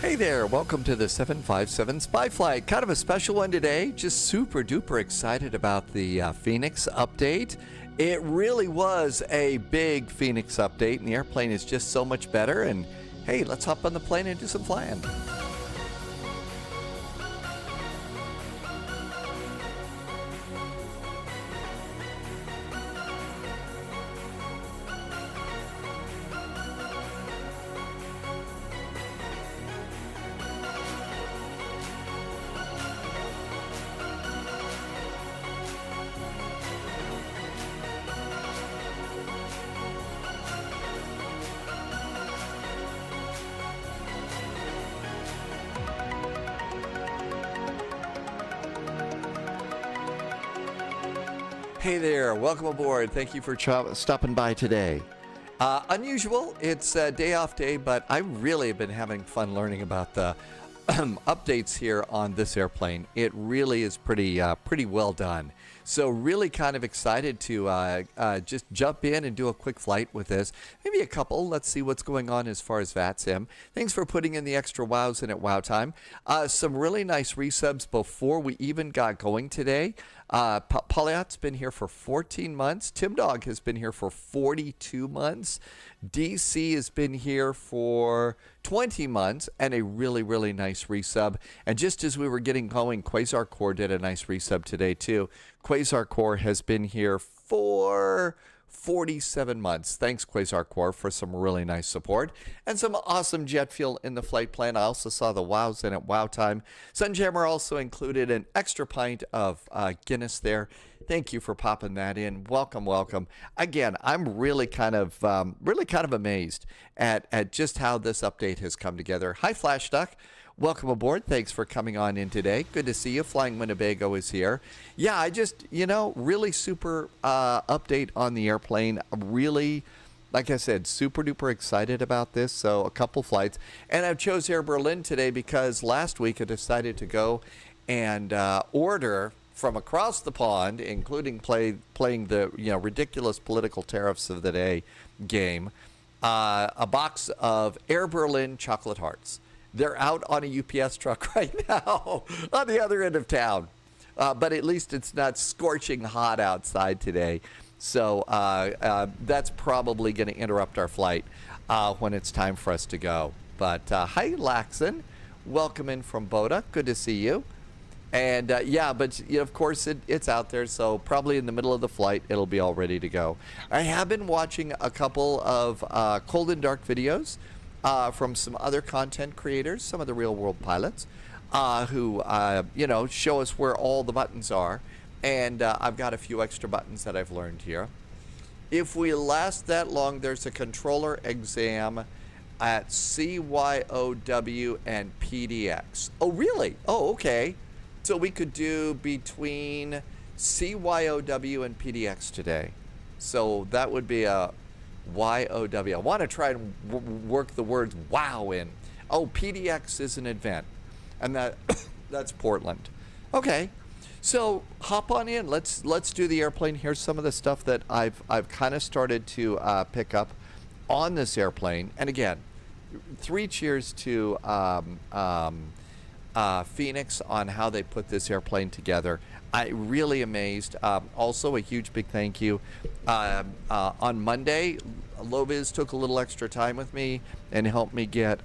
Hey there, welcome to the 757 Spy Flight. Kind of a special one today. Just super duper excited about the Fenix update. It really was a big Fenix update, and the airplane is just so much better. And hey, let's hop on the plane and do some flying. Hey there, welcome aboard. Thank you for stopping by today. Unusual, it's a day off day, but I really have been having fun learning about the updates here on this airplane. It really is pretty well done. So really kind of excited to just jump in and do a quick flight with this. Maybe a couple. Let's see what's going on as far as VATSIM. Thanks for putting in the extra wows in at wow time. Some really nice resubs before we even got going today. Polyot's been here for 14 months. Tim Dog has been here for 42 months. DC has been here for 20 months and a really nice resub. And just as we were getting going, Quasar Core did a nice resub today too. Quasar Core has been here for 47 months. Thanks, Quasar Core, for some really nice support and some awesome jet fuel in the flight plan. I also saw the wows in at wow time. Sunjammer also included an extra pint of Guinness there. Thank you for popping that in. Welcome, welcome. Again, I'm really kind of amazed at just how this update has come together. Hi, Flash Duck. Welcome aboard. Thanks for coming on in today. Good to see you. Flying Winnebago is here. Yeah, I just, really super update on the airplane. Really, like I said, super duper excited about this. So a couple flights. And I chose Air Berlin today because last week I decided to go and order from across the pond, including playing the ridiculous political tariffs of the day game, a box of Air Berlin chocolate hearts. They're out on a UPS truck right now on the other end of town. But at least it's not scorching hot outside today. So that's probably going to interrupt our flight when it's time for us to go. But hi, Laxon. Welcome in from Boda. Good to see you. And yeah, but of course it's out there. So probably in the middle of the flight, it'll be all ready to go. I have been watching a couple of cold and dark videos from some other content creators, some of the real world pilots, who, show us where all the buttons are. And I've got a few extra buttons that I've learned here. If we last that long, there's a controller exam at CYOW and PDX. Oh, really? Oh, okay. So we could do between CYOW and PDX today. So that would be a YOW. I want to try and work the words wow in. Oh, PDX is an event, and that's Portland. Okay, so hop on in. Let's do the airplane. Here's some of the stuff that I've kind of started to pick up on this airplane. And again, 3 cheers to Fenix on how they put this airplane together. I really amazed. Also, a huge big thank you. On Monday, Loviz took a little extra time with me and helped me get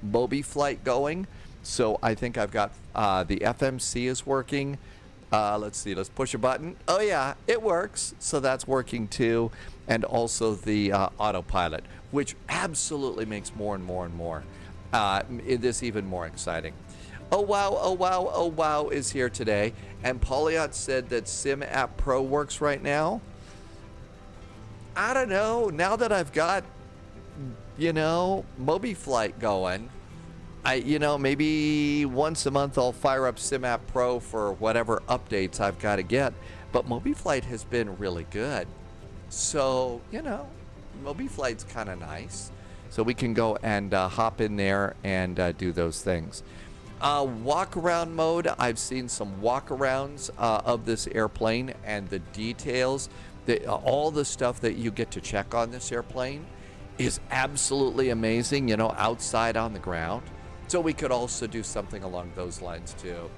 Moby Flight going. So I think I've got the FMC is working. Let's see, let's push a button. Oh yeah, it works. So that's working too. And also the autopilot, which absolutely makes more and more this even more exciting. Oh wow is here today. And Polyot said that Sim App Pro works right now. I don't know. Now that I've got, Moby Flight going, maybe once a month I'll fire up Sim App Pro for whatever updates I've got to get. But Moby Flight has been really good. So, Moby Flight's kind of nice. So we can go and hop in there and do those things. Walk-around mode, I've seen some walk-arounds of this airplane and the details, all the stuff that you get to check on this airplane is absolutely amazing, outside on the ground. So we could also do something along those lines too.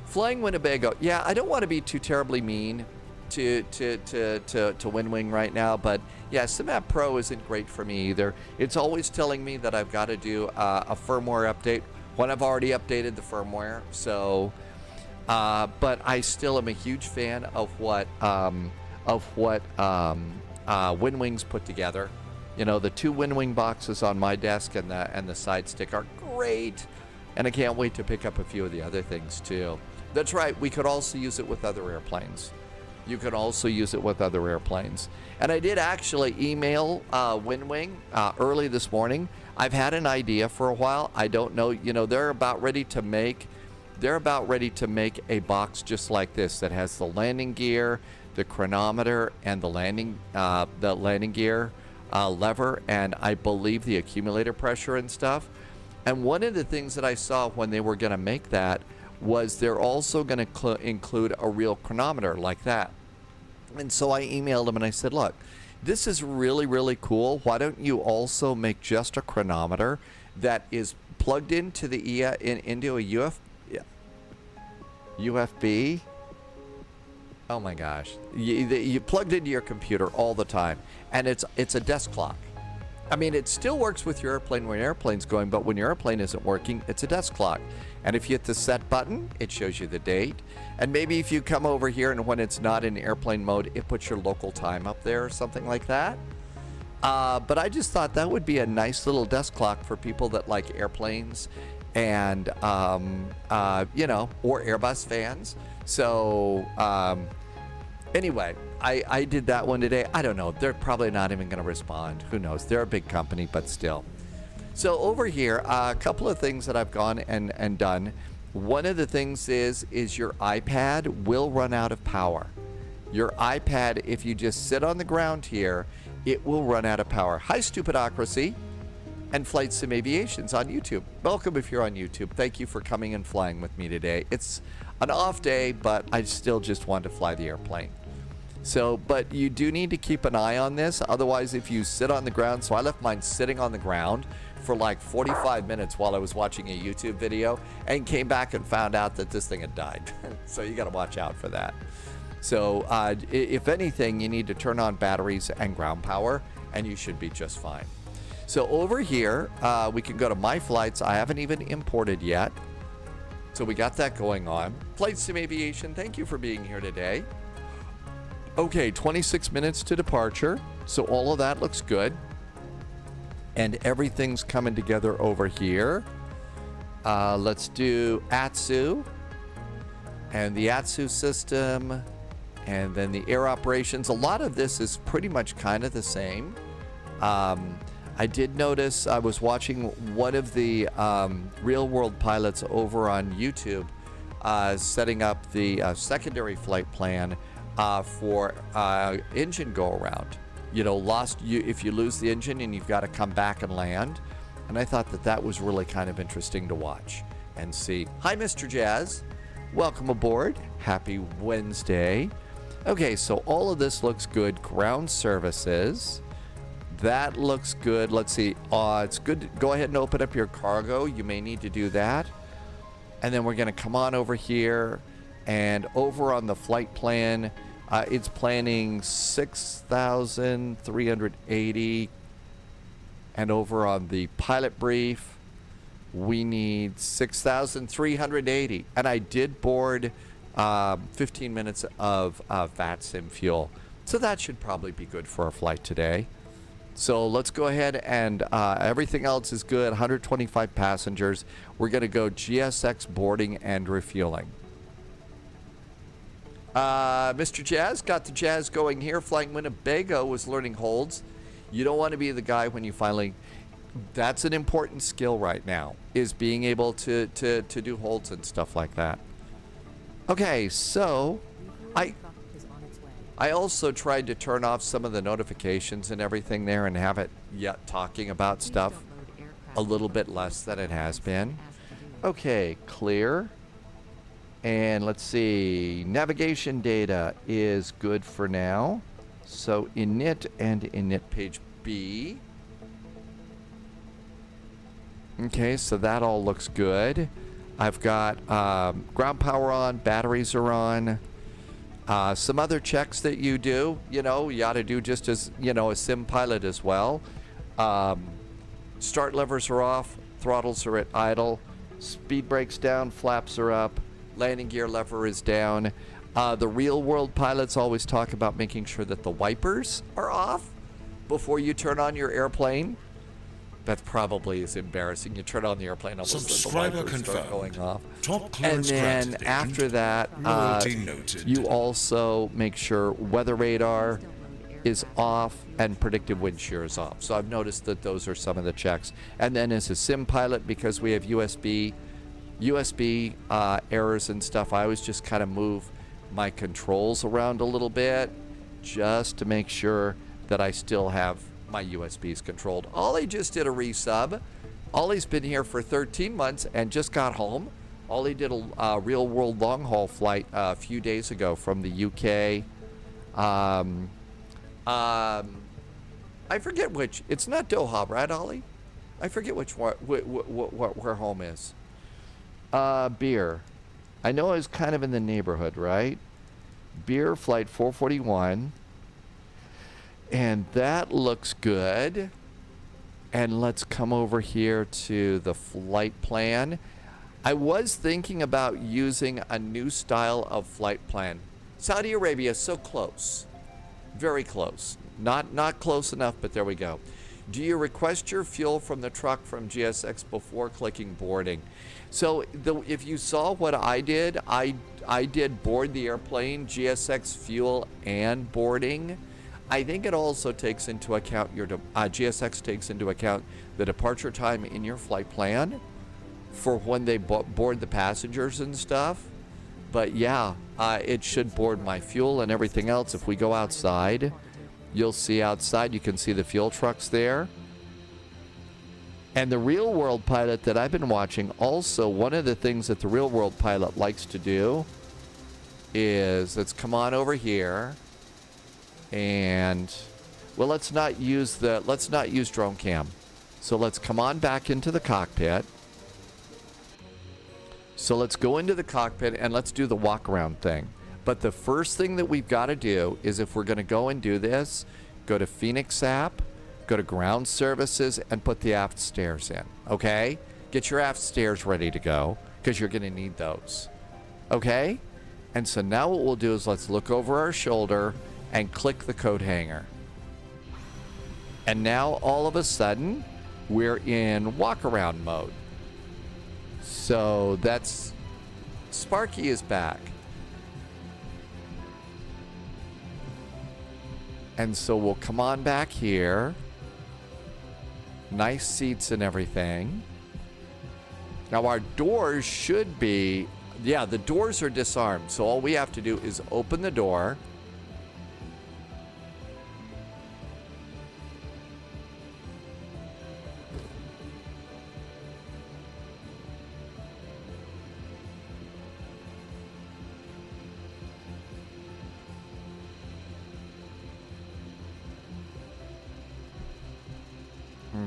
Flying Winnebago. Yeah, I don't want to be too terribly mean to WinWing right now, but yeah, SimApp Pro isn't great for me either. It's always telling me that I've got to do a firmware update when I've already updated the firmware. So, but I still am a huge fan of what WinWing's put together. You know, the 2 WinWing boxes on my desk and the side stick are great, and I can't wait to pick up a few of the other things too. That's right, we could also use it with other airplanes. You could also use it with other airplanes. And I did actually email WinWing early this morning. I've had an idea for a while. I don't know, you know, they're about ready to make a box just like this that has the landing gear, the chronometer, and the landing gear lever, and I believe the accumulator pressure and stuff. And one of the things that I saw when they were going to make that was they're also going to include a real chronometer like that. And so I emailed them and I said, look, this is really, really cool. Why don't you also make just a chronometer that is plugged into the into a UFB? Oh my gosh. You plugged into your computer all the time, and it's a desk clock. I mean, it still works with your airplane when your airplane's going, but when your airplane isn't working, it's a desk clock. And if you hit the set button, it shows you the date. And maybe if you come over here and when it's not in airplane mode, it puts your local time up there or something like that. But I just thought that would be a nice little desk clock for people that like airplanes and, you know, or Airbus fans. So, anyway, I did that one today. I don't know. They're probably not even going to respond. Who knows? They're a big company, but still. So over here, a couple of things that I've gone and done. One of the things is your iPad will run out of power. Your iPad, if you just sit on the ground here, it will run out of power. Hi, Stupidocracy and Flight Sim Aviation's on YouTube. Welcome if you're on YouTube. Thank you for coming and flying with me today. It's an off day, but I still just wanted to fly the airplane. So, but you do need to keep an eye on this. Otherwise, if you sit on the ground, so I left mine sitting on the ground for like 45 minutes while I was watching a YouTube video and came back and found out that this thing had died. So you got to watch out for that. So if anything, you need to turn on batteries and ground power and you should be just fine. So over here, we can go to My Flights. I haven't even imported yet. So we got that going on. Flight Sim Aviation, thank you for being here today. Okay, 26 minutes to departure. So all of that looks good. And everything's coming together over here. Let's do ASUS. And the ASUS system. And then the air operations. A lot of this is pretty much kind of the same. I did notice, I was watching one of the real world pilots over on YouTube setting up the secondary flight plan for engine go around. You know, if you lose the engine and you've got to come back and land. And I thought that was really kind of interesting to watch and see. Hi, Mr. Jazz. Welcome aboard. Happy Wednesday. Okay, so all of this looks good. Ground services. That looks good. Let's see. It's good. Go ahead and open up your cargo. You may need to do that. And then we're going to come on over here. And over on the flight plan, it's planning 6,380. And over on the pilot brief, we need 6,380. And I did board 15 minutes of VATSIM fuel. So that should probably be good for our flight today. So let's go ahead and everything else is good. 125 passengers. We're going to go GSX boarding and refueling. Mr. Jazz, got the Jazz going here. Flying Winnebago was learning holds. You don't want to be the guy when you finally... That's an important skill right now, is being able to do holds and stuff like that. Okay, so I also tried to turn off some of the notifications and everything there and have it talking about stuff a little bit less than it has been. Okay, clear. And let's see, navigation data is good for now. So init and init page B. Okay, so that all looks good. I've got ground power on, batteries are on. Some other checks that you do, you ought to do just as, a sim pilot as well. Start levers are off, throttles are at idle, speed brakes down, flaps are up, landing gear lever is down. The real world pilots always talk about making sure that the wipers are off before you turn on your airplane. That probably is embarrassing. You turn on the airplane, almost the wipers start going off. And then after that, you also make sure weather radar is off and predictive wind shear is off. So I've noticed that those are some of the checks. And then as a sim pilot, because we have USB errors and stuff, I always just kind of move my controls around a little bit just to make sure that I still have my USBs controlled. Ollie just did a resub. Ollie's been here for 13 months and just got home. Ollie did a real world long haul flight a few days ago from the UK. I forget which. It's not Doha, right, Ollie? I forget which one, where home is. Beer. I know it was kind of in the neighborhood, right? Beer flight 441. And that looks good. And let's come over here to the flight plan. I was thinking about using a new style of flight plan. Saudi Arabia is so close. Very close. Not close enough, but there we go. Do you request your fuel from the truck from GSX before clicking boarding? So if you saw what I did, I did board the airplane, GSX fuel, and boarding. I think it also takes into account GSX takes into account the departure time in your flight plan for when they board the passengers and stuff. But yeah, it should board my fuel and everything else. If we go outside, you'll see outside, you can see the fuel trucks there. And the real world pilot that I've been watching, also one of the things that the real world pilot likes to do is, let's come on over here. And well, let's not use drone cam. So let's come on back into the cockpit. So let's go into the cockpit and let's do the walk around thing. But the first thing that we've got to do is, if we're going to go and do this, go to Fenix app, go to ground services, and put the aft stairs in. Okay? Get your aft stairs ready to go, because you're going to need those. Okay? And so now what we'll do is, let's look over our shoulder and click the coat hanger. And now all of a sudden, we're in walk around mode. So that's, Sparky is back. And so we'll come on back here. Nice seats and everything. Now our doors should be, yeah, the doors are disarmed. So all we have to do is open the door.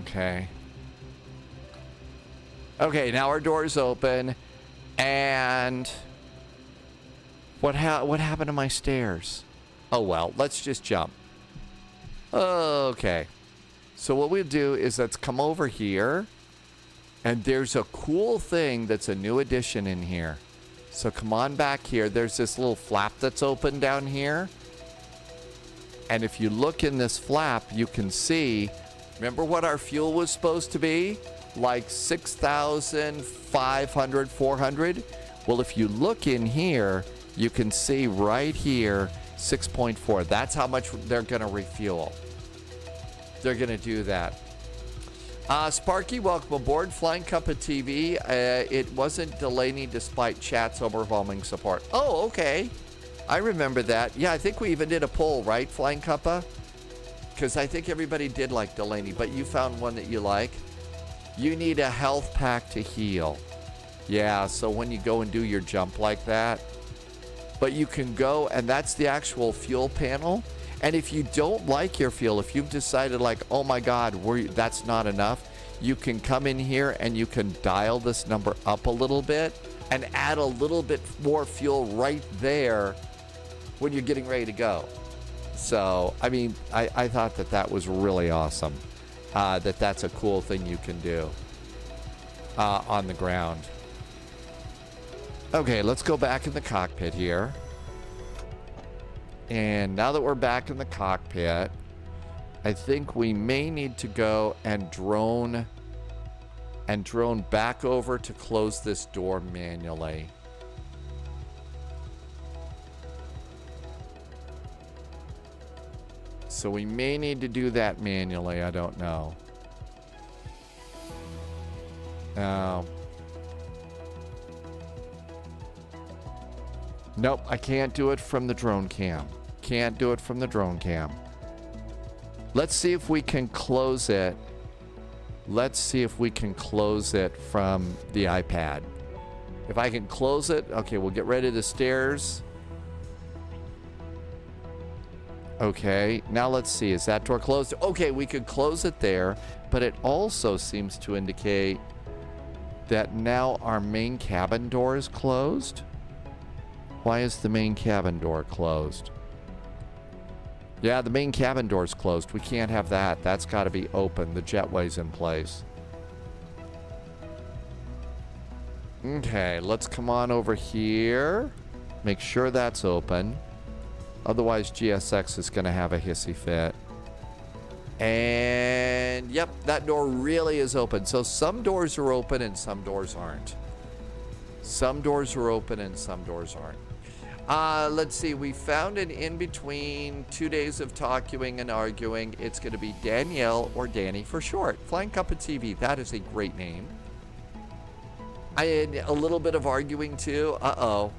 Okay. Okay, now our door's open, and what happened to my stairs? Oh well, let's just jump. Okay. So what we'll do is, let's come over here, and there's a cool thing that's a new addition in here. So come on back here. There's this little flap that's open down here. And if you look in this flap, you can see, remember what our fuel was supposed to be? Like 6,500, 400? Well, if you look in here, you can see right here, 6.4. That's how much they're going to refuel. They're going to do that. Sparky, welcome aboard. Flying Cup of TV. It wasn't Delaney despite chat's overwhelming support. Oh, okay. I remember that. Yeah, I think we even did a poll, right, Flying Cuppa? Because I think everybody did like Delaney, but you found one that you like. You need a health pack to heal. Yeah, so when you go and do your jump like that. But you can go, and that's the actual fuel panel. And if you don't like your fuel, if you've decided like, oh my God, that's not enough, you can come in here and you can dial this number up a little bit and add a little bit more fuel right there when you're getting ready to go. So, I mean, I thought that that was really awesome. That's a cool thing you can do on the ground. Okay, let's go back in the cockpit here. And now that we're back in the cockpit, I think we may need to go and drone back over to close this door manually. So we may need to do that manually. I don't know. Nope, I can't do it from the drone cam. Can't do it from the drone cam. Let's see if we can close it. Let's see if we can close it from the iPad. If I can close it, okay, we'll get rid of the stairs. Okay, now let's see. Is that door closed? Okay, we could close it there, but it also seems to indicate that now our main cabin door is closed. Why is the main cabin door closed? Yeah, the main cabin door is closed. We can't have that. That's got to be open. The jetway's in place. Okay, let's come on over here. Make sure that's open. Otherwise, GSX is going to have a hissy fit. And, yep, that door really is open. So some doors are open and some doors aren't. Some doors are open and some doors aren't. Let's see. We found an in-between 2 days of talking and arguing. It's going to be Danielle or Danny for short. Flying Cup of TV. That is a great name. I had a little bit of arguing, too. Uh-oh.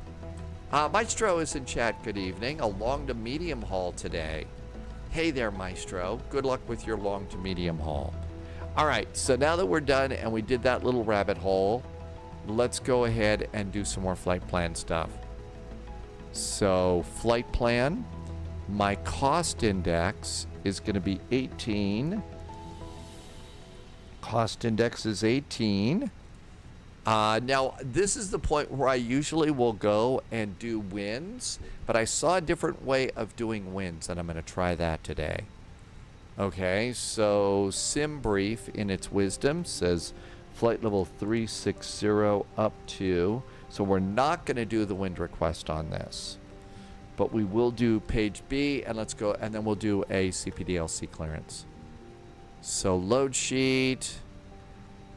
Maestro is in chat. Good evening. A long to medium haul today. Hey there, Maestro. Good luck with your long to medium haul. All right. So now that we're done and we did that little rabbit hole, let's go ahead and do some more flight plan stuff. So flight plan, my cost index is going to be 18. Cost index is 18. Now, this is the point where I usually will go and do wins, but I saw a different way of doing wins, and I'm going to try that today. Okay, so Sim Brief in its wisdom says flight level 360 up to... So we're not going to do the wind request on this, but we will do page B, and let's go, and then we'll do a CPDLC clearance. So load sheet,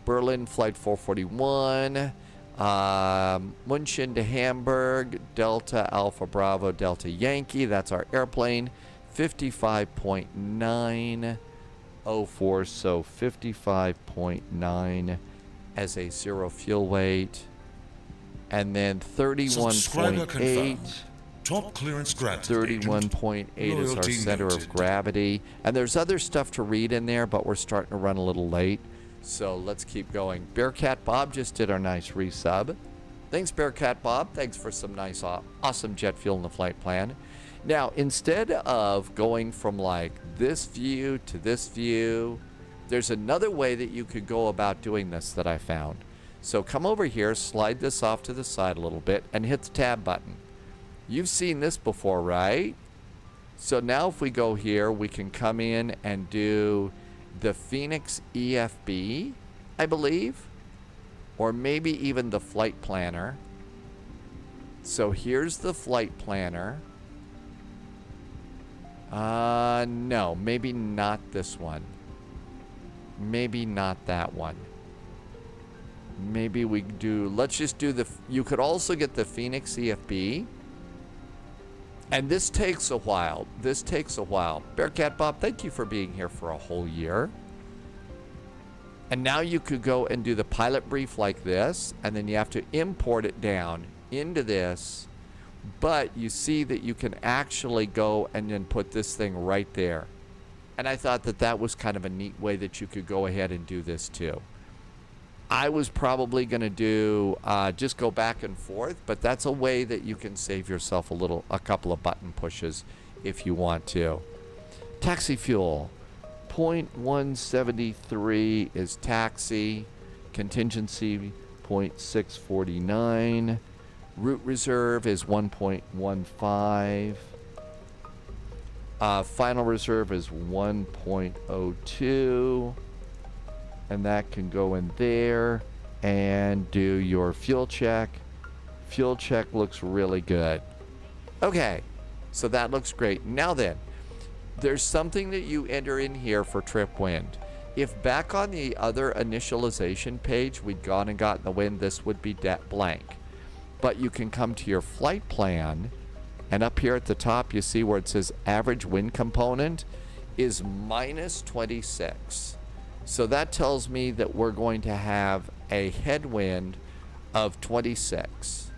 Berlin flight 441, München to Hamburg, Delta Alpha Bravo Delta Yankee, that's our airplane, 55.904, so 55.9 as a zero fuel weight. And then 31.8. Top clearance granted. 31.8 is our center of gravity. And there's other stuff to read in there, but we're starting to run a little late. So let's keep going. Bearcat Bob just did our nice resub. Thanks, Bearcat Bob. Thanks for some nice, awesome jet fuel in the flight plan. Now, instead of going from like this view to this view, there's another way that you could go about doing this that I found. So come over here, slide this off to the side a little bit, and hit the tab button. You've seen this before, right? So now if we go here, we can come in and do the Fenix EFB, I believe, or maybe even the flight planner. So here's the flight planner. No, maybe not this one. Maybe not that one. Maybe we do, let's just do the, you could also get the Fenix EFB. And this takes a while. This takes a while. Bearcat Bob, thank you for being here for a whole year. And now you could go and do the pilot brief like this, and then you have to import it down into this. But you see that you can actually go and then put this thing right there. And I thought that that was kind of a neat way that you could go ahead and do this too. I was probably going to do just go back and forth, but that's a way that you can save yourself a couple of button pushes if you want to. Taxi fuel. 0.173 is taxi. Contingency 0.649. Root reserve is 1.15. Final reserve is 1.02. And that can go in there and do your fuel check. Fuel check looks really good. Okay, so that looks great. Now then, there's something that you enter in here for trip wind. If back on the other initialization page we'd gone and gotten the wind, this would be blank. But you can come to your flight plan, and up here at the top you see where it says average wind component is minus 26. So that tells me that we're going to have a headwind of 26.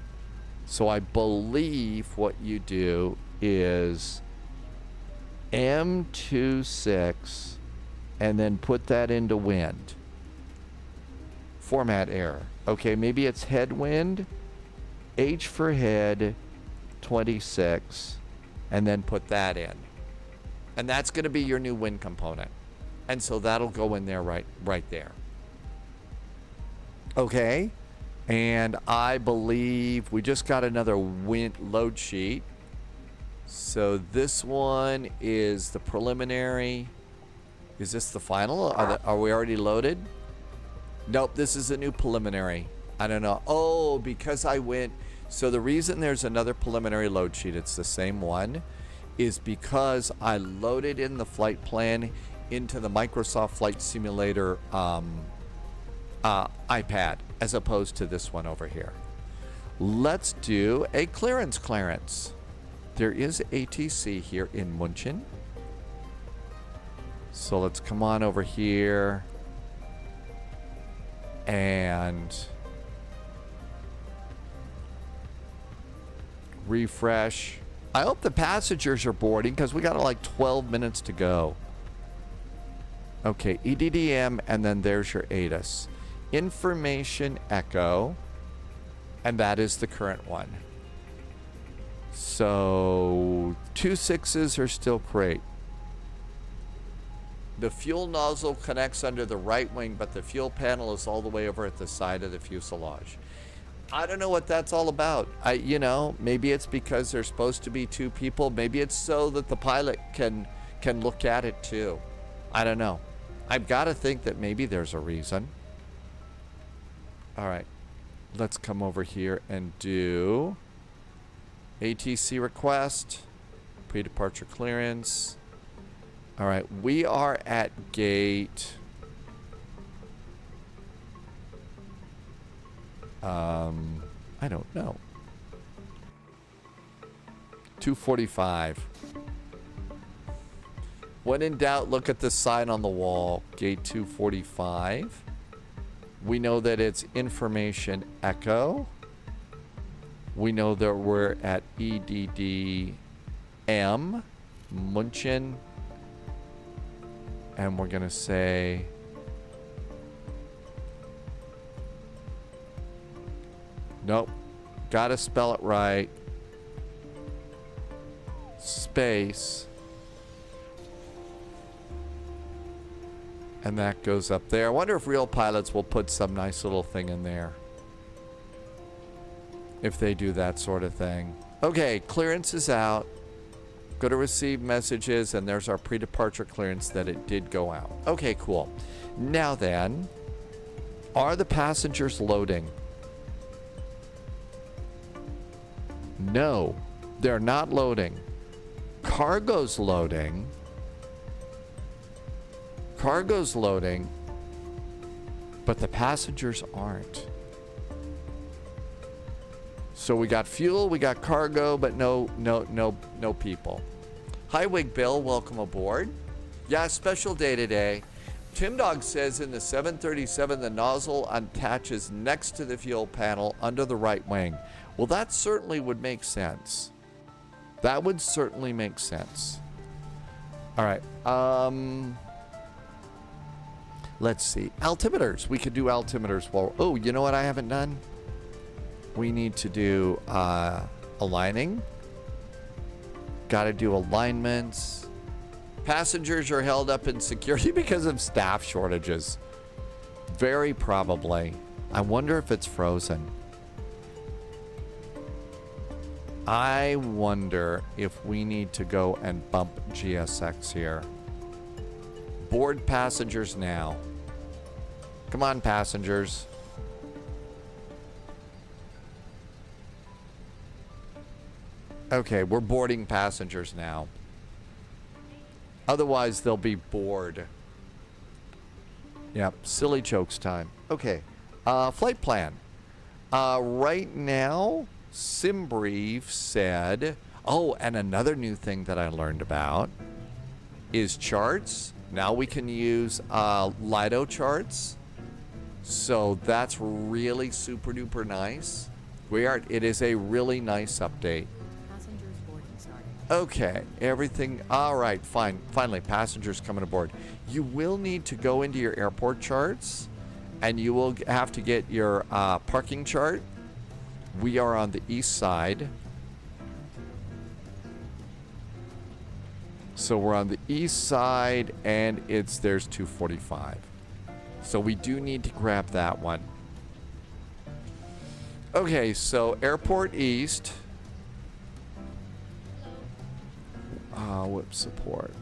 So I believe what you do is M26 and then put that into wind. Format error. Okay, maybe it's headwind, H for head, 26, and then put that in. And that's going to be your new wind component. And so that'll go in there right there. Okay, and I believe we just got another wind load sheet. So this one is the preliminary. Is this the final? Are we already loaded? Nope, this is a new preliminary. I don't know. Oh, because I went. So the reason there's another preliminary load sheet, it's the same one, is because I loaded in the flight plan into the Microsoft Flight Simulator iPad as opposed to this one over here. Let's do a clearance. There is ATC here in München. So let's come on over here and refresh. I hope the passengers are boarding because we got like 12 minutes to go. Okay, EDDM, and then there's your ASUS. Information echo, and that is the current one. So 2 6s are still great. The fuel nozzle connects under the right wing, but the fuel panel is all the way over at the side of the fuselage. I don't know what that's all about. Maybe it's because there's supposed to be 2 people. Maybe it's so that the pilot can look at it too. I don't know. I've got to think that maybe there's a reason. All right, let's come over here and do ATC request, pre-departure clearance. All right, we are at gate I don't know. 245. When in doubt, look at the sign on the wall. Gate 245. We know that it's information echo. We know that we're at EDDM, München. And we're going to say nope. Gotta spell it right. Space. And that goes up there. I wonder if real pilots will put some nice little thing in there. If they do that sort of thing. Okay, clearance is out. Go to receive messages, and there's our pre-departure clearance that it did go out. Okay, cool. Now then, are the passengers loading? No, they're not loading. Cargo's loading. Cargo's loading, but the passengers aren't. So we got fuel, we got cargo, but no people. Hi, Wig Bill, welcome aboard. Yeah, special day today. Tim Dog says in the 737 the nozzle attaches next to the fuel panel under the right wing. Well, that certainly would make sense. That would certainly make sense. All right. Let's see. Altimeters. We could do altimeters. Well, oh, you know what I haven't done? We need to do aligning. Got to do alignments. Passengers are held up in security because of staff shortages. Very probably. I wonder if it's frozen. I wonder if we need to go and bump GSX here. Board passengers now. Come on, passengers. Okay, we're boarding passengers now. Otherwise, they'll be bored. Yep, silly jokes time. Okay, flight plan. Right now, SimBrief said... Oh, and another new thing that I learned about is charts. Now we can use Lido charts. So that's really super duper nice. It is a really nice update. Passengers boarding started. Okay, everything, all right, fine. Finally, passengers coming aboard. You will need to go into your airport charts, and you will have to get your parking chart. We are on the east side. So we're on the east side, and there's 245. So we do need to grab that one. Okay, so Airport East. Whip support.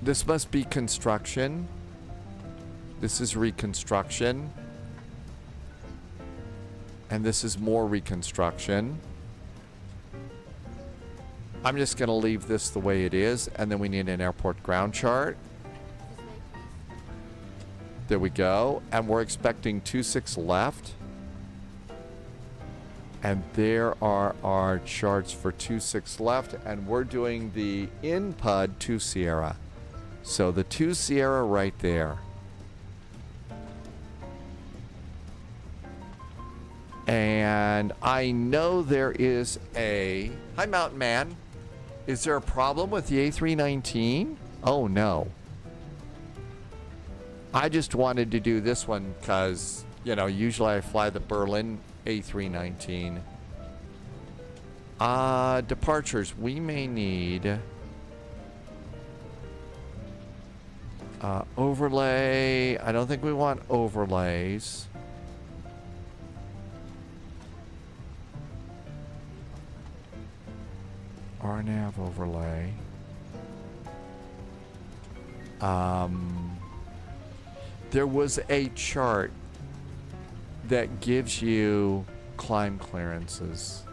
This must be construction. This is reconstruction. And this is more reconstruction. I'm just going to leave this the way it is, and then we need an airport ground chart. There we go. And we're expecting 26 left. And there are our charts for 26 left, and we're doing the InPUD 2 Sierra. So the 2 Sierra right there. And I know there is a... Hi, Mountain Man. Is there a problem with the A319? Oh, no. I just wanted to do this one because, you know, usually I fly the Berlin A319. Departures. We may need... overlay. I don't think we want overlays. RNAV overlay. There was a chart that gives you climb clearances.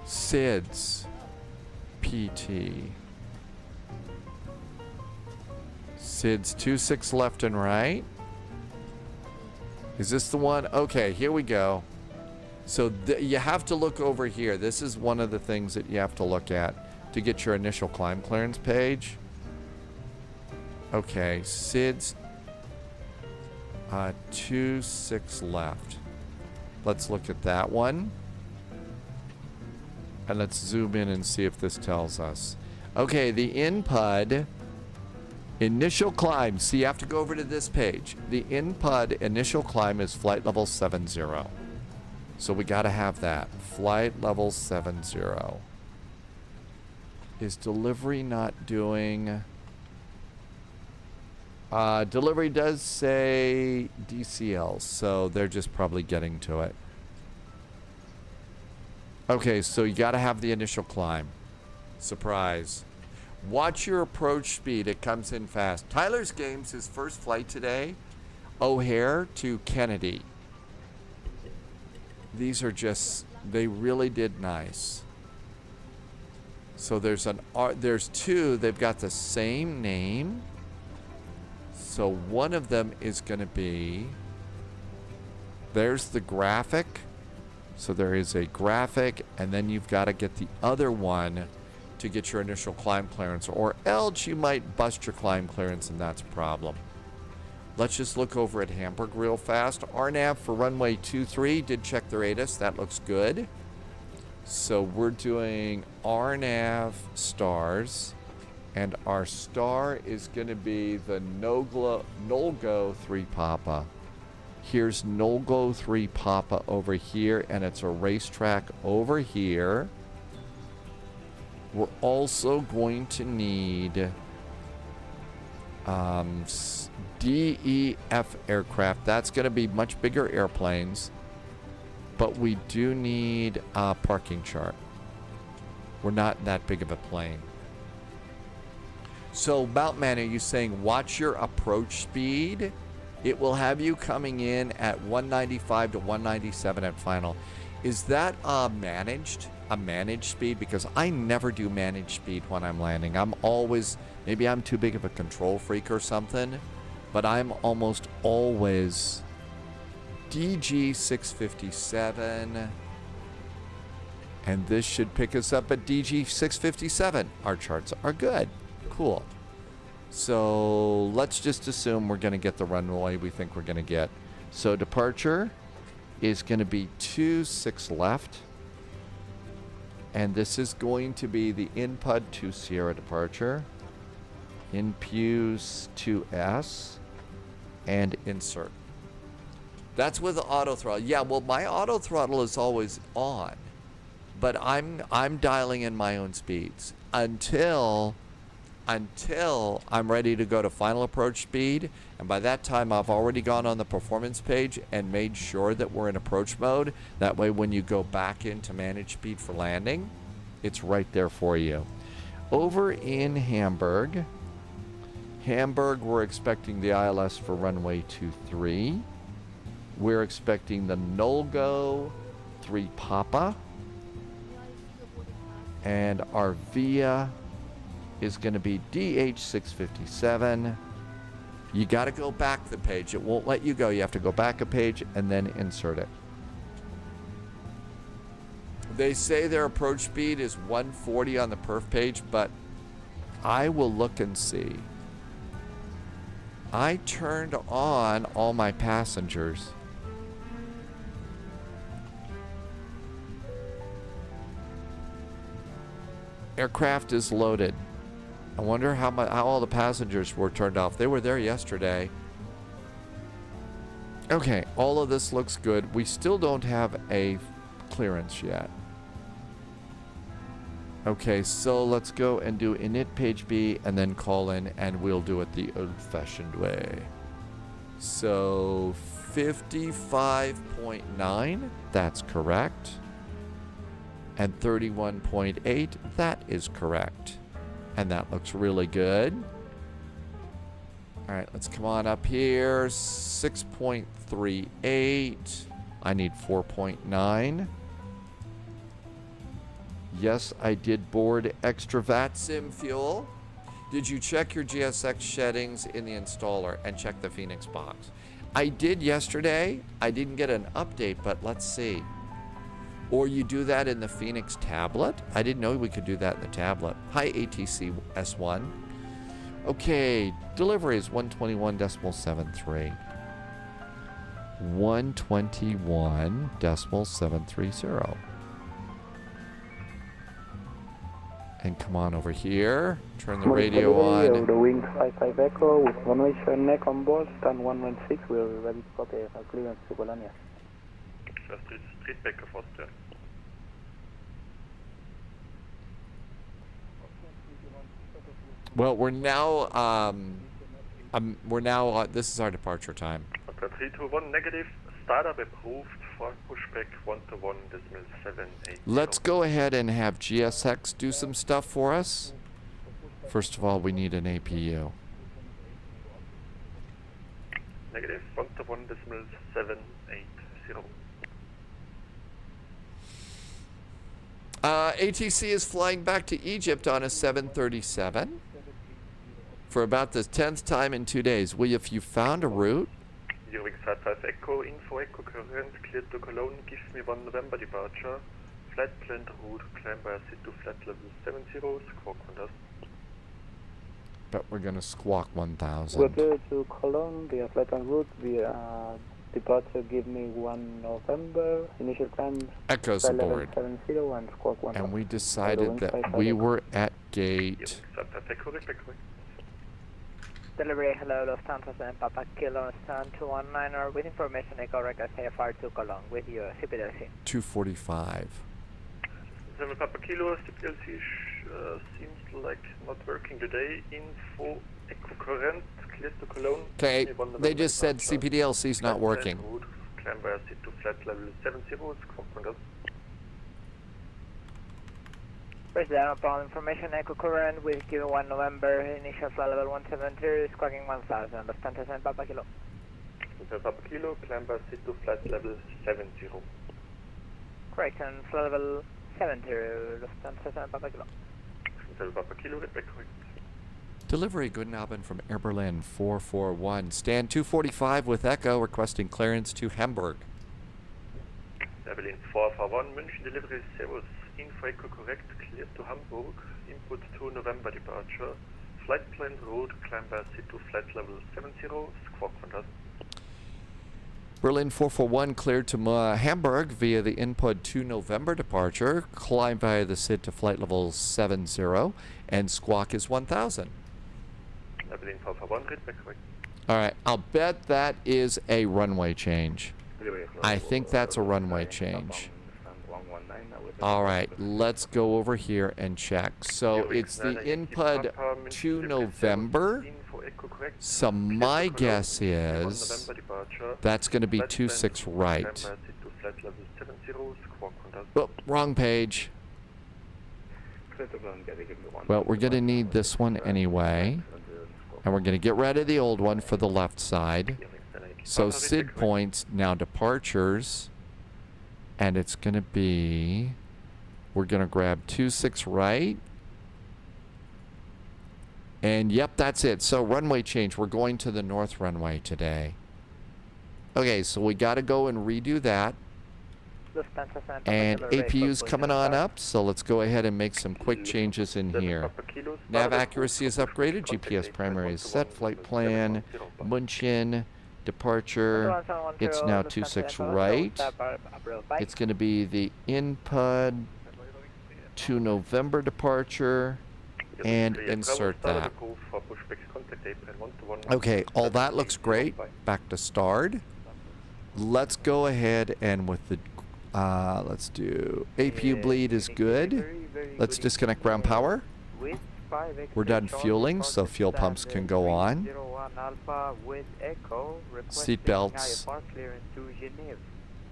SIDS PT. SIDS 26 left and right. Is this the one? Okay, here we go. So you have to look over here. This is one of the things that you have to look at to get your initial climb clearance page. Okay, SIDS 26 left. Let's look at that one. And let's zoom in and see if this tells us. Okay, the InPUD initial climb. See, you have to go over to this page. The InPUD initial climb is flight level 70. So we got to have that. Flight level 70. Is delivery not doing... delivery does say DCL, so they're just probably getting to it. Okay, so you got to have the initial climb. Surprise. Watch your approach speed. It comes in fast. Tyler's Games, his first flight today, O'Hare to Kennedy. These are just, they really did nice. So there's two, they've got the same name. So one of them is going to be, there's the graphic. So there is a graphic, and then you've got to get the other one to get your initial climb clearance, or else you might bust your climb clearance, and that's a problem. Let's just look over at Hamburg real fast. RNAV for runway 23 did check their ATIS. That looks good. So we're doing RNAV stars, and our star is going to be the Nolgo 3 Papa. Here's no-go 3 Papa over here, and it's a racetrack over here. We're also going to need DEF aircraft. That's going to be much bigger airplanes, but we do need a parking chart. We're not that big of a plane. So, Mountain, are you saying watch your approach speed? It will have you coming in at 195 to 197 at final. Is that a managed speed? Because I never do managed speed when I'm landing. I'm always, maybe I'm too big of a control freak or something, but I'm almost always DG 657. And this should pick us up at DG 657. Our charts are good. Cool. So let's just assume we're going to get the runway we think we're going to get. So departure is going to be 26 left. And this is going to be the INPUD to Sierra departure. INPUS to S. And insert. That's with the auto throttle. Yeah, well, my auto throttle is always on. But I'm dialing in my own speeds until I'm ready to go to final approach speed. And by that time, I've already gone on the performance page and made sure that we're in approach mode. That way, when you go back into manage speed for landing, it's right there for you. Over in Hamburg, we're expecting the ILS for runway 23. We're expecting the no-go 3 Papa. And our VIA is going to be DH657. You got to go back the page. It won't let you go. You have to go back a page and then insert it. They say their approach speed is 140 on the perf page, but I will look and see. I turned on all my passengers. Aircraft is loaded. I wonder how all the passengers were turned off. They were there yesterday. Okay, all of this looks good. We still don't have a clearance yet. Okay, so let's go and do init page B and then call in, and we'll do it the old-fashioned way. So 55.9, that's correct. And 31.8, that is correct. And that looks really good. All right, let's come on up here. 6.38. I need 4.9. Yes, I did board extra VATSIM fuel. Did you check your GSX settings in the installer and check the Fenix box? I did yesterday. I didn't get an update, but let's see. Or you do that in the Fenix tablet? I didn't know we could do that in the tablet. Hi, ATC S1. Okay, delivery is 121.73. 121.730. And come on over here. Turn the radio on. The wing 55 Echo with runway neck on board, stand 116. We're ready to copy our clearance to Bologna. Street back of Austria. Well, we're now, this is our departure time. 321 negative, startup approved for pushback 121.78. Let's go ahead and have GSX do some stuff for us. First of all, we need an APU. Negative 121.780. ATC is flying back to Egypt on a 737 for about the 10th time in 2 days. Will you, if you found a route? Wing 55 Echo, info Echo current, cleared to Cologne, give me 1 November departure. Flight plan route, climb by seat to flight level 70, squawk 1000. But we're going to squawk 1000. We're clear to Cologne, the flight en route, the departure give me 1 November, initial time Echoes aboard. 70 and squawk 1000. And we decided that we were at gate Delivery, hello, Lufthansa and Papa Kilo, stand 219 or with information echo record AFR to Cologne with you, CPDLC. 245. 7 Papa Kilo, CPLC seems like not working today. Info Echo Current, cleared to Cologne. Okay, Give me 1 they November just said departure. CPDLC's not Flight working. plan route, climb by ASUS to flight level 70, squawk 100. First down upon information echo current with Q1 November, initial flight level 170, squawking 1000, Lufthansa and Papa Kilo. 7 Papa Kilo, climb by ASUS to flight level 70. Correction, flight level 70, Lufthansa and Papa Kilo. 7 Papa Kilo, get back correct. Delivery, Guten Abend from Air Berlin 441. Stand 245 with Echo, requesting clearance to Hamburg. Air Berlin 441, München delivery, Servus. Info Echo correct, cleared to Hamburg. Input 2 November departure. Flight plan route, climb by ASUS to flight level 70, squawk 100. Berlin 441 cleared to Hamburg via the input 2 November departure. Climb via the SID to flight level 70 and squawk is 1000. Air Berlin 441, read back correct. All right, I'll bet that is a runway change. I think that's a runway change. All right, let's go over here and check. So it's the input 2 November. So my guess is that's going to be 26 right. Oh, wrong page. Well, we're going to need this one anyway. And we're going to get rid of the old one for the left side. So SID points, now departures. And it's going to be, we're going to grab 26 right. And yep, that's it. So runway change. We're going to the north runway today. Okay, so we got to go and redo that. And APU's coming on up, so let's go ahead and make some quick changes in here. Nav accuracy is upgraded. GPS primary is set. Flight plan, München, departure. It's now 26 right. It's going to be the input 2 November departure. And insert that. Okay, all that looks great. Back to start. Let's go ahead and with the let's do APU bleed is good. Let's disconnect ground power. We're done fueling, so fuel pumps can go on. Seat belts.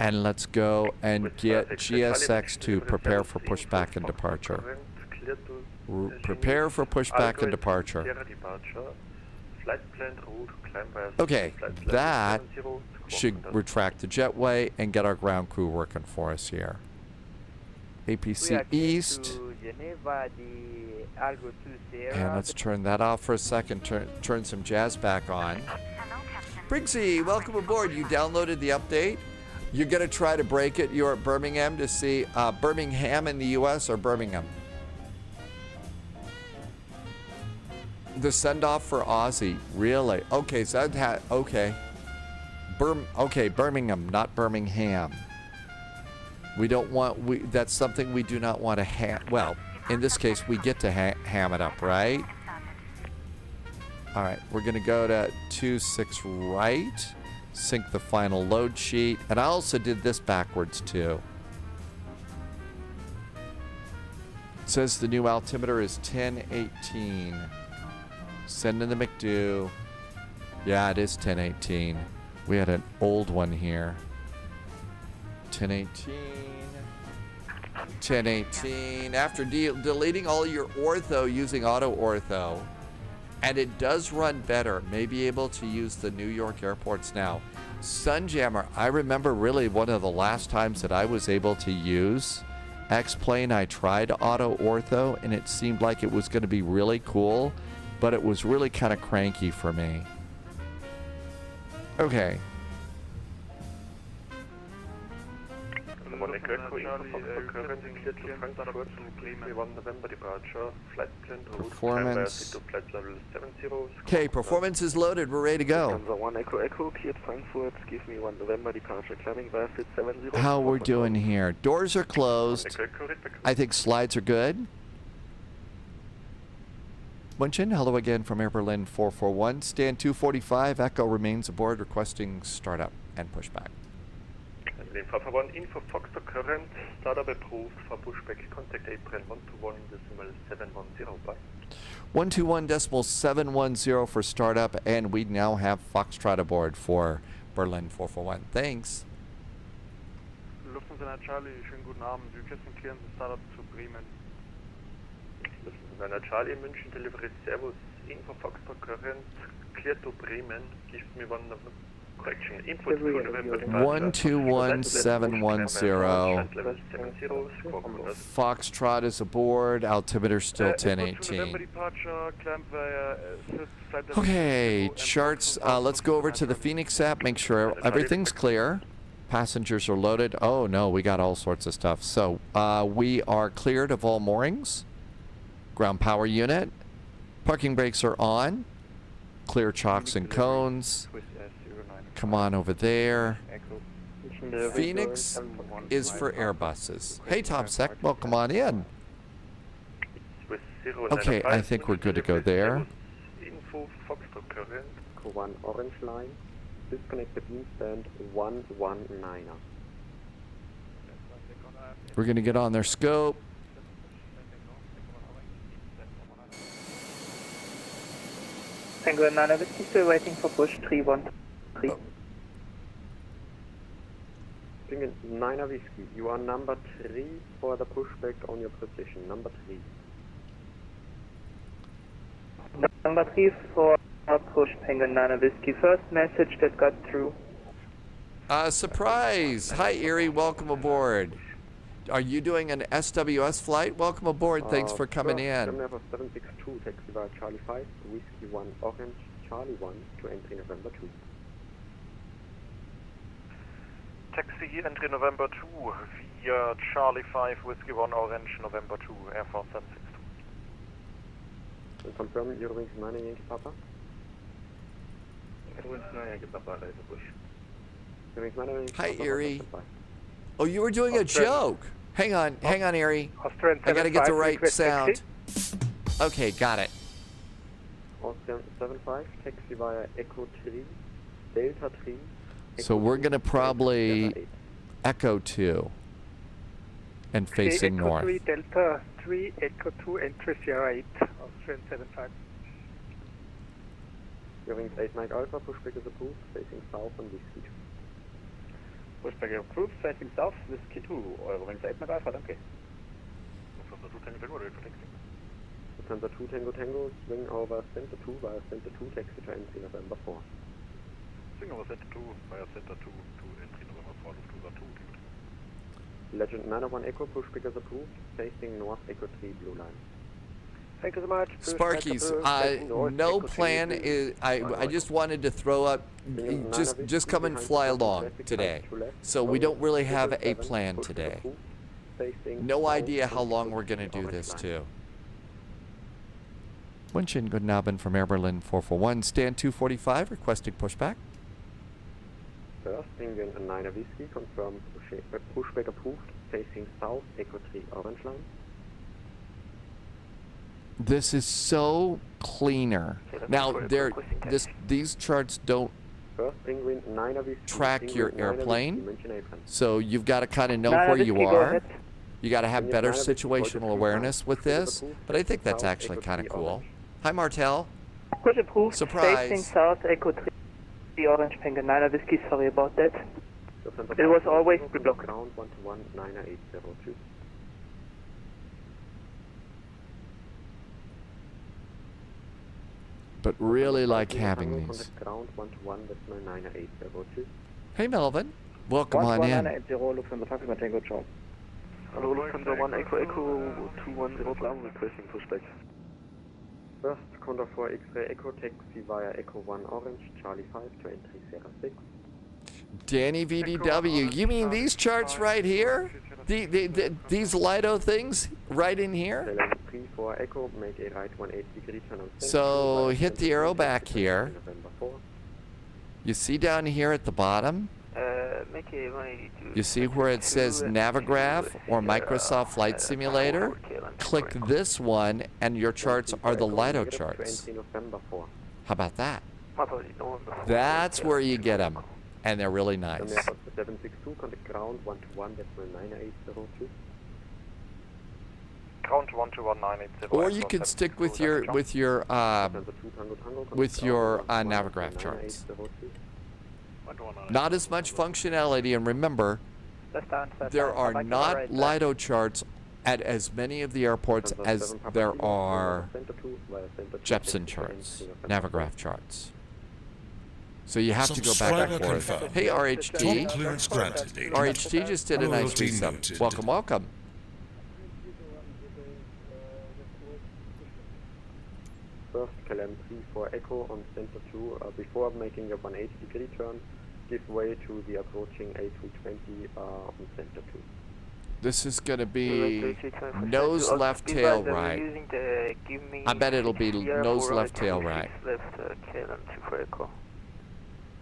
And let's go and get GSX to prepare for pushback and departure. Prepare for pushback and departure. Okay, that should retract the jetway and get our ground crew working for us here. APC East. And let's turn that off for a second. Turn some jazz back on. Briggsy, welcome aboard. You downloaded the update. You're going to try to break it. You're at Birmingham to see Birmingham in the U.S. or Birmingham? The send-off for Aussie, really? Okay, so that had, okay. Okay, Birmingham, not Birmingham. We don't want, that's something we do not want to well, in this case, we get to ham it up, right? All right, we're gonna go to 26 right, sync the final load sheet, and I also did this backwards too. It says the new altimeter is 1018. Send in the McDo. Yeah, it is 1018. We had an old one here. 1018. 1018. After deleting all your ortho using auto ortho, and it does run better. May be able to use the New York airports now. Sunjammer, I remember really one of the last times that I was able to use X-Plane. I tried auto ortho, and it seemed like it was going to be really cool. But it was really kind of cranky for me. Okay. Performance. Okay, performance is loaded. We're ready to go. How we're doing here? Doors are closed. I think slides are good. München, hello again from Air Berlin 441. Stand 245, Echo remains aboard, requesting startup and pushback. Berlin 441, info Foxtrot current, startup approved for pushback, contact April 121.710, bye. 121.710 for startup, and we now have Foxtrot aboard for Berlin 441. Thanks. Lufthansa Charlie, schönen guten Abend. Requesting clearance startup to Bremen. Lufthansa Charlie, München delivery Servus, info Foxtrot current, clear to Bremen, give me one correction, input to November departure. 121.710. Foxtrot is aboard, altimeter still 1018. Okay, charts, let's go over to the Fenix app, make sure everything's clear. Passengers are loaded. Oh no, we got all sorts of stuff. So we are cleared of all moorings. Ground power unit. Parking brakes are on. Clear chocks and cones. Come on over there. Phoenix is for Airbuses. Hey TopSec, welcome on in. Okay, I think we're good to go there. Info Foxtrot current. One orange line. Disconnect the beam stand 119er. We're going to get on their scope. Tango 9 Whiskey, still waiting for push 313. Single 9er Whiskey, you are number 3 for the pushback on your position. Number 3. Number 3 for push Tango 9 Whiskey. First message that got through. Surprise! Hi Erie, welcome aboard. Are you doing an SWS flight? Welcome aboard, thanks for coming in. Terminal 762, taxi via Charlie 5, Whiskey 1 Orange, Charlie 1 to entry November 2. Taxi entry November 2 via Charlie 5, Whiskey 1 Orange, November 2, Air Force 762. And confirm Eurowings 9 Yankee Papa. Eurowings 9 Yankee Papa, Reise Bush. Eurowings 9 Yankee Hi Papa, Erie. Papa. Oh, you were doing a joke. Hang on, Erie. Austrian I gotta get the 75, right request sound. taxi. Okay, got it. Austrian 75, taxi via Echo 3, Delta 3. So we're gonna probably Delta 8. Echo 2 and facing Echo north. 3 Delta 3 Echo 2 entry Sierra 8 Austrian 75. Eurowings 8 Mike Alpha, pushback is approved, facing south on Whiskey 2. Pushback approved, facing south, Whiskey 2, Eurowings 8 mit Alpha, danke. Lufthansa 2 Tango Tango, swing over Center 2 via Center 2, taxi to entry November 4. Swing over Center 2 via Center 2 to entry November 4, Lufthansa 2. Legend 901 Echo, pushback is approved, facing north Echo 3 blue line. Thank you so much. Sparkies, no plan is. I just wanted to throw up. Just come and fly along today. So we don't really have a plan today. No idea how long we're gonna do this too. München, guten Abend from Air Berlin 441. Stand 245, requesting pushback. First, Indian 9er Whiskey, confirmed pushback approved, facing south Echo 3 orange line. This is so cleaner. Now, these charts don't First, Penguin 9er Whiskey, track your 9er airplane, Whiskey, München apron. so you've got to kind of know where you are. You got to have better situational awareness with this, but I think that's actually kind of cool. Hi, Martel. Push approved, Surprise. facing south Echo 3 the Orange Penguin 9er Whiskey, sorry about that. It was always blocked. Ground 121 9er 802. But really like having these. Contact ground 121 decimal 9er 802. Hey, Melvin. Welcome on in. Lufthansa Taxi Tango Ciao. Hello, Lufthansa 1 Echo Echo 210 requesting pushback. First, Condor 4 X-ray Echo, taxi via Echo 1 Orange, Charlie 5 to entry Sierra 6. Danny VDW, you mean these charts right here? These Lido things right in here? 3-4 Echo, make a right 180 degree turn on center. So hit the arrow back here. November 4. You see down here at the bottom? Mickey 182. You see where it says Navigraph or Microsoft Flight Simulator? Click this one and your charts are the LiDO charts. How about that? That's where you get them. And they're really nice. 762, contact ground 121.980. Ground 121.980. Or you can stick with your Navigraph charts. Not as much functionality, and remember, there are not LiDO charts at as many of the airports as there are Jepson charts, Navigraph charts. So you have to go back and Subscriber forth. confirmed. Hey, RHD. Top clearance granted. RHD just did a nice Loyalty resub. noted. Welcome, welcome. First, KLM 3 for Echo on center 2. Before making your 180-degree turn, give way to the approaching A320 on center 2. This is going to be nose left, tail right. I bet it'll be nose left, tail right.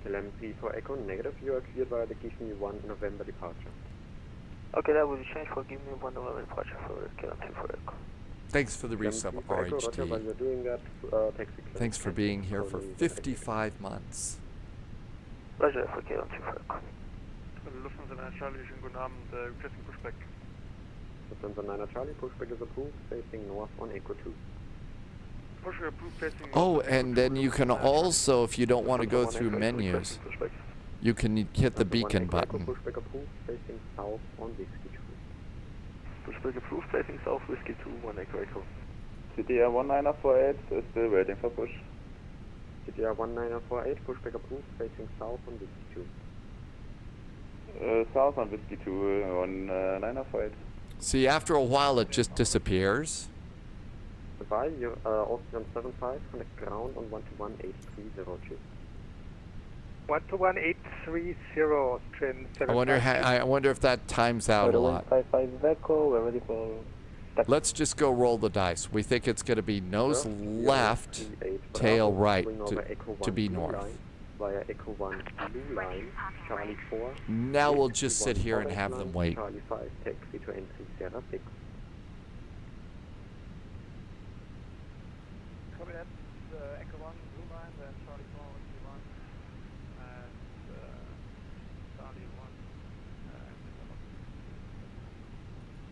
KLM 3 for Echo, negative. You are cleared via the Give Me 1 November departure. Okay, that will be changed for Give Me 1 November departure for KLM 3 for Echo. Thanks for the resub, RHD. Thanks for being here for 55 months. Roger for KLM 3 for Echo. Lufthansa 9 Charlie, schönen guten Abend. Requesting pushback. Lufthansa 9 Charlie, pushback is approved, facing north on Echo 2. Pushback approved, facing Oh, and then you can also, if you don't want to go through menus, you can hit the beacon button. Pushback approved, facing south on Whiskey 2. Pushback approved, facing south Whiskey 2, 1 Echo Echo. CTR 1948 is still waiting for push. CTR 1948, pushback approved, facing south on Whiskey 2. South on Whiskey 2 on 1948. See, after a while, it just disappears. Goodbye, you're Austrian 75, connect ground on 121.830. 121.830, Austrian 75. I wonder if that times out a lot. 55 Echo, we're ready for... Let's just go roll the dice. We think it's going to be nose left, tail right to be north. Via Echo 1 blue line, Charlie 4. Now we'll just sit here and have them wait. Charlie 5, taxi to entry Sierra 6. Copy that. Echo 1 blue line, then Charlie 4 Whiskey 1, and Charlie 1.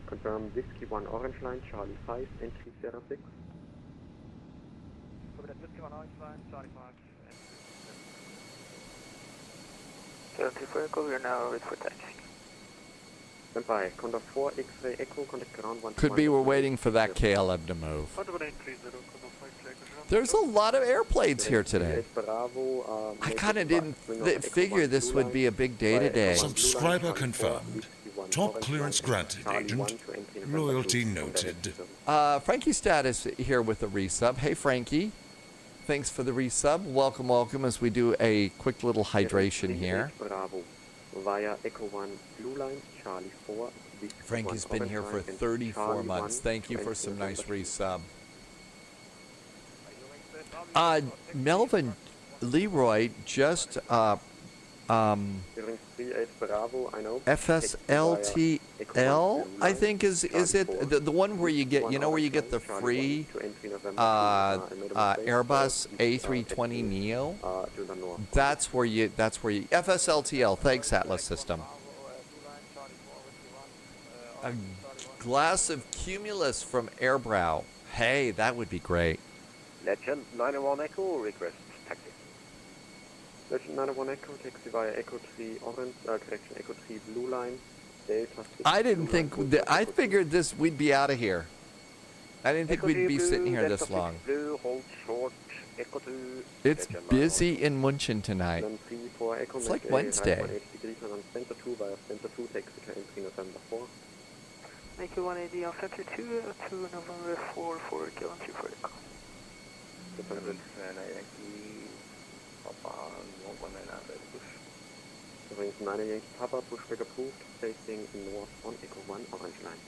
Confirm Whiskey 1 orange line, Charlie 5, entry Sierra 6. Copy that. Whiskey 1 orange line, Charlie 5. For Echo, we are now ready for taxi. Stand by, Condor 4, X-ray Echo, contact ground 1. Could be we're waiting for that KLM to move. There's a lot of airplanes here today. I kind of didn't figure this would be a big day today. Subscriber confirmed. Top clearance granted, agent. Loyalty noted. Frankie Stat is here with a resub. Hey, Frankie. Thanks for the resub. Welcome, welcome, as we do a quick little hydration here. Via Echo 1 blue line, Charlie 4. Frankie's been here for 34 months. Thank you for some nice resub. Melvin Leroy just FSLTL, I think is it the one where you get, you know, where you get the free Airbus A320 Neo? That's where you FSLTL. Thanks, Atlas System. A glass of Cumulus from Airbrow. Hey, that would be great. Legend 91 Echo, request taxi. Legend 91 Echo, taxi via Echo 3 orange, correction, Echo 3 blue line, Delta 6. I didn't think, I figured this, we'd be out of here. I didn't think we'd be sitting here this long. Blue, hold short, Echo 2. It's busy in München tonight. It's like Wednesday. Center 2 via Center 2, taxi to entry November 4. Make you 180 on Center 2 to November 4 for KLM 3 for Echo. Rings 9 Yankee Papa, pushback approved, facing north on Echo 1 orange line.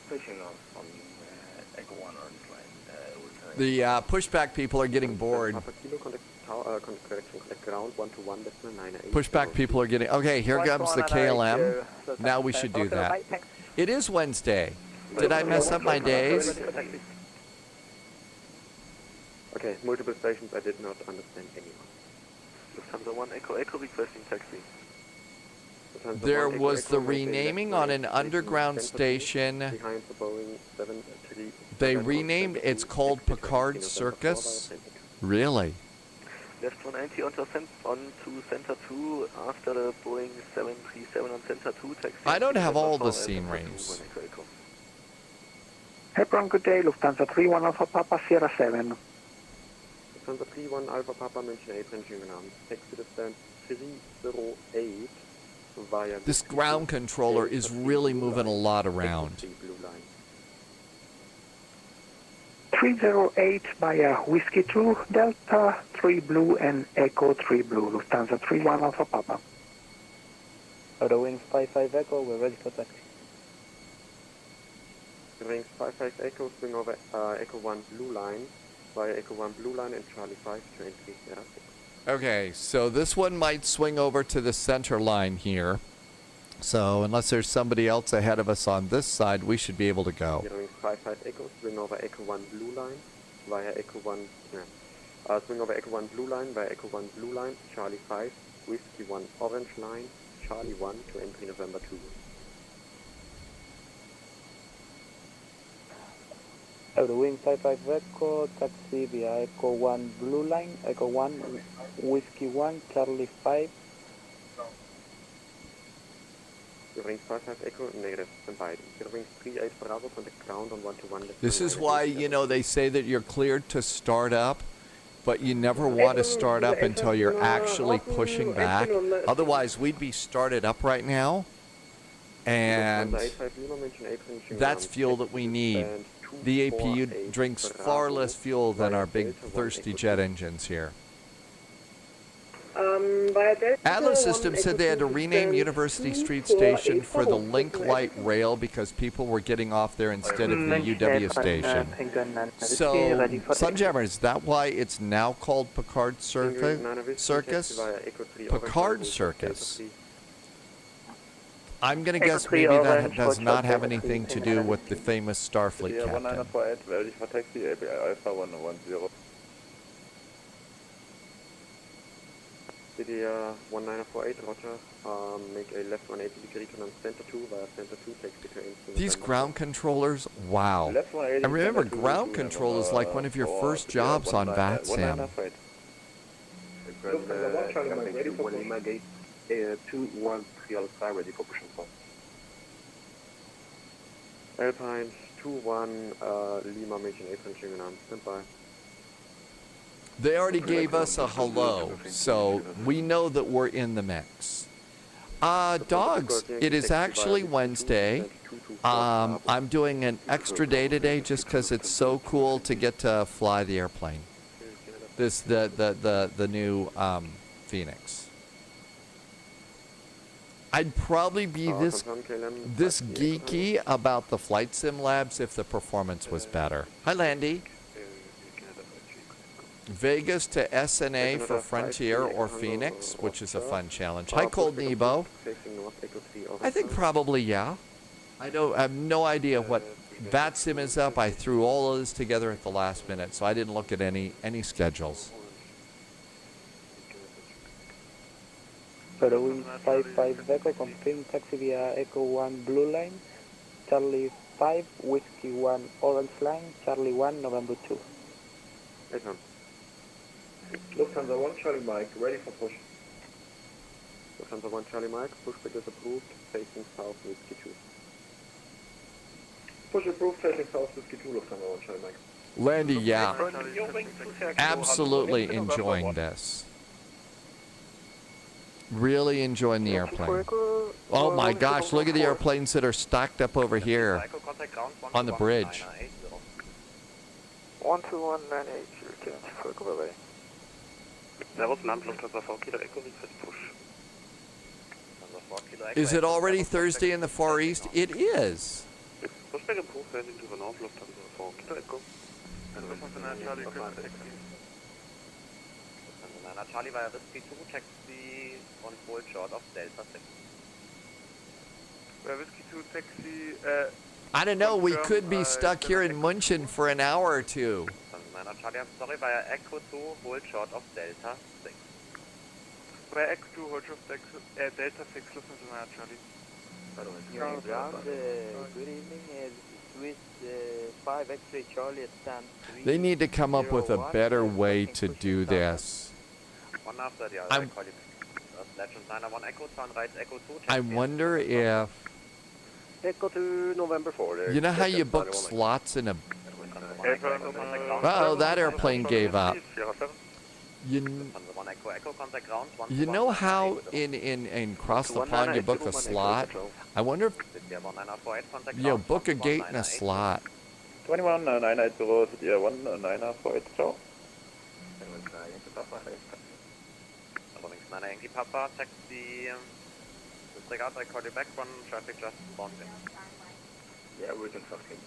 Pushing off on Echo 1 orange line, The pushback people are getting bored. Papa Kilo, correction, ground 121.98. Pushback people are getting... Okay, here comes the KLM. Now we should do that. It is Wednesday. Did I mess up my days? Okay, multiple stations, I did not understand anyone. Lufthansa 1 Echo Echo requesting taxi. There was the renaming on an underground station. Behind the Boeing 737. They renamed, it's called Picard Circus. Really? Left 190 on to Center 2 after the Boeing 737 on Center 2 taxi. I don't have all the sceneries. Hebron, good day, Lufthansa 31 Alpha Papa Sierra 7. Lufthansa 31 Alpha Papa München 8 München genannt. Taxi distance 308 via... This ground controller is really moving a lot around. 308 via Whiskey 2 Delta 3 Blue and Echo 3 Blue, Lufthansa 31 Alpha Papa. Auto Wings 55 Echo, we're ready for taxi. Wings 55 Echo, swing over Echo 1 Blue Line via Echo 1 Blue Line and Charlie 5 to entry Sierra 6. Okay, so this one might swing over to the center line here. So unless there's somebody else ahead of us on this side, we should be able to go. Wings 55 Echo, swing over Echo 1 Blue Line via Echo 1... swing over Echo 1 Blue Line via Echo 1 Blue Line, Charlie 5, Whiskey 1 Orange Line, Charlie 1 to entry November 2. Auto Wing 55 Echo, taxi via Echo 1 Blue Line, Echo 1 Whiskey 1, Charlie 5. Wings 55 Echo, negative, and beiden. Wings 38 Bravo from the ground on 121. This is why, you know, they say that you're cleared to start up, but you never want to start up until you're actually pushing back. Otherwise, we'd be started up right now, and that's fuel that we need. The APU drinks far less fuel than our big thirsty jet engines here. Atlas Systems said they had to rename University Street Station for the Link Light Rail because people were getting off there instead of the UW station. So, Sunjammer, is that why it's now called Picard Circus? Picard Circus. I'm going to guess maybe that does not have anything to do with the famous Starfleet captain. Ready for taxi, Alpha 110. City 1948, Roger. Make a left 180 degree turn on Center 2 via Center 2, taxi to entry. These ground controllers, wow. And remember, ground control is like one of your first jobs on VATSIM. 213 Alpha, ready for push and fall. Alpine 21 Lima München 8 München genannt. Stand by. They already gave us a hello, so we know that we're in the mix. Dogs, it is actually Wednesday. I'm doing an extra day today just because it's so cool to get to fly the airplane. The new Fenix. I'd probably be this geeky about the flight sim labs if the performance was better. Hi, Landy. Vegas to SNA for Frontier or Phoenix, which is a fun challenge. Hi, Cold Nebo. I think probably, yeah. I have no idea what VATSIM is up. I threw all of this together at the last minute, so I didn't look at any schedules. Auto 55 Echo, confirm taxi via Echo 1 Blue Line, Charlie 5, Whiskey 1 Orange Line, Charlie 1 November 2. Lufthansa 1 Charlie Mike, ready for push. Lufthansa 1 Charlie Mike, pushback is approved, facing south Whiskey 2. Push approved, facing south Whiskey 2, Lufthansa 1 Charlie Mike. Landy, yeah. Absolutely enjoying this. Really enjoying the airplane. Oh my gosh, look at the airplanes that are stacked up over here on the bridge. 12198, Is it already Thursday in the Far East? It is. Charlie, request taxi. Charlie via Whiskey 2, taxi on hold short of Delta 6. Whiskey 2, taxi, I don't know. We could be confirm, stuck here in München for an hour or two. Charlie, I'm sorry, via Echo 2, hold short of Delta 6. Via Echo 2, hold short of Delta 6, listen to that, Charlie. Good evening, Swiss 5 X-ray Charlie at stand 3. They need to come up with a better way to do this. One after the other, I'm- I call it. Legend 901 Echo, turn right Echo 2. I wonder if, Echo to November 4. you know how you book slots in a, oh, that airplane gave up. You know how in Cross the Pond you book a slot? I wonder if, book a gate and a slot. 21980, City 1948, ciao. Papa, taxi, disregard, I call you back, one traffic just spawned in. Yeah, we can fucking.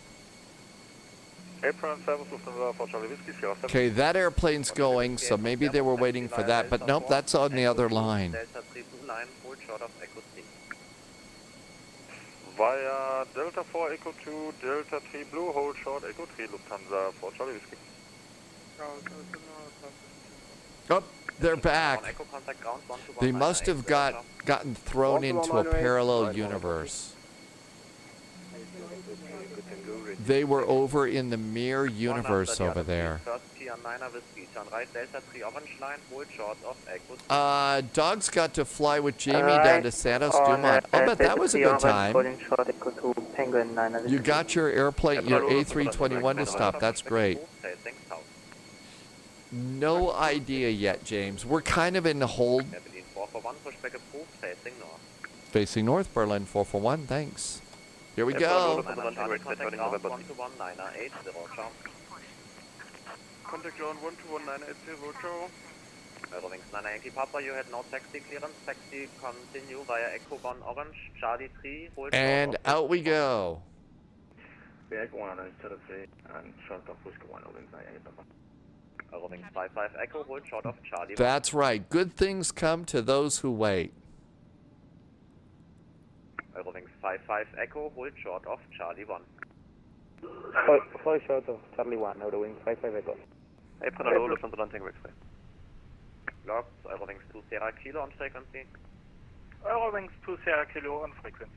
Apron service, Lufthansa for Charlie Whiskey, Sierra 7. Okay, that airplane's going, so maybe they were waiting for that, but nope, that's on the other line. Delta 3 blue line, hold short of Echo 3. Via Delta 4 Echo 2, Delta 3 Blue, hold short Echo 3, Lufthansa for Charlie Whiskey. Oh, they're back. They must have gotten thrown into a parallel universe. They were over in the mirror universe over there. Dogs got to fly with Jamie down to Santos Dumont. I'll bet that was a good time. You got your airplane, your A321 to stop. That's great. No idea yet, James. We're kind of in the hold. Facing north, Berlin 441. Thanks. Here we go. Contact ground 121980, ciao. Wings 990 Papa, you had no taxi clearance. Taxi continue via Echo 1 Orange, Charlie 3, hold and out we go. Echo 1 instead of 3 and short of Whiskey 1 Wings 990 Papa. Wings 55 Echo, hold short of Charlie 1. That's right. Good things come to those who wait. Wings 55 Echo, hold short of Charlie 1. Fly short of Charlie 1, Wings 55 Echo. Apron hello, Lufthansa landing X-ray. Locked, Wings 2 Sierra Kilo on frequency. Wings 2 Sierra Kilo on frequency.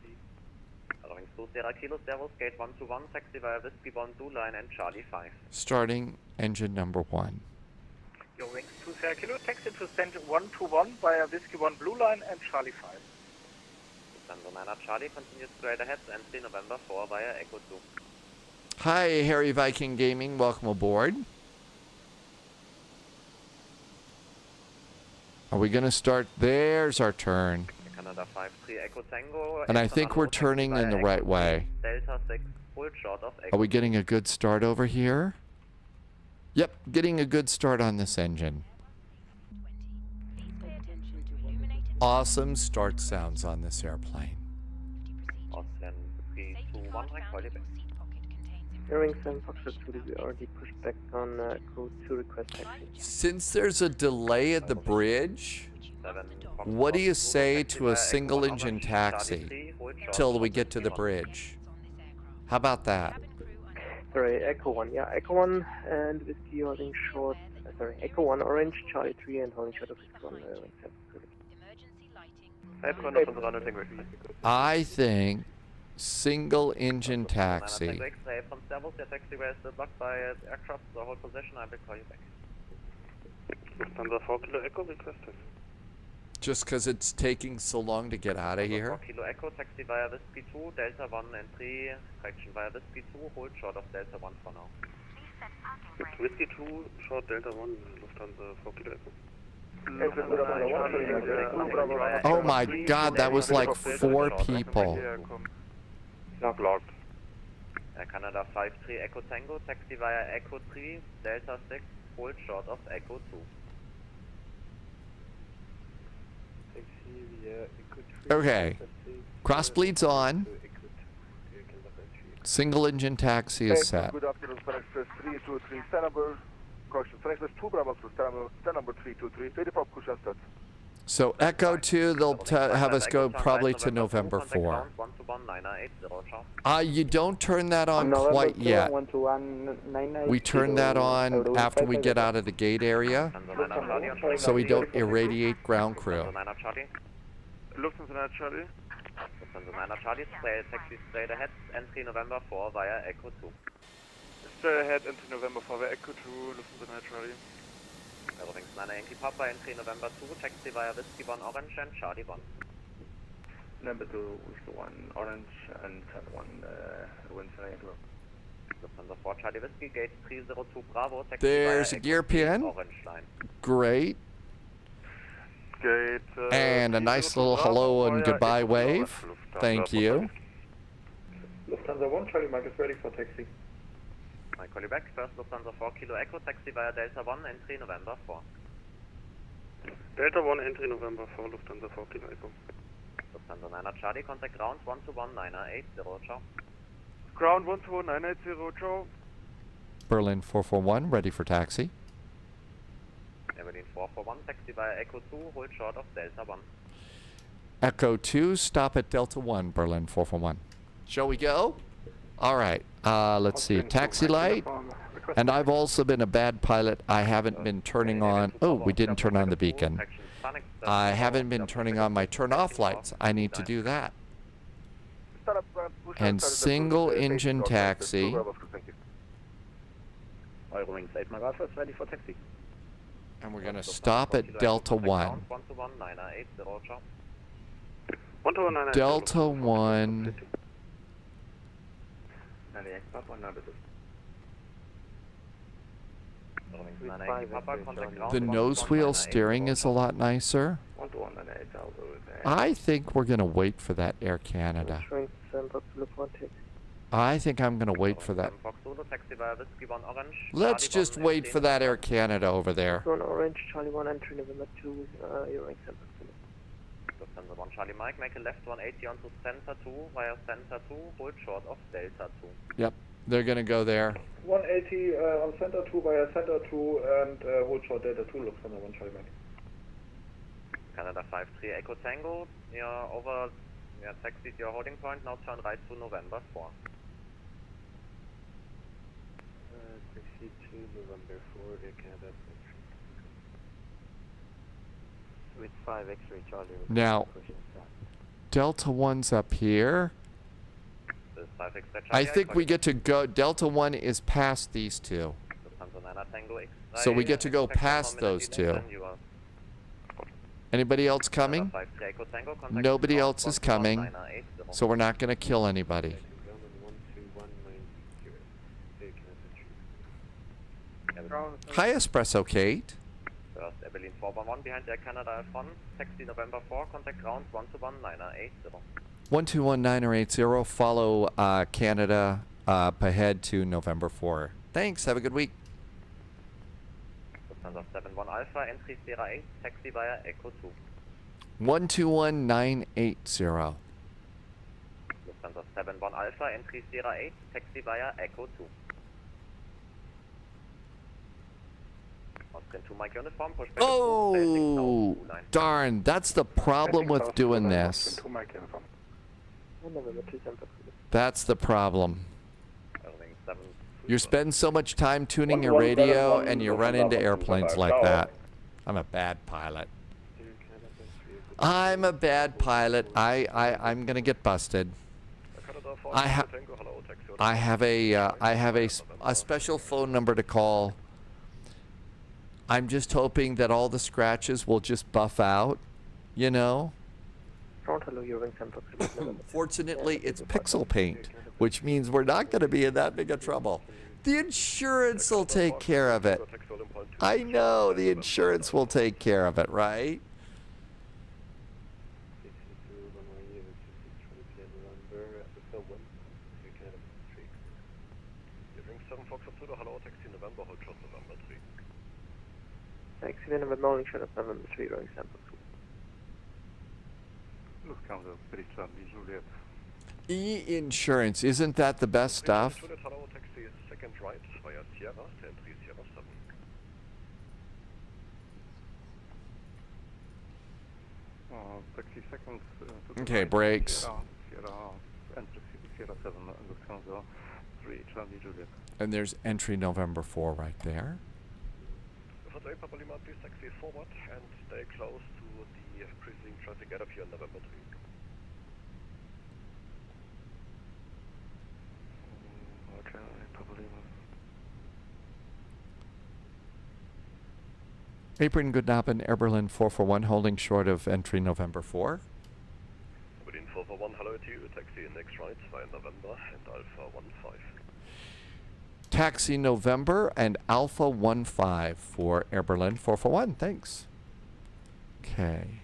Wings 2 Sierra Kilo, Servus, gate 121, taxi via Whiskey 1 blue line and Charlie 5. Starting engine number 1. Wings 2 Sierra Kilo, taxi to stand 121 via Whiskey 1 blue line and Charlie 5. Lufthansa 9 Charlie continues straight ahead, entry November 4 via Echo 2. Hi, Harry Viking Gaming. Welcome aboard. Are we going to start? There's our turn. Canada 53 Echo Tango. And I think we're turning in the right way. Delta 6, hold short of Echo. Are we getting a good start over here? Yep, getting a good start on this engine. Awesome start sounds on this airplane. Austrian 321, call you back. Wings 7 Foxtrot 2, we already pushed back on code 2 request taxi. Since there's a delay at the bridge, what do you say to a single engine taxi till we get to the bridge? How about that? Sorry, Echo 1, yeah, Echo 1 and Whiskey holding short, Echo 1 Orange, Charlie 3 and holding short of Whiskey 1, Wings 7. I think single engine taxi. Lufthansa 4 Kilo Echo requested. Just because it's taking so long to get out of here? 4 Kilo Echo, taxi via Whiskey 2, Delta 1 entry, correction via Whiskey 2, hold short of Delta 1 for now. Whiskey 2, short Delta 1, Lufthansa 4 Kilo Echo. Oh my god, that was like 4 people. Locked. Canada 53 Echo Tango, taxi via Echo 3, Delta 6, hold short of Echo 2. Okay, crossbleed's on. Single engine taxi is set. Good afternoon, Fenix 323 Stanable. Correction, Fenix 2 Bravo to Stanable 323. Ready for push and start. So Echo 2, they'll have us go probably to November 4. You don't turn that on quite yet. We turn that on after we get out of the gate area, so we don't irradiate ground crew. Lufthansa Charlie. Lufthansa Charlie, taxi straight ahead, entry November 4 via Echo 2. Straight ahead into November 4 via Echo 2, Lufthansa Charlie. Wings 9 Yankee Papa, entry November 2, taxi via Whiskey 1 Orange and Charlie 1. Number 2, Whiskey 1 Orange and Charlie 1, wind Lufthansa 4 Charlie Whiskey, gate 302 Bravo, taxi There's via a gear pin. Orange line. Great. Gate, And a nice little hello and goodbye wave. Thank you. Lufthansa 1 Charlie Mike is ready for taxi. I call you back. First Lufthansa 4 Kilo Echo, taxi via Delta 1, entry November 4. Delta 1, entry November 4, Lufthansa 4 Kilo Echo. Lufthansa 9 Charlie, contact ground 121-980, ciao. Ground 121-980, ciao. Berlin 441, ready for taxi. Berlin 441, taxi via Echo 2, hold short of Delta 1. Echo 2, stop at Delta 1, Berlin 441. Shall we go? All right, let's see, taxi light. And I've also been a bad pilot. I haven't been turning on, oh, we didn't turn on the beacon. I haven't been turning on my turn off lights. I need to do that. And single engine taxi. Wings 8 Mile Alpha is ready for taxi. And we're gonna stop at Delta 1. 121-980, ciao. Delta 1. The nose wheel steering is a lot nicer. I think we're going to wait for that Air Canada. I think I'm going to wait for that. Let's just wait for that Air Canada over there. Orange, Charlie 1, entry November 2, your ring center. Lufthansa 1 Charlie Mike, make a left 180 onto center 2 via center 2, hold short of Delta 2. Yep, they're going to go there. 180 on center 2 via center 2 and hold short Delta 2, Lufthansa 1 Charlie Mike. Canada 53 Echo Tango, you're over, taxied your holding point, now turn right to November 4. Taxi to November 4, Air Canada. With 5 X-ray Charlie. Now, Delta 1's up here. I think we get to go, Delta 1 is past these two. So we get to go past those two. Anybody else coming? Nobody else is coming. So we're not going to kill anybody. Hi, Espresso Kate. First, Berlin 411 behind Air Canada F1, taxi November 4, contact ground 121-980. 121-980, follow Canada ahead to November 4. Thanks, have a good week. Lufthansa 71 Alpha, entry Sierra 8, taxi via Echo 2. 121-980. Lufthansa 71 Alpha, entry Sierra 8, taxi via Echo 2. Oh, darn. That's the problem with doing this. That's the problem. You spend so much time tuning your radio and you run into airplanes like that. I'm a bad pilot. I'm a bad pilot. I'm going to get busted. I have a special phone number to call. I'm just hoping that all the scratches will just buff out, you know? Fortunately, it's pixel paint, which means we're not going to be in that big of trouble. The insurance will take care of it. I know, the insurance will take care of it, right? Taxi November Morning Shot of November 3, running sample 2. Lufthansa, Bericht Charlie Juliet. E-insurance, isn't that the best stuff? Hello, taxi second right via Sierra, entry Sierra 7. Taxi seconds. Okay, brakes. Entry Sierra 7, Lufthansa 3, Charlie Juliet. And there's entry November 4 right there. Lufthansa Papa Lima, please taxi forward and stay close to the preceding traffic out of here on November 3. Okay, Papa Lima. Apron Goodnappen, Air Berlin 441, holding short of entry November 4. Berlin 441, hello to you, taxi next right via November and Alpha 15. Taxi November and Alpha 15 for Air Berlin 441. Thanks. Okay.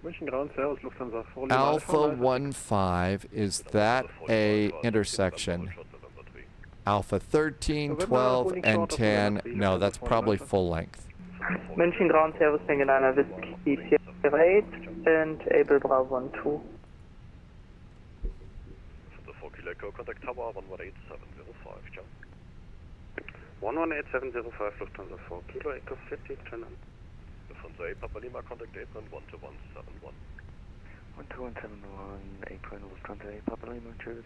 München ground service, Lufthansa 4 Alpha 15, is that a intersection? Alpha 13, 12, and 10. No, that's probably full length. München ground service, Penguin Whiskey Sierra 8 and Able Bravo 12. The 4 Kilo Echo, contact tower 118705, jump. 118705, Lufthansa 4 Kilo Echo 50, turn on. Lufthansa A Papa Lima, contact apron 12171. 12171, apron Lufthansa A Papa Lima, choose.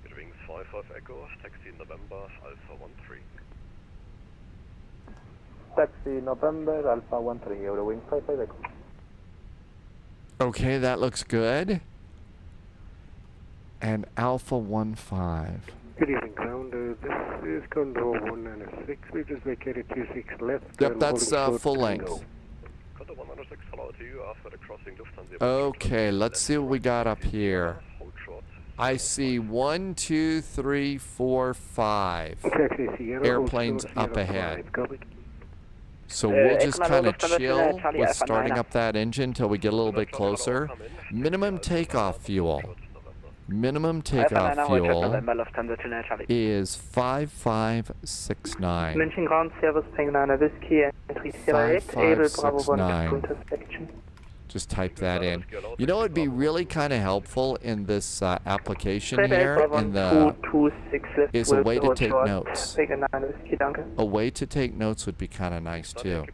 Good wings 55 Echo, taxi November Alpha 13. Taxi November Alpha 13, Eurowing 55 Echo. Okay, that looks good. And Alpha 15. Good evening, ground. This is Condor 196. We just vacated 26 left. Yep, that's full length. Condor 196, hello to you after the crossing Lufthansa. Okay, let's see what we got up here. Hold short. I see 1, 2, 3, 4, 5 Taxi Sierra, airplanes hold up Sierra ahead. 5, copy. So we'll just Economic kind of Lufthansa chill Charlie with Alpha starting 9. up that engine till we get a little bit closer. Minimum takeoff fuel. Minimum takeoff fuel is 5569. München ground service, Penguin Whiskey entry Sierra 8, Able Bravo 1 intersection. Just type that in. You know, it'd be really kind of helpful in this application here, in the, is a way to take notes. A way to take notes would be kind of nice too,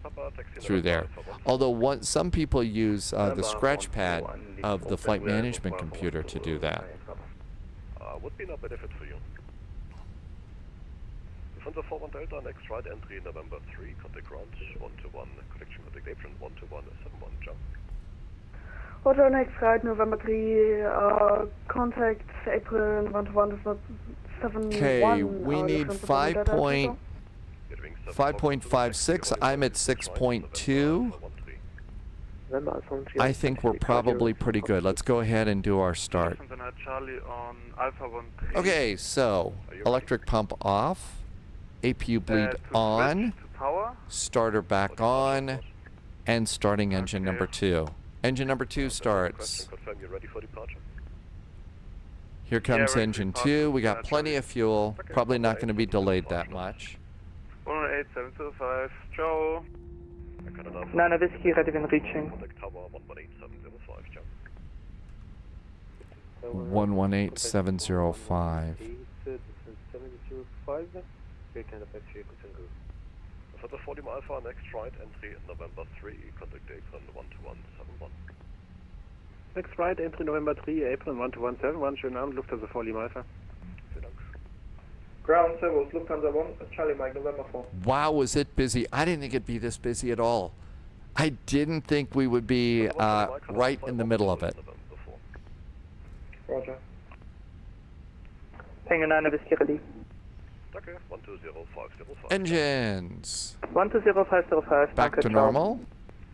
through there. Although some people use the scratch pad of the flight management computer to do that. Would be no benefit for you. Lufthansa 41 Delta, next right entry November 3, contact ground 121, connection contact apron 12171, jump. Roger, next right, November 3, contact April 12171. Okay, we need 5.56. I'm at 6.2. I think we're probably pretty good. Let's go ahead and do our start. Okay, so electric pump off, APU bleed on, starter back on, and starting engine number 2. Engine number 2 starts. Here comes engine 2. We got plenty of fuel. Probably not going to be delayed that much. 18725, ciao. 9 Whiskey, ready when reaching. 118705. For the 40 Alpha, next right entry November 3, contact apron 12171. Next right, entry November 3, apron 12171, schönen Abend, Lufthansa 4 Lima Alpha. Vielen Dank. Ground service, Lufthansa 1, Charlie Mike, November 4. Wow, was it busy. I didn't think it'd be this busy at all. I didn't think we would be right in the middle of it. Roger. Penguin 9 Whiskey, ready. Danke, 120505. Engines. 120505. Back to normal.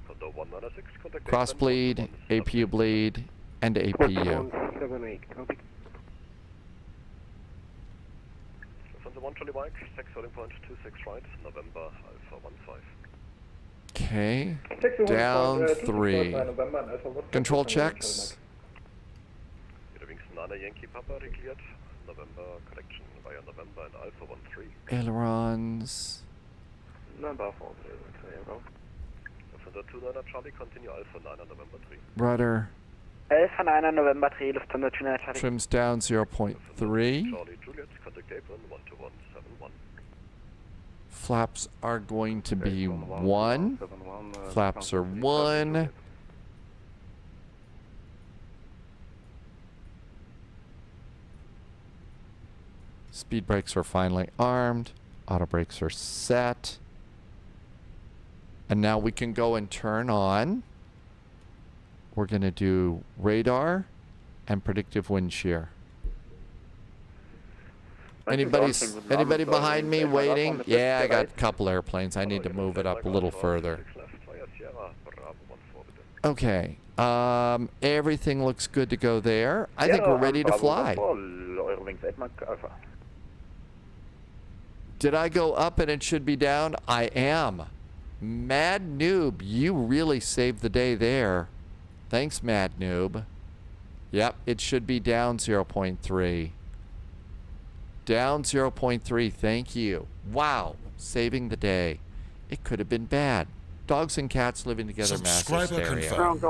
Condor 196, contact Cross apron bleed, APU bleed, and APU. 178, copy. Lufthansa 1 Charlie Mike, taxi holding point 26 right, November Alpha 15. Okay, down 3. Control checks. Wings 9 Yankee Papa declared, November connection via November and Alpha 13. Ailerons. Number 4, Lufthansa 29 Charlie, continue Alpha 9 on November 3. Rudder. 11 von einer November 3, Lufthansa China Charlie. Trims down 0.3. Charlie Juliet, contact apron 12171. Flaps are going to be 1. Flaps are 1. Speed brakes are finally armed. Auto brakes are set. And now we can go and turn on. We're going to do radar and predictive wind shear. Anybody behind me waiting? Yeah, I got a couple airplanes. I need to move it up a little further. Okay. Everything looks good to go there. I think we're ready to fly. Did I go up and it should be down? I am. Mad Noob, you really saved the day there. Thanks, Mad Noob. Yep, it should be down 0.3. Down 0.3, thank you. Wow, saving the day. It could have been bad. Dogs and cats living together, massive Subscriber stereo. confirmed.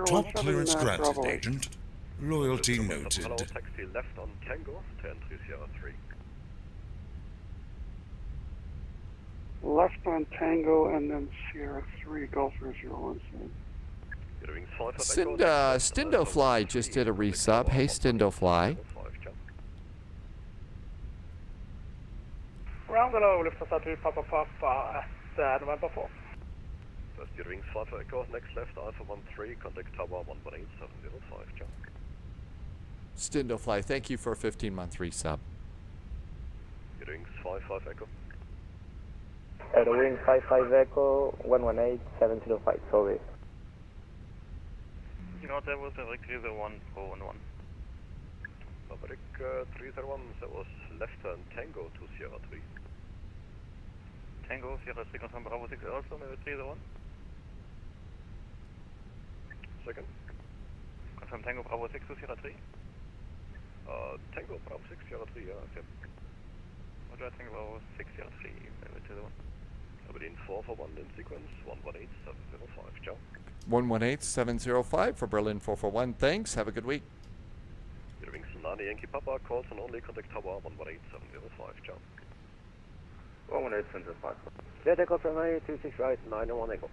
Top clearance granted, agent. Loyalty noted. Taxi left on Tango to entry Sierra 3. Left on Tango and then Sierra 3, Golfer 017. Stindo Fly just did a resub. Hey, Stindo Fly. Ground below, Lufthansa 3, Papa at November 4. First your wings 5 Echo, next left Alpha 13, contact Tower 118705, jump. Stindo Fly, thank you for a 15-month resub. Your wings 5 Echo. Wing 55 Echo, 118705, sorry. You know, there was a Rick 301 Pro and 1. Maverick 301, that was left turn Tango to Sierra 3. Tango, Sierra 3, confirm Bravo 6 also, maybe 301. Second. Confirm Tango Bravo 6 to Sierra 3. Tango Bravo 6 Sierra 3, yeah, okay. Roger, Tango Bravo 6 Sierra 3, maybe 301. Aberdeen 4 for 1 in sequence, 118705, ciao. 118705 for Berlin 441. Thanks. Have a good week. Your wings Nani Yankee Papa, calls on only contact Tower 118705, ciao. 11875. Clear takeoff from 26 right, 901 Echo.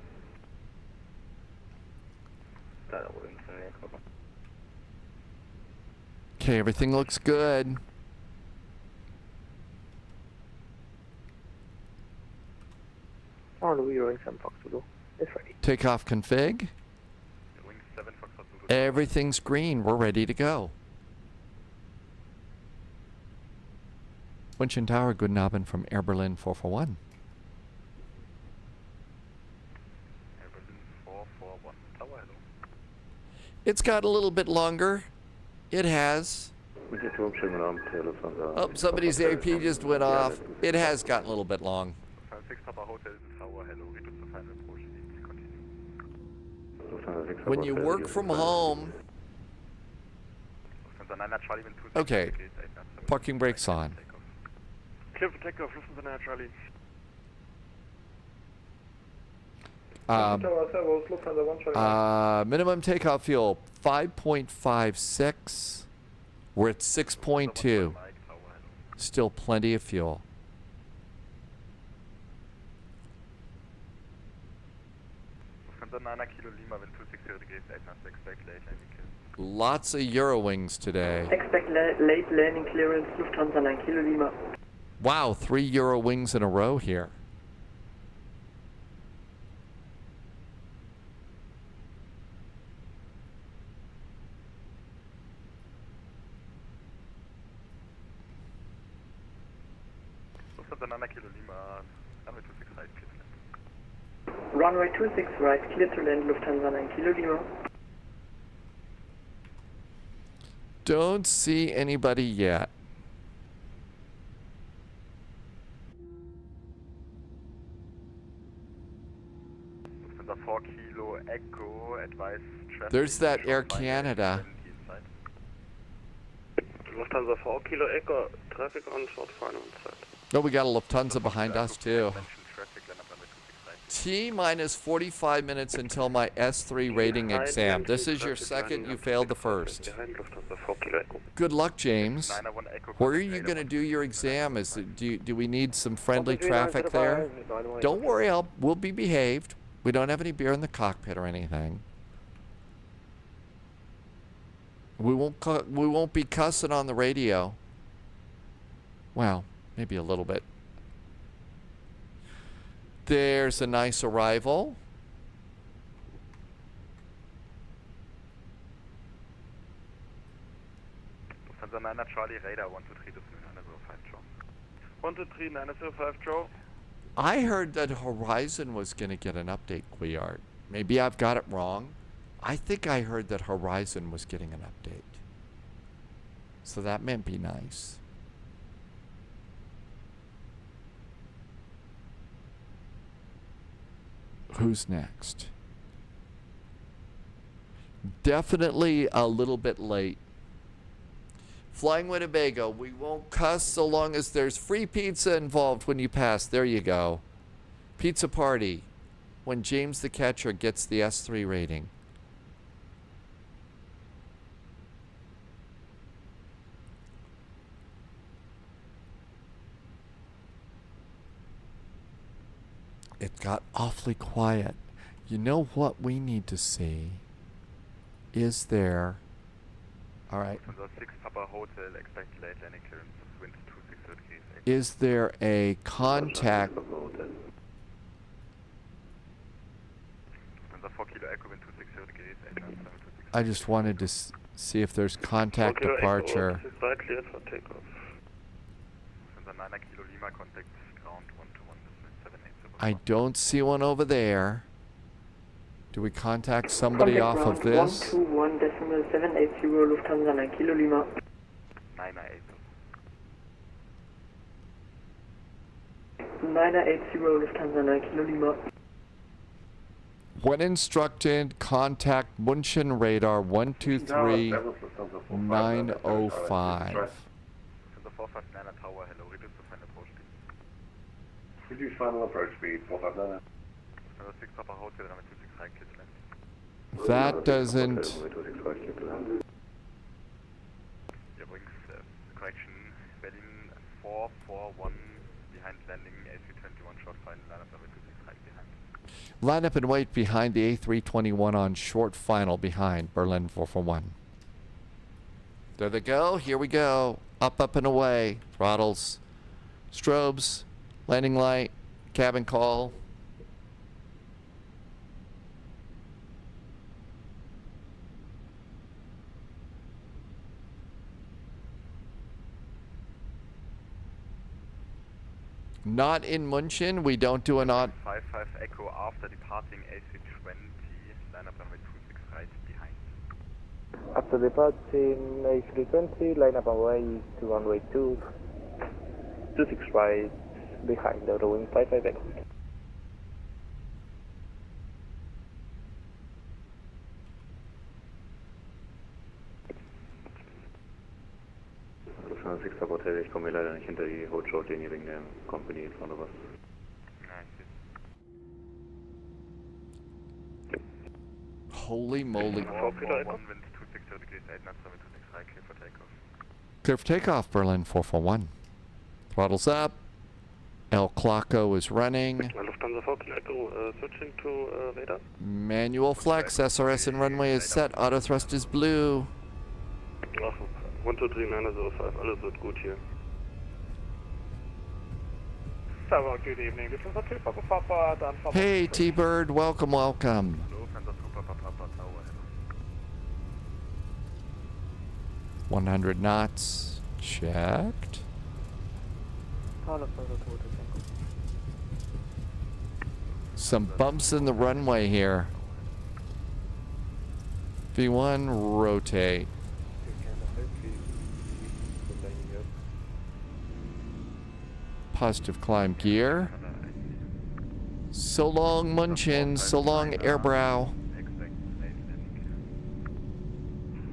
Okay, everything looks good. Oh, Louis, Wing 7 Fox Zulu. It's ready. Takeoff config. Wing 7 Fox Zulu. Everything's green. We're ready to go. München Tower, guten Abend from Air Berlin 441. Air Berlin 441. Tower, hello. It's got a little bit longer. It has. Oh, somebody's AP just went off. It has gotten a little bit long. 6 Papa Hotel Tower, hello. Return to final approach. Continue. When you work from home. Okay. Parking brakes on. Clear for takeoff, Lufthansa 9 Charlie. Minimum takeoff fuel 5.56. We're at 6.2. Still plenty of fuel. Lots of Eurowings today. Expect late landing clearance, Lufthansa 9 Kilo Lima. Wow, 3 Eurowings in a row here. Lufthansa 9 Kilo Lima, runway 26 right, clear to land. Runway 26 right, clear to land, Lufthansa 9 Kilo Lima. Don't see anybody yet. Lufthansa 4 Kilo Echo, advise traffic. There's that Air Canada. Lufthansa 4 Kilo Echo, traffic on short final on side. No, we got a Lufthansa behind us too. T minus 45 minutes until my S3 rating exam. This is your second. You failed the first. Good luck, James. Where are you going to do your exam? Do we need some friendly traffic there? Don't worry, we'll be behaved. We don't have any beer in the cockpit or anything. We won't be cussing on the radio. Well, maybe a little bit. There's a nice arrival. Lufthansa 9 Charlie Radar 123 905 Joe. 123 905 Joe. I heard that Horizon was going to get an update, Quiart. Maybe I've got it wrong. I think I heard that Horizon was getting an update. So that might be nice. Who's next? Definitely a little bit late. Flying Winnebago, we won't cuss so long as there's free pizza involved when you pass. There you go. Pizza party when James the Catcher gets the S3 rating. It got awfully quiet. You know what we need to see? Is there... All right. Is there a contact... I just wanted to see if there's contact departure. I don't see one over there. Do we contact somebody off of this? 121.780 Lufthansa 9 Kilo Lima. 980 Lufthansa 9 Kilo Lima. When instructed, contact München radar 123 905. Reduce final approach speed 459. That doesn't... Correction, Berlin 441 behind landing A321 short final line up number 265 behind. Line up and wait behind the A321 on short final behind Berlin 441. There they go. Here we go. Up, up, and away. Throttles. Strobes. Landing light. Cabin call. Not in München. We don't do an odd... 55 Echo after departing A320. Line up runway 26 right behind. After departing A320, line up away to runway 26 right behind the wing 55 Echo. Lufthansa 6 Hotel, ich komme leider nicht hinter die Hold-Short-Linie wegen der Company in front of us. Holy moly. 441 wind 260 degrees 8 knots, runway 26 right, clear for takeoff. Clear for takeoff, Berlin 441. Throttles up. El Clocko is running. Lufthansa 4 Kilo Echo, switching to radar. Manual flex, SRS and runway is set, auto thrust is blue. 123 905, alles wird gut hier. Good evening, this is a 2 Papa Papa, Dan Papa. Hey T-Bird, welcome, welcome. Lufthansa 2 Papa Papa Tower, 100 knots, checked. Some bumps in the runway here. V1, rotate. Positive climb gear. So long, München. So long, Airbrow.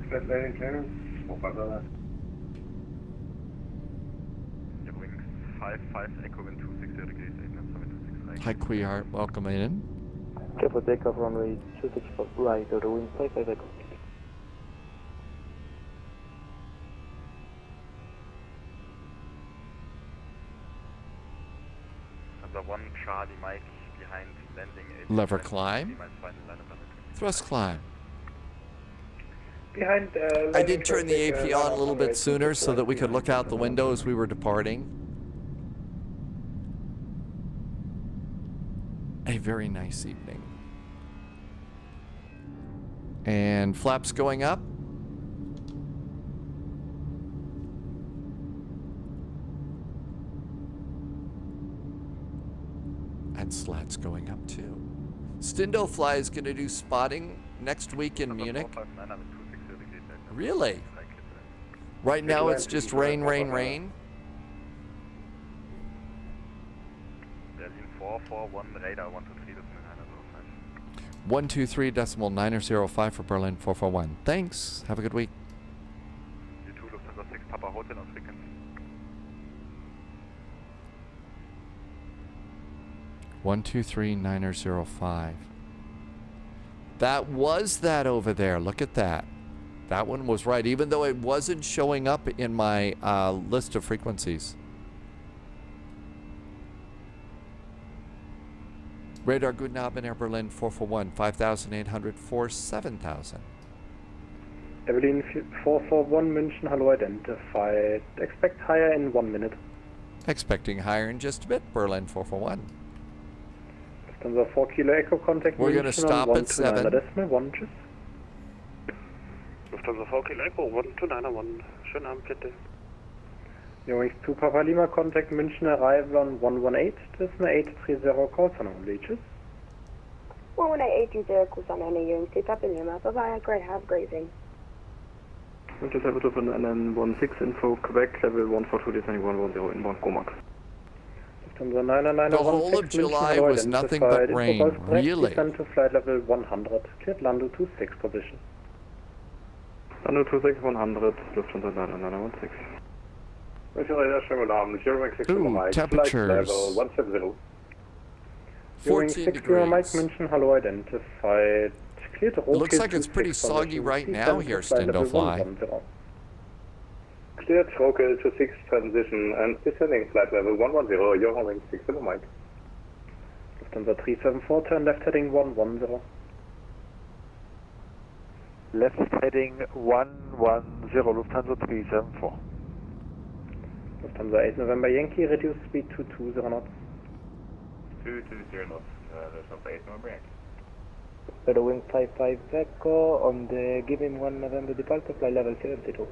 Flat landing clearance 459. Your wings 55 Echo wind 260 degrees 8 knots, runway 26 right. Hi, Queehart. Welcome in. Careful takeoff runway 26 right, or the wind 55 echo. Number 1 Charlie Mike behind landing. Lever climb. Thrust climb. Behind, I did turn the AP on a little bit sooner so that we could look out the window as we were departing. A very nice evening. And flaps going up. And slats going up too. Stindo Fly is going to do spotting next week in Munich. Really? Right now it's just rain, rain, rain. 441 radar 123.905 for Berlin 441. Thanks. Have a good week. U2 Lufthansa 6 Papa Hotel on frequency. 123.905. That was that over there. Look at that. That one was right, even though it wasn't showing up in my list of frequencies. Radar Guten Abend, Air Berlin 441, 5,800 for 7,000. Evelyn 441 München, hello, identified. Expect higher in 1 minute. Expecting higher in just a bit, Berlin 441. Lufthansa 4 Kilo Echo contact. We're going to stop at 7. Decimal 1, tschüss. Lufthansa 4 Kilo Echo 129.1. Schönen Abend, bitte. Wings 2 Papa Lima contact München arrival on 118, decimal 830, call sign only, tschüss. 11830, call sign only, Wings 2 Papa Lima, bye-bye, great, have a great evening. Winter 7 info, Quebec, level 142, descending 110, inbound Comac. Lufthansa 999 The whole of July was nothing but rain, really. Descend to flight level 100, cleared Lando 26 position. Lando 26, 100, Lufthansa 99916. Ooh, temperatures. 14 degrees. München, hello, identified. Cleared It looks like it's pretty soggy right now here, Stindo Fly. Cleared Rokel to 6 transition and descending flight level 110, your wing 6 to Mike. Lufthansa 374, turn left heading 110. Left heading 110, Lufthansa 374. Lufthansa 8 November Yankee, reduce speed to 20 knots. 220 knots, Lufthansa 8 November Yankee. Better wing 55 Echo on the give him 1 November departure, fly level 72.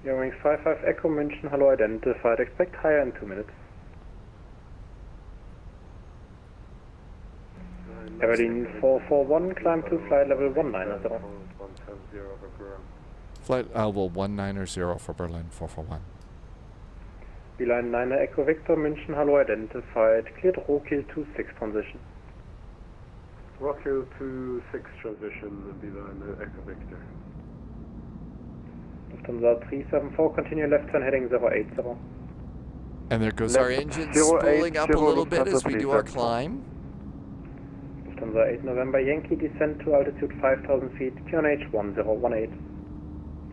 Your wing 55 Echo München, hello, identified, expect higher in 2 minutes. Evelyn 441, climb to flight level 190. Flight level 190 for Berlin 441. Beeline 9 Echo Victor München, hello, identified, cleared Rokiel 26 transition. Rokiel 26 transition, Beeline Echo Victor. Lufthansa 374, continue left turn heading 080. And there goes our engine spooling up a little bit as we do our climb. Lufthansa 8 November Yankee, descend to altitude 5,000 feet, QNH 1018.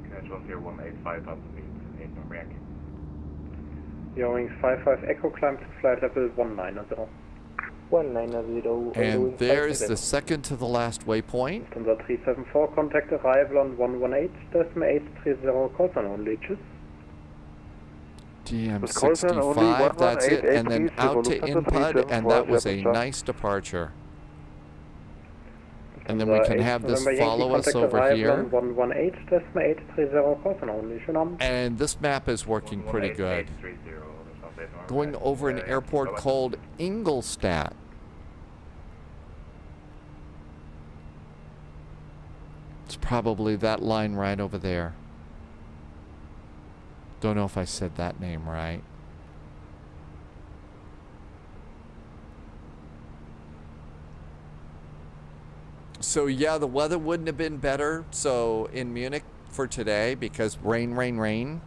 QNH 1018, 5,000 feet, 8 November Yankee. Your wings 55 Echo, climb to flight level 190. 190. And there's the second to the last waypoint. Lufthansa 374, contact arrival on 118, decimal 830, call sign only, tschüss. DM65, that's it, and then out to input, and that was a nice departure. And then we can have this follow us over here. 118, decimal 830, call sign only, schönen Abend. And this map is working pretty good. Going over an airport called Ingolstadt. It's probably that line right over there. Don't know if I said that name right. So yeah, the weather wouldn't have been better so in Munich for today because rain, rain, rain.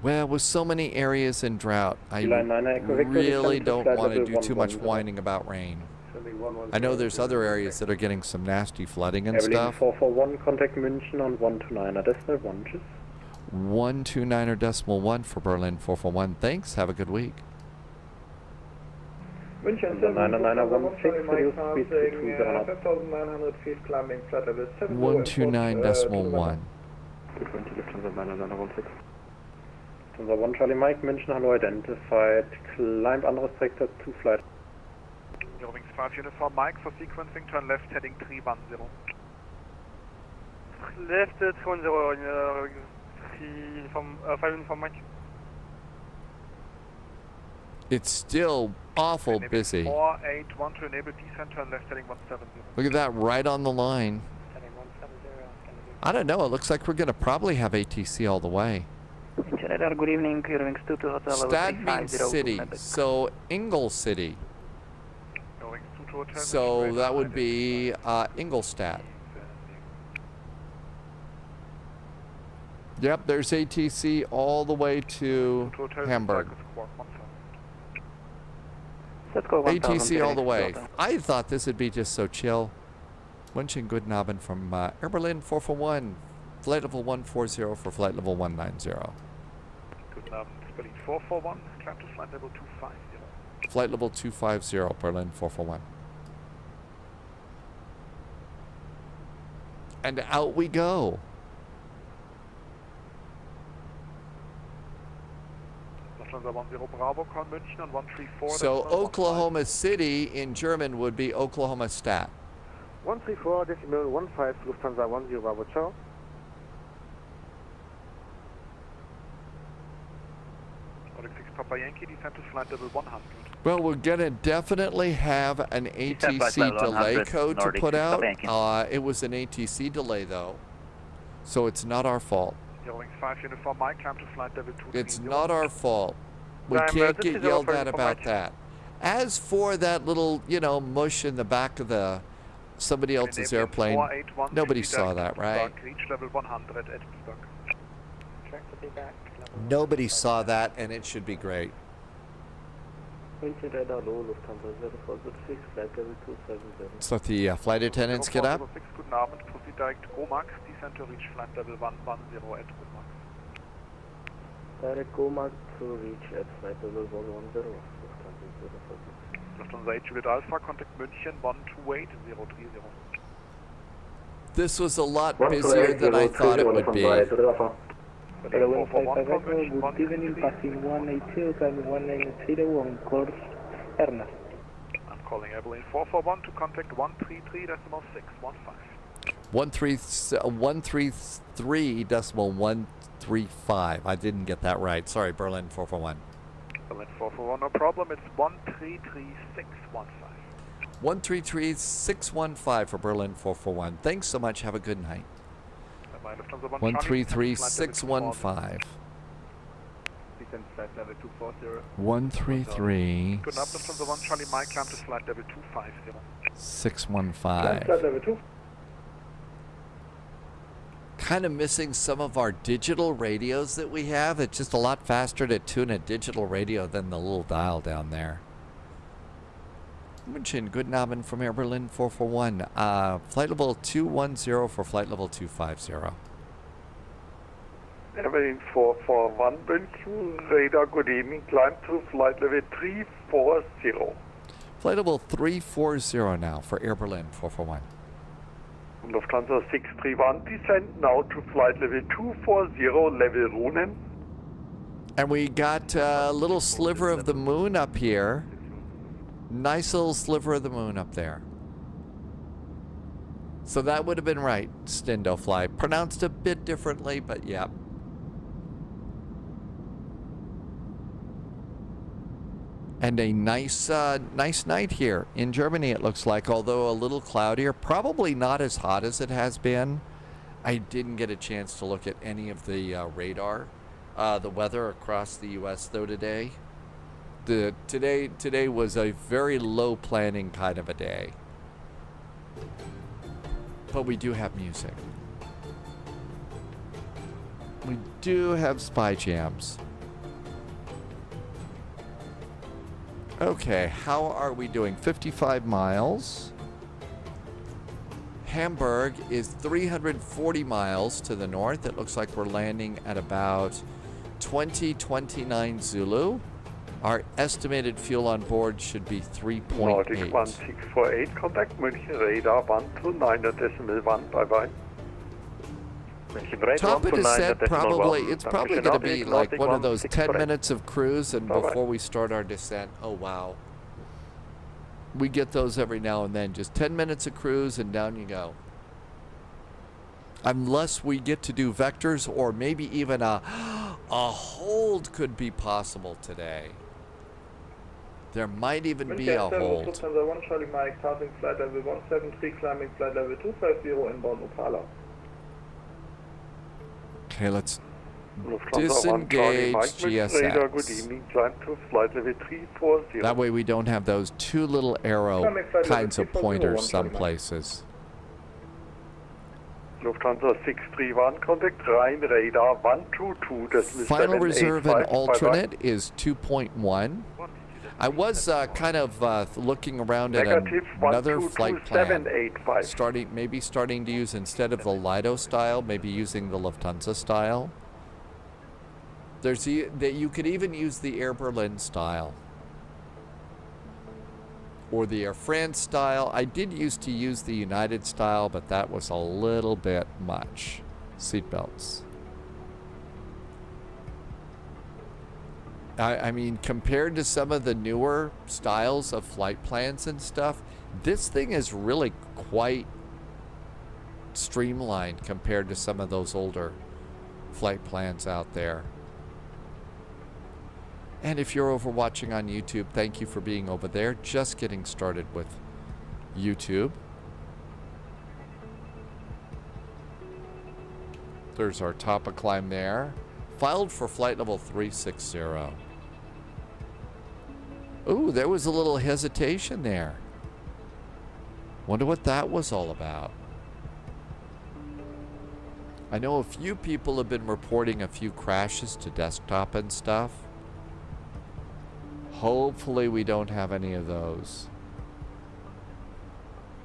Well, with so many areas in drought, I Line 9 Echo Victor, really descend to don't flight want to level do too much 110. whining about rain. Sending 110. I know there's other areas that are getting some nasty flooding and Airline stuff. 441, contact München on 129.1, tschüss. 129.1 for Berlin 441. Thanks. Have a good week. München 99916, reduce speed to 209. 5,900 feet climbing flight level 7. 129.1. 220 Lufthansa 99916. Lufthansa 1 Charlie Mike, München, hello, identified. Climb andere sector to flight. Eurowings 5 Uniform Mike for sequencing, turn left heading 310. Left 310, from 5 Uniform Mike. It's still awful busy. 481 to enable descent, turn left heading 170. Look at that, right on the line. I don't know. It looks like we're going to probably have ATC all the way. Good evening, Eurowings 22 Hotel level Stad means 350. city, so Ingle City. So that would be Ingolstadt. Yep, there's ATC all the way to Hamburg. Let's go ATC all the way. I thought this would be just so chill. München, guten Abend from Air Berlin 441. Flight level 140 for flight level 190. Guten Abend, Berlin 441, climb to flight level 250. Flight level 250, Berlin 441. And out we go. So Oklahoma City in German would be Oklahoma Stat. 134.15 Lufthansa 10 Bravo, ciao. Papa Yankee, descent to flight level 100. Well, we're going to definitely have an ATC delay code to put out. It was an ATC delay, though, so it's not our fault. Eurowings 5 Uniform Mike, climb to flight level 230. It's not our fault. We can't get yelled at about that. As for that little, mush in the back of somebody else's airplane, nobody saw that, right? Reach level 100 at Bebak. Nobody saw that, and it should be great. München radar low, Lufthansa 0406, flight level 270. So let the flight attendants get up. Guten Abend, proceed direct GoMax, descent to reach flight level 110 at GoMax. Direct GoMax to reach at flight level 110, Lufthansa 0406. Lufthansa 8 Juliet Alpha, contact München 128030. This was a lot busier than I thought it would be. Good evening, passing 180, climbing 190 on course Ernest. I'm calling Airplane 441 to contact 133.615. 133.135. I didn't get that right. Sorry, Berlin 441. Berlin 441, no problem. It's 133.615. 133.615 for Berlin 441. Thanks so much. Have a good night. 133.615. 133. Good afternoon from the 1 Charlie Mike, climb to flight level 250. 615. Kind of missing some of our digital radios that we have. It's just a lot faster to tune a digital radio than the little dial down there. München, guten Abend from Air Berlin 441. Flight level 210 for flight level 250. Air Berlin 441, München, radar, good evening, climb to flight level 340. Flight level 340 now for Air Berlin 441. Lufthansa 631, descend now to flight level 240, level Runen. And we got a little sliver of the moon up here. Nice little sliver of the moon up there. So that would have been right, Stendo Fly. Pronounced a bit differently, but yeah. And a nice night here in Germany, it looks like, although a little cloudier. Probably not as hot as it has been. I didn't get a chance to look at any of the radar, the weather across the U.S. though today. Today was a very low planning kind of a day. But we do have music. We do have spy jams. Okay, how are we doing? 55 miles. Hamburg is 340 miles to the north. It looks like we're landing at about 2029 Zulu. Our estimated fuel on board should be 3.8. Nordic 1648, contact München radar 129.1, bye-bye. Top of descent, probably, it's probably going to be like one of those 10 minutes of cruise and before we start our descent. Oh, wow. We get those every now and then. Just 10 minutes of cruise and down you go. Unless we get to do vectors or maybe even a hold could be possible today. There might even be a hold. Lufthansa 1 Charlie Mike, passing flight level 173, climbing flight level 250, inbound Opala. Okay, let's Lufthansa disengage radar, good GSX. evening, climb to flight level 340. That way we don't have those two little arrow kinds of pointers some places. Lufthansa 631, contact Rhein radar 122, decimal Final reserve and 785, alternate is 2.1. I was kind of looking around at another flight plan, maybe starting to use, instead of the Lido style, maybe using the Lufthansa style. You could even use the Air Berlin style or the Air France style. I did used to use the United style, but that was a little bit much. Seatbelts. I mean, compared to some of the newer styles of flight plans and stuff, this thing is really quite streamlined compared to some of those older flight plans out there. And if you're over watching on YouTube, thank you for being over there. Just getting started with YouTube. There's our top of climb there. Filed for flight level 360. Ooh, there was a little hesitation there. Wonder what that was all about. I know a few people have been reporting a few crashes to desktop and stuff. Hopefully we don't have any of those.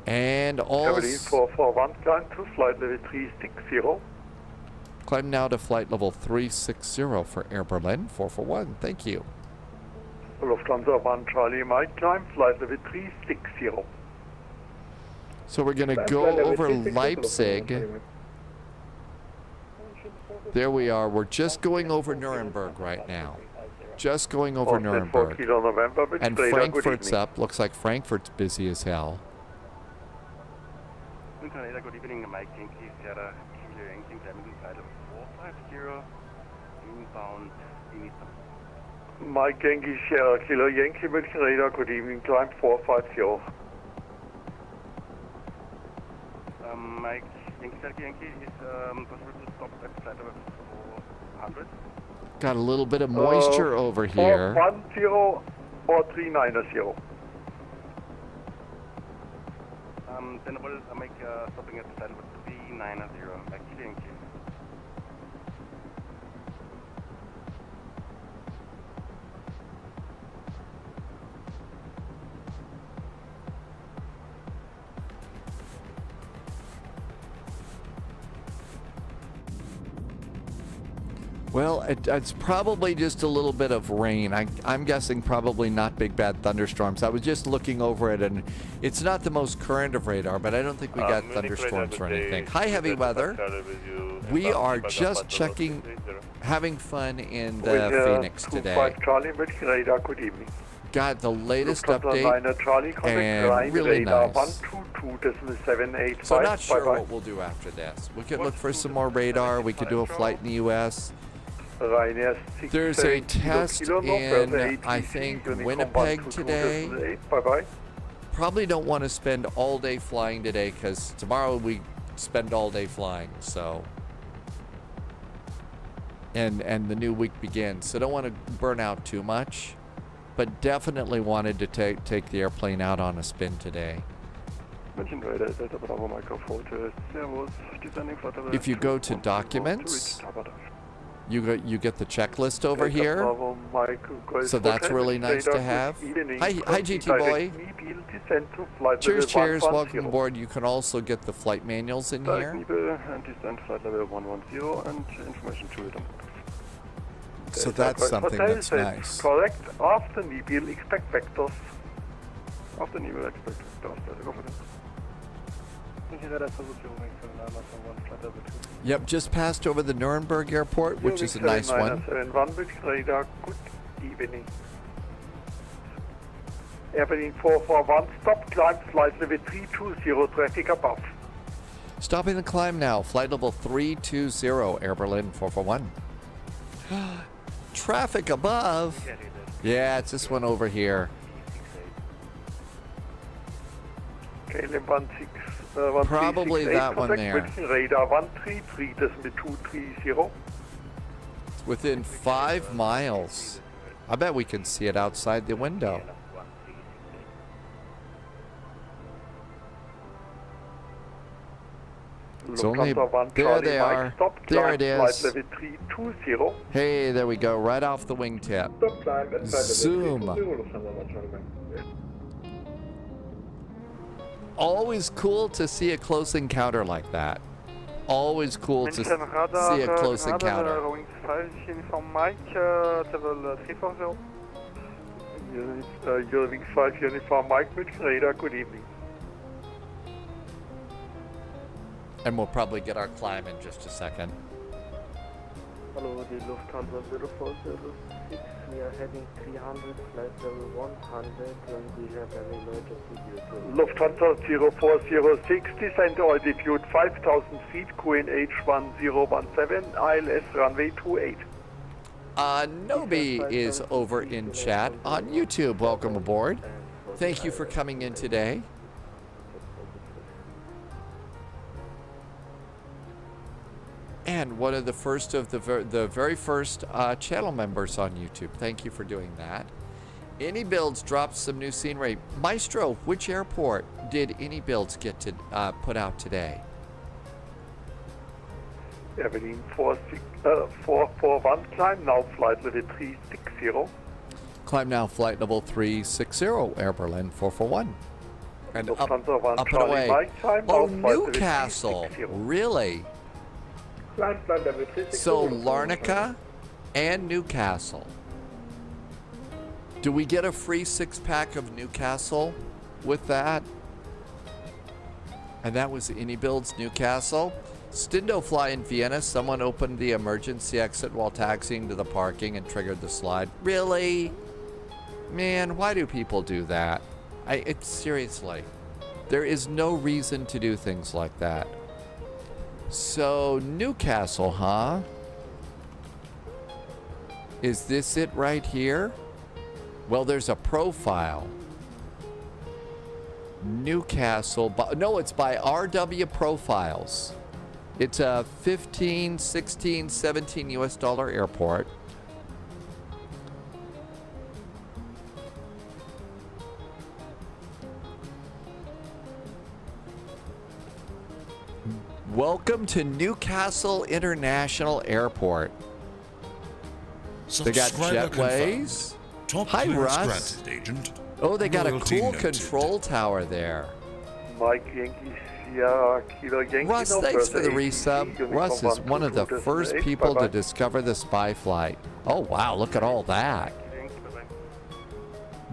And also 441, climb to flight level 360. Climb now to flight level 360 for Air Berlin 441. Thank you. Lufthansa 1 Charlie Mike, climb flight level 360. So we're going to go over Leipzig. There we are. We're just going over Nuremberg right now. Just going over Nuremberg. And Frankfurt's up. Looks like Frankfurt's busy as hell. Good evening, Mike Yankee, Sierra, Kilo Yankee, climbing flight level 450, inbound Inita. Mike Yankee, Sierra, Kilo Yankee, München radar, good evening, climb 450. Mike Yankee, Sierra Yankee, is possible to stop at flight level 400? Got a little bit of moisture over here. 410 or 390. Then I will make stopping at flight level 390, Mike Yankee. Well, it's probably just a little bit of rain. I'm guessing probably not big bad thunderstorms. I was just looking over it, and it's not the most current of radar, but I don't think we got thunderstorms or anything. Hi, heavy weather. We are just checking, having fun in the Phoenix today. Got the latest update, and really nice. So not sure what we'll do after this. We could look for some more radar. We could do a flight in the U.S. There's a test in, I think, Winnipeg today. Probably don't want to spend all day flying today because tomorrow we spend all day flying. So, and the new week begins. So don't want to burn out too much, but definitely wanted to take the airplane out on a spin today. If you go to Documents You get the checklist over here. So that's really nice to have. Hi GT boy. Cheers, cheers. Welcome aboard. You can also get the flight manuals in here. And descent flight level 110 and information to it. So that's something that's nice. Correct. After Nibil, expect vectors. After Nibil, expect vectors. Go for that. Yep, just passed over the Nuremberg airport, which is a nice one. Radar, good evening. Airplane 441, stop, climb, flight level 320, traffic above. Stopping the climb now, flight level 320, Air Berlin 441. Traffic above. Yeah, it's this one over here. KLM 16. Probably that one there. Radar 133.230. It's within 5 miles. I bet we can see it outside the window. It's only, there they are. There it is. Hey, there we go. Right off the wingtip. Zoom. Always cool to see a close encounter like that. Always cool to see a close encounter. Rowing 5 uniform Mike, level 340. Eurowing 5 uniform Mike, München radar, good evening. And we'll probably get our climb in just a second. Hello, the Lufthansa 0406. We are heading 300, flight level 100, and we have an emergency due to... Lufthansa 0406, descent altitude 5,000 feet, QNH 1017, ILS runway 28. Nobi is over in chat on YouTube. Welcome aboard. Thank you for coming in today. And one of the first of the very first channel members on YouTube. Thank you for doing that. Any Builds dropped some new scenery. Maestro, which airport did Any Builds get to put out today? Airplane 441, climb now, flight level 360. Climb now, flight level 360, Air Berlin 441. And up and away. Oh, Newcastle, really? So Larnaca and Newcastle. Do we get a free 6-pack of Newcastle with that? And that was Any Builds Newcastle. Stindo Fly in Vienna. Someone opened the emergency exit while taxiing to the parking and triggered the slide. Really? Man, why do people do that? Seriously. There is no reason to do things like that. So, Newcastle, huh? Is this it right here? Well, there's a profile. Newcastle, no, it's by RW Profiles. It's a 15, 16, 17 US dollar airport. Welcome to Newcastle International Airport. They got jetways. Hi, Russ. Oh, they got a cool control tower there. Mike Yankee Sierra Kilo Yankee. Russ, thanks for the resub. Russ is one of the first people to discover the spy flight. Oh, wow, look at all that.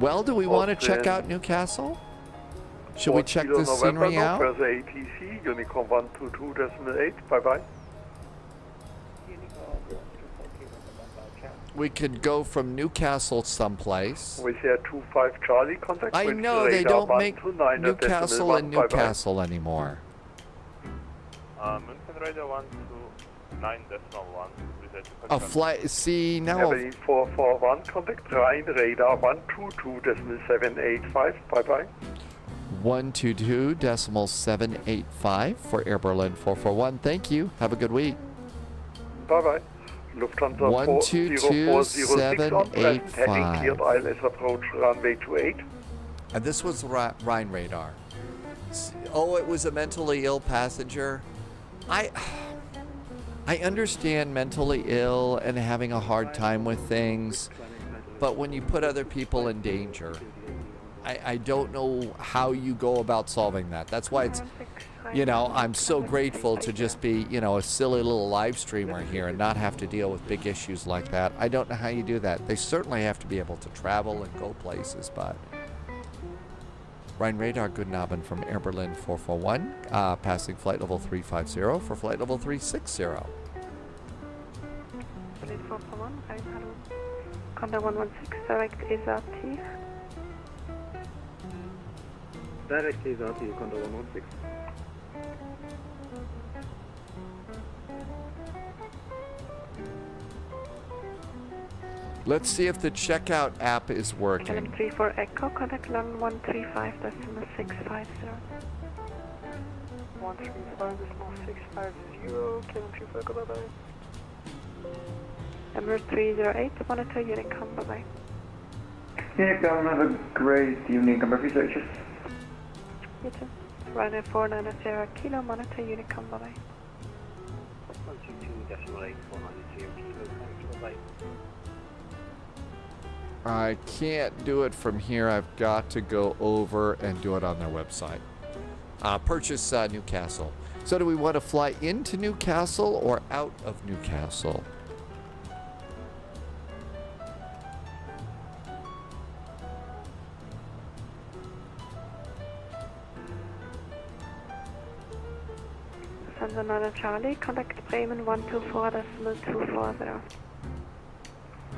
Well, do we want to check out Newcastle? Should we check this scenery out? ATC, Unicorn 122.8, bye-bye. We could go from Newcastle someplace. We share 25 Charlie, contact. I know, they don't make Newcastle and Newcastle anymore. München radar 129.1. A flight, see, now... 441, contact Rhine radar 122.785, bye-bye. 122.785 for Air Berlin 441. Thank you. Have a good week. Bye-bye. Lufthansa 122.785. Cleared ILS approach runway 28. And this was Rhine radar. I was a mentally ill passenger. I I understand mentally ill and having a hard time with things, but when you put other people in danger, I don't know how you go about solving that. That's why it's, you know, I'm so grateful to just be, you know, a silly little live streamer here and not have to deal with big issues like that. I don't know how you do that. They certainly have to be able to travel and go places, but... Rhine Radar, guten Abend from Air Berlin 441, passing flight level 350 for flight level 360. Berlin 441, Rhine, hallo. Condor 116, direct ESRT. Direct ESRT, Condor 116. Let's see if the checkout app is working. KLM 34 Echo, contact London 135.650. 135.650, KLM 34 Echo, bye-bye. Number 308, monitor Unicom, bye-bye. Unicom, have a great evening, number researchers. You too. Ryanair 490 Kilo, monitor Unicom, bye-bye. 122.8, 490 Kilo, bye-bye. I can't do it from here. I've got to go over and do it on their website. Purchase Newcastle. So do we want to fly into Newcastle or out of Newcastle? Sansanada Charlie, contact Bremen 124.240.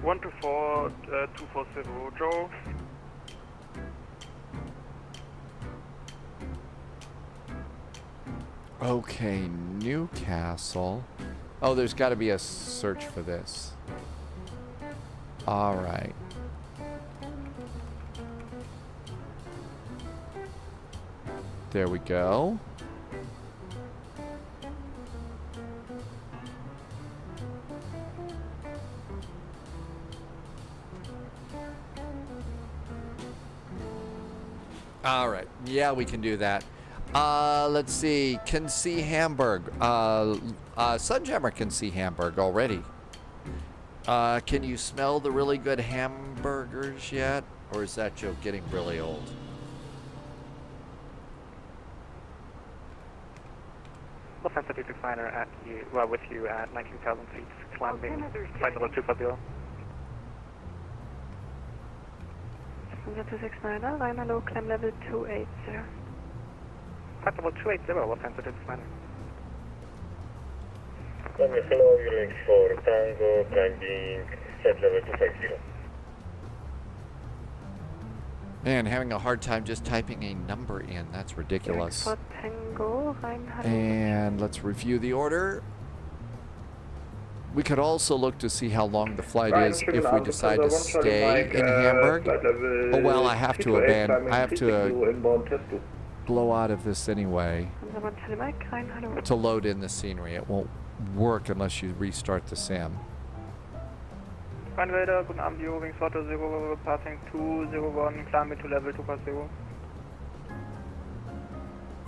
124.240, Joe. Okay, Newcastle. Oh, there's got to be a search for this. All right. There we go. All right. Yeah, we can do that. Let's see. Can see Hamburg. Sunjammer can see Hamburg already. Can you smell the really good hamburgers yet? Or is that joke getting really old? Lufthansa 269 at you, well, with you at 19,000 feet, climbing flight level 250. Lufthansa 269, Ryanair low, climb level 280. Flight level 280, Lufthansa 269. Runway hello, Eurolink 4 Tango, climbing set level 250. Man, having a hard time just typing a number in. That's ridiculous. For Tango, And let's review the order. We could also look to see how long the flight is if we decide to stay in Hamburg. Oh well, I have to abandon. I have to blow out of this anyway to load in the scenery. It won't work unless you restart the sim. Radar, guten Abend, Eurowings 40, passing 201, climbing to level 250.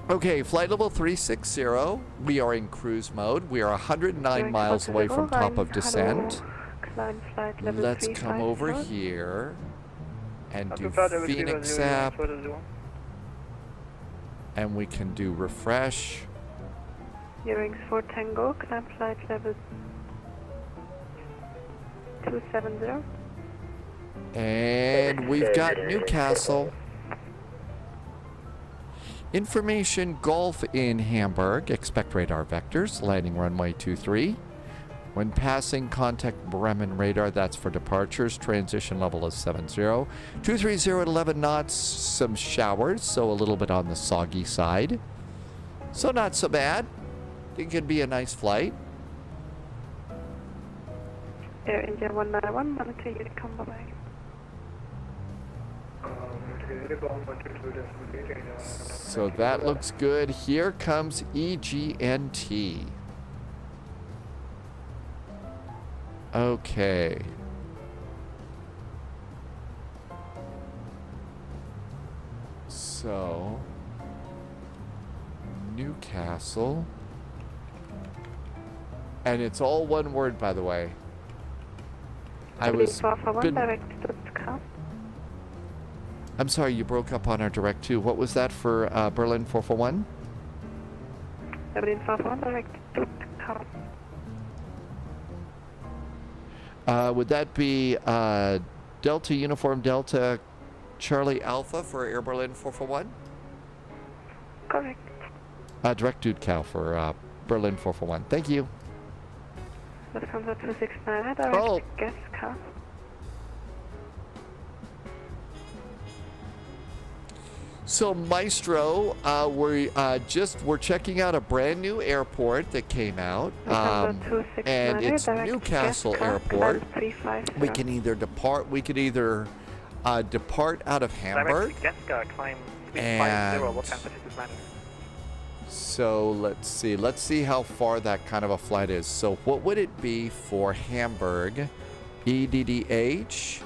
Okay, flight level 360. We are in cruise mode. We are 109 miles away from top of descent. Let's come over here and do Phoenix app. And we can do refresh. Eurowings 4 Tango, climb flight level 270. And we've got Newcastle. Information Golf in Hamburg. Expect radar vectors. Landing runway 23. When passing, contact Bremen radar. That's for departures. Transition level is 70. 230 at 11 knots. Some showers, so a little bit on the soggy side. So not so bad. It could be a nice flight. Air India 191, monitor Unicom, bye-bye. So that looks good. Here comes EGNT. Okay. So, And it's all one word, by the way. I'm sorry, you broke up on our direct 2. What was that for Berlin 441? Berlin 441 direct to Would that be Delta Uniform Delta Charlie Alpha for Air Berlin 441? Correct. Direct Dude Cow for Berlin 441. Thank you. Lufthansa 269, direct guest car. So Maestro, we're checking out a brand new airport that came out, and it's Newcastle Airport. We can either depart. We could either depart out of Hamburg, and so let's see how far that kind of a flight is. So what would it be for Hamburg, EDDH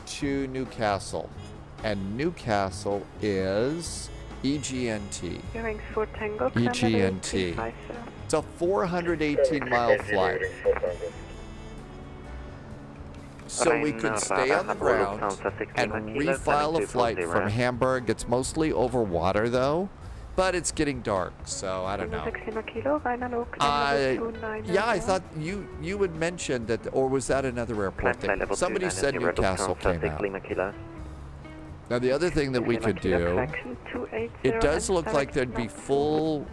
to Newcastle? And Newcastle is EGNT. Bearings 4 Tango. EGNT. It's a 418-mile flight. So we could stay on the ground and refile a flight from Hamburg. It's mostly over water, though, but it's getting dark, so I don't know. Yeah, I thought you had mentioned that, or was that another airport thing? Somebody said Newcastle came out. Now the other thing that we could do, it does look like there'd be full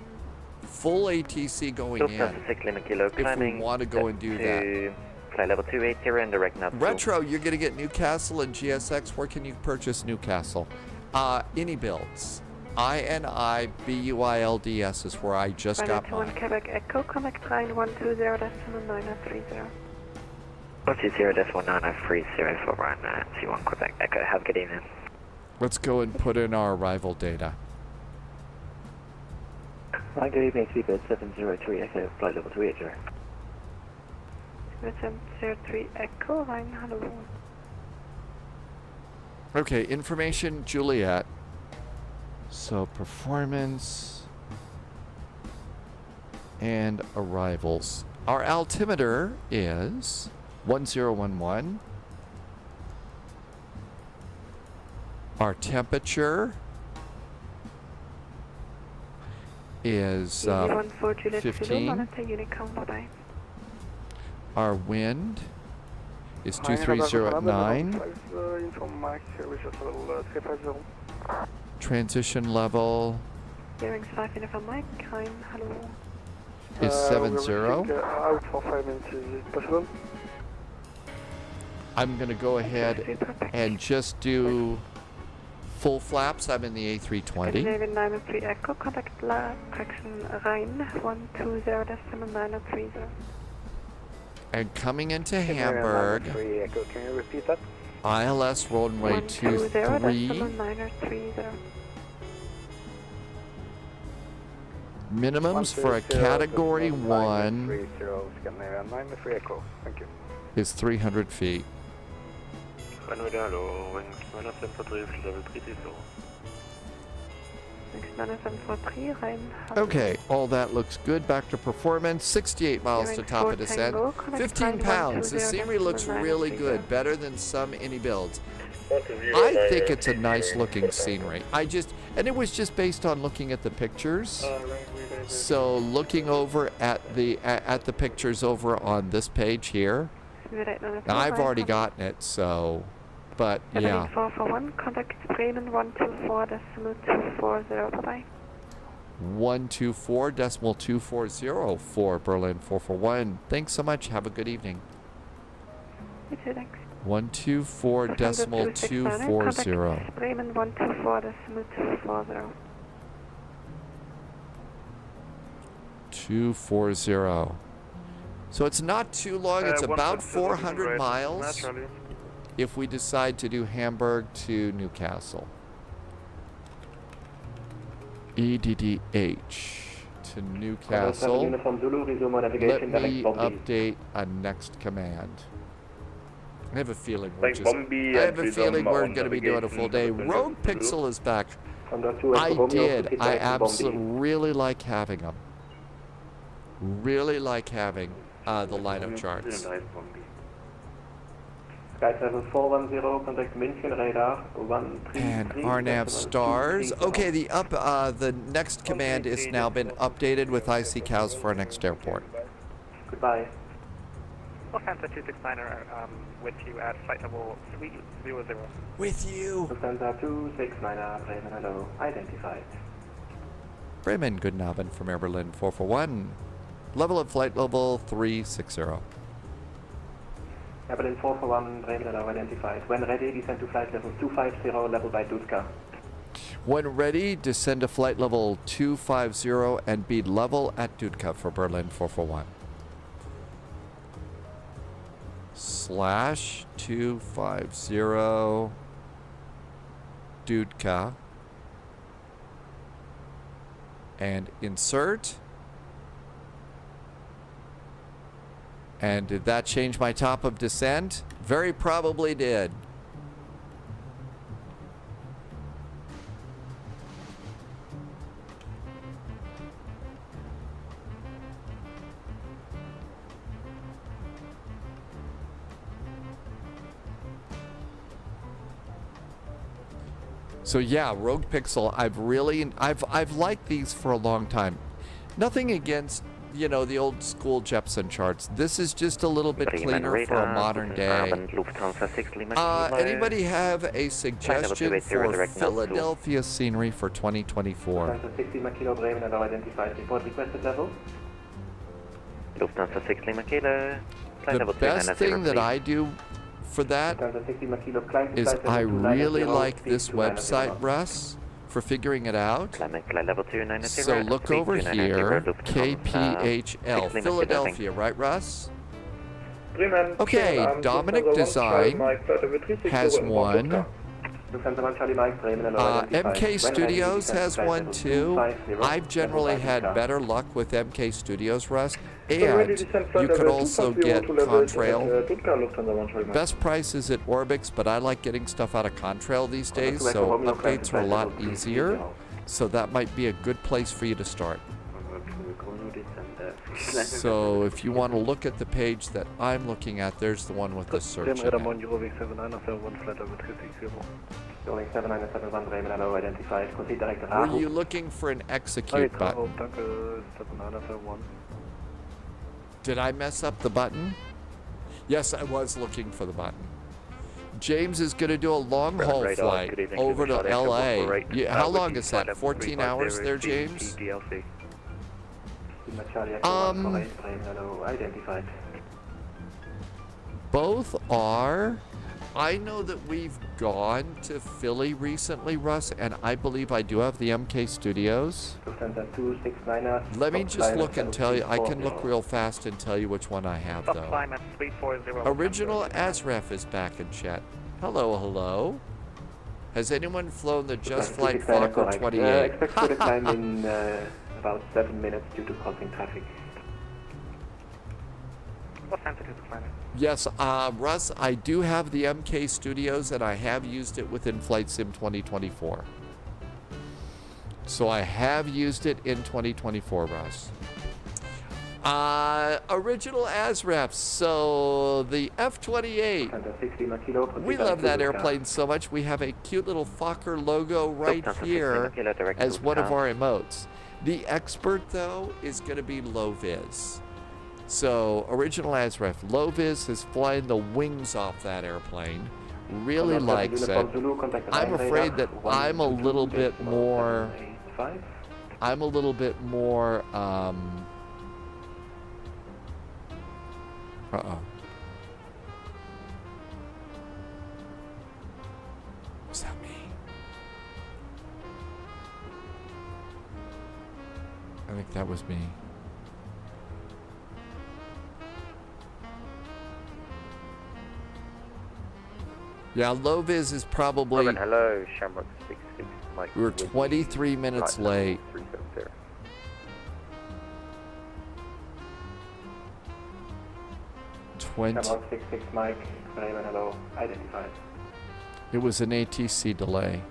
ATC going in if we want to go and do that. Flight level 280 and direct nav. Retro, you're going to get Newcastle and GSX. Where can you purchase Newcastle? Any builds. INIBUILDS is where I just got mine. Quebec Echo, connect line 120.930. 120.930 for run C1 Quebec Echo. Have a good evening. Let's go and put in our arrival data. Hi, good evening, Seabird 703 Echo, flight level 280. 703 Echo, line hello. Okay, information Juliet. So performance and arrivals. Our altimeter is 1011. Our temperature is 15. Our wind is 230 at 9. Transition level Bearings 5 Uniform Mike, hello. is 70. Out for 5 minutes, is it possible? I'm going to go ahead and just do full flaps. I'm in the A320. 903 Echo, contact correction Rhein 120.930. And coming into Hamburg, Echo, can you repeat that? ILS runway 23. Minimums for a category 1 is 300 feet. Okay, all that looks good. Back to performance. 68 miles to top of descent. 15 pounds. The scenery looks really good. Better than some any builds. I think it's a nice looking scenery. And it was just based on looking at the pictures. So looking over at the pictures over on this page here. Now I've already gotten it, so, but yeah. 441, contact Bremen 124.240, bye-bye. 124.240 for Berlin 441. Thanks so much. Have a good evening. You too, thanks. 124.240. Bremen 124.240. 240. So it's not too long. It's about 400 miles if we decide to do Hamburg to Newcastle. EDDH to Newcastle. Let me update a next command. I have a feeling we're going to be doing a full day. Rogue Pixel is back. I absolutely really like having them. Really like having the line of charts. Sky level 410, contact München radar 133. And RNAV stars. Okay, the next command has now been updated with IC cows for our next airport. Goodbye. Lufthansa 269er with you at flight level 300. With you. Lufthansa 269er, Bremen, hello, identified. Bremen, Guten Abend from Air Berlin 441. Level of flight level 360. Air Berlin 441, Bremen, hello, identified. When ready, descend to flight level 250, level by Dudka. When ready, descend to flight level 250 and be level at Dudka for Berlin 441. /250 Dudka. And insert. And did that change my top of descent? Very probably did. So yeah, Rogue Pixel, I've liked these for a long time. Nothing against, you know, the old school Jepson charts. This is just a little bit cleaner for a modern day. Anybody have a suggestion for Philadelphia scenery for 2024? Lufthansa 60 Kilo Bremen, hello, identified. Report requested level. Lufthansa 60 Kilo. The best thing that I do for that is I really like this website, Russ, for figuring it out. So look over here, KPHL, Philadelphia, right, Russ? Okay, Dominic Design has one. MK Studios has one too. I've generally had better luck with MK Studios, Russ. And you could also get Contrail. Best price is at Orbix, but I like getting stuff out of Contrail these days, so updates are a lot easier. So that might be a good place for you to start. So if you want to look at the page that I'm looking at, there's the one with the search in it. Were you looking for an execute button? Did I mess up the button? Yes, I was looking for the button. James is going to do a long haul flight over to LA. How long is that? 14 hours there, James? Both are. I know that we've gone to Philly recently, Russ, and I believe I do have the MK Studios. Let me just look and tell you. I can look real fast and tell you which one I have, though. Original ASREF is back in chat. Hello, hello. Has anyone flown the Just Flight Fokker 28? Expect to decline in about 7 minutes due to crossing traffic. Yes, Russ, I do have the MK Studios, and I have used it within Flight Sim 2024. So I have used it in 2024, Russ. Original ASREF, so the F-28. We love that airplane so much, we have a cute little Fokker logo right here as one of our emotes. The Expert, though, is going to be low vis. So, original ASREF, low vis is flying the wings off that airplane. Really likes it. I'm afraid that I'm a little bit more. Was that me? I think that was me. Yeah, low vis is probably. Hello, Shamrock 66. Mike. We were 23 minutes late. 370. Shamrock 66, Mike. Bremen, hello. Identified. It was an ATC delay.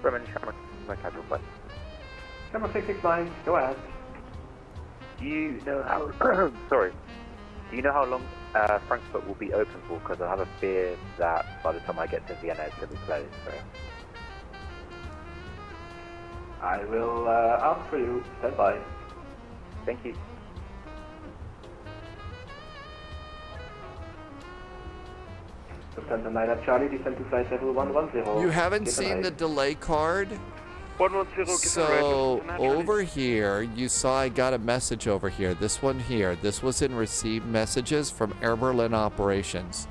Bremen, Shamrock, my casual flight. Shamrock 66 Mike, go ahead. Do you know how... sorry. Do you know how long Frankfurt will be open for? Because I have a fear that by the time I get to Vienna, it's going to be closed. So. I will ask for you. Stand by. Thank you. Lufthansa 9 at Charlie, descend to flight level 110. You haven't seen the delay card? 110, so over here, you saw I got a message over here. This one here. This was in received messages from Air Berlin Operations.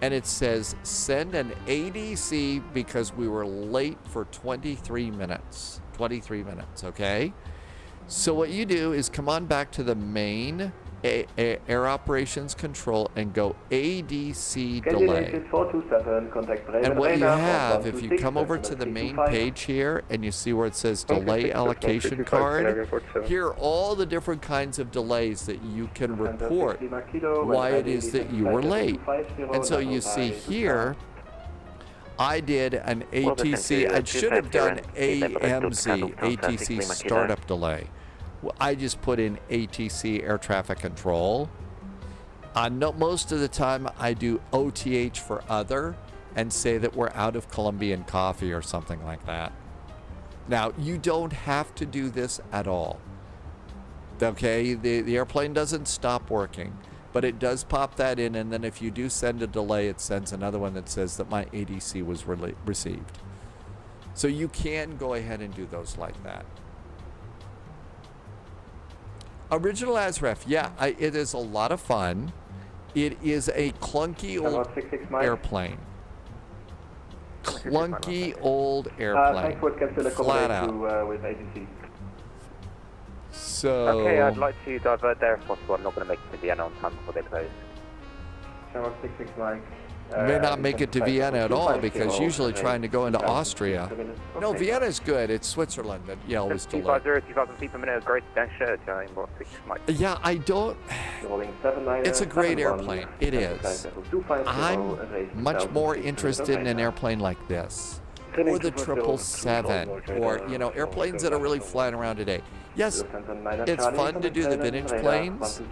And it says, send an ADC because we were late for 23 minutes. 23 minutes, okay? So what you do is come on back to the main Air Operations Control and go ADC delay. And what you have, if you come over to the main page here and you see where it says delay allocation card, here are all the different kinds of delays that you can report why it is that you were late. And so you see here, I did an ATC, I should have done AMZ, ATC startup delay. I just put in ATC, air traffic control. Most of the time I do OTH for other and say that we're out of Colombian coffee or something like that. Now, you don't have to do this at all. Okay, the airplane doesn't stop working, but it does pop that in, and then if you do send a delay, it sends another one that says that my ADC was received. So you can go ahead and do those like that. Original ASREF, yeah, it is a lot of fun. It is a clunky old airplane. Clunky old airplane. Flat out. So... Okay, I'd like to divert there if possible. I'm not going to make it to Vienna on time before they close. Shamrock 66 Mike. May not make it to Vienna at all because usually trying to go into Austria. No, Vienna is good. It's Switzerland that you always delay. 250, 2,000 feet per minute, great danger, Yeah, I don't. It's a great airplane. It is. I'm much more interested in an airplane like this, or the 777, or airplanes that are really flying around today. Yes, it's fun to do the vintage planes,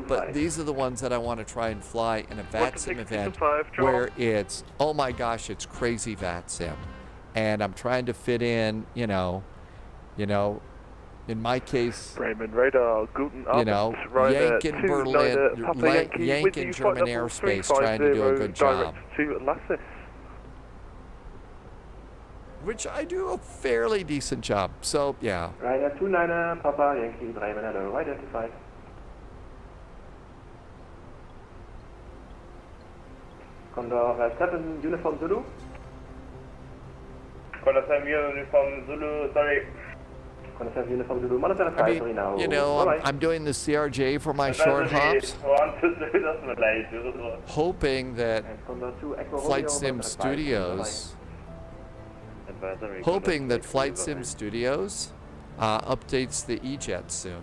but these are the ones that I want to try and fly in a VATSIM event where it's, oh my gosh, it's crazy VATSIM. And I'm trying to fit in, in my case, Bremen radar, guten Abend, Yank in Berlin, Yank in German airspace trying to do a good job. Which I do a fairly decent job. So, yeah. Ryder 29er, Papa, Yankee, Bremen, hello, identified. Condor 7, uniform Zulu. Condor 7, uniform Zulu, sorry. Condor 7, uniform Zulu, monitor 5, now. I'm doing the CRJ for my short hops, hoping that FlightSim Studios... Hoping that FlightSim Studios updates the E-Jets soon,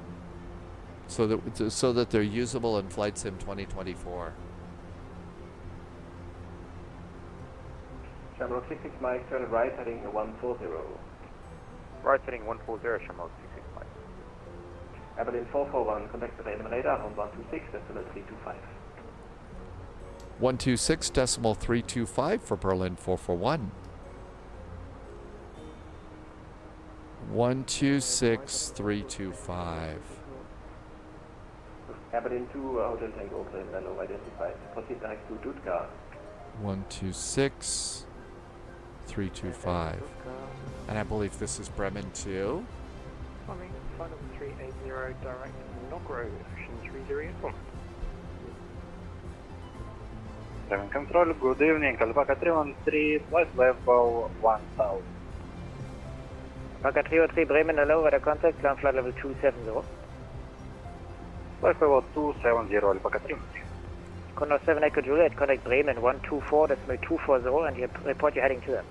so that they're usable in FlightSim 2024. Shamrock 66 Mike, turn right, heading 140. Right, heading 140, Shamrock 66 Mike. Berlin 441, contact the Bremen radar on 126.325. 126.325 for Berlin 441. 126.325. Berlin 2, Hotel Tango, Bremelo identified. Proceed direct to Stuttgart. 126.325. And I believe this is Bremen 2. Coming, final 380, direct Nogro, ocean 30 inform. Bremen Control, good evening, Alpaca 313, flight level 1000. Alpaca 303 Bremen, hello, radar contact, climb flight level 270. Flight level 270, Alpaca 313. Condor 7 Echo Juliet, contact Bremen 124.240 and you report you're heading to them.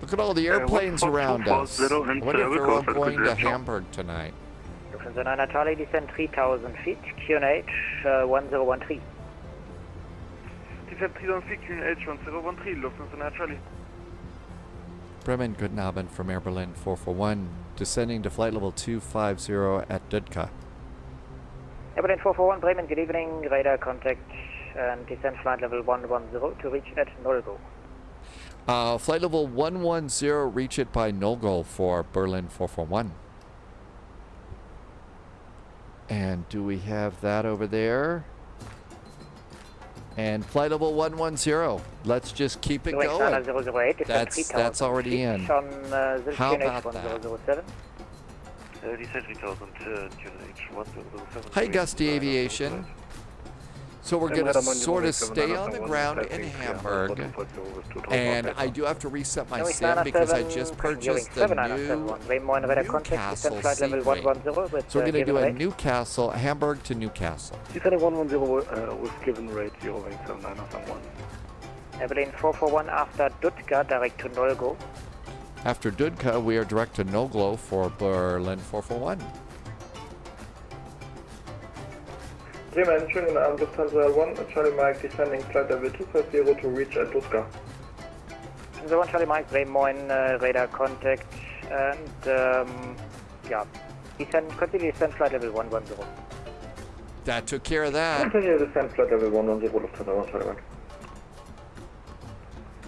Look at all the airplanes around us. What if they're all going to Hamburg tonight? Lufthansa 9 Charlie, descend 3,000 feet, QNH 1013. Descend 3,000 feet, QNH 1013, Lufthansa 9 Charlie. Bremen, guten Abend from Air Berlin 441, descending to flight level 250 at Dudka. Air Berlin 441, Bremen, good evening, radar contact and descend flight level 110 to reach at Nolgo. Flight level 110, reach it by Nolgo for Berlin 441. And do we have that over there? And flight level 110. Let's just keep it going. That's already in. How about that? Hi, Gusty Aviation. So we're going to sort of stay on the ground in Hamburg, and I do have to reset my sim because I just purchased the Newcastle Seaway. So we're going to do a Newcastle, Hamburg to Newcastle. Descending 110 was given rate 0 wing 79 Air Berlin 441 after Dudka, direct to Nolgo. After Dudka, we are direct to Nolgo for Berlin 441. Bremen, schönen Abend, Lufthansa 1, Charlie Mike, descending flight level 250 to reach at Dudka. Lufthansa 1, Charlie Mike, Bremen, radar contact, and continue descend flight level 110. That took care of that. Continue descend flight level 110, Lufthansa 1, Charlie Mike.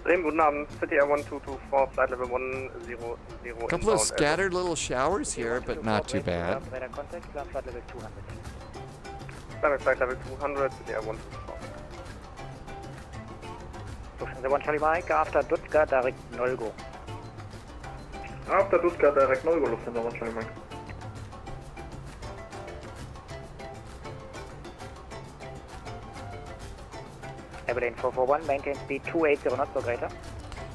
Bremen, guten Abend, City Air 1224, flight level 100. A couple of scattered little showers here, but not too bad. Radar contact, climb flight level 200. Climbing flight level 200, City Air 124. Lufthansa 1 Charlie Mike, after Dudka, direct Nolgo. After Dudka, direct Nolgo, Lufthansa 1 Charlie Mike. Air Berlin 441, maintain speed 280 knots or greater.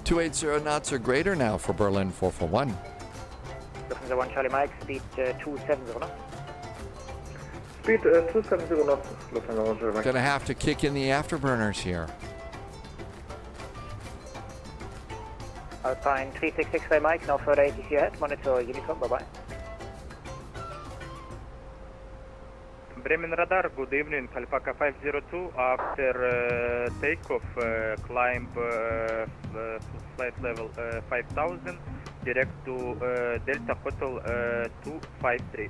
280 knots or greater now for Berlin 441. Lufthansa 1 Charlie Mike, speed 270 knots. Speed 270 knots, Lufthansa 1 Charlie Mike. Gonna have to kick in the afterburners here. Alpine 366 by Mike, no further ATC ahead, monitor uniform, bye-bye. Bremen radar, good evening, Alpaca 502, after takeoff, climb flight level 5000, direct to Delta Hotel 253.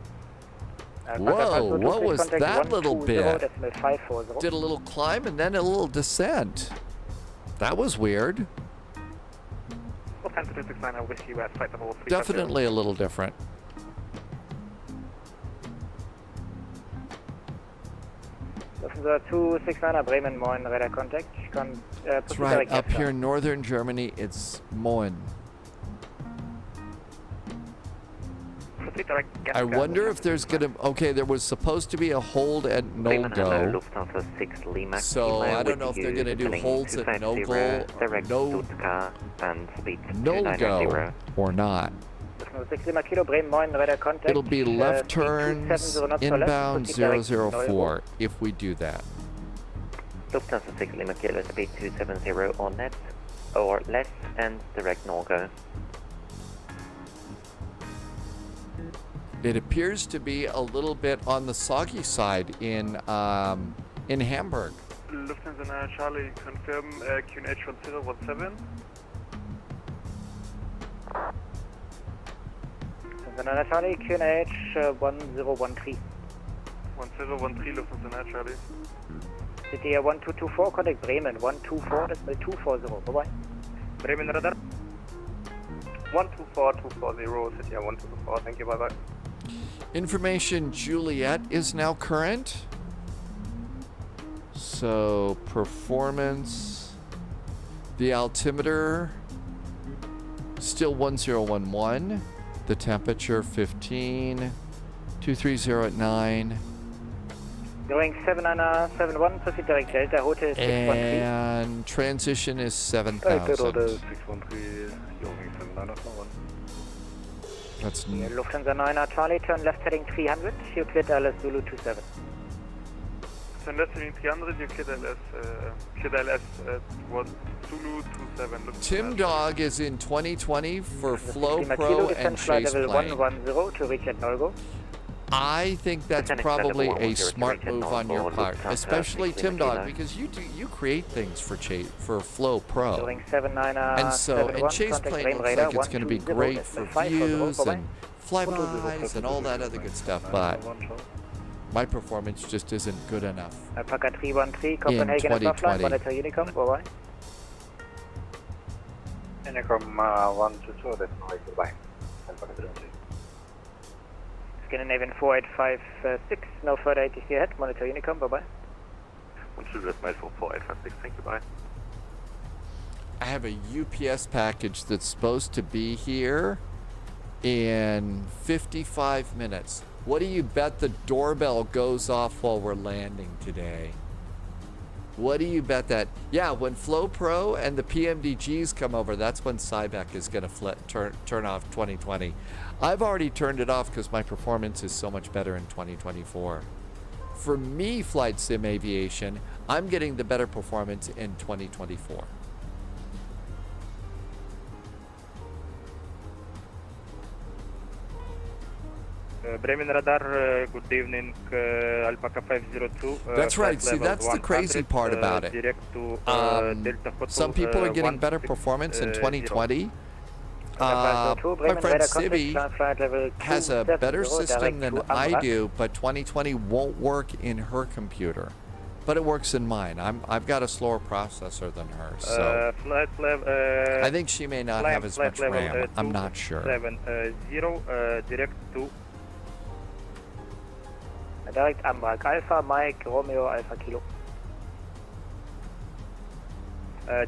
Whoa, what was that little bit? Did a little climb and then a little descent. That was weird. Definitely a little different. Lufthansa 269 Bremen, Moin, radar contact. That's right, up here in northern Germany, it's Moin. I wonder if there's gonna. Okay, there was supposed to be a hold at Nolgo. So I don't know if they're gonna do holds at Nolgo or not. It'll be left turns inbound 004 if we do that. Lufthansa 6 Lima Kilo, speed 270 on net or less and direct Nolgo. It appears to be a little bit on the soggy side in Hamburg. Lufthansa Charlie, confirm QNH 1017. Lufthansa Charlie, QNH 1013. 1013, Lufthansa Charlie. City Air 1224, contact Bremen 124, decimal 240, bye-bye. Bremen radar 124240, City Air 1224, thank you, bye-bye. Information Juliet is now current. So performance, the altimeter still 1011, the temperature 15, 230 at 9. Going 7971, proceed direct Delta Hotel 613. And transition is 7,000. 613, That's Lufthansa 9 Charlie, turn left heading 300, you cleared LS Zulu 27. Turn left heading 300, you cleared LS Zulu 27. Tim Dog is in 2020 for Flow Pro and Chase level Plane. 110 to reach at Nolgo. I think that's probably a smart move on your part, especially Tim Dog, because you create things for Flow Pro, and Chase Plane looks like it's going to be great for views and flybys and all that other good stuff, but my performance just isn't good enough in 2020. Unicom 122, that's no goodbye. Scandinavian 4856, no further ATC ahead, monitor Unicom, bye bye. 12, that's my 4856, thank you, bye. I have a UPS package that's supposed to be here in 55 minutes. What do you bet the doorbell goes off while we're landing today? What do you bet that? Yeah, when Flow Pro and the PMDGs come over, that's when Cybec is going to turn off 2020. I've already turned it off because my performance is so much better in 2024. For me, Flight Sim Aviation, I'm getting the better performance in 2024. Bremen Radar, good evening, Alpaca 502. That's right. See, that's the crazy part about it. Some people are getting better performance in 2020. My friend Civi has a better system than I do, but 2020 won't work in her computer. But it works in mine. I've got a slower processor than her, so I think she may not have as much RAM. I'm not sure. 70, direct to direct Amrak Alpha, Mike, Romeo, Alpha Kilo.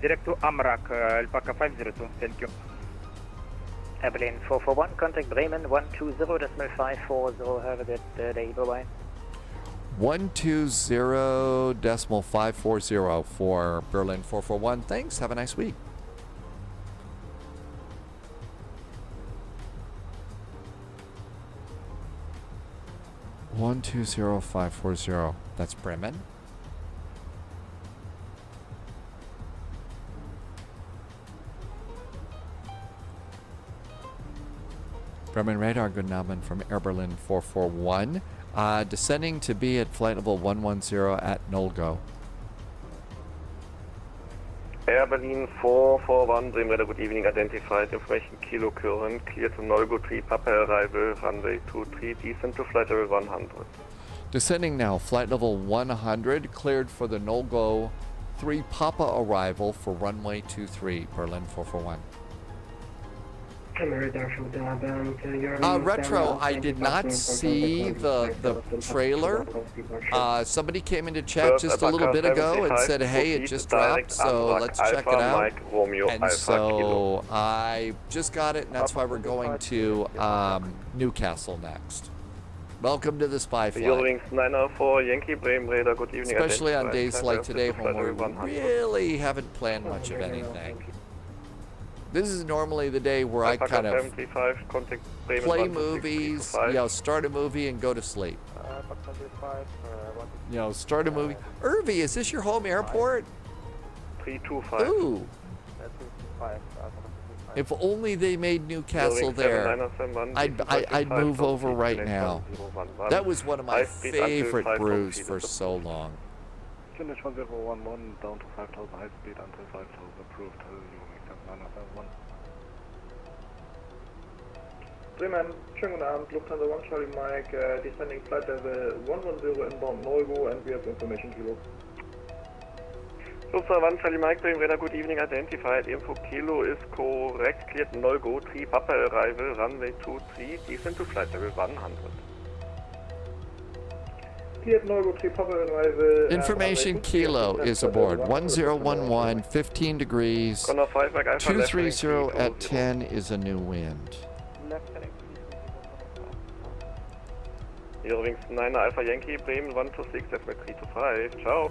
Direct to Amrak, Alpaca 502, thank you. Airplane 441, contact Bremen 120.540, have a good day, bye-bye. 120.540 for Berlin 441. Thanks, have a nice week. $120.540. That's Bremen. Bremen radar, good Abend from Air Berlin 441. Descending to be at flight level 110 at Nolgo. Air Berlin 441, Bremen radar, good evening, identified information, kilo current, clear to Nolgo 3, Papa arrival, runway 23, descent to flight level 100. Descending now, flight level 100, cleared for the Nolgo 3 Papa arrival for runway 23, Berlin 441. Retro, I did not see the trailer. Somebody came into chat just a little bit ago and said, hey, it just dropped, so let's check it out. And so I just got it, and that's why we're going to Newcastle next. Welcome to the Spy Flight. Eurowings 904, Yankee Bremen radar, good evening. Especially on days like today when we really haven't planned much of anything. This is normally the day where I kind of play movies, start a movie and go to sleep. Start a movie. Irvi, is this your home airport? 325. Ooh. If only they made Newcastle there, I'd move over right now. That was one of my favorite brews for so long. Finish 1011 down to 5000 high speed until 5000 approved. Bremen, schönen guten Abend, Lufthansa 1 Charlie Mike, descending flight level 110 inbound Nolgo, and we have information kilo. Lufthansa 1 Charlie Mike, Bremen radar, good evening, identified, info kilo is correct, cleared Nolgo 3, Papa arrival, runway 23, descent to flight level 100. Cleared Nolgo 3, Papa arrival. Information kilo is aboard, 1011, 15 degrees, 230 at 10 is a new wind. Eurowings 9 Alpha Yankee, Bremen 126, that's my 325, ciao.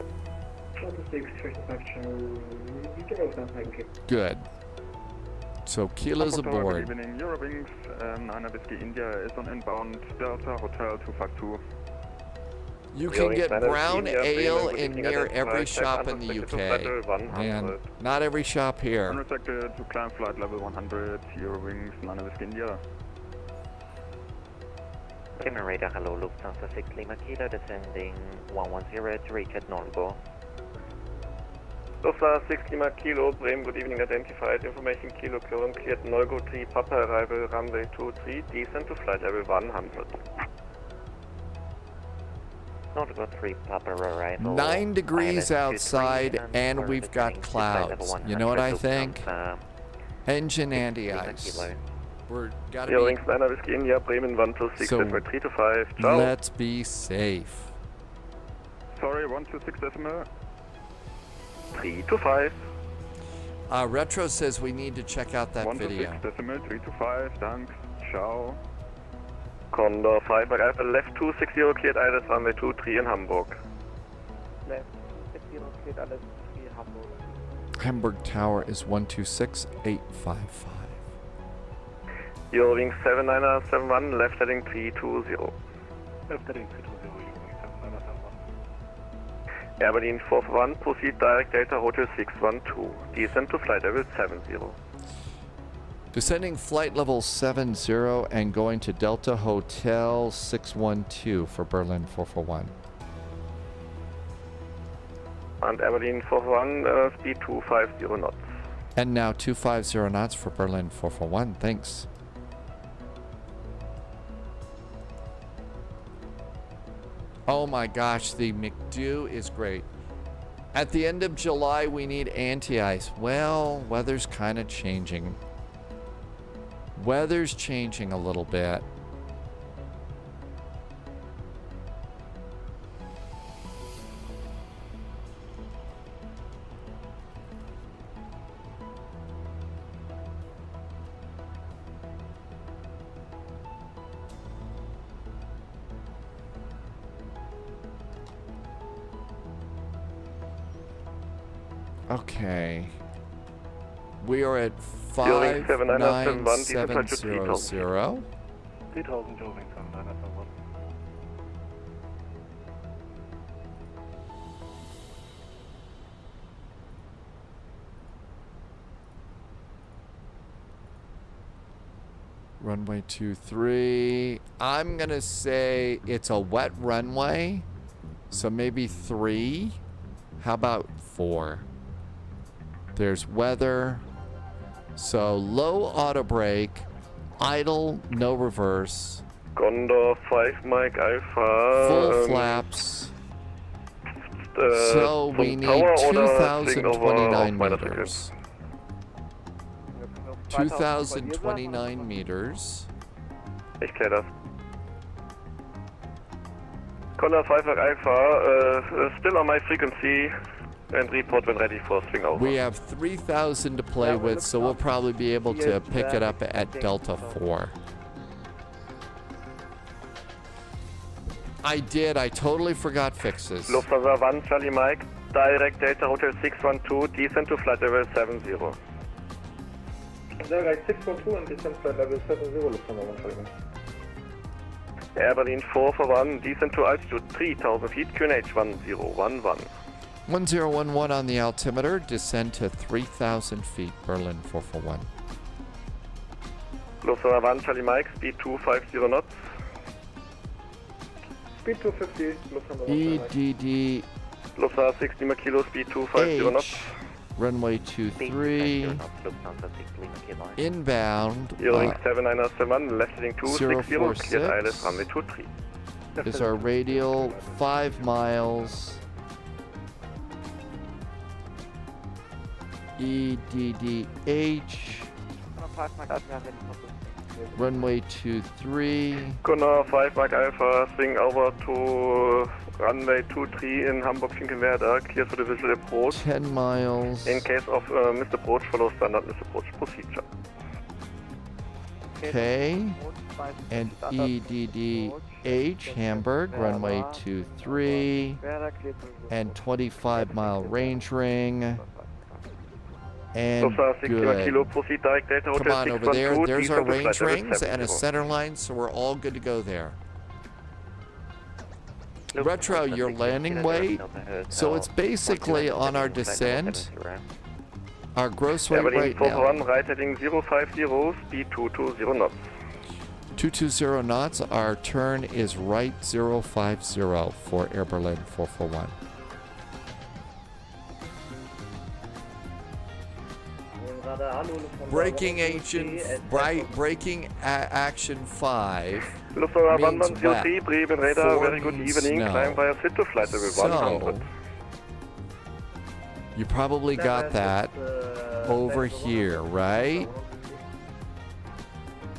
126, 325, ciao. Good. So kilos aboard. Good evening, Eurowings 9 Whiskey India is on inbound Delta Hotel 252. You can get brown ale in near every shop in the UK, and not every shop here. Unrestricted to climb flight level 100, Eurowings 9 Whiskey India. Bremen radar, hello, Lufthansa 6 Lima Kilo, descending 110 to reach at Nolgo. Lufthansa 6 Lima Kilo, Bremen, good evening, identified, information Kilo current, cleared Nolgo 3, Papa arrival, runway 23, descent to flight level 100. Nolgo 3, Papa arrival. 9 degrees outside, and we've got clouds. You know what I think? Engine anti-ice. We're gotta be... Wings Liner Whiskey India, Bremen 126, So, decimal 325, ciao. let's be safe. Sorry, 126 decimal. 325. Retro says we need to check out that 126 video. decimal 325, thanks, ciao. Condor 5, arrival left 260, cleared ILS runway 23 in Hamburg. Left 60, cleared ILS 3 Hamburg. Hamburg Tower is 126.855. Eurowings 7971, left heading 320. Left heading 320, Eurowings 7971. Air Berlin 441, proceed direct Delta Hotel 612, descent to flight level 70. Descending flight level 70 and going to Delta Hotel 612 for Berlin 441. And Air Berlin 441, speed 250 knots. And now 250 knots for Berlin 441. Thanks. Oh my gosh, the McDo is great. At the end of July, we need anti-ice. Well, weather's kind of changing. Weather's changing a little bit. Okay. We are at 59700. 3000 Eurowings 7971. Runway 23. I'm gonna say it's a wet runway, so maybe 3. How about 4? There's weather, so low auto brake, idle, no reverse. Condor 5 Mike Alpha. Full flaps. So we need 2,029 meters. 2,029 meters. Ich klär das. Condor 5 Alpha, still on my frequency and report when ready for swing over. We have 3,000 to play with, so we'll probably be able to pick it up at Delta 4. I totally forgot fixes. Lufthansa 1 Charlie Mike, direct Delta Hotel 612, descent to flight level 70. Direct 612 and descent flight level 70, Lufthansa 1 Charlie Mike. Air Berlin 441, descent to altitude 3,000 feet, QNH 1011. 1011 on the altimeter, descend to 3,000 feet, Berlin 441. Lufthansa 1 Charlie Mike, speed 250 knots. Speed 250, Lufthansa 1 Charlie Mike. EDDH, Lufthansa 6 Lima Kilo, speed 250 knots. runway 23, inbound, Eurowings 7971, left heading 260, cleared ILS runway 23. is our radial, 5 miles. EDDH, runway 23. Condor 5 Mike Alpha, swing over to runway 23 in Hamburg-Finkenwerder, cleared for the visual approach. 10 miles. In case of missed approach, follow standard missed approach procedure. Okay. And EDDH, Hamburg, runway 23. And 25-mile range ring. And good. Come on over there. There's our range rings and a center line, so we're all good to go there. Retro, your landing weight. So it's basically on our descent. Our gross weight right now. Right heading 050, speed 220 knots. 220 knots. Our turn is right 050 for Air Berlin 441. Braking action 5. Lufthansa means 1103, wet. Bremen radar, 4 very good means evening, snow. climb via sit to flight level So, 100. You probably got that over here, right?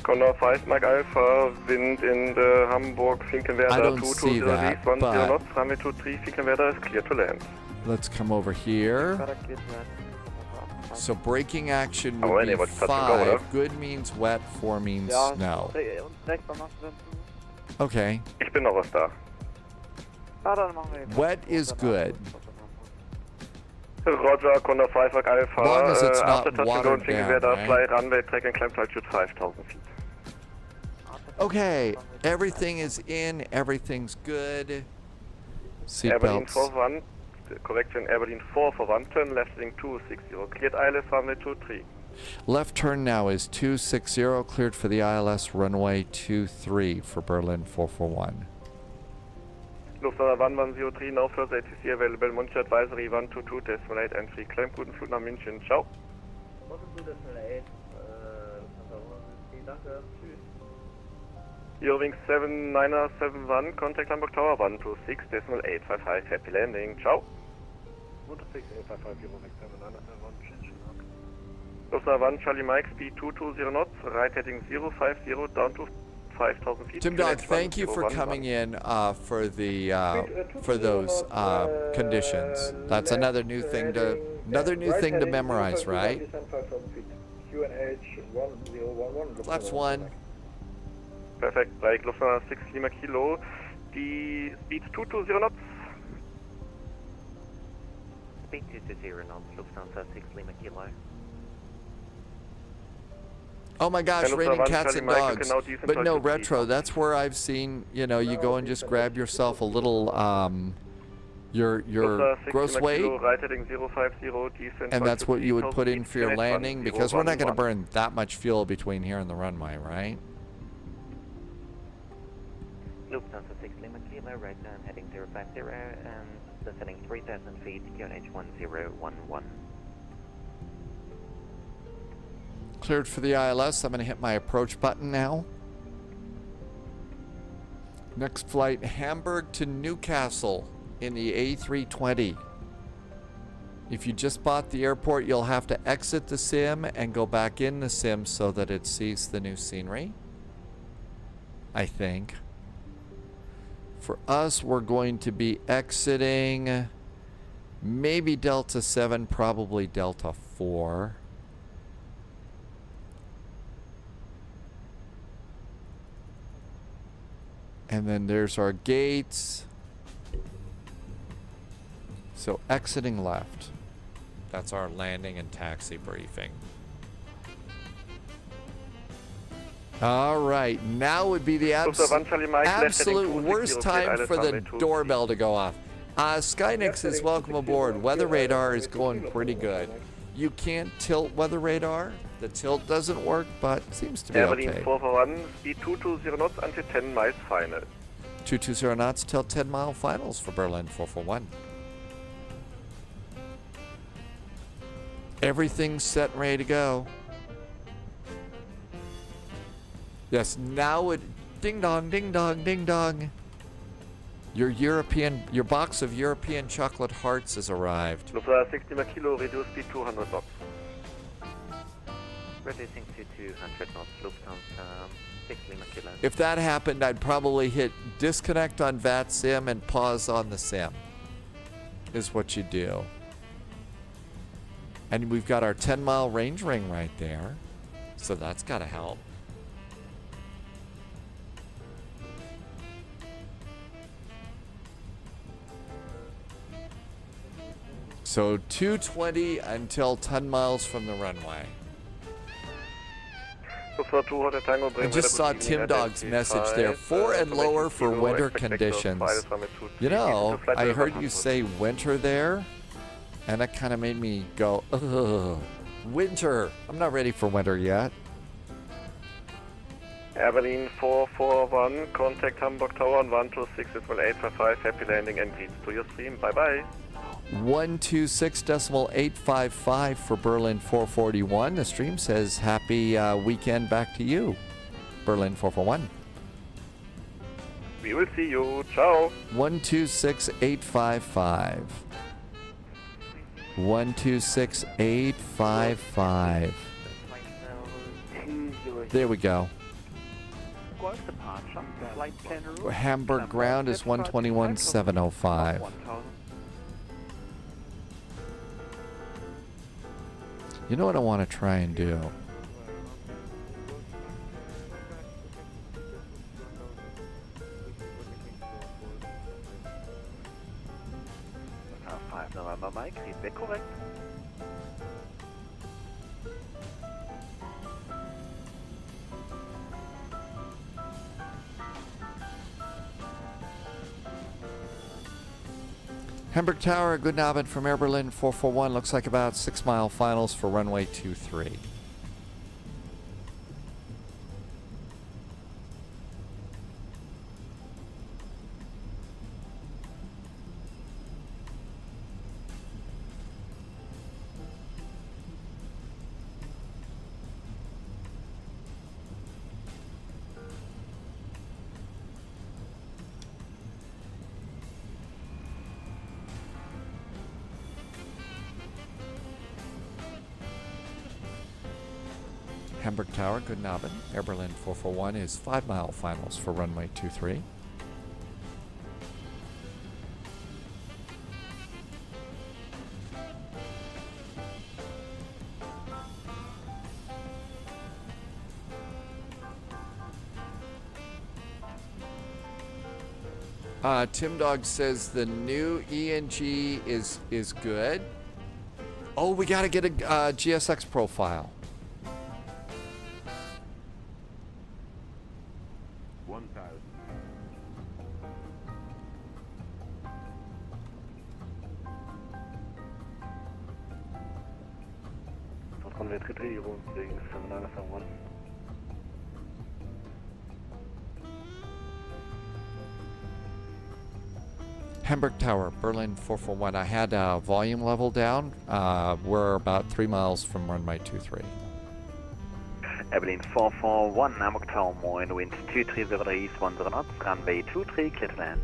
Condor 5 Mike Alpha, wind in the Hamburg, I Finkenwerder don't 220 see that, 10 but- knots, runway 23, Finkenwerder is clear to land. Let's come over here. So braking action Oh, would nee, be wat is dat voor go, 5. hè? Good means wet, 4 means snow. Okay. Ich bin noch was da. Wet is good. Roger, Condor 5 Mike Alpha, Long as it's after not touching down watered down, Finkenwerder, right? fly runway, track and climb altitude 5,000 feet. Okay, everything is in, everything's good. Aberdeen Seatbelts. 41, correction, Aberdeen 441, turn left heading 260, cleared ILS runway 23. Left turn now is 260, cleared for the ILS runway 23 for Berlin 441. Lufthansa 1103, no further ATC available, München advisory 122, decimal 8 entry, climb, guten Flug nach München, ciao. Eurowings 7971, contact Hamburg Tower 126, decimal 855, happy landing, ciao. 126, Lufthansa 1, Charlie Mike, speed 220 knots, right heading 050, down to 5,000 feet. Tim Dog, thank you for coming in for the for those conditions. That's another new thing to memorize, right? Flaps 1. Perfect, right, Lufthansa 6 Lima Kilo, the speed 220 knots. Speed 220 knots, Lufthansa 6 Lima Kilo. Oh my gosh, Hello, raining Savan, cats Charlie and Mike, you dogs. can now descend But no, altitude retro, that's where I've seen, you know, you go and just grab yourself a little, your Lufthansa 6 gross Lima weight, Kilo, right heading 050, descend and that's what you would put in feet, for your QNH landing, because we're not going to 1011. burn that much fuel between here and the runway, right? Lufthansa 6 Lima Kilo, right down heading 050 and descending 3,000 feet, QNH 1011. Cleared for the ILS. I'm going to hit my approach button now. Next flight, Hamburg to Newcastle in the A320. If you just bought the airport, you'll have to exit the sim and go back in the sim so that it sees the new scenery, I think. For us, we're going to be exiting maybe Delta 7, probably Delta 4. And then there's our gates. So exiting left. That's our landing and taxi briefing. All right, now would be the absolute worst time for the doorbell to go off. Skynix is welcome aboard. Weather radar is going pretty good. You can't tilt weather radar. The tilt doesn't work, but seems to be Aberdeen okay. 441, speed 220 knots until 10 miles final. 220 knots till 10-mile finals for Berlin 441. Everything's set and ready to go. Yes, now it ding dong, ding dong, ding dong. Your box of European chocolate hearts has arrived. Lufthansa 60 Kilo, reduce speed 200 knots. Reducing to 200 knots, Lufthansa 6 Lima Kilo. If that happened, I'd probably hit disconnect on VATSIM and pause on the sim. Is what you do. And we've got our 10-mile range ring right there. So that's got to help. So 220 until 10 miles from the runway. I just saw Tim Dog's message there. 4 and lower for winter conditions. You know, I heard you say winter there, and that kind of made me go, ugh, winter. I'm not ready for winter yet. Air Berlin 441, contact Hamburg Tower on 126.855, happy landing and greets to your stream. Bye bye. 126.855 for Berlin 441. The stream says happy weekend back to you, Berlin 441. We will see you. Ciao. 126.855. 126.855. There we go. Hamburg ground is 121.705. You know what I want to try and do? November Mike, feedback correct. Hamburg Tower, good Abend from Air Berlin 441. Looks like about 6 mile finals for runway 23. Hamburg Tower, good Abend. Air Berlin 441 is 5 mile finals for runway 23. Tim Dog says the new ENG is good. Oh, we got to get a GSX profile. 1000. Runway 33, Euro, wegen 7971. Hamburg Tower, Berlin 441. I had volume level down. We're about 3 miles from runway 23. Berlin 441, Hamburg Tower, moin, wind 2303, 10 knots, runway 23, clear to land.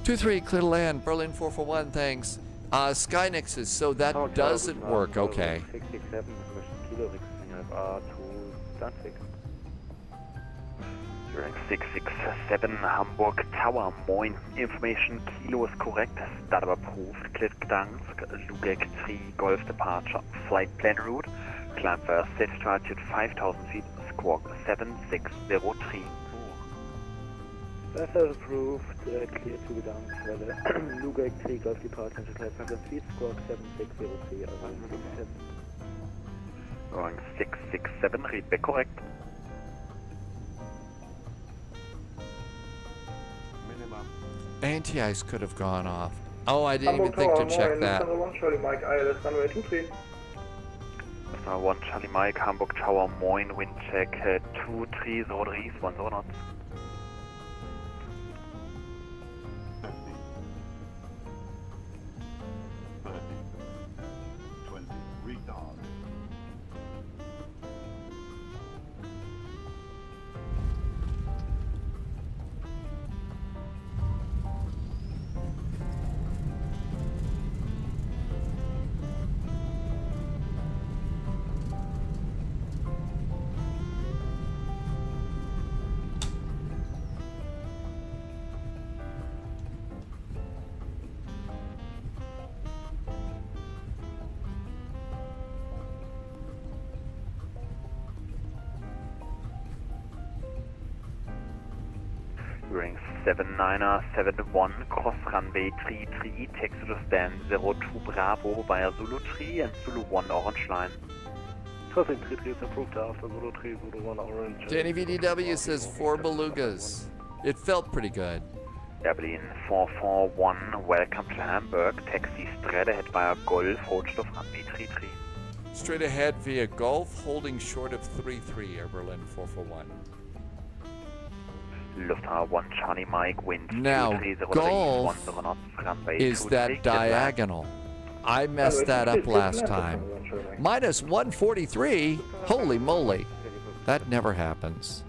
23, clear to land, Berlin 441, thanks. Skynexus, so that doesn't work, okay. 667, Kilo, R2, Stanford. During 667, Hamburg Tower, moin, information, Kilo is correct, start approved, clear Gdansk, Lugek 3, Golf departure, flight plan route, climb for set to altitude 5000 feet, squawk 7603. That's approved, clear to Gdansk, Lugek 3, Golf departure, to climb 500 feet, squawk 7603, Going 667, read back correct. Anti-ice could have gone off. Oh, I didn't even think to check that. 1 Charlie Mike, ILS runway 23. 1 Charlie Mike, Hamburg Tower, moin, wind check 2303, 10 knots. 20, retard. Ring 7971, cross runway 33, taxi to stand 02 Bravo via Zulu 3 and Zulu 1 orange line. Traffic 33 is approved after Zulu 3, Zulu 1 orange. Danny VDW says 4 belugas. It felt pretty good. Berlin 441, welcome to Hamburg, taxi straight ahead via Golf, hold short of runway 33. Straight ahead via Golf, holding short of 33, Air Berlin 441. Lufthansa 1 Charlie Mike, wind Now, 2303, Golf 10 knots, runway is 23, that clear diagonal. I messed that up last time. Minus 143? Holy moly. That never happens.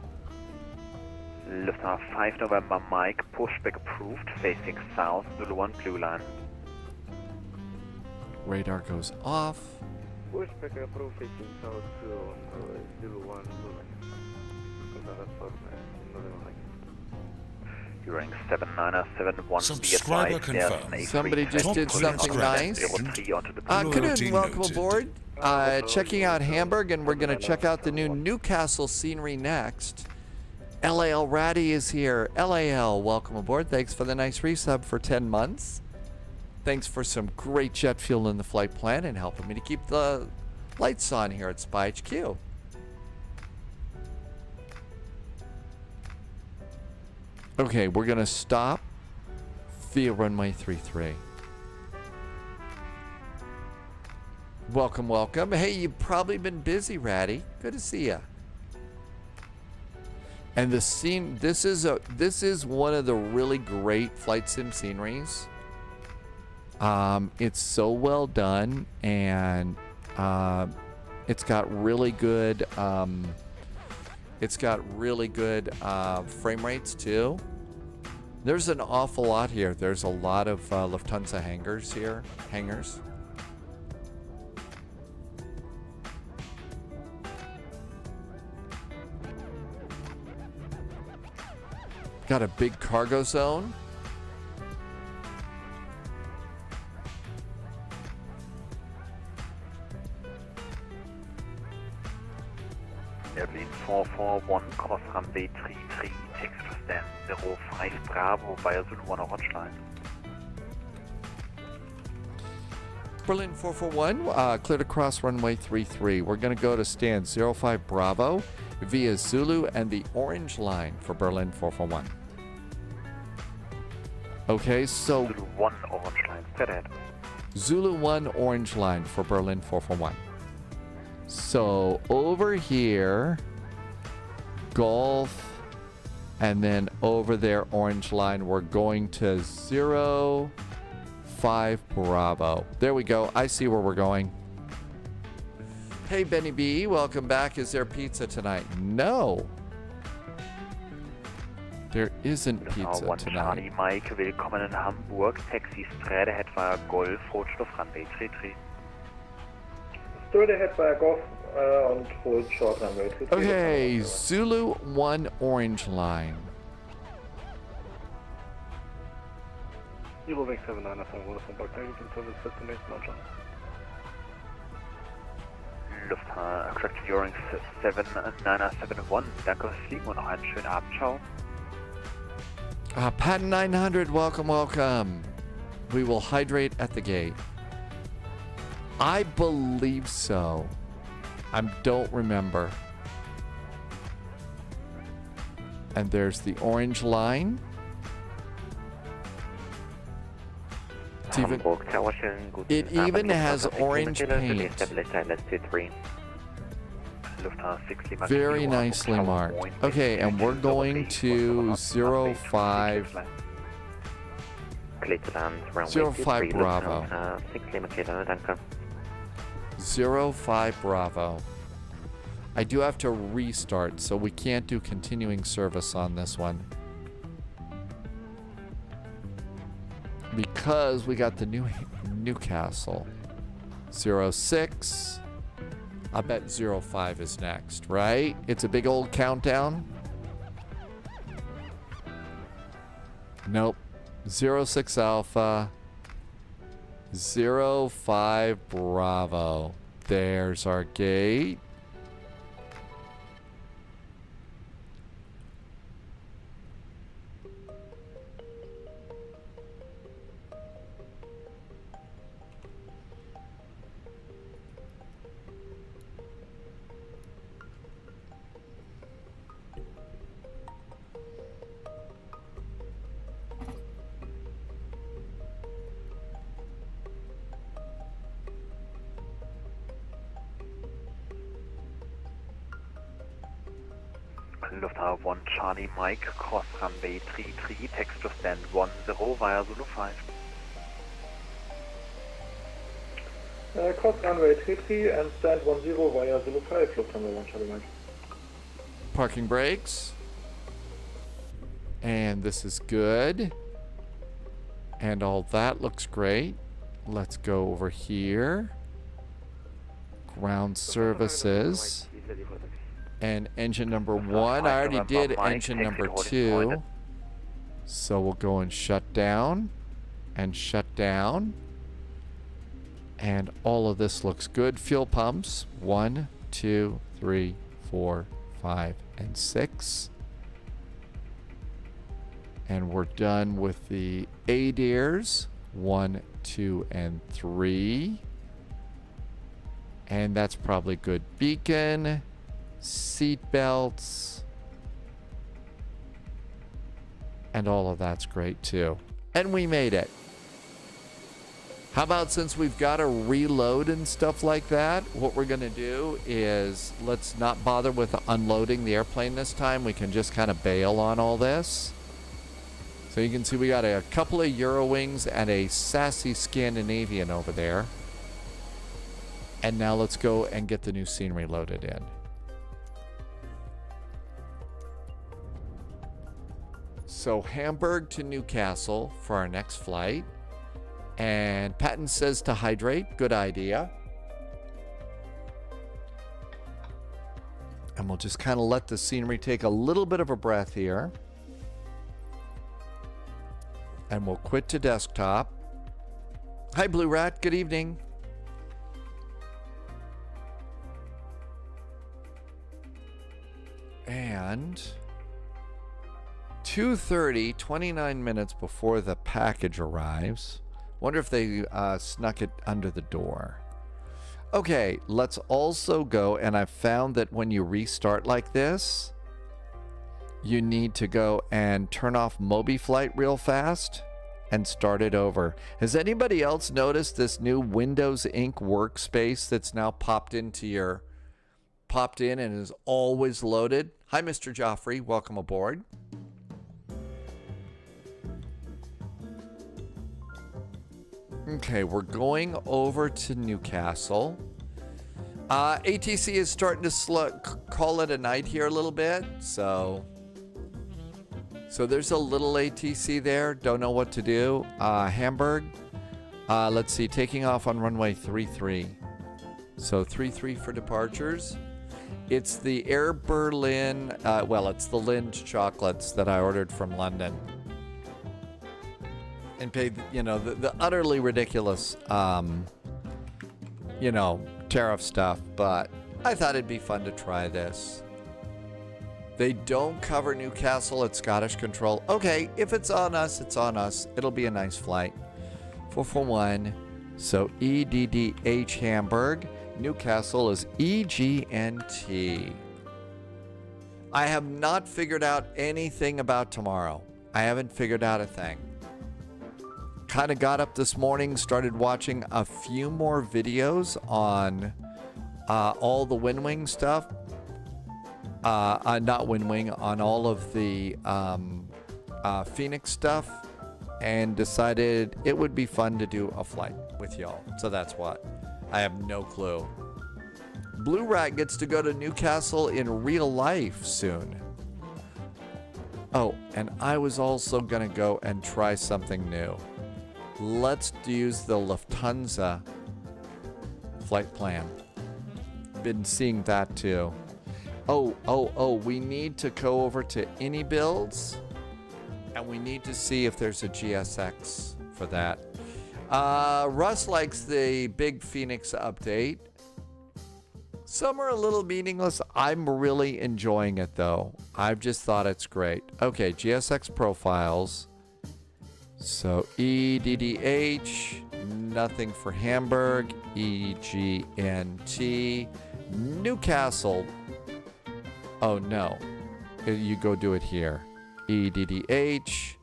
Lufthansa 5 November Mike, pushback approved, facing south, Zulu 1 blue line. Radar goes off. Pushback approved facing south to Zulu 1 blue line. During 7971, Subscriber confirmed. Somebody just did something nice. Knut, welcome aboard. Checking out Hamburg, and we're going to check out the new Newcastle scenery next. LAL Ratty is here. LAL, welcome aboard. Thanks for the nice resub for 10 months. Thanks for some great jet fuel in the flight plan and helping me to keep the lights on here at Spy HQ. Okay, we're going to stop via runway 33. Welcome, welcome. Hey, you've probably been busy, Ratty. Good to see ya. And the scene, this is one of the really great flight sim sceneries. It's so well done, and it's got really good frame rates too. There's an awful lot here. There's a lot of Lufthansa hangars here. Got a big cargo zone. Airplane 441, cross runway 33, text to stand 05 Bravo via Zulu 1 orange line. Berlin 441, clear to cross runway 33. We're going to go to stand 05 Bravo via Zulu and the orange line for Berlin 441. Okay, so Zulu 1 orange line, straight ahead. Zulu 1 orange line for Berlin 441. So over here, Golf, and then over there, orange line, we're going to 05 Bravo. There we go. I see where we're going. Hey, Benny B, welcome back. Is there pizza tonight? No. There isn't pizza One tonight. Charlie Mike, willkommen in Hamburg. Taxi straight ahead via Golf, Rotstoff runway 33. Straight ahead via Golf und hold short runway 33. Okay, Zulu 1 orange line. Euro 79 von Bakterien Service destination launcher. Lufthansa, correct during 7971. Danke fürs Fliegen und noch einen schönen Abend. Ciao. Patton 900, welcome, welcome. We will hydrate at the gate. I believe so. I don't remember. And there's the orange line. It even has orange paint. Very nicely marked. Okay, and we're going to 05 Bravo. 05 Bravo. I do have to restart, so we can't do continuing service on this one. Because we got the new Newcastle. 06. I bet 05 is next, right? It's a big old countdown. Nope. 06 Alpha. 05 Bravo. There's our gate. Lufthansa 1 Charlie Mike, cross runway 33, text to stand 10 via Zulu 5. Cross runway 33 and stand 10 via Zulu 5, Lufthansa 1 Charlie Mike. Parking brakes. And this is good. And all that looks great. Let's go over here. Ground services. And engine number 1. I already did engine number 2. So we'll go and shut down. And shut down. And all of this looks good. Fuel pumps. 1, 2, 3, 4, 5, and 6. And we're done with the ADIRs. 1, 2, and 3. And that's probably good. Beacon, seat belts, and all of that's great too. And we made it. How about, since we've got to reload and stuff like that, what we're gonna do is let's not bother with unloading the airplane this time. We can just kind of bail on all this. So you can see we got a couple of Eurowings and a sassy Scandinavian over there. And now let's go and get the new scenery loaded in. So Hamburg to Newcastle for our next flight. And Patton says to hydrate. Good idea. And we'll just kind of let the scenery take a little bit of a breath here. And we'll quit to desktop. Hi, Blue Rat. Good evening. And 2:30, 29 minutes before the package arrives. Wonder if they snuck it under the door. Okay, let's also go, and I've found that when you restart like this, you need to go and turn off MobiFlight real fast and start it over. Has anybody else noticed this new Windows Ink workspace that's now popped in and is always loaded? Hi, Mr. Joffrey. Welcome aboard. Okay, we're going over to Newcastle. ATC is starting to call it a night here a little bit, so there's a little ATC there. Don't know what to do. Hamburg. Let's see, taking off on runway 33. So 33 for departures. It's the Air Berlin, it's the Lindt chocolates that I ordered from London. And paid, the utterly ridiculous, tariff stuff. But I thought it'd be fun to try this. They don't cover Newcastle at Scottish Control. Okay, if it's on us, it's on us. It'll be a nice flight. 441. So EDDH Hamburg. Newcastle is EGNT. I have not figured out anything about tomorrow. I haven't figured out a thing. Kind of got up this morning, started watching a few more videos on all the WinWing stuff. Not WinWing, on all of the Fenix stuff, and decided it would be fun to do a flight with y'all. So that's what. I have no clue. Blue Rat gets to go to Newcastle in real life soon. Oh, and I was also going to go and try something new. Let's use the Lufthansa flight plan. Been seeing that too. Oh, we need to go over to Any Builds, and we need to see if there's a GSX for that. Russ likes the big Fenix update. Some are a little meaningless. I'm really enjoying it though. I've just thought it's great. Okay, GSX profiles. So EDDH, nothing for Hamburg. EGNT, Newcastle. Oh no, you go do it here. EDDH,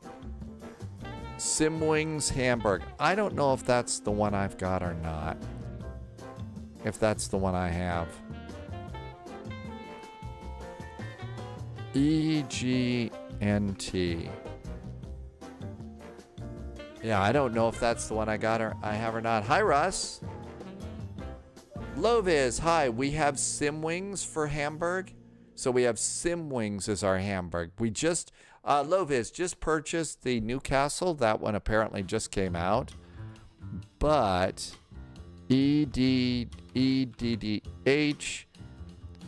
Simwings Hamburg. I don't know if that's the one I've got or not. If that's the one I have. EGNT. Yeah, I don't know if that's the one I have or not. Hi, Russ. Loviz, hi. We have Simwings for Hamburg. So we have Simwings as our Hamburg. We just, Loviz just purchased the Newcastle. That one apparently just came out. But EDDH.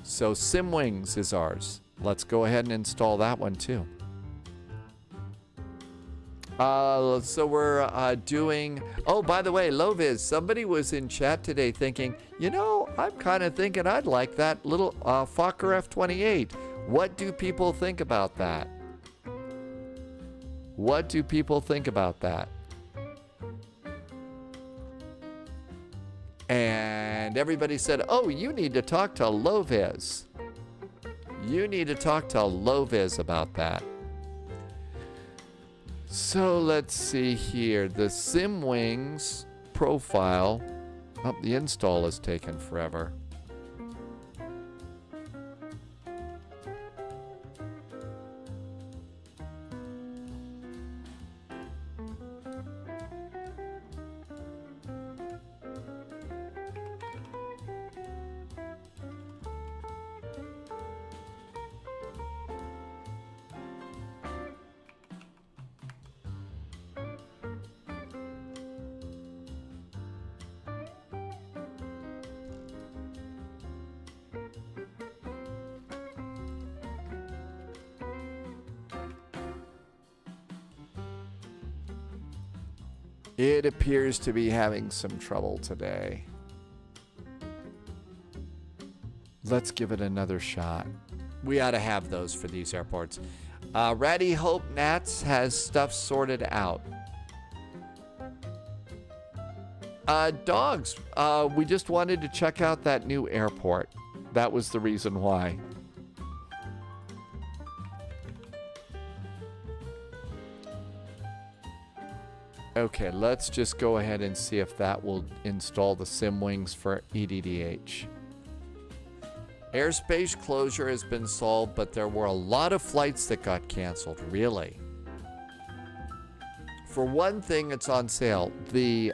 So Simwings is ours. Let's go ahead and install that one too. So we're doing, oh, by the way, Loviz, somebody was in chat today thinking, you know, I'm kind of thinking I'd like that little Fokker F-28. What do people think about that? What do people think about that? And everybody said, oh, you need to talk to Loviz. You need to talk to Loviz about that. So let's see here. The Simwings profile. Oh, the install is taking forever. It appears to be having some trouble today. Let's give it another shot. We ought to have those for these airports. Ratty Hope Nats has stuff sorted out. Dogs, we just wanted to check out that new airport. That was the reason why. Okay, let's just go ahead and see if that will install the Simwings for EDDH. Airspace closure has been solved, but there were a lot of flights that got canceled, really. For one thing, it's on sale. The,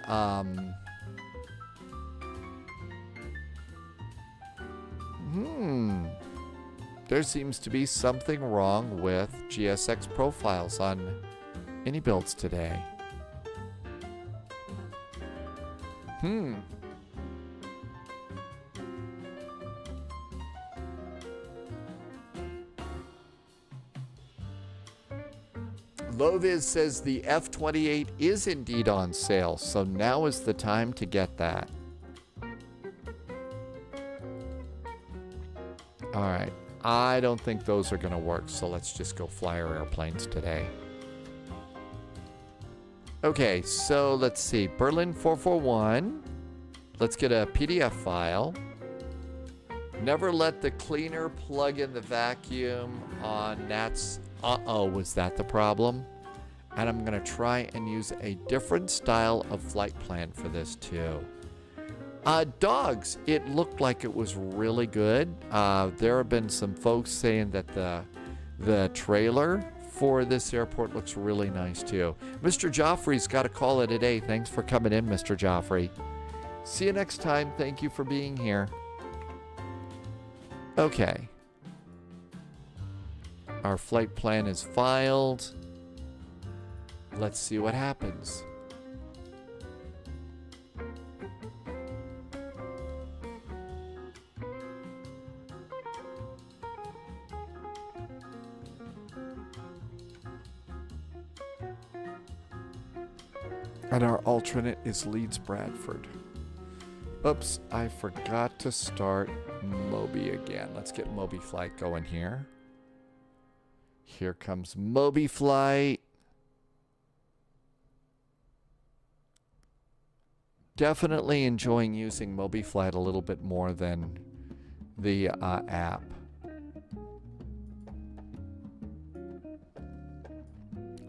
there seems to be something wrong with GSX profiles on any builds today. Loviz says the F-28 is indeed on sale, so now is the time to get that. All right, I don't think those are going to work, so let's just go flyer airplanes today. Okay, so let's see. Berlin 441. Let's get a PDF file. Never let the cleaner plug in the vacuum on NATS. Uh-oh, was that the problem? And I'm going to try and use a different style of flight plan for this too. Dogs, it looked like it was really good. There have been some folks saying that the trailer for this airport looks really nice too. Mr. Joffrey's got to call it a day. Thanks for coming in, Mr. Joffrey. See you next time. Thank you for being here. Okay. Our flight plan is filed. Let's see what happens. And our alternate is Leeds Bradford. Oops, I forgot to start Moby again. Let's get Moby Flight going here. Here comes Moby Flight. Definitely enjoying using Moby Flight a little bit more than the app.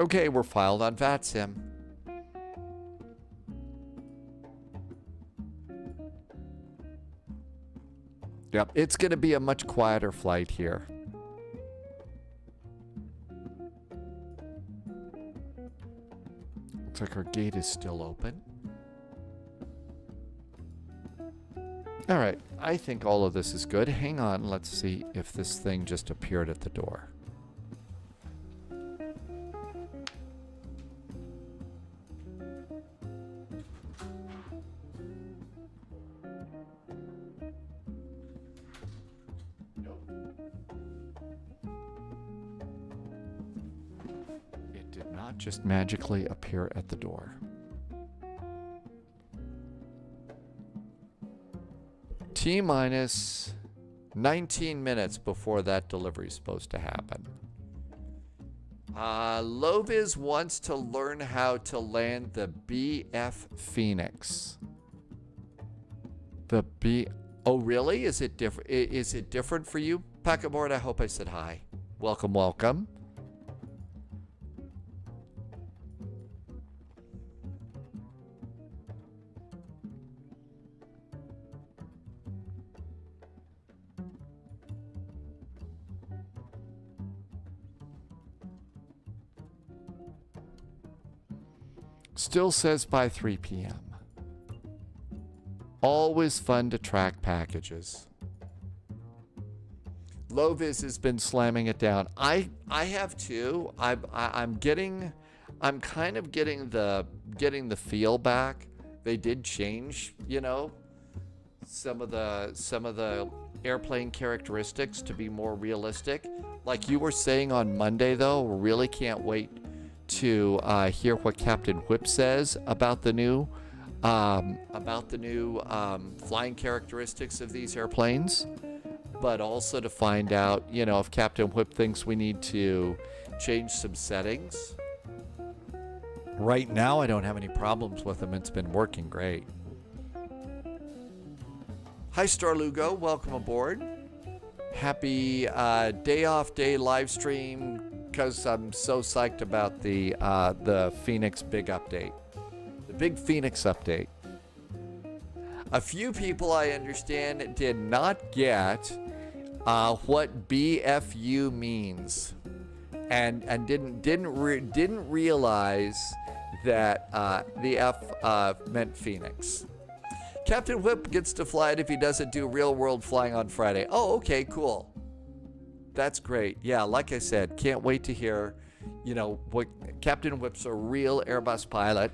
Okay, we're filed on VATSIM. Yep, it's going to be a much quieter flight here. Looks like our gate is still open. All right, I think all of this is good. Hang on, let's see if this thing just appeared at the door. It did not just magically appear at the door. T-minus 19 minutes before that delivery is supposed to happen. Loviz wants to learn how to land the BF Fenix. The B... Oh, really? Is it different? Is it different for you? Packetboard, I hope I said hi. Welcome, welcome. Still says by 3 p.m. Always fun to track packages. Loviz has been slamming it down. I have too. I'm kind of getting the feel back. They did change, you know, some of the airplane characteristics to be more realistic. Like you were saying on Monday, though, really can't wait to hear what Captain Whip says about the new flying characteristics of these airplanes, but also to find out, you know, if Captain Whip thinks we need to change some settings. Right now, I don't have any problems with them. It's been working great. Hi, Star Lugo. Welcome aboard. Happy day off day live stream. Because I'm so psyched about the Phoenix big update. The big Phoenix update. A few people, I understand, did not get what BFU means. And didn't realize that the F meant Phoenix. Captain Whip gets to fly it if he doesn't do real world flying on Friday. Oh, okay, cool. That's great. Yeah, like I said, can't wait to hear, you know, what Captain Whip's a real Airbus pilot.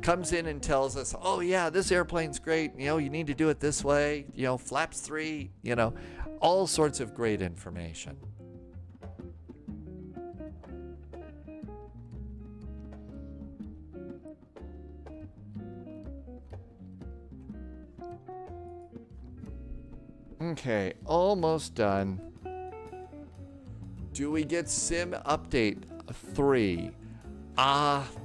Comes in and tells us, oh yeah, this airplane's great. You know, you need to do it this way. You know, flaps 3, you know, all sorts of great information. Okay, almost done. Do we get Sim Update 3?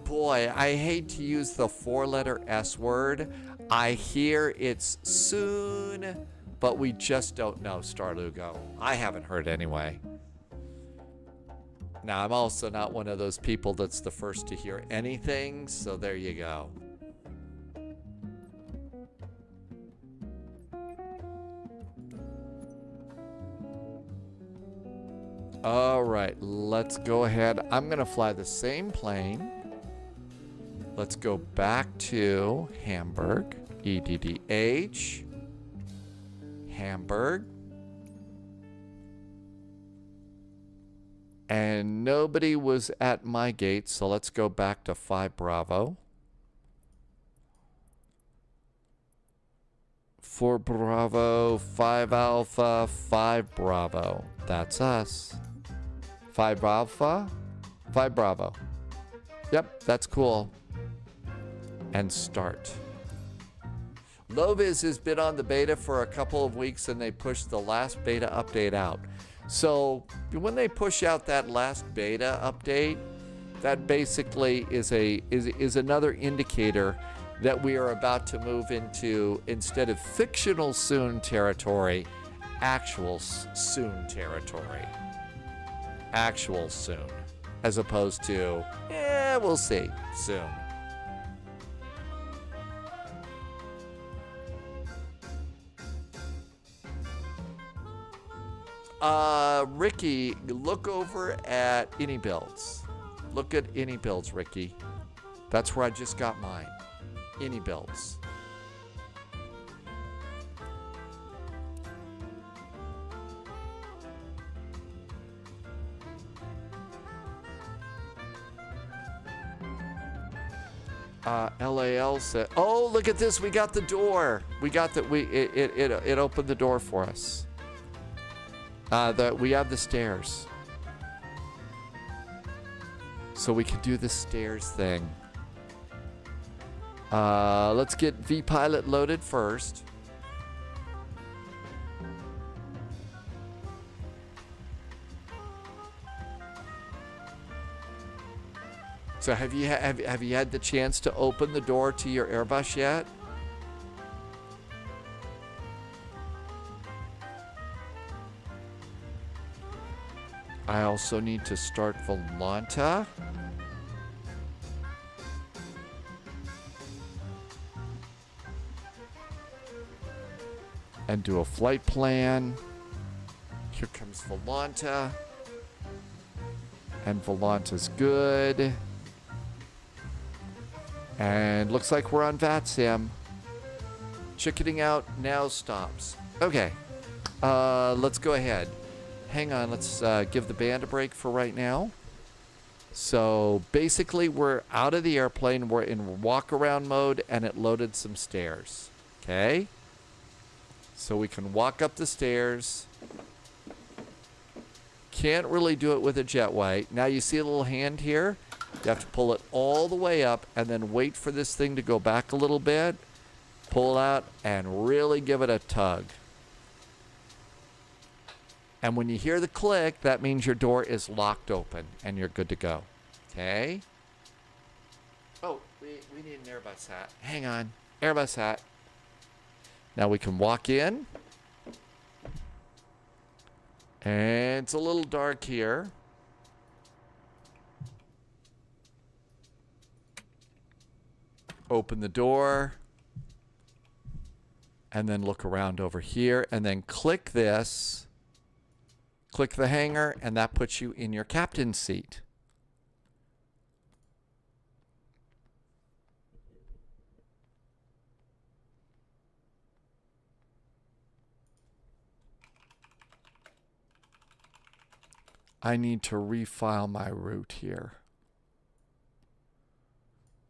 Boy, I hate to use the 4-letter S word. I hear it's soon, but we just don't know, Star Lugo. I haven't heard anyway. Now, I'm also not one of those people that's the first to hear anything, so there you go. All right, let's go ahead. I'm going to fly the same plane. Let's go back to Hamburg, EDDH, Hamburg. And nobody was at my gate, so let's go back to 5 Bravo. 4 Bravo, 5 Alpha, 5 Bravo. That's us. 5 Alpha, 5 Bravo. Yep, that's cool. And start. Loviz has been on the beta for a couple of weeks and they pushed the last beta update out. So when they push out that last beta update, that basically is another indicator that we are about to move into, instead of fictional soon territory, actual soon territory. Actual soon. As opposed to, we'll see, soon. Ricky, look over at any builds. Look at any builds, Ricky. That's where I just got mine. Any builds. LAL said, "Oh, look at this! We got the door. We got that. It opened the door for us. We have the stairs, so we can do the stairs thing. Let's get vPilot loaded first." So have you had the chance to open the door to your Airbus yet? I also need to start Volanta. And do a flight plan. Here comes Volanta. And Volanta's good. And looks like we're on VATSIM. Chickening out now stops. Okay. Let's go ahead. Hang on. Let's give the band a break for right now. So basically we're out of the airplane. We're in walk-around mode and it loaded some stairs. Okay. So we can walk up the stairs. Can't really do it with a jetway. Now you see a little hand here? You have to pull it all the way up and then wait for this thing to go back a little bit. Pull out and really give it a tug. And when you hear the click, that means your door is locked open and you're good to go. Okay? Oh, we need an Airbus hat. Hang on. Airbus hat. Now we can walk in. And it's a little dark here. Open the door. And then look around over here. And then click this. Click the hangar. And that puts you in your captain's seat. I need to refile my route here.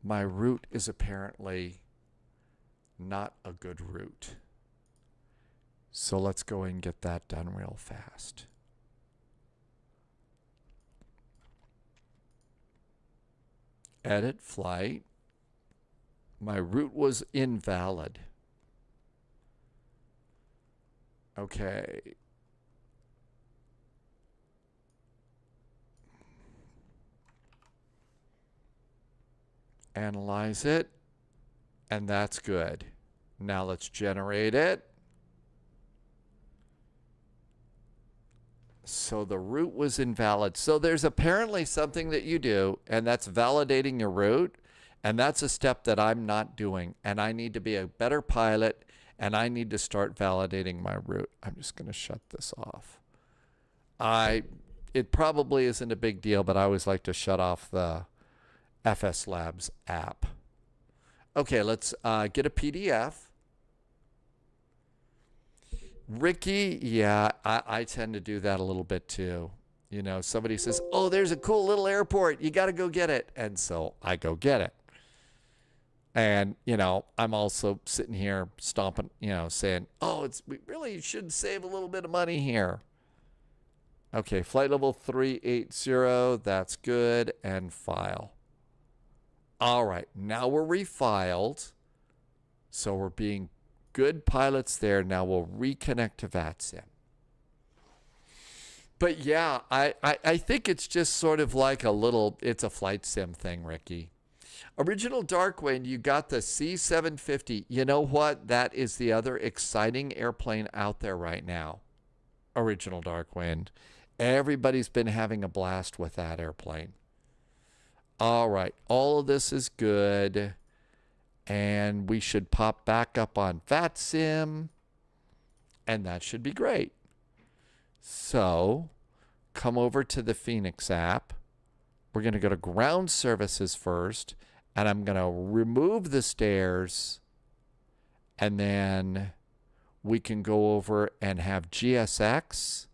My route is apparently not a good route. So let's go and get that done real fast. Edit flight. My route was invalid. Okay. Analyze it, and that's good. Now let's generate it. So the route was invalid. So there's apparently something that you do, and that's validating your route, and that's a step that I'm not doing, and I need to be a better pilot, and I need to start validating my route. I'm just going to shut this off. It probably isn't a big deal, but I always like to shut off the FS Labs app. Okay, let's get a PDF. Ricky, yeah, I tend to do that a little bit too. You know, somebody says, oh, there's a cool little airport. You got to go get it. And so I go get it. And, you know, I'm also sitting here stomping, you know, saying, oh, we really should save a little bit of money here. Okay, flight level 380, that's good, and file. All right, now we're refiled. So we're being good pilots there. Now we'll reconnect to VATSIM. But yeah, I think it's just sort of like it's a flight sim thing, Ricky. Original Darkwind, you got the C750. You know what? That is the other exciting airplane out there right now. Original Darkwind. Everybody's been having a blast with that airplane. All right, all of this is good. And we should pop back up on VATSIM. And that should be great. So, come over to the Fenix app. We're going to go to ground services first. And I'm going to remove the stairs. And then we can go over and have GSX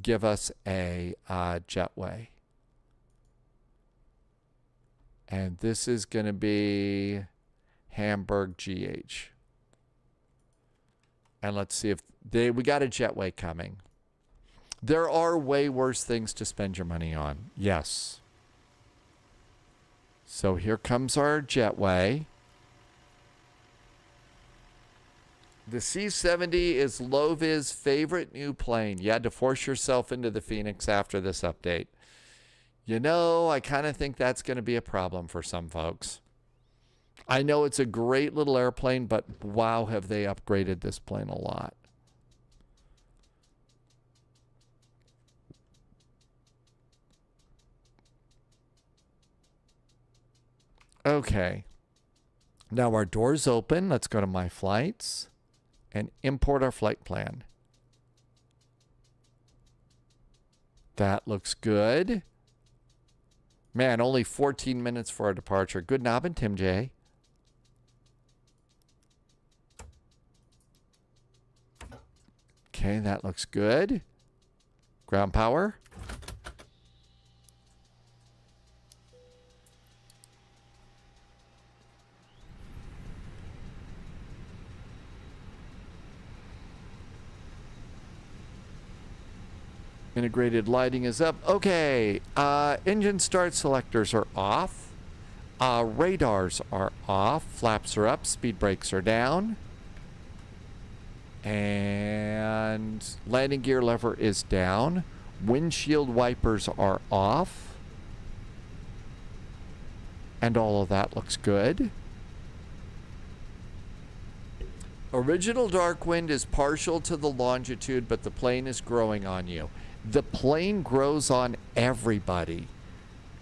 give us a jetway. And this is going to be Hamburg GH. And let's see if we got a jetway coming. There are way worse things to spend your money on. Yes. So here comes our jetway. The C-70 is Lovi's favorite new plane. You had to force yourself into the Fenix after this update. You know, I kind of think that's going to be a problem for some folks. I know it's a great little airplane, but wow, have they upgraded this plane a lot. Okay. Now our door's open. Let's go to My Flights and import our flight plan. That looks good. Man, only 14 minutes for our departure. Good knob, Tim J. Okay, that looks good. Ground power. Integrated lighting is up. Okay, engine start selectors are off. Radars are off. Flaps are up. Speed brakes are down. And landing gear lever is down. Windshield wipers are off. And all of that looks good. Original dark wind is partial to the longitude, but the plane is growing on you. The plane grows on everybody.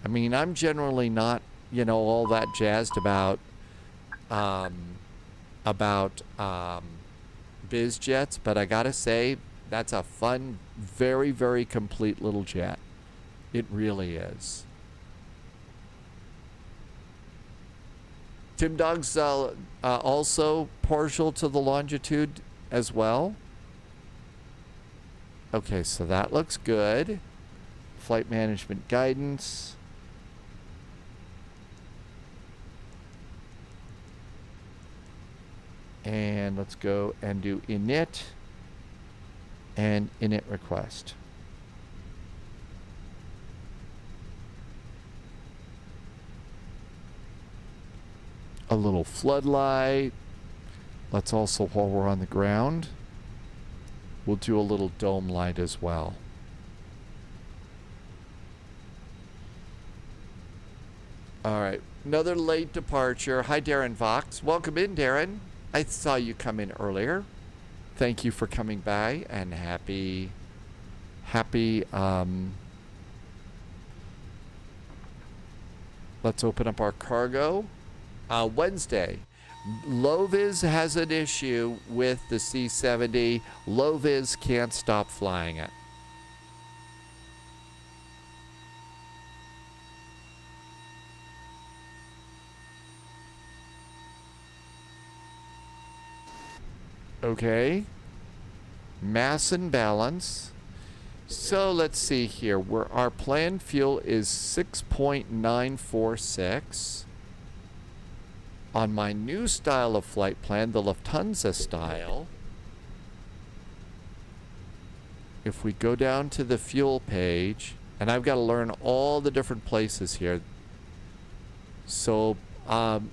I mean, I'm generally not, you know, all that jazzed about biz jets, but I gotta say, that's a fun, very, very complete little jet. It really is. Tim Dog's also partial to the longitude as well. Okay, so that looks good. Flight management guidance. And let's go and do init and init request. A little floodlight. Let's also, while we're on the ground, we'll do a little dome light as well. All right, another late departure. Hi, Darren Vox. Welcome in, Darren. I saw you come in earlier. Thank you for coming by, and happy, let's open up our cargo. Wednesday. Loviz has an issue with the C-70. Loviz can't stop flying it. Okay. Mass and balance. So let's see here. Where our planned fuel is 6.946. On my new style of flight plan, the Lufthansa style, if we go down to the fuel page, and I've got to learn all the different places here. So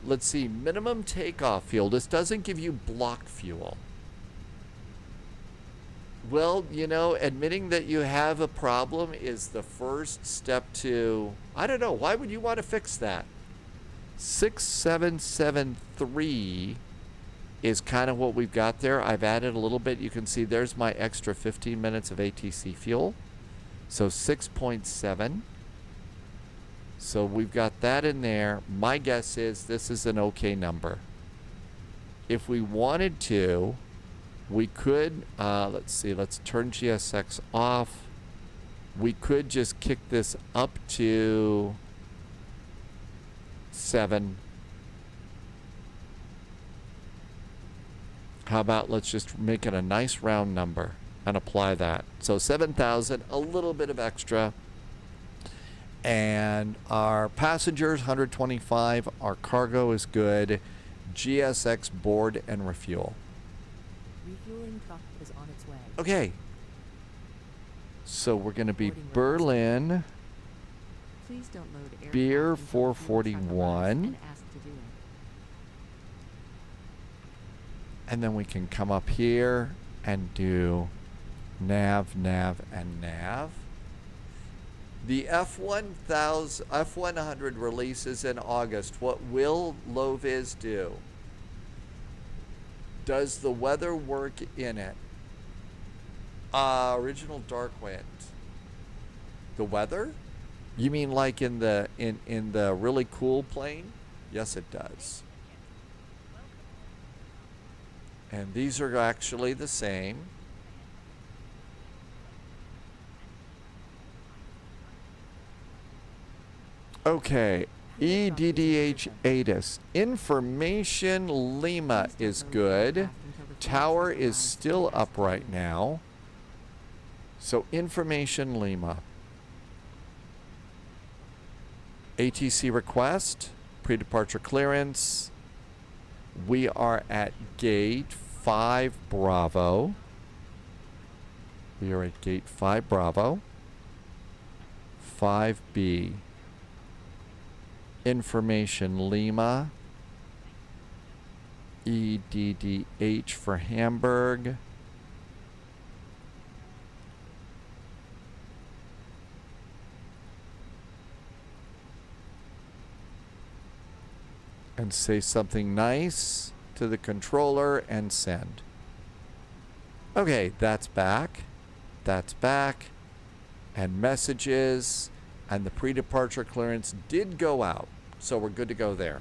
let's see, minimum takeoff fuel. This doesn't give you block fuel. Well, you know, admitting that you have a problem is the first step to, I don't know, why would you want to fix that? 6773 is kind of what we've got there. I've added a little bit. You can see there's my extra 15 minutes of ATC fuel. So 6.7. So we've got that in there. My guess is this is an okay number. If we wanted to, we could, let's see, let's turn GSX off. We could just kick this up to 7. How about let's just make it a nice round number and apply that. So 7,000, a little bit of extra. And our passengers, 125. Our cargo is good. GSX board and refuel. Refueling truck is on its way. Okay. So we're going to be Berlin. Please don't load Beer 441. And then we can come up here and do nav, nav, and nav. The F100 releases in August. What will Loviz do? Does the weather work in it? Original Darkwind. The weather? You mean like in the really cool plane? Yes, it does. And these are actually the same. Okay, EDDH ATIS. Information Lima is good. Tower is still up right now. So Information Lima. ATC request, pre-departure clearance. We are at gate 5 Bravo. We are at gate 5 Bravo. 5B. Information Lima. EDDH for Hamburg. And say something nice to the controller and send. Okay, that's back. That's back. And messages. And the pre-departure clearance did go out. So we're good to go there.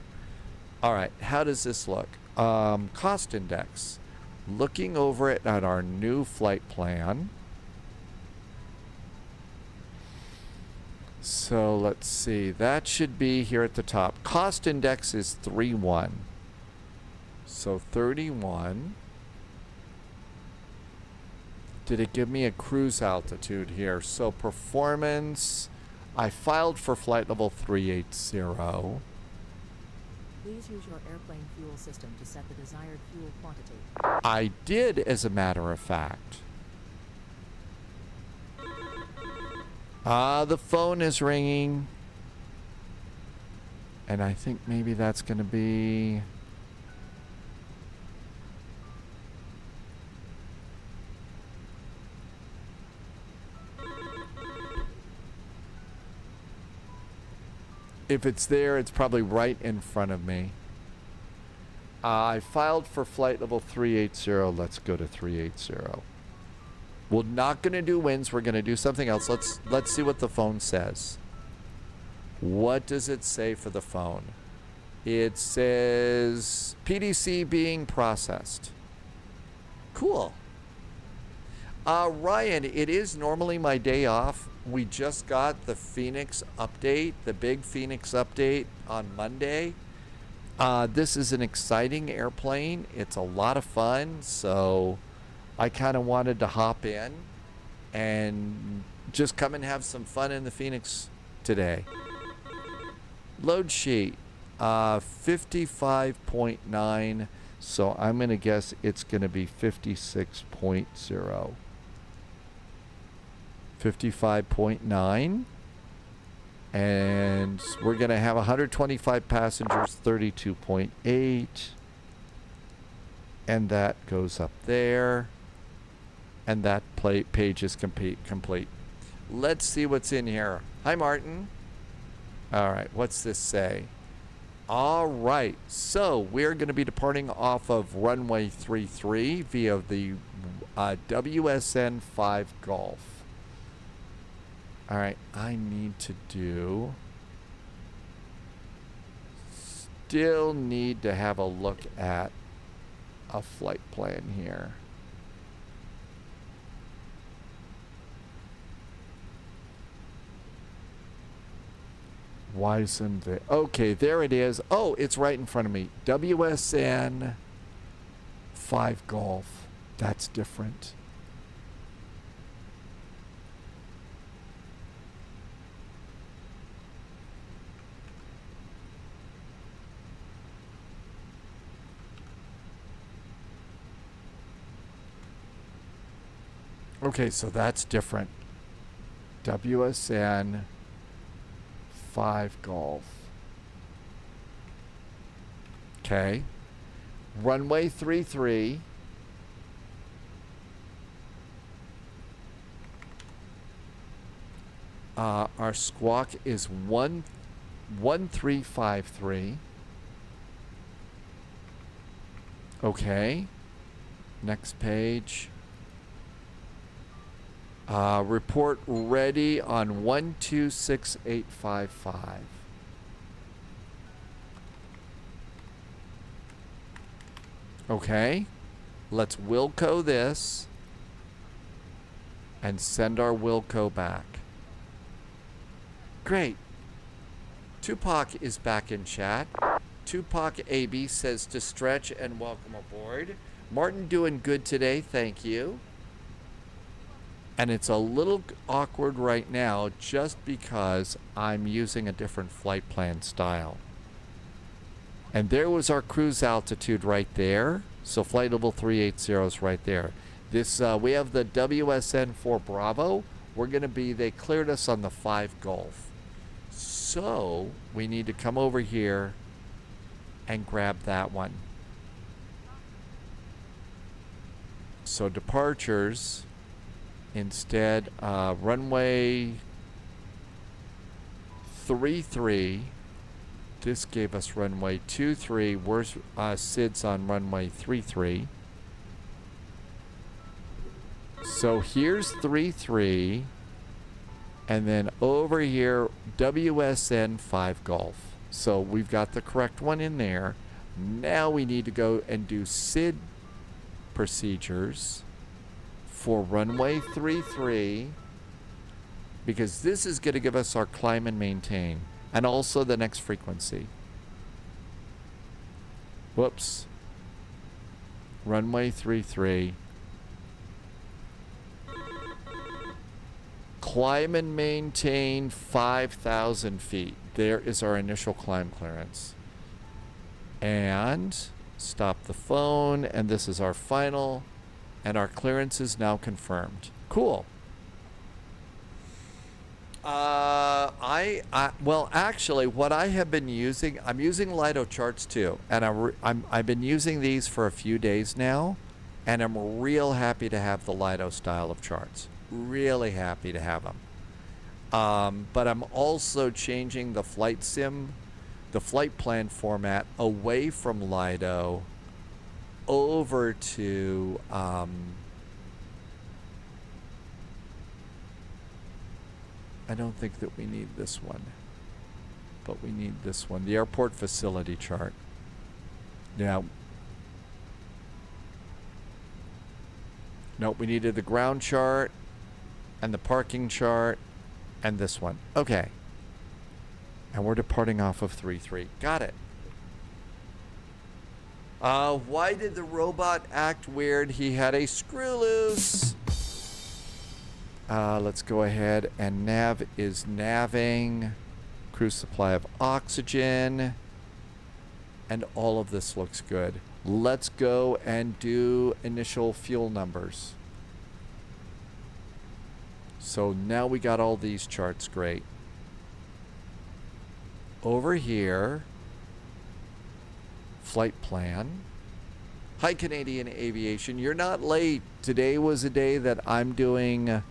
All right, how does this look? Cost index. Looking over it at our new flight plan. So let's see. That should be here at the top. Cost index is 31. So 31. Did it give me a cruise altitude here? So performance. I filed for flight level 380. Please use your airplane fuel system to set the desired fuel quantity. I did, as a matter of fact. The phone is ringing. And I think maybe that's going to be... If it's there, it's probably right in front of me. I filed for flight level 380. Let's go to 380. We're not going to do winds. We're going to do something else. Let's see what the phone says. What does it say for the phone? It says PDC being processed. Cool. Ryan, it is normally my day off. We just got the Fenix update, the big Fenix update on Monday. This is an exciting airplane. It's a lot of fun, so I kind of wanted to hop in and just come and have some fun in the Fenix today. Load sheet, 55.9, so I'm going to guess it's going to be 56.0. 55.9, and we're going to have 125 passengers, 32.8, and that goes up there, and that page is complete. Let's see what's in here. Hi, Martin. All right, what's this say? All right, so we're going to be departing off of runway 33 via the WSN 5 Golf. All right, I need to still need to have a look at a flight plan here. Why isn't there? Okay, there it is. Oh, it's right in front of me. WSN 5 Golf. That's different. Okay, so that's different. WSN 5 Golf. Okay. Runway 33. Our squawk is 1353. Okay. Next page. Report ready on 126855. Okay. Let's Wilco this and send our Wilco back. Great. Tupac is back in chat. Tupac AB says to stretch and welcome aboard. Martin doing good today, thank you. And it's a little awkward right now just because I'm using a different flight plan style. And there was our cruise altitude right there. So flight level 380 is right there. This we have the WSN 4 Bravo. We're going to be, they cleared us on the 5 Gulf. So we need to come over here and grab that one. So departures. Instead, runway 33. This gave us runway 23. Where's SIDS on runway 33? So here's 33. And then over here, WSN 5 Golf. So we've got the correct one in there. Now we need to go and do SID procedures for runway 33, because this is going to give us our climb and maintain, and also the next frequency. Whoops. Runway 33. Climb and maintain 5,000 feet. There is our initial climb clearance. And stop the phone, and this is our final. And our clearance is now confirmed. Cool. Well, actually, what I have been using, I'm using Lido charts too, and I've been using these for a few days now, and I'm real happy to have the Lido style of charts. Really happy to have them. But I'm also changing the flight sim, the flight plan format away from Lido over to I don't think that we need this one, but we need this one, the airport facility chart. Yeah. Nope, we needed the ground chart and the parking chart and this one. Okay. And we're departing off of 33. Got it. Why did the robot act weird? He had a screw loose. Let's go ahead and nav is naving. Cruise supply of oxygen. And all of this looks good. Let's go and do initial fuel numbers. So now we got all these charts. Great. Over here, flight plan. Hi, Canadian Aviation. You're not late. Today was a day that I'm doing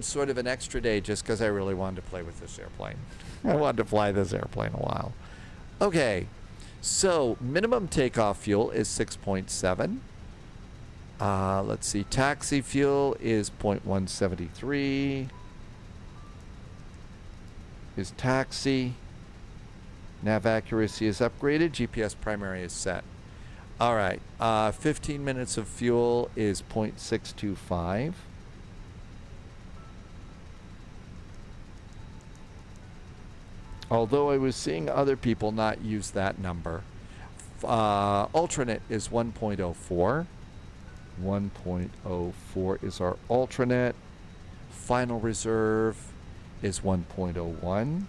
sort of an extra day just because I really wanted to play with this airplane. I wanted to fly this airplane a while. Okay, so minimum takeoff fuel is 6.7. Let's see, taxi fuel is 0.173. Is taxi. Nav accuracy is upgraded. GPS primary is set. All right. 15 minutes of fuel is 0.625. Although I was seeing other people not use that number. Alternate is 1.04. 1.04 is our alternate. Final reserve is 1.01.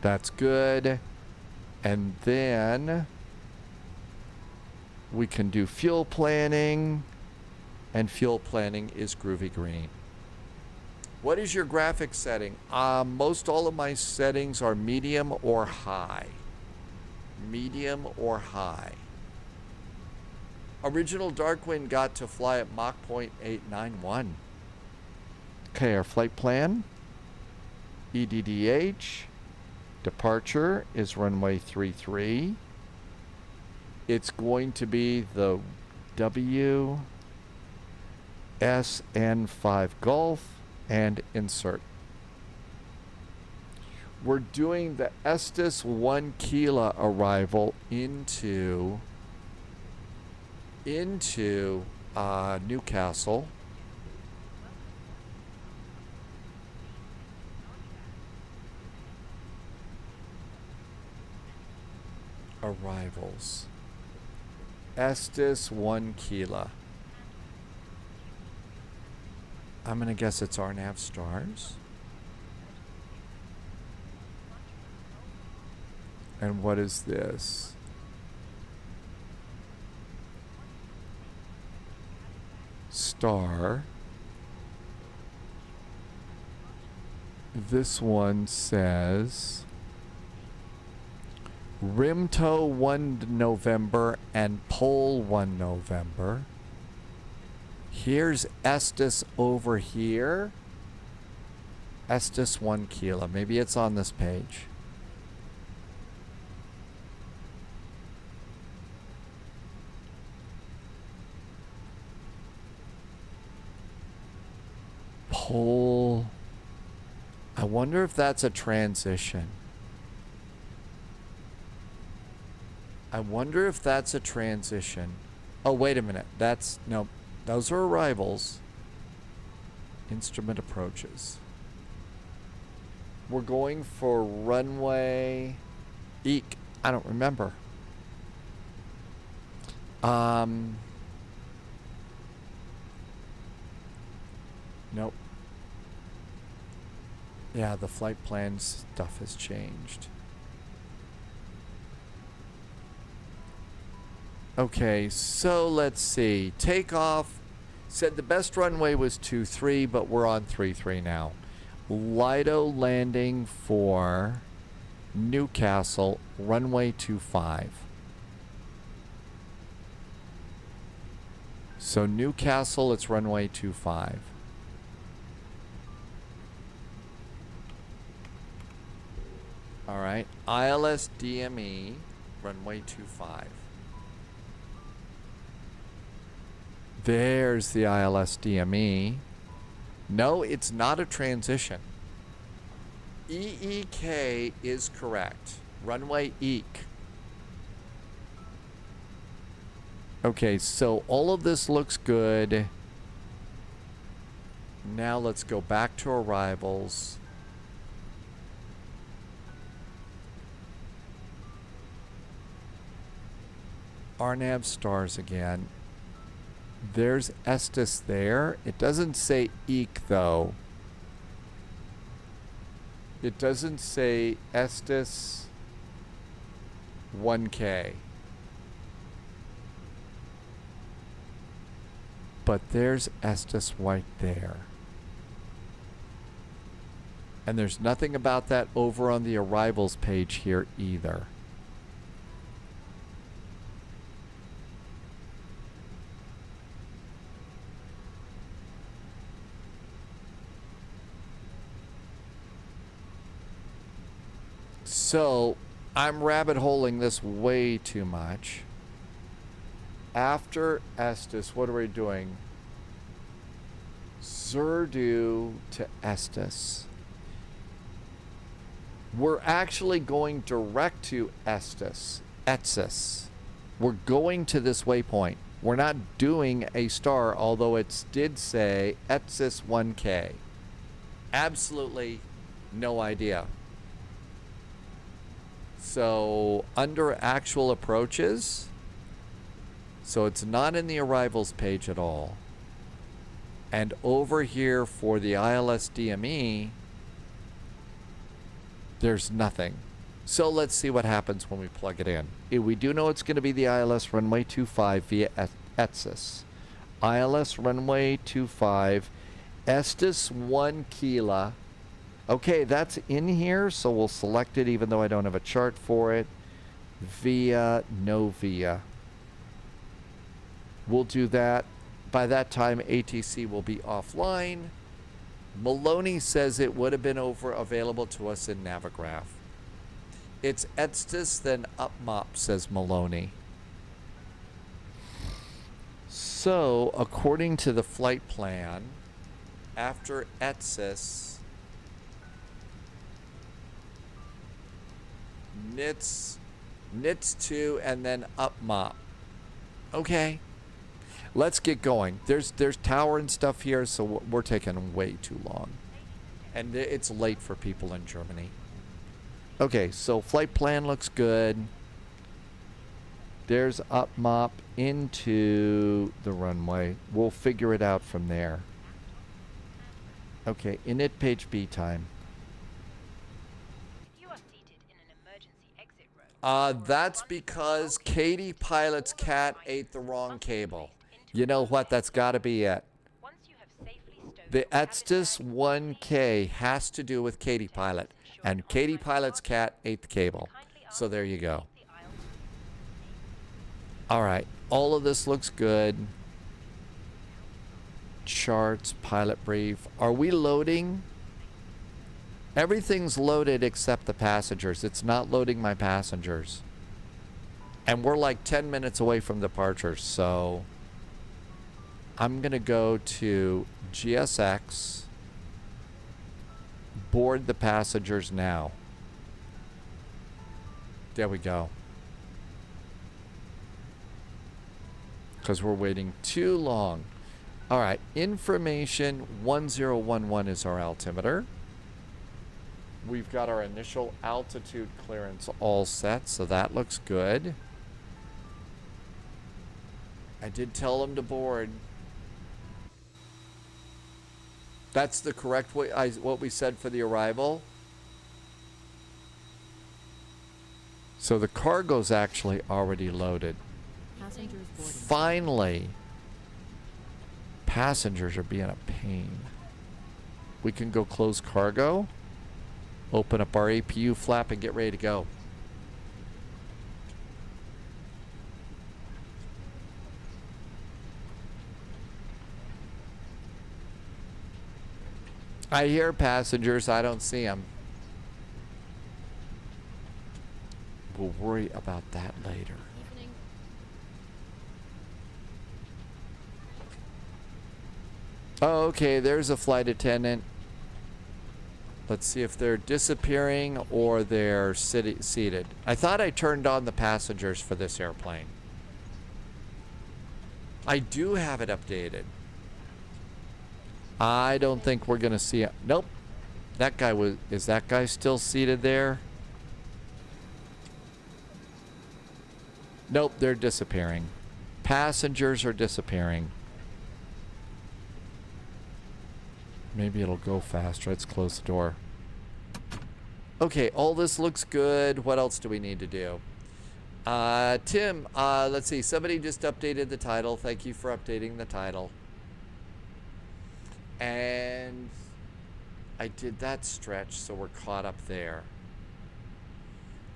That's good. And then we can do fuel planning, and fuel planning is groovy green. What is your graphics setting? Most all of my settings are medium or high. Medium or high. Original Darkwind got to fly at Mach 0.891. Okay, our flight plan. EDDH. Departure is runway 33. It's going to be the WSN5 Golf and insert. We're doing the Estes 1 Kilo arrival into Newcastle. Arrivals. Estes 1 Kilo. I'm going to guess it's RNAV stars. And what is this? Star. This one says Rimto 1 November and Pole 1 November. Here's Estes over here. Estes 1 Kilo. Maybe it's on this page. Pole. I wonder if that's a transition. I wonder if that's a transition. Oh, wait a minute. That's, no, those are arrivals. Instrument approaches. We're going for runway Eek. I don't remember. Nope. Yeah, the flight plan stuff has changed. Okay, so let's see. Takeoff said the best runway was 23, but we're on 33 now. Lido landing for Newcastle, runway 25. So Newcastle, it's runway 25. All right, ILS DME, runway 25. There's the ILS DME. No, it's not a transition. EEK is correct. Runway Eek. Okay, so all of this looks good. Now let's go back to arrivals. RNAV stars again. There's Estes there. It doesn't say Eek though. It doesn't say Estes 1K. But there's Estes right there. And there's nothing about that over on the arrivals page here either. So, I'm rabbit holing this way too much. After Estes, what are we doing? Zerdu to Estes. We're actually going direct to Estes. Etsis. We're going to this waypoint. We're not doing a star, although it did say Etsis 1K. Absolutely No idea. So under actual approaches, so it's not in the arrivals page at all. And over here for the ILS DME, there's nothing. So let's see what happens when we plug it in. We do know it's going to be the ILS runway 25 via ASUS. ILS runway 25, Estes 1 Kilo. Okay, that's in here, so we'll select it even though I don't have a chart for it. Via, no via. We'll do that. By that time, ATC will be offline. Maloney says it would have been available to us in Navigraph. It's Estes, then UpMop, says Maloney. So, according to the flight plan, after ETSIS, NITS 2, and then UpMop. Okay. Let's get going. There's tower and stuff here, so we're taking way too long. And it's late for people in Germany. Okay, so flight plan looks good. There's UpMop into the runway. We'll figure it out from there. Okay, init page B time. That's because Katie Pilot's cat ate the wrong cable. You know what? That's got to be it. The Estes 1K has to do with Katie Pilot. And Katie Pilot's cat ate the cable. So there you go. All right. All of this looks good. Charts, pilot brief. Are we loading? Everything's loaded except the passengers. It's not loading my passengers. And we're like 10 minutes away from departure, so I'm going to go to GSX, board the passengers now. There we go. Because we're waiting too long. All right, information 1011 is our altimeter. We've got our initial altitude clearance all set, so that looks good. I did tell them to board. That's the correct way, what we said for the arrival. So the cargo's actually already loaded. Finally, passengers are being a pain. We can go close cargo, open up our APU flap, and get ready to go. I hear passengers, I don't see them. We'll worry about that later. Oh, okay, there's a flight attendant. Let's see if they're disappearing or they're seated. I thought I turned on the passengers for this airplane. I do have it updated. I don't think we're going to see it. Nope. That guy was... Is that guy still seated there? Nope, they're disappearing. Passengers are disappearing. Maybe it'll go faster. Let's close the door. Okay, all this looks good. What else do we need to do? Tim, let's see. Somebody just updated the title. Thank you for updating the title. And I did that stretch, so we're caught up there.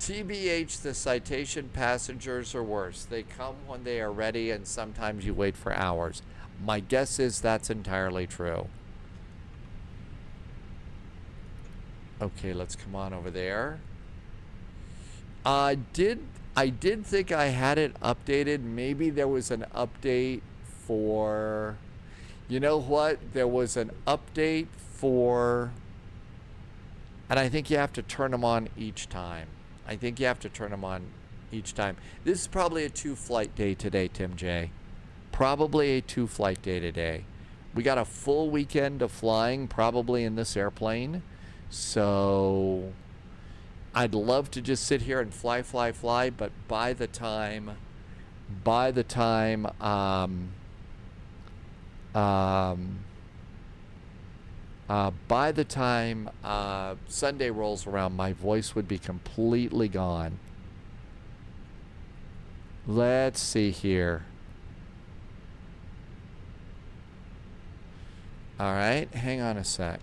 TBH, the citation passengers are worse. They come when they are ready, and sometimes you wait for hours. My guess is that's entirely true. Okay, let's come on over there. I did think I had it updated. Maybe there was an update for... You know what? There was an update for... And I think you have to turn them on each time. I think you have to turn them on each time. This is probably a 2-flight day today, Tim J. Probably a 2-flight day today. We got a full weekend of flying, probably in this airplane. So I'd love to just sit here and fly, but by the time Sunday rolls around, my voice would be completely gone. Let's see here. All right, hang on a sec.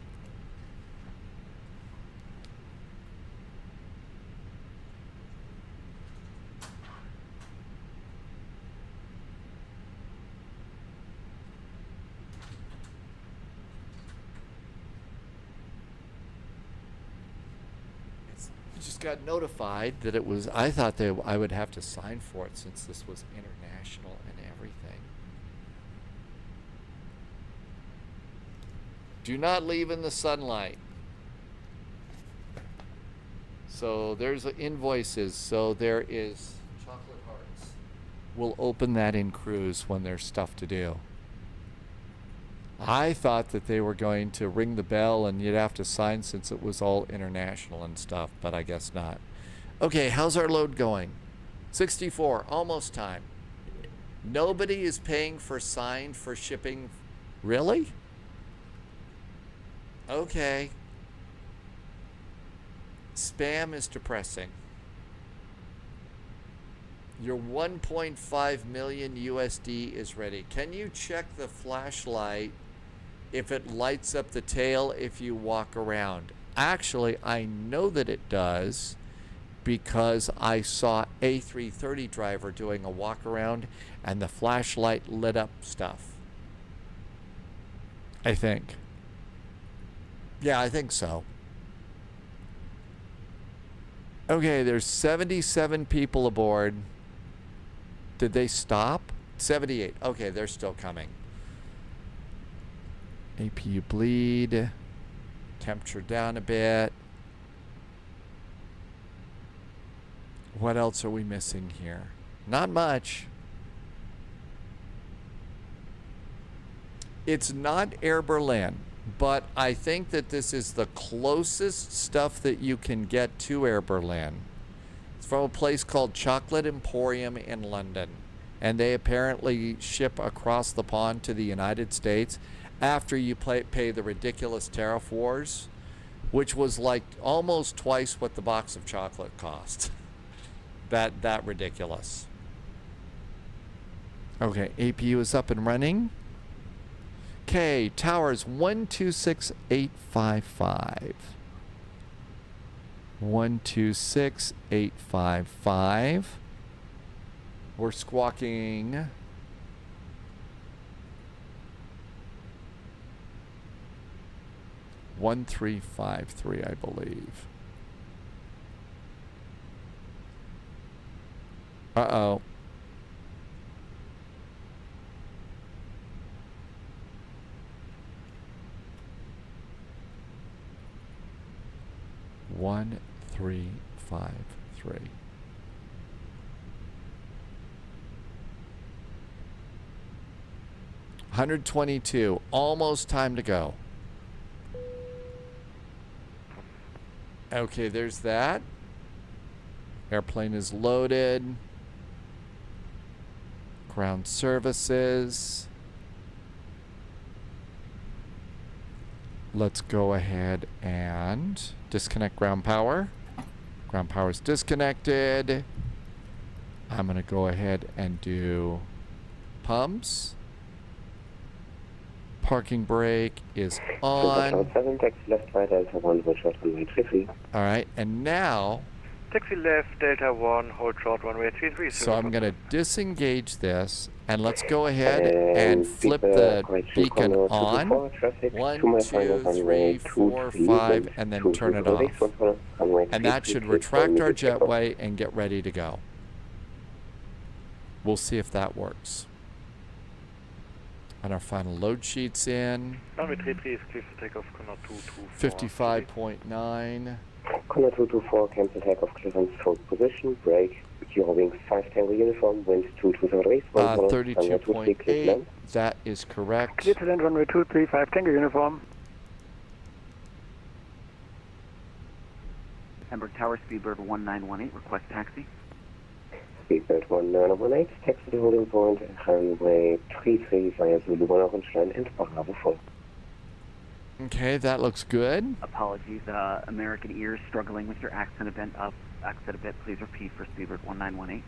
Got notified that it was, I thought that I would have to sign for it since this was international and everything. Do not leave in the sunlight. So there's invoices. So there is chocolate hearts. We'll open that in cruise when there's stuff to do. I thought that they were going to ring the bell and you'd have to sign since it was all international and stuff, but I guess not. Okay, how's our load going? 64, almost time. Nobody is paying for sign for shipping. Really? Okay. Spam is depressing. Your 1.5 million USD is ready. Can you check the flashlight if it lights up the tail if you walk around? Actually, I know that it does because I saw a 330 driver doing a walk around and the flashlight lit up stuff. I think. Yeah, I think so. Okay, there's 77 people aboard. Did they stop? 78. Okay, they're still coming. APU bleed. Temperature down a bit. What else are we missing here? Not much. It's not Air Berlin, but I think that this is the closest stuff that you can get to Air Berlin. It's from a place called Chocolate Emporium in London, and they apparently ship across the pond to the United States after you pay the ridiculous tariff wars, which was like almost twice what the box of chocolate cost. That ridiculous. Okay, APU is up and running. Okay, towers 126855. 126855. We're squawking 1353, I believe. Uh-oh. One, 3, 5, 3. $122. Almost time to go. Okay, there's that. Airplane is loaded. Ground services. Let's go ahead and disconnect ground power. Ground power is disconnected. I'm going to go ahead and do pumps. Parking brake is on. 7, taxi left, right, Delta 1, hold short, runway 33. All right, and now. Taxi left, Delta 1, hold short, runway 33. So I'm going to disengage this, and let's go ahead and flip the beacon on. 1, 2, 3, 4, 5, and then turn it off. And that should retract our jetway and get ready to go. We'll see if that works. And our final load sheet's in. Runway 33 is clear for takeoff, Condor 224. 55.9. Condor 224, cancel takeoff, clearance, hold position, brake, Euro wings 5 Tango uniform, wind 227 32.8, that is correct. Clear to land runway 235 Tango uniform. Hamburg Tower, Speedbird 1918, request taxi. Speedbird 1918, taxi to holding point, runway 33 via Zulu 1 Orange Line and Bravo 4. Okay, that looks good. Apologies, American ears struggling with your accent a bit. Please repeat for Speedbird 1918.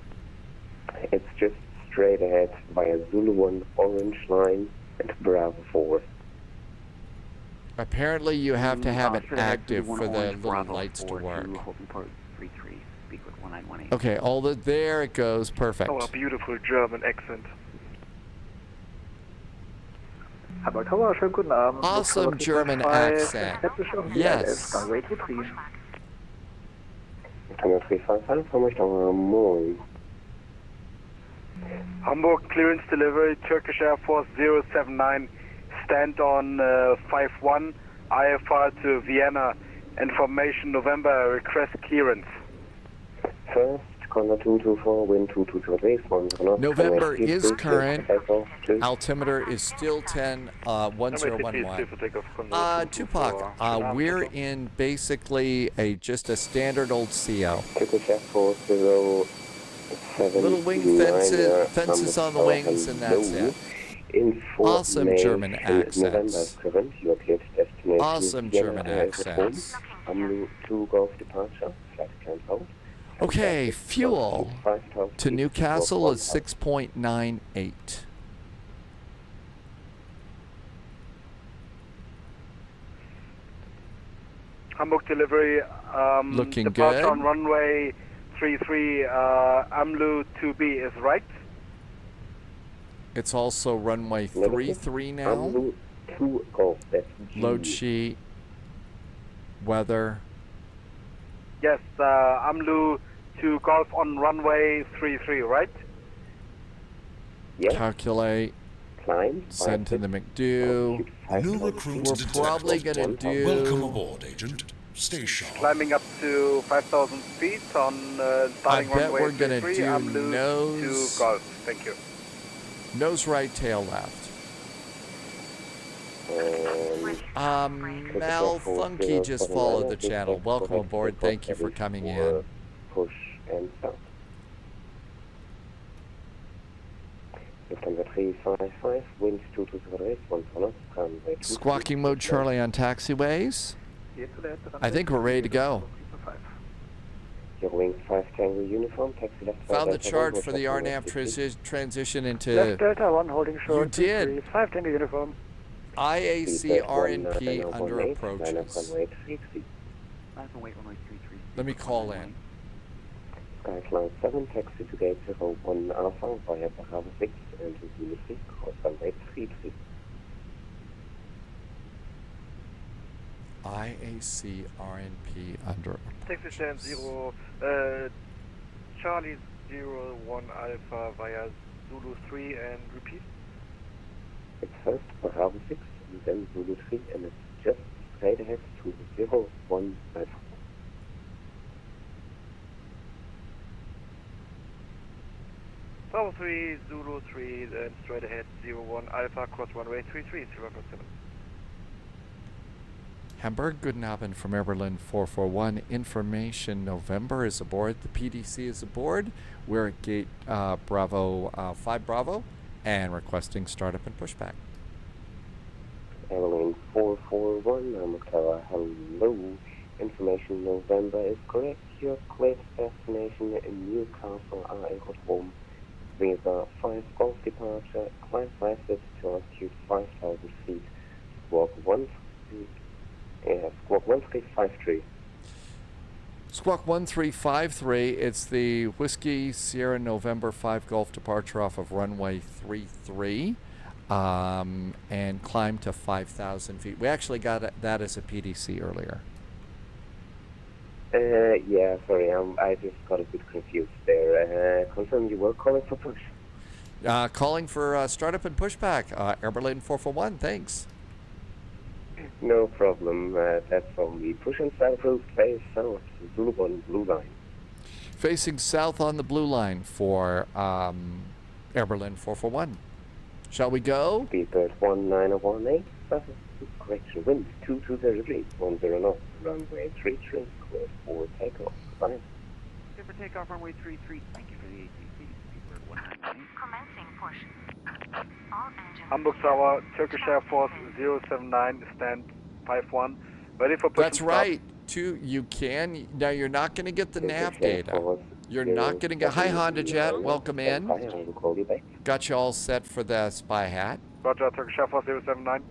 It's just straight ahead via Zulu 1 Orange Line and Bravo 4. Apparently you have to have it straight ahead, active Zulu for 1 the Orange, little Bravo lights to 4 work. holding port 33, Speedbird 1918. Okay, there it goes. Perfect. Oh, a beautiful German accent. Hamburg Tower, schönen guten Abend. Awesome German accent. Yes. Runway 23. Hamburg 355, Hamburg Tower, moin. Hamburg clearance delivery, Turkish Air Force 079, stand on 51, IFR to Vienna, information November, request clearance. First, Condor 224, wind 223, November is current. Altimeter is still 1011. Tupac, we're in basically just a standard old CO. Turkish Air Force 079. Little wing fences on the wings, and that's it. Awesome German accents. Awesome German accents. To Gulf departure, flight plan hold. Okay, fuel to Newcastle is 6.98. Hamburg delivery, Looking departure good. on runway 33, AMLU 2B is right. It's also runway 33 now. Load sheet, weather. Yes, AMLU to Golf on runway 33, right? Calculate. Send to the McDo. We're probably going to do... Welcome aboard, Agent. Stay sharp. Climbing up to 5,000 feet on starting I bet runway we're gonna 33, do AMLU nose- to Golf. Thank you. Nose right, tail left. Mal Funky just followed the channel. Welcome aboard. Thank you for coming in. Push and start. Lufthansa 355, wind 223, 1 runway 2. Squawking mode Charlie on taxiways. I think we're ready to go. Your wing 5 Tango uniform, taxi left. Found the chart for the RNAV transition into... Left Delta 1 holding short. You did. 5 Tango uniform. IAC RNP under approaches. Let me call in. Skyline 7, taxi to gate 01 Alpha via Bravo 6 and to Unity, cross runway 33. IAC RNP under Taxi stand 0, Charlie 01 Alpha via Zulu 3 and repeat. It's first Bravo 6 and then Zulu 3 and it's just straight ahead to 01 Alpha. Bravo 3, Zulu 3, then straight ahead 01 Alpha, cross runway 33, 007. Hamburg, guten Abend from Air Berlin 441. Information November is aboard. The PDC is aboard. We're at gate Bravo 5 Bravo and requesting startup and pushback. Airline 441, Hamburg Tower, hello. Information November is correct. Your cleared destination in Newcastle Aerodrome. Visa 5 Golf departure, climb 5 to altitude 5,000 feet. Squawk 1353. Squawk 1353. It's the Whiskey Sierra November 5 Golf departure off of runway 33 and climb to 5,000 feet. We actually got that as a PDC earlier. Yeah, sorry, I just got a bit confused there. Confirm you were calling for push. Calling for startup and pushback. Air Berlin 441, thanks. No problem, that's from me. Push and south route, face south, Zulu 1, blue line. Facing south on the blue line for Air Berlin 441. Shall we go? Speedbird 1918, correction, wind 220 degrees, 10 knots, runway 33, clear for takeoff. Goodbye. Clear for takeoff, runway 33. Thank you for the ATC. Speedbird 198. Commencing push. All engines. Hamburg Tower, Turkish Air Force 079, stand 51. Ready for push. That's right. You can. Now, you're not going to get the nav data. You're not going to get... Hi, Honda Jet. Welcome in. Got you all set for the spy hat. Roger, Turkish Air Force 079.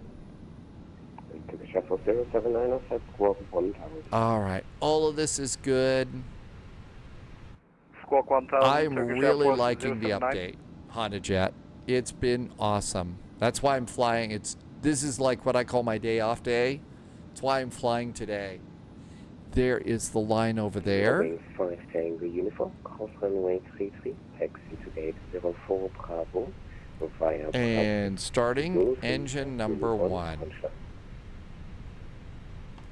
Turkish Air Force 079, offset squawk 1000. All right. All of this is good. Squawk 1000. I'm Turkish really Air Force liking the 079. update, Honda Jet. It's been awesome. That's why I'm flying. This is like what I call my day off day. That's why I'm flying today. There is the line over there. 5 Tango uniform, cross runway 33, taxi to gate 04 Bravo, via And starting engine number 1.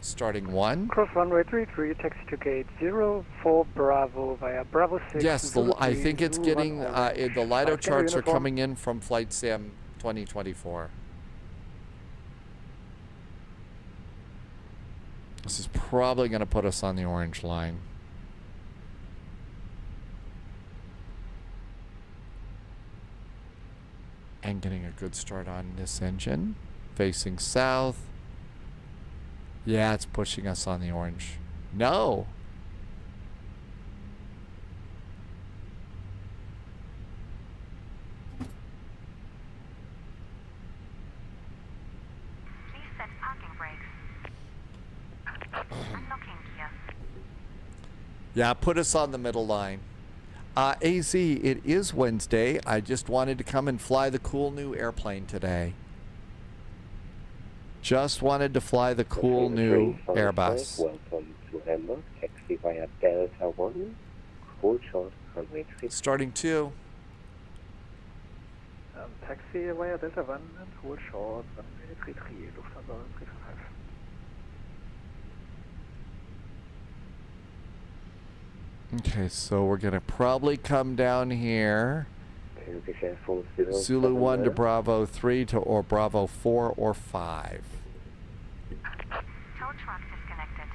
Starting 1. Cross runway 33, taxi to gate 04 Bravo via Bravo 6. Yes, I think it's getting, the LIDO charts are coming in from Flight Sim 2024. This is probably going to put us on the orange line. And getting a good start on this engine. Facing south. Yeah, it's pushing us on the orange. No! Please set parking brakes. Unlocking gear. Yeah, put us on the middle line. AZ, it is Wednesday. I just wanted to come and fly the cool new airplane today. Just wanted to fly the cool new Airbus. Welcome to Hamburg, taxi via Delta 1, hold short, runway 3. Starting 2. Taxi via Delta 1 and hold short, runway 33, Lufthansa 355. Okay, so we're going to probably come down here. Zulu 1 to Bravo 3 to or Bravo 4 or 5. Tow truck disconnected.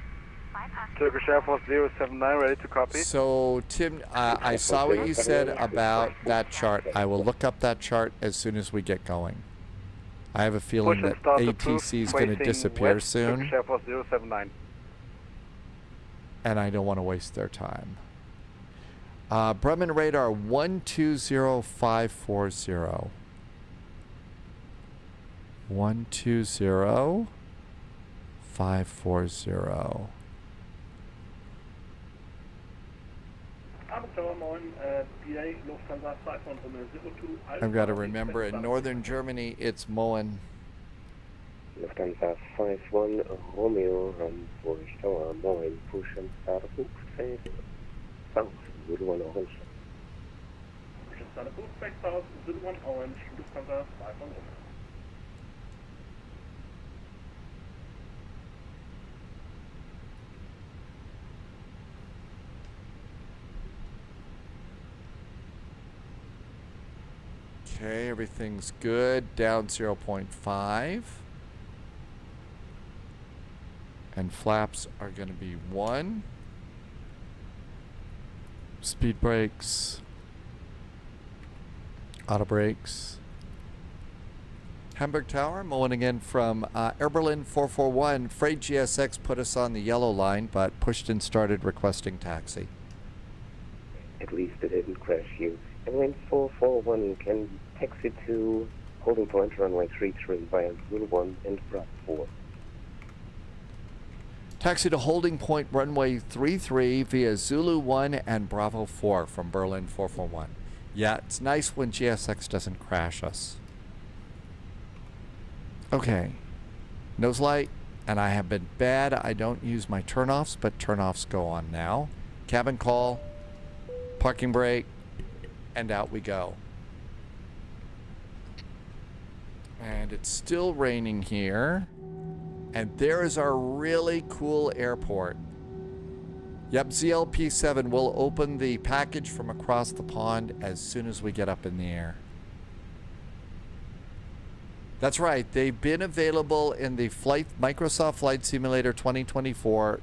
Bypass. Turkish Air Force 079, ready to copy. So, Tim, I saw what you said about that chart. I will look up that chart as soon as we get going. I have a feeling that ATC is going to disappear soon. Turkish Air Force 079. And I don't want to waste their time. Bremen radar 120540. 120540. I've got to remember in northern Germany it's Moen. Lufthansa 51 Romeo, Hamburg Tower, Moin, push and start a book, face south, Zulu 1 Orange. Push and start a book, face south, Zulu 1 Orange, Lufthansa 51 Romeo. Okay, everything's good. Down 0.5. And flaps are going to be 1. Speed brakes. Auto brakes. Hamburg Tower, Moen again from Air Berlin 441. Afraid GSX put us on the yellow line, but pushed and started requesting taxi. At least it didn't crash you. Airline 441 can taxi to holding point runway 33 via Zulu 1 and Bravo 4. Taxi to holding point runway 33 via Zulu 1 and Bravo 4 from Berlin 441. Yeah, it's nice when GSX doesn't crash us. Okay. Nose light, and I have been bad. I don't use my turnoffs, but turnoffs go on now. Cabin call, parking brake, and out we go. And it's still raining here. And there is our really cool airport. Yep, ZLP7 will open the package from across the pond as soon as we get up in the air. That's right. They've been available in the Microsoft Flight Simulator 2024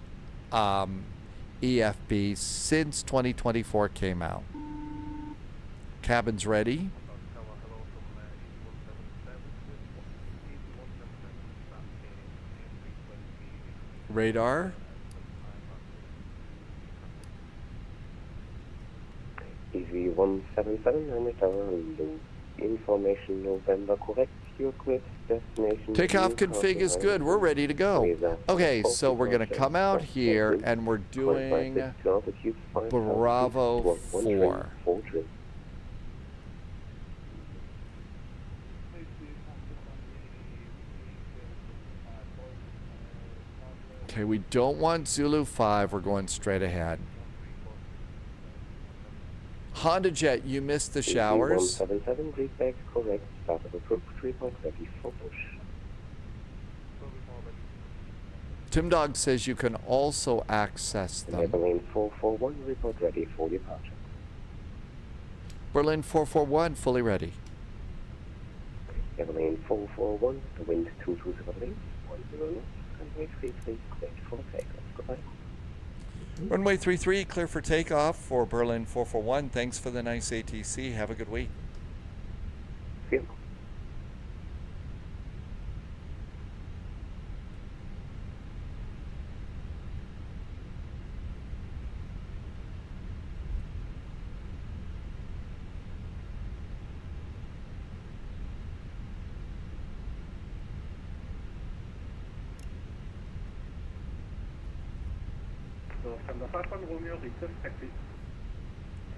EFB since 2024 came out. Cabin's ready. Radar. EV177, and information November correct. Your clear destination. Takeoff config is good. We're ready to go. Okay, so we're going to come out here and we're doing Bravo 4. Okay, we don't want Zulu 5. We're going straight ahead. Honda Jet, you missed the showers. 177, breathe back, correct. Start of approach, 3.30 for push. Tim Dog says you can also access them. Berlin 441, report ready for departure. Berlin 441, fully ready. Berlin 441, the wind 220 degrees, 10 knots, runway 33, clear for takeoff. Goodbye. Runway 33, clear for takeoff for Berlin 441. Thanks for the nice ATC. Have a good week. See you.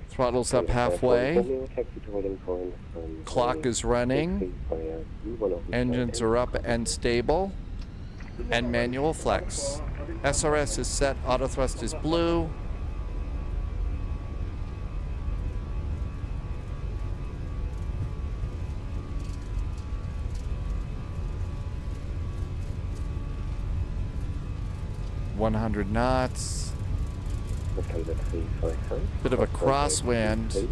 Throttle's up halfway. Clock is running. Engines are up and stable. And manual flex. SRS is set. Auto thrust is blue. .100 knots. Bit of a crosswind.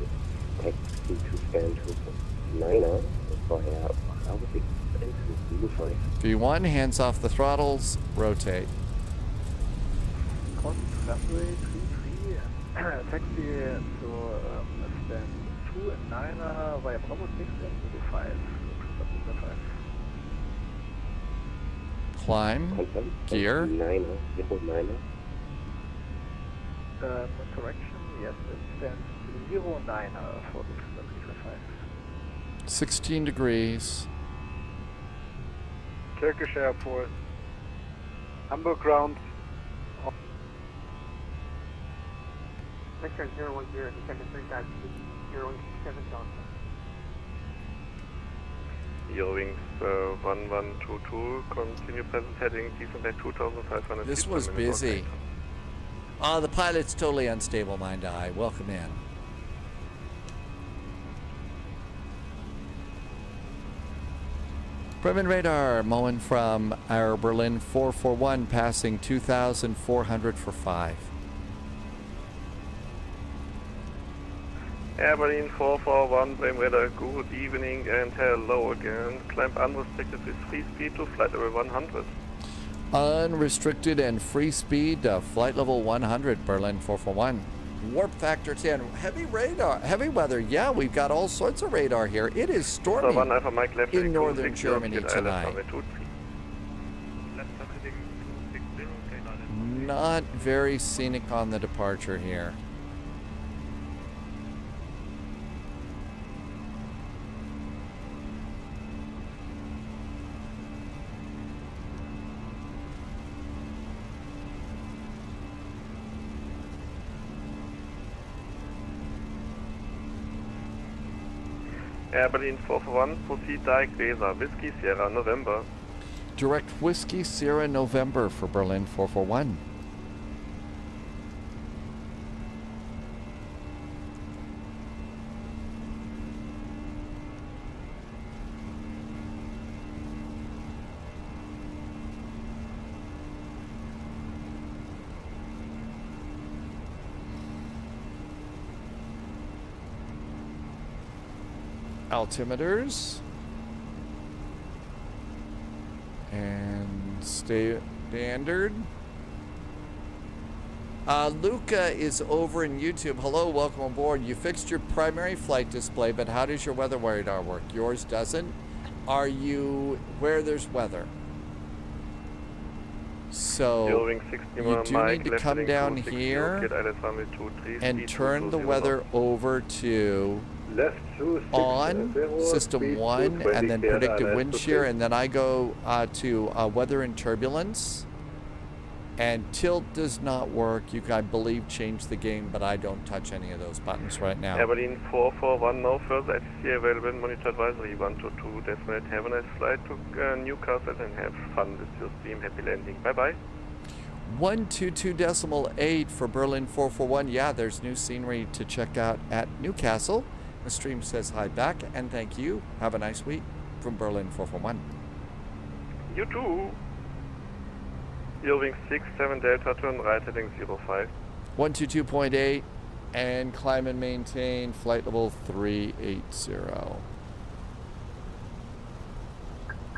V1, hands off the throttles, rotate. Runway 33, taxi to stand 2 and 9 via Bravo 6 and 5. Climb, gear. Correction, yes, it stands 09 for the 5. 16 degrees. Turkish Airport. Hamburg ground. Victor 010, descended 3,000 017 Johnson. Eurowings 1122, continue present heading, descend at 2,500 This feet was per minute. busy. The pilot's totally unstable, mind eye. Welcome in. Bremen radar, Moen from our Berlin 441, passing 2,400 for 5. Air Berlin 441, Bremen radar, good evening and hello again. Climb unrestricted with free speed to flight level 100. Unrestricted and free speed, flight level 100, Berlin 441. Warp factor 10, heavy radar, heavy weather. Yeah, we've got all sorts of radar here. It is stormy in northern Germany tonight. Not very scenic on the departure here. Air Berlin 441, proceed direct Weser, Whiskey Sierra, November. Direct Whiskey Sierra, November for Berlin 441. Altimeters. And standard. Luca is over in YouTube. Hello, welcome aboard. You fixed your primary flight display, but how does your weather radar work? Yours doesn't. Are you where there's weather? So you do need to come down here and turn the weather over to on system 1 and then predictive wind shear, and then I go to weather and turbulence. And tilt does not work. You can, I believe, change the game, but I don't touch any of those buttons right now. Berlin 441, no further SC available, monitor advisory 122, definite, have a nice flight to Newcastle and have fun with your stream, happy landing, bye bye. 122.8 for Berlin 441. Yeah, there's new scenery to check out at Newcastle. The stream says hi back and thank you. Have a nice week from Berlin 441. You too. Wing 67 Delta, turn right heading 05. 122.8 and climb and maintain flight level 380.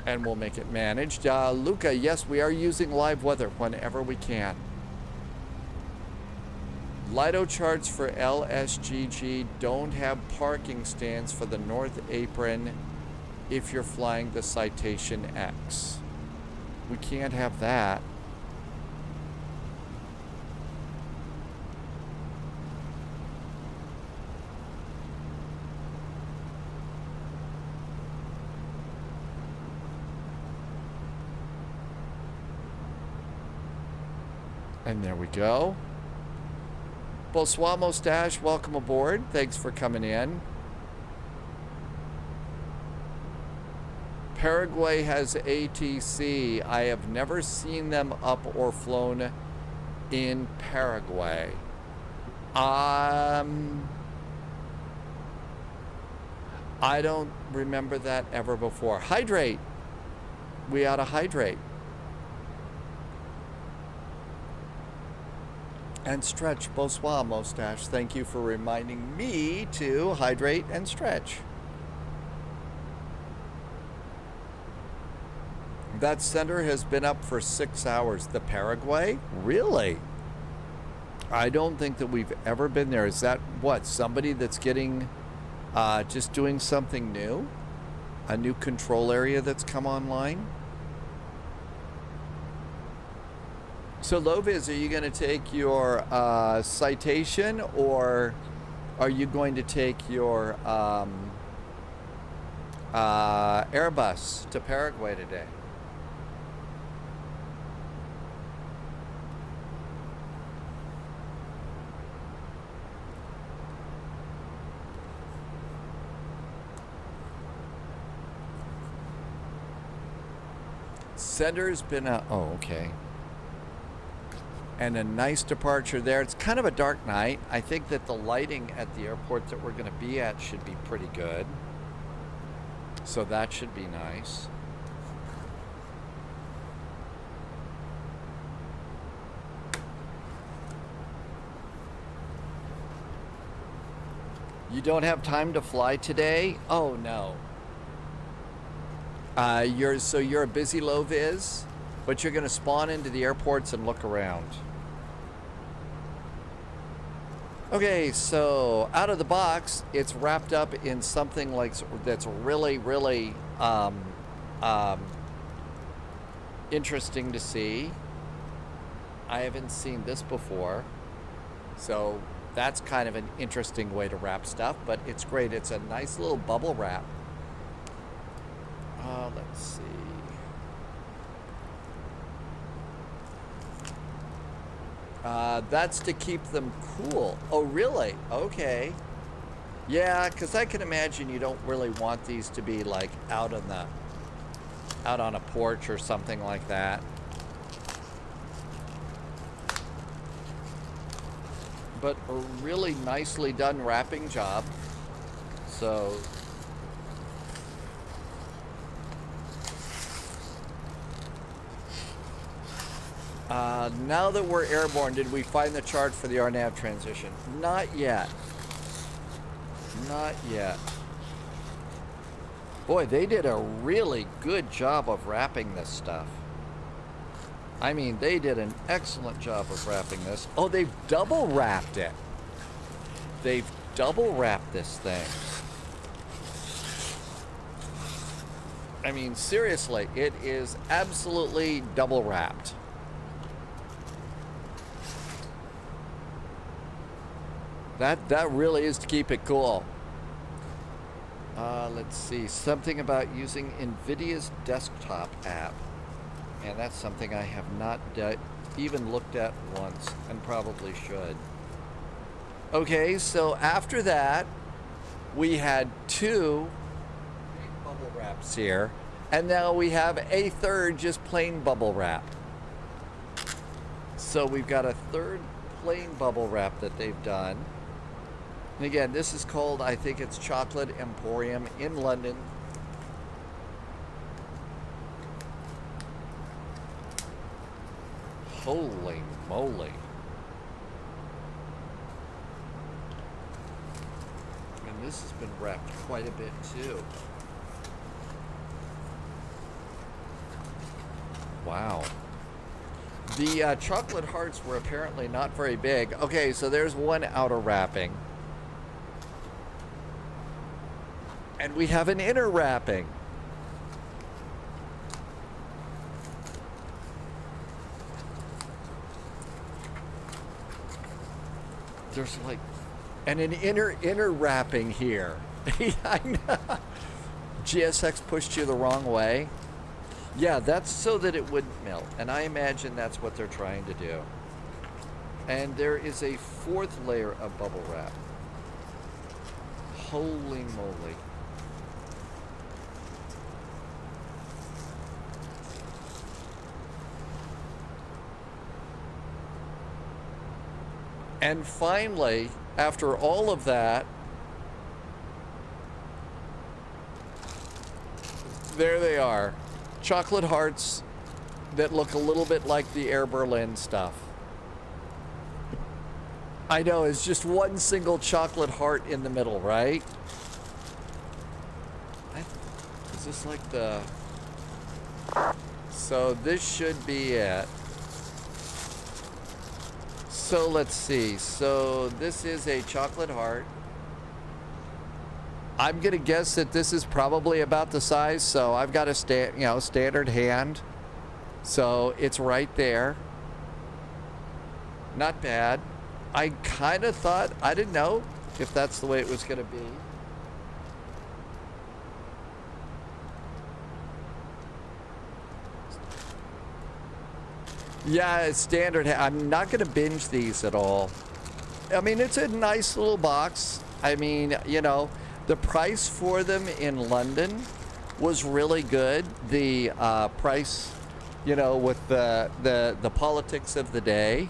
And we'll make it managed. Luca, yes, we are using live weather whenever we can. Lido charts for LSGG don't have parking stands for the North Apron if you're flying the Citation X. We can't have that. And there we go. Bonsoir Moustache, welcome aboard. Thanks for coming in. Paraguay has ATC. I have never seen them up or flown in Paraguay. I don't remember that ever before. Hydrate. We ought to hydrate. And stretch. Bonsoir, Moustache. Thank you for reminding me to hydrate and stretch. That center has been up for 6 hours. The Paraguay? Really? I don't think that we've ever been there. Is that what? Somebody that's getting, just doing something new? A new control area that's come online? So, Loviz, are you going to take your Citation, or are you going to take your Airbus to Paraguay today? Center's been a... Oh, okay. And a nice departure there. It's kind of a dark night. I think that the lighting at the airport that we're going to be at should be pretty good. So that should be nice. You don't have time to fly today? Oh, no. You're a busy Loviz, but you're going to spawn into the airports and look around. Okay, so out of the box, it's wrapped up in something like that's really, really interesting to see. I haven't seen this before, so that's kind of an interesting way to wrap stuff, but it's great. It's a nice little bubble wrap. Let's see. That's to keep them cool. Oh, really? Okay. Yeah, because I can imagine you don't really want these to be like out on a porch or something like that. But a really nicely done wrapping job. So now that we're airborne, did we find the chart for the RNAV transition? Not yet. Not yet. Boy, they did a really good job of wrapping this stuff. I mean, they did an excellent job of wrapping this. Oh, they've double wrapped it. They've double wrapped this thing. I mean, seriously, it is absolutely double wrapped. That really is to keep it cool. Let's see, something about using Nvidia's desktop app. And that's something I have not even looked at once and probably should. Okay, so after that, we had 2 bubble wraps here. And now we have a third just plain bubble wrap. So we've got a third plain bubble wrap that they've done. And again, this is called, I think it's Chocolate Emporium in London. Holy moly. And this has been wrapped quite a bit too. Wow. The chocolate hearts were apparently not very big. Okay, so there's one outer wrapping. And we have an inner wrapping. There's like, and an inner wrapping here. I know. GSX pushed you the wrong way. Yeah, that's so that it wouldn't melt. And I imagine that's what they're trying to do. And there is a 4th layer of bubble wrap. Holy moly. And finally, after all of that, there they are. Chocolate hearts that look a little bit like the Air Berlin stuff. I know, it's just one single chocolate heart in the middle, right? Is this like the... So this should be it. So let's see. So this is a chocolate heart. I'm gonna guess that this is probably about the size. So I've got a standard hand. So it's right there. Not bad. I kind of thought, I didn't know if that's the way it was gonna be. Yeah, it's standard. I'm not going to binge these at all. I mean, it's a nice little box. I mean, you know, the price for them in London was really good. The price, you know, with the politics of the day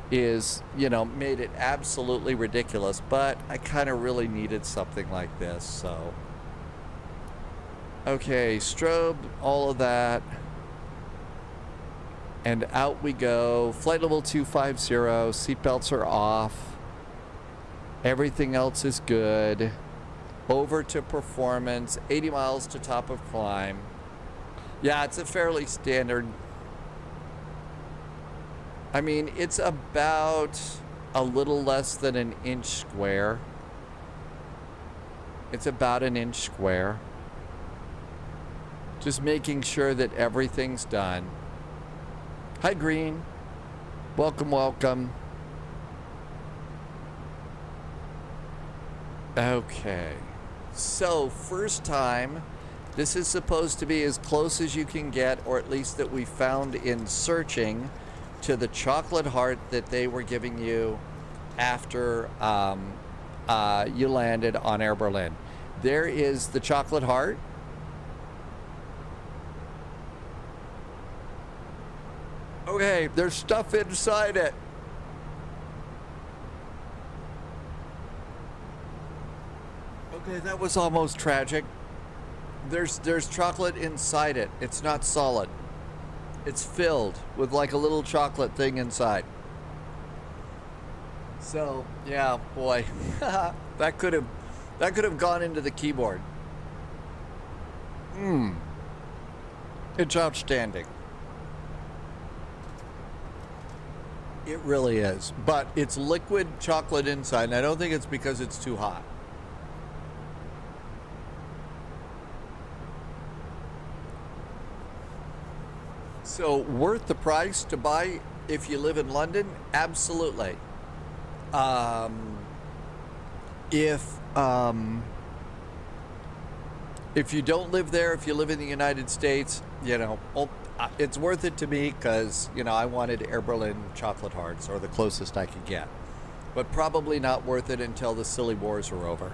is, you know, made it absolutely ridiculous. But I kind of really needed something like this, so. Okay, strobe, all of that. And out we go. Flight level 250. Seatbelts are off. Everything else is good. Over to performance. 80 miles to top of climb. Yeah, it's a fairly standard. I mean, it's about a little less than an inch square. It's about an inch square. Just making sure that everything's done. Hi, Green. Welcome, welcome. Okay. So, first time. This is supposed to be as close as you can get, or at least that we found in searching, to the chocolate heart that they were giving you after you landed on Air Berlin. There is the chocolate heart. Okay, there's stuff inside it. Okay, that was almost tragic. There's chocolate inside it. It's not solid. It's filled with like a little chocolate thing inside. So, yeah, boy. that could have gone into the keyboard. It's outstanding. It really is. But it's liquid chocolate inside, and I don't think it's because it's too hot. So worth the price to buy if you live in London? Absolutely. If you don't live there, if you live in the United States, you know, it's worth it to me because, you know, I wanted Air Berlin chocolate hearts, or the closest I could get. But probably not worth it until the silly wars are over.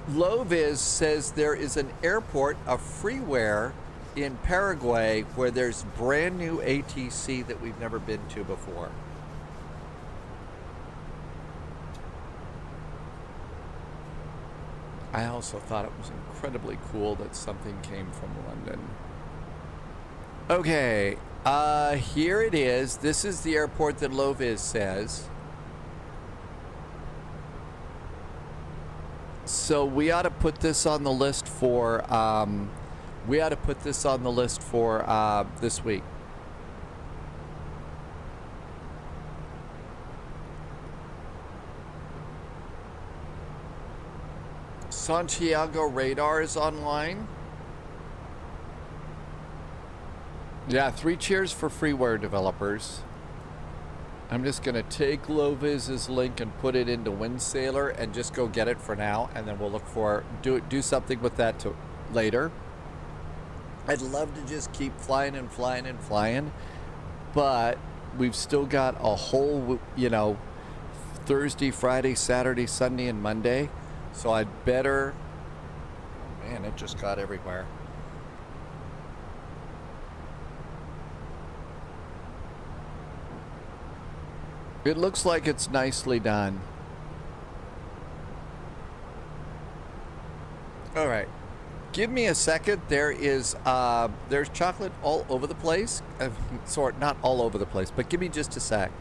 Loviz says there is an airport of freeware in Paraguay where there's brand new ATC that we've never been to before. I also thought it was incredibly cool that something came from London. Okay, here it is. This is the airport that Loviz says. So we ought to put this on the list for this week. Santiago radar is online. Yeah, 3 cheers for freeware developers. I'm just gonna take Loviz's link and put it into Windsailor and just go get it for now, and then we'll look for do something with that to later. I'd love to just keep flying and flying and flying, but we've still got a whole, you know, Thursday, Friday, Saturday, Sunday, and Monday. So I'd better. Oh man, it just got everywhere. It looks like it's nicely done. All right, give me a second. There's chocolate all over the place. Not all over the place, but give me just a sec.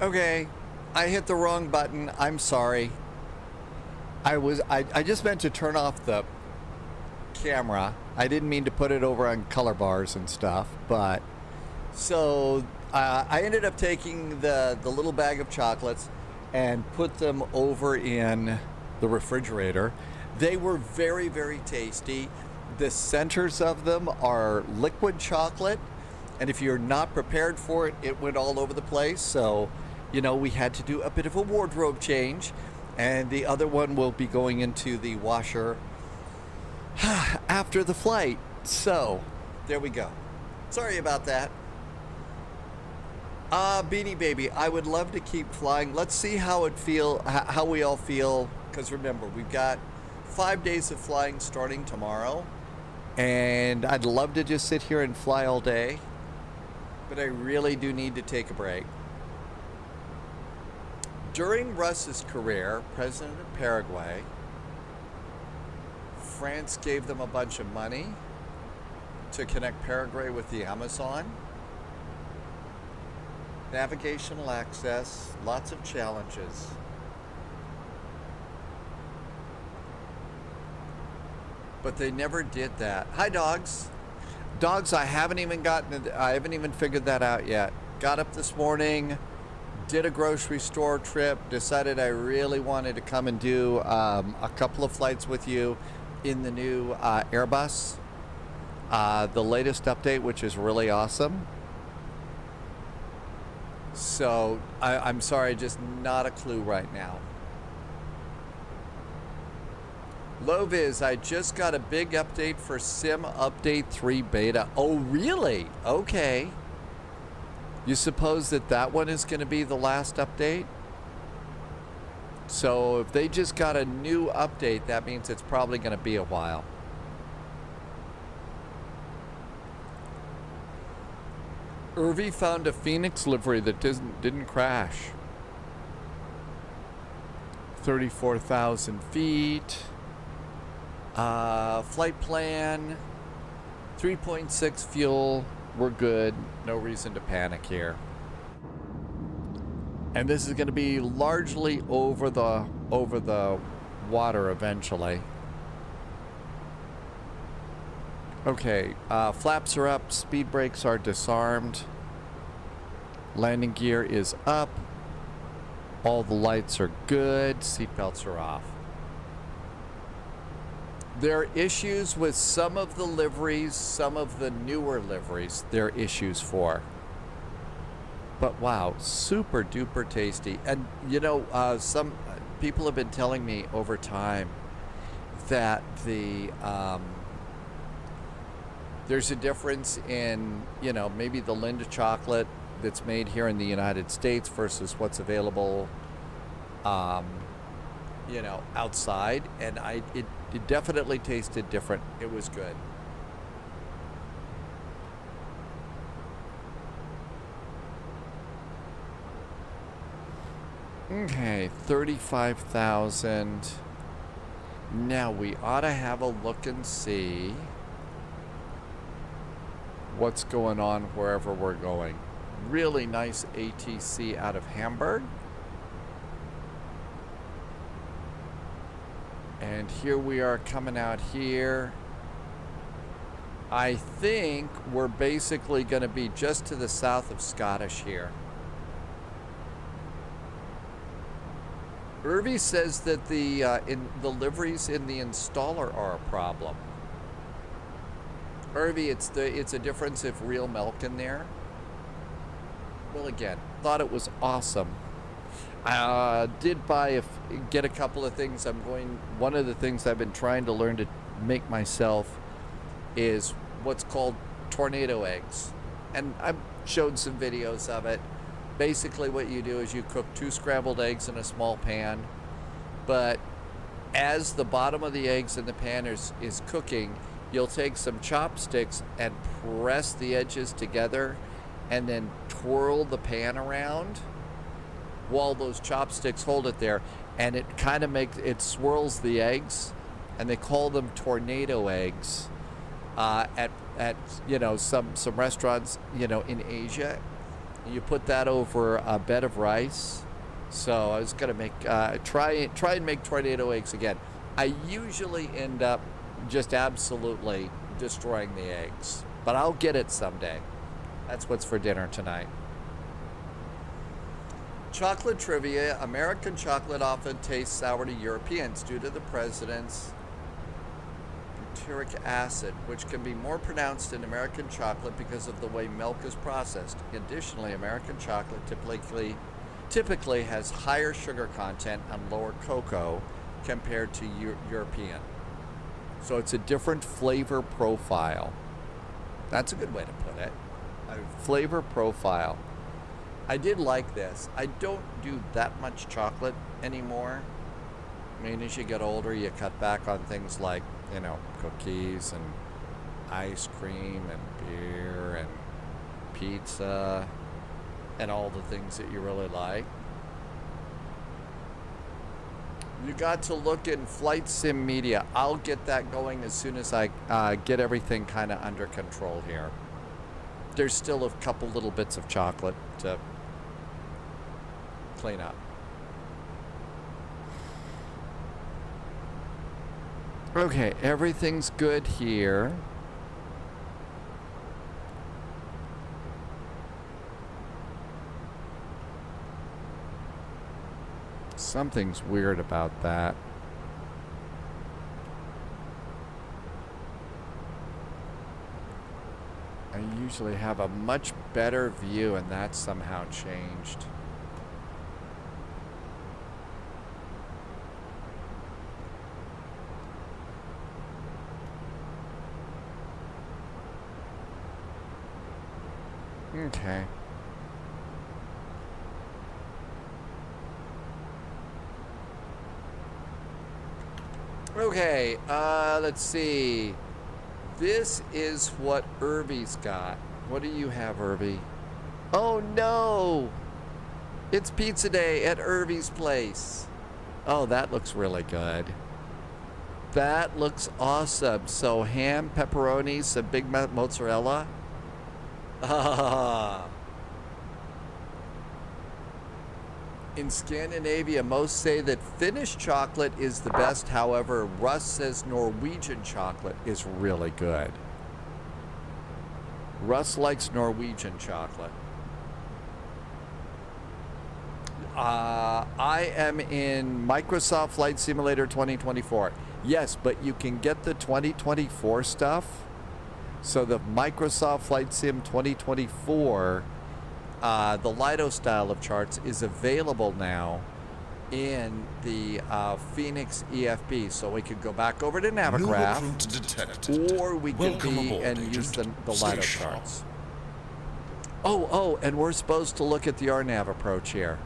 Okay, I hit the wrong button. I'm sorry. I just meant to turn off the camera. I didn't mean to put it over on color bars and stuff, but so I ended up taking the little bag of chocolates and put them over in the refrigerator. They were very, very tasty. The centers of them are liquid chocolate, and if you're not prepared for it, it went all over the place. So, you know, we had to do a bit of a wardrobe change, and the other one will be going into the washer after the flight. So, there we go. Sorry about that. Beanie Baby, I would love to keep flying. Let's see how we all feel, because remember, we've got 5 days of flying starting tomorrow, And I'd love to just sit here and fly all day, but I really do need to take a break. During Russ's career, president of Paraguay, France gave them a bunch of money to connect Paraguay with the Amazon. Navigational access, lots of challenges. But they never did that. Hi, dogs. Dogs, I haven't even figured that out yet. Got up this morning, did a grocery store trip, decided I really wanted to come and do a couple of flights with you in the new Airbus. The latest update, which is really awesome. So I'm sorry, just not a clue right now. Loviz, I just got a big update for Sim Update 3 Beta. Oh, really? Okay. You suppose that one is going to be the last update? So if they just got a new update, that means it's probably going to be a while. Irvi found a Fenix livery that didn't crash. 34,000 feet. Flight plan, 3.6 fuel, we're good, no reason to panic here. And this is going to be largely over the water eventually. Okay, flaps are up, speed brakes are disarmed, landing gear is up, all the lights are good, seatbelts are off. There are issues with some of the liveries, some of the newer liveries, there are issues for. But wow, super duper tasty. And you know, some people have been telling me over time that there's a difference in, you know, maybe the Linda chocolate that's made here in the United States versus what's available, you know, outside. And it definitely tasted different. It was good. Okay, 35,000. Now we ought to have a look and see what's going on wherever we're going. Really nice ATC out of Hamburg. And here we are coming out here. I think we're basically going to be just to the south of Scottish here. Irvi says that the liveries in the installer are a problem. Irvi, it's a difference if real milk in there. Well, again, thought it was awesome. Did get a couple of things. One of the things I've been trying to learn to make myself is what's called tornado eggs. And I've showed some videos of it. Basically what you do is you cook 2 scrambled eggs in a small pan, but as the bottom of the eggs in the pan is cooking, you'll take some chopsticks and press the edges together and then twirl the pan around while those chopsticks hold it there, and it kind of swirls the eggs, and they call them tornado eggs at you know, some restaurants, you know, in Asia. You put that over a bed of rice. So I was gonna make try and make tornado eggs again. I usually end up just absolutely destroying the eggs, but I'll get it someday. That's what's for dinner tonight. Chocolate trivia. American chocolate often tastes sour to Europeans due to the president's butyric acid, which can be more pronounced in American chocolate because of the way milk is processed. Additionally, American chocolate typically has higher sugar content and lower cocoa compared to European. So it's a different flavor profile. That's a good way to put it. A flavor profile. I did like this. I don't do that much chocolate anymore. I mean, as you get older, you cut back on things like, you know, cookies and ice cream and beer and pizza and all the things that you really like. You got to look in Flight Sim Media. I'll get that going as soon as I get everything kind of under control here. There's still a couple little bits of chocolate to clean up. Okay, everything's good here. Something's weird about that. I usually have a much better view, and that's somehow changed. Okay. Okay, let's see. This is what Irvy's got. What do you have, Irvy? Oh no! It's pizza day at Irvy's place. Oh, that looks really good. That looks awesome. So ham, pepperoni, some big mozzarella. Ah. In Scandinavia, most say that Finnish chocolate is the best. However, Russ says Norwegian chocolate is really good. Russ likes Norwegian chocolate. I am in Microsoft Flight Simulator 2024. Yes, but you can get the 2024 stuff. So the Microsoft Flight Sim 2024, the Lido style of charts is available now in the Fenix EFB. So we could go back over to Navicraft, or we could be and use the Lido charts. Oh, and we're supposed to look at the RNAV approach here.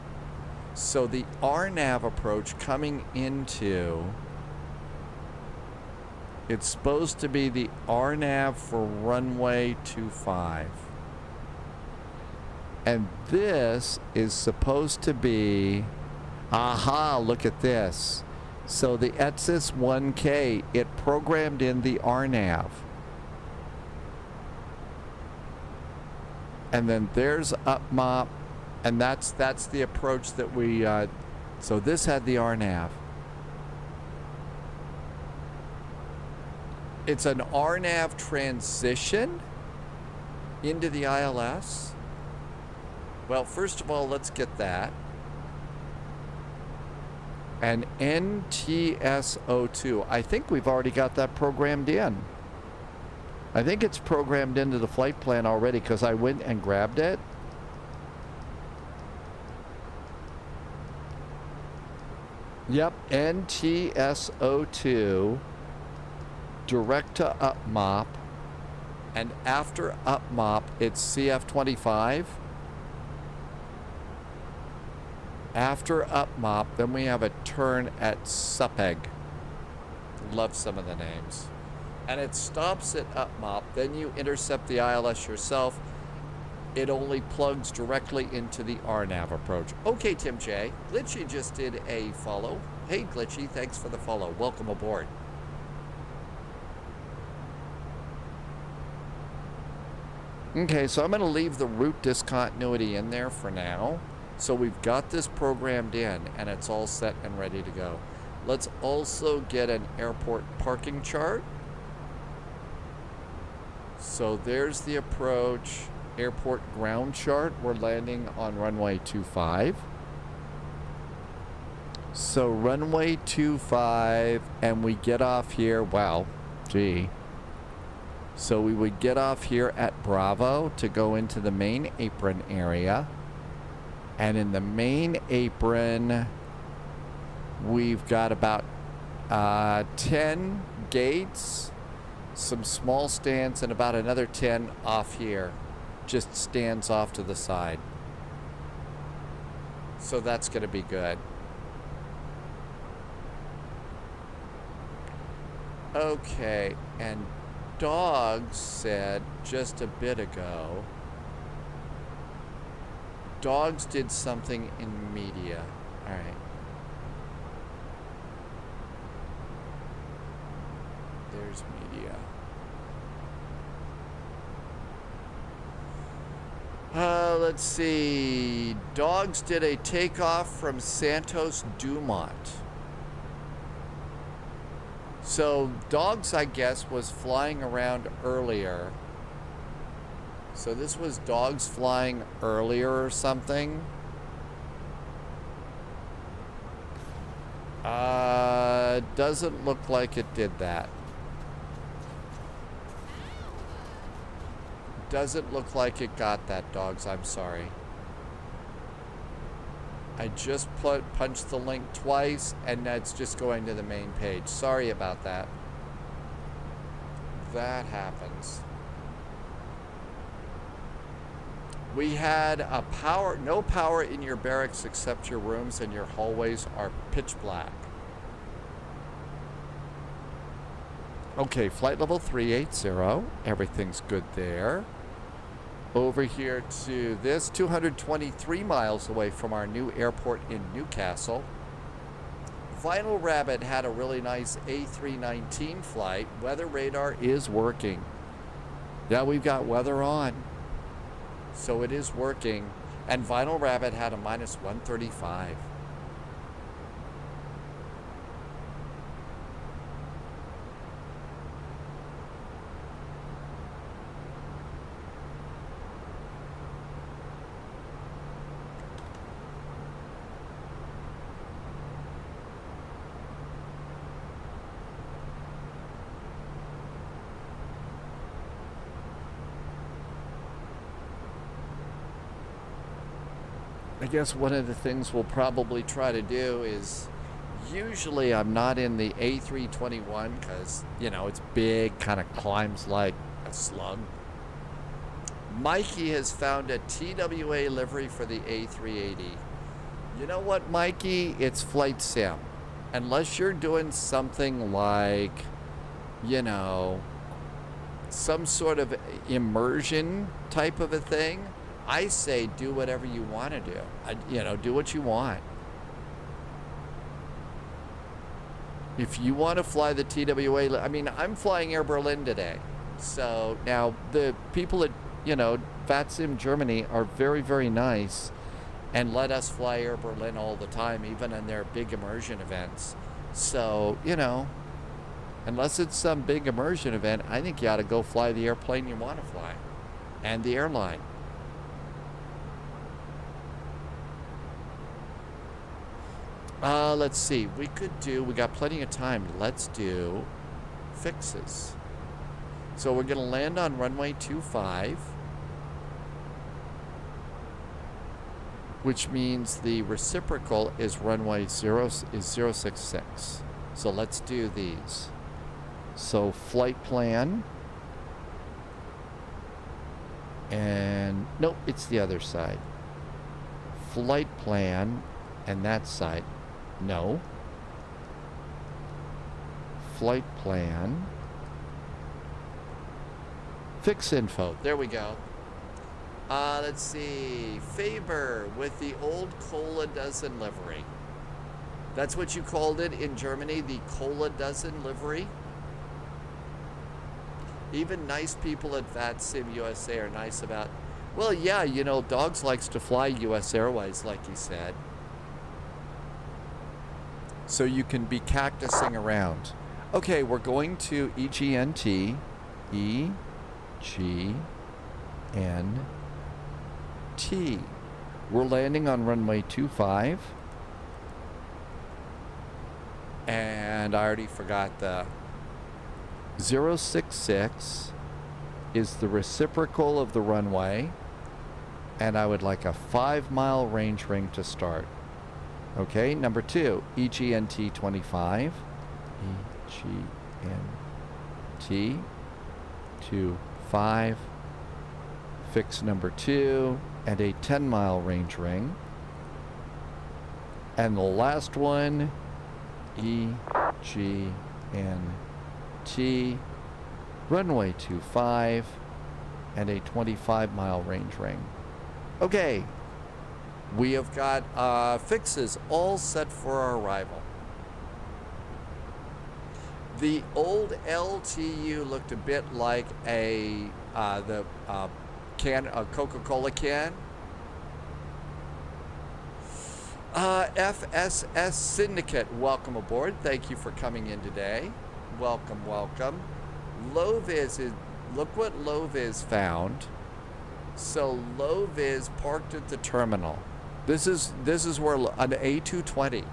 So the RNAV approach coming into, it's supposed to be the RNAV for runway 25. And this is supposed to be, aha, look at this. So the ASUS 1K, it programmed in the RNAV. And then there's UpMop, and that's the approach that we, so this had the RNAV. It's an RNAV transition into the ILS. Well, first of all, let's get that. And NTSO2. I think we've already got that programmed in. I think it's programmed into the flight plan already because I went and grabbed it. Yep, NTSO2. Direct to UpMop. And after UpMop, it's CF25. After UpMop, then we have a turn at Supeg. Love some of the names. And it stops at UpMop. Then you intercept the ILS yourself. It only plugs directly into the RNAV approach. Okay, Tim J. Glitchy just did a follow. Hey, Glitchy, thanks for the follow. Welcome aboard. Okay, so I'm going to leave the route discontinuity in there for now. So we've got this programmed in, and it's all set and ready to go. Let's also get an airport parking chart. So there's the approach airport ground chart. We're landing on runway 25. So runway 25, and we get off here. Wow, gee. So we would get off here at Bravo to go into the main apron area. And in the main apron, we've got about 10 gates, some small stands, and about another 10 off here. Just stands off to the side. So that's going to be good. Okay, and Dogs said just a bit ago, Dogs did something in media. All right. There's media. Let's see. Dogs did a takeoff from Santos Dumont. So Dogs, I guess, was flying around earlier. So this was Dogs flying earlier or something. Doesn't look like it did that. Doesn't look like it got that, Dogs. I'm sorry. I just punched the link twice, and that's just going to the main page. Sorry about that. That happens. We had a no power in your barracks except your rooms, and your hallways are pitch black. Okay, flight level 380. Everything's good there. Over here to this, 223 miles away from our new airport in Newcastle. Vinyl Rabbit had a really nice A319 flight. Weather radar is working. Yeah, we've got weather on. So it is working. And Vinyl Rabbit had a minus 135. I guess one of the things we'll probably try to do is, usually I'm not in the A321 because, you know, it's big, kind of climbs like a slug. Mikey has found a TWA livery for the A380. You know what, Mikey? It's flight sim. Unless you're doing something like, you know, some sort of immersion type of a thing, I say do whatever you want to do. You know, do what you want. If you want to fly the TWA, I mean, I'm flying Air Berlin today. So now the people at, you know, VATSIM Germany are very, very nice and let us fly Air Berlin all the time, even in their big immersion events. So, you know, unless it's some big immersion event, I think you ought to go fly the airplane you want to fly and the airline. Let's see. We got plenty of time. Let's do fixes. So we're going to land on runway 25, which means the reciprocal is runway 066. So let's do these. So flight plan. And nope, it's the other side. Flight plan and that side. No. Flight plan. Fix info. There we go. Let's see. Faber with the old Cola Dozen livery. That's what you called it in Germany, the Cola Dozen livery? Even nice people at VATSIM USA are nice about, well, yeah, you know, Dogs likes to fly US Airways, like you said. So you can be cactusing around. Okay, we're going to EGNT. EGNT. We're landing on runway 25. And I already forgot the 066 is the reciprocal of the runway. And I would like a 5-mile range ring to start. Okay, number 2, EGNT 25. EGNT 25. Fix number 2 and a 10-mile range ring. And the last one, EGNT runway 25, and a 25-mile range ring. Okay, we have got fixes all set for our arrival. The old LTU looked a bit like a Coca-Cola can. FSS Syndicate, welcome aboard. Thank you for coming in today. Welcome, welcome. Low-vis is, look what Low-vis found. So Low-vis parked at the terminal. This is where an A220.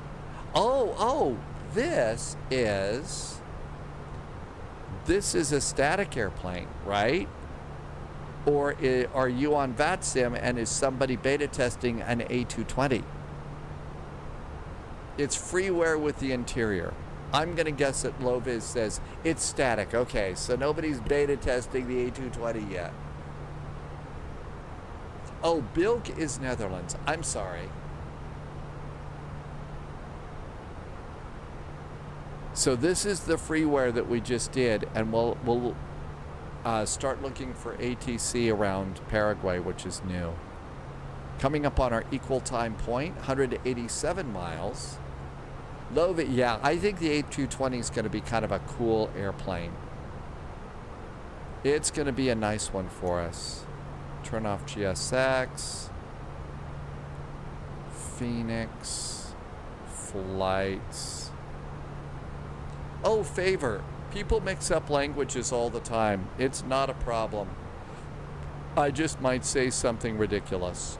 Oh, this is a static airplane, right? Or are you on VATSIM and is somebody beta testing an A220? It's freeware with the interior. I'm going to guess that Low-vis says it's static. Okay, so nobody's beta testing the A220 yet. Oh, Bilk is Netherlands. I'm sorry. So this is the freeware that we just did, and we'll start looking for ATC around Paraguay, which is new. Coming up on our equal time point, 187 miles. Low-vis, yeah, I think the A220 is going to be kind of a cool airplane. It's going to be a nice one for us. Turn off GSX. Phoenix. Flights. Oh, favor. People mix up languages all the time. It's not a problem. I just might say something ridiculous.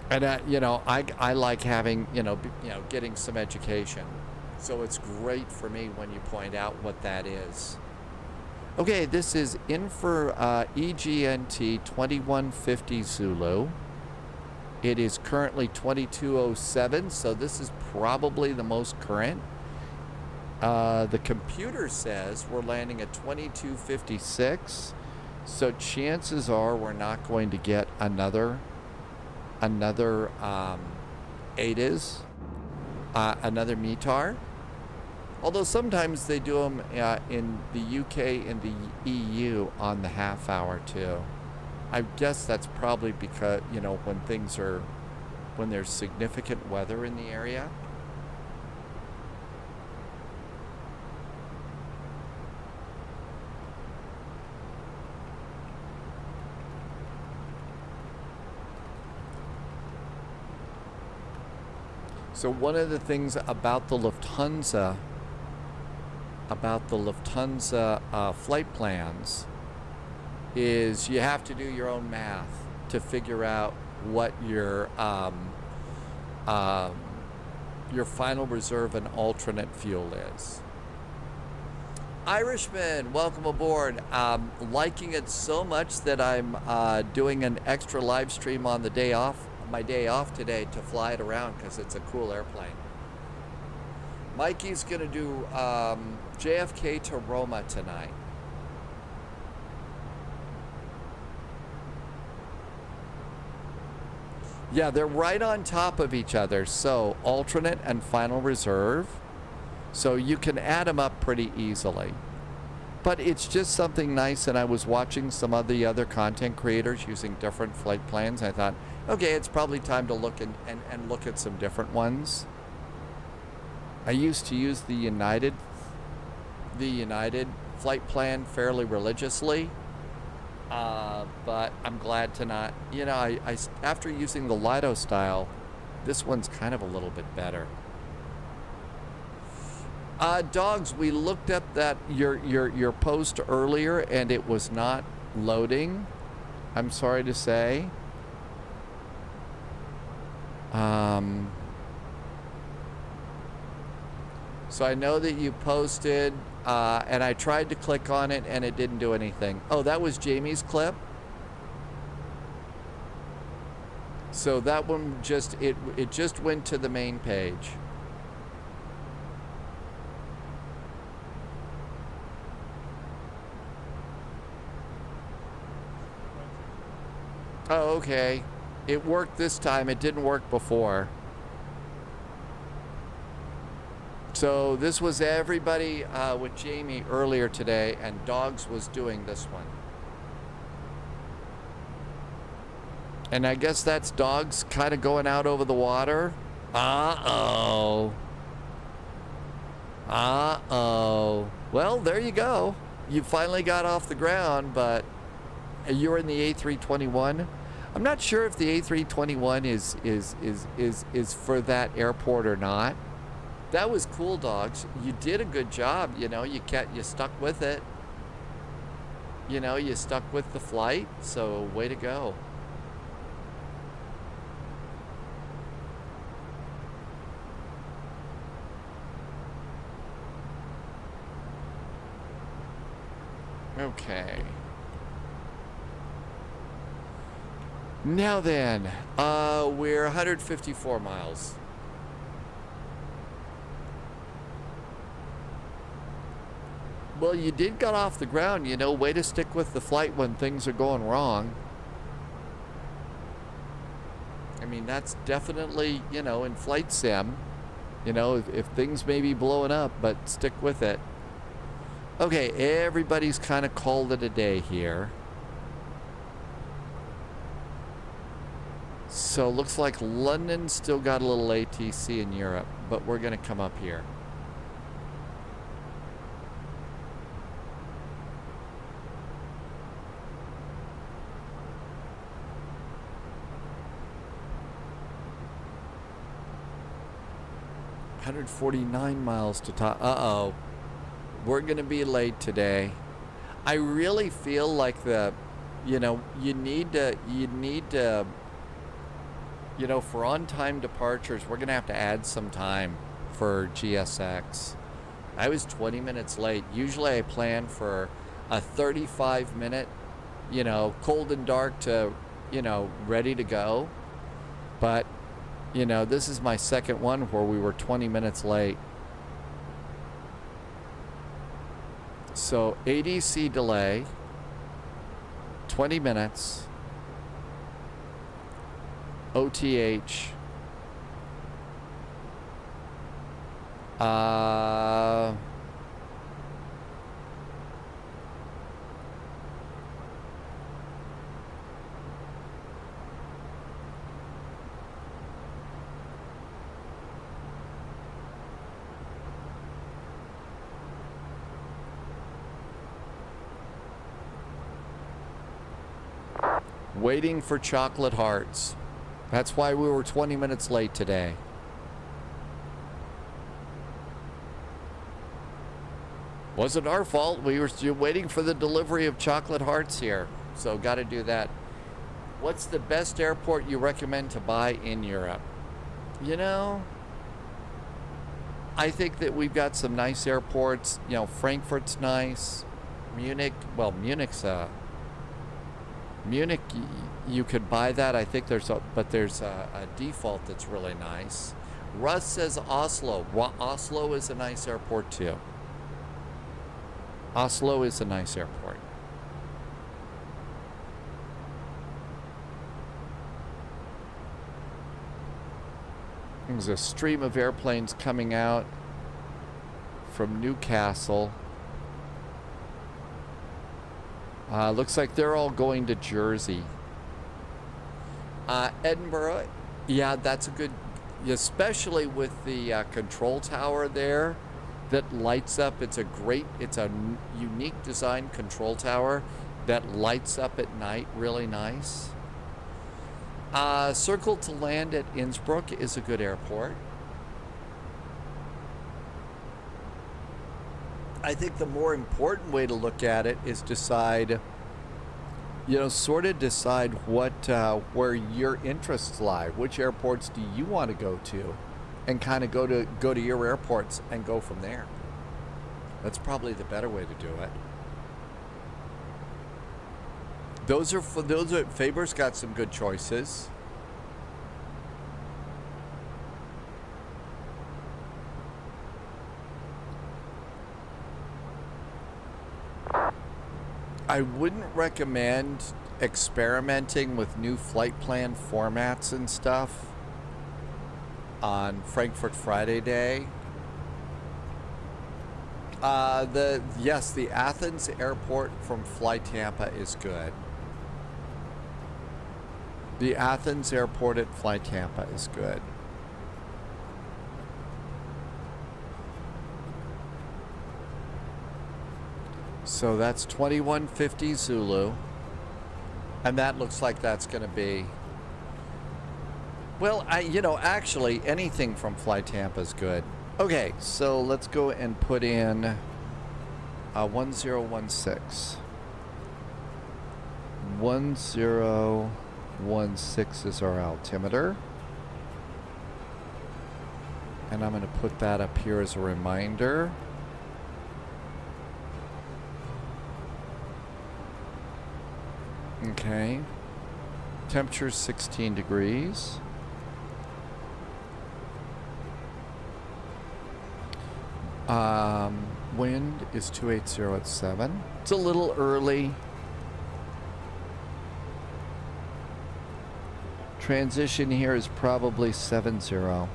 And you know, I like having, getting some education. So it's great for me when you point out what that is. Okay, this is in for EGNT 2150 Zulu. It is currently 2207, so this is probably the most current. The computer says we're landing at 2256, so chances are we're not going to get another ADAS, another METAR. Although sometimes they do them in the UK and the EU on the half hour too. I guess that's probably because, when there's significant weather in the area. So one of the things about the Lufthansa flight plans is you have to do your own math to figure out what your final reserve and alternate fuel is. Irishman, welcome aboard. Liking it so much that I'm doing an extra live stream on the day off. My day off today to fly it around because it's a cool airplane. Mikey's gonna do JFK to Roma tonight. Yeah, they're right on top of each other, so alternate and final reserve, so you can add them up pretty easily. But it's just something nice, and I was watching some of the other content creators using different flight plans. I thought, okay, it's probably time to look and look at some different ones. I used to use the United flight plan fairly religiously, but I'm glad to not. I after using the Lido style, this one's kind of a little bit better. Dogs, we looked at that your post earlier and it was not loading. I'm sorry to say. So I know that you posted, and I tried to click on it and it didn't do anything. Oh, that was Jamie's clip. So that one it just went to the main page. Oh, okay. It worked this time. It didn't work before. So this was everybody with Jamie earlier today, and Dogs was doing this one. And I guess that's Dogs kind of going out over the water. Uh-oh. Uh-oh. Well, there you go. You finally got off the ground, but you're in the A321. I'm not sure if the A321 is for that airport or not. That was cool, Dogs. You did a good job. You know, you stuck with it. You know, you stuck with the flight. So way to go. Okay. Now then, we're 154 miles. Well, you did get off the ground, you know, way to stick with the flight when things are going wrong. I mean, that's definitely, you know, in flight sim, you know, if things may be blowing up, but stick with it. Okay, everybody's kind of called it a day here. So looks like London still got a little ATC in Europe, but we're going to come up here. $149 miles to top. Uh-oh. We're going to be late today. I really feel like you know, you need to, you know, for on-time departures, we're going to have to add some time for GSX. I was 20 minutes late. Usually I plan for a 35-minute, you know, cold and dark to, you know, ready to go. But, you know, this is my second one where we were 20 minutes late. So ADC delay, 20 minutes, OTH, waiting for chocolate hearts. That's why we were 20 minutes late today. Wasn't our fault. We were still waiting for the delivery of chocolate hearts here. So got to do that. What's the best airport you recommend to buy in Europe? You know, I think that we've got some nice airports. You know, Frankfurt's nice. Munich, well, Munich's Munich, you could buy that. I think there's a default that's really nice. Russ says Oslo. Oslo is a nice airport too. Oslo is a nice airport. There's a stream of airplanes coming out from Newcastle. Looks like they're all going to Jersey. Edinburgh, yeah, that's a good, especially with the control tower there that lights up. It's a unique design control tower that lights up at night, really nice. Circle to land at Innsbruck is a good airport. I think the more important way to look at it is decide, you know, sort of decide what, where your interests lie. Which airports do you want to go to, and kind of go to your airports and go from there. That's probably the better way to do it. Faber's got some good choices. I wouldn't recommend experimenting with new flight plan formats and stuff on Frankfurt Friday day. Yes, the Athens airport from Fly Tampa is good. The Athens airport at Fly Tampa is good. So that's 2150 Zulu. And that looks like that's going to be... Well, actually, anything from Fly Tampa is good. Okay, so let's go and put in 1016. 1016 is our altimeter. And I'm going to put that up here as a reminder. Okay. Temperature 16 degrees. Wind is 280 at 7. It's a little early. Transition here is probably 70.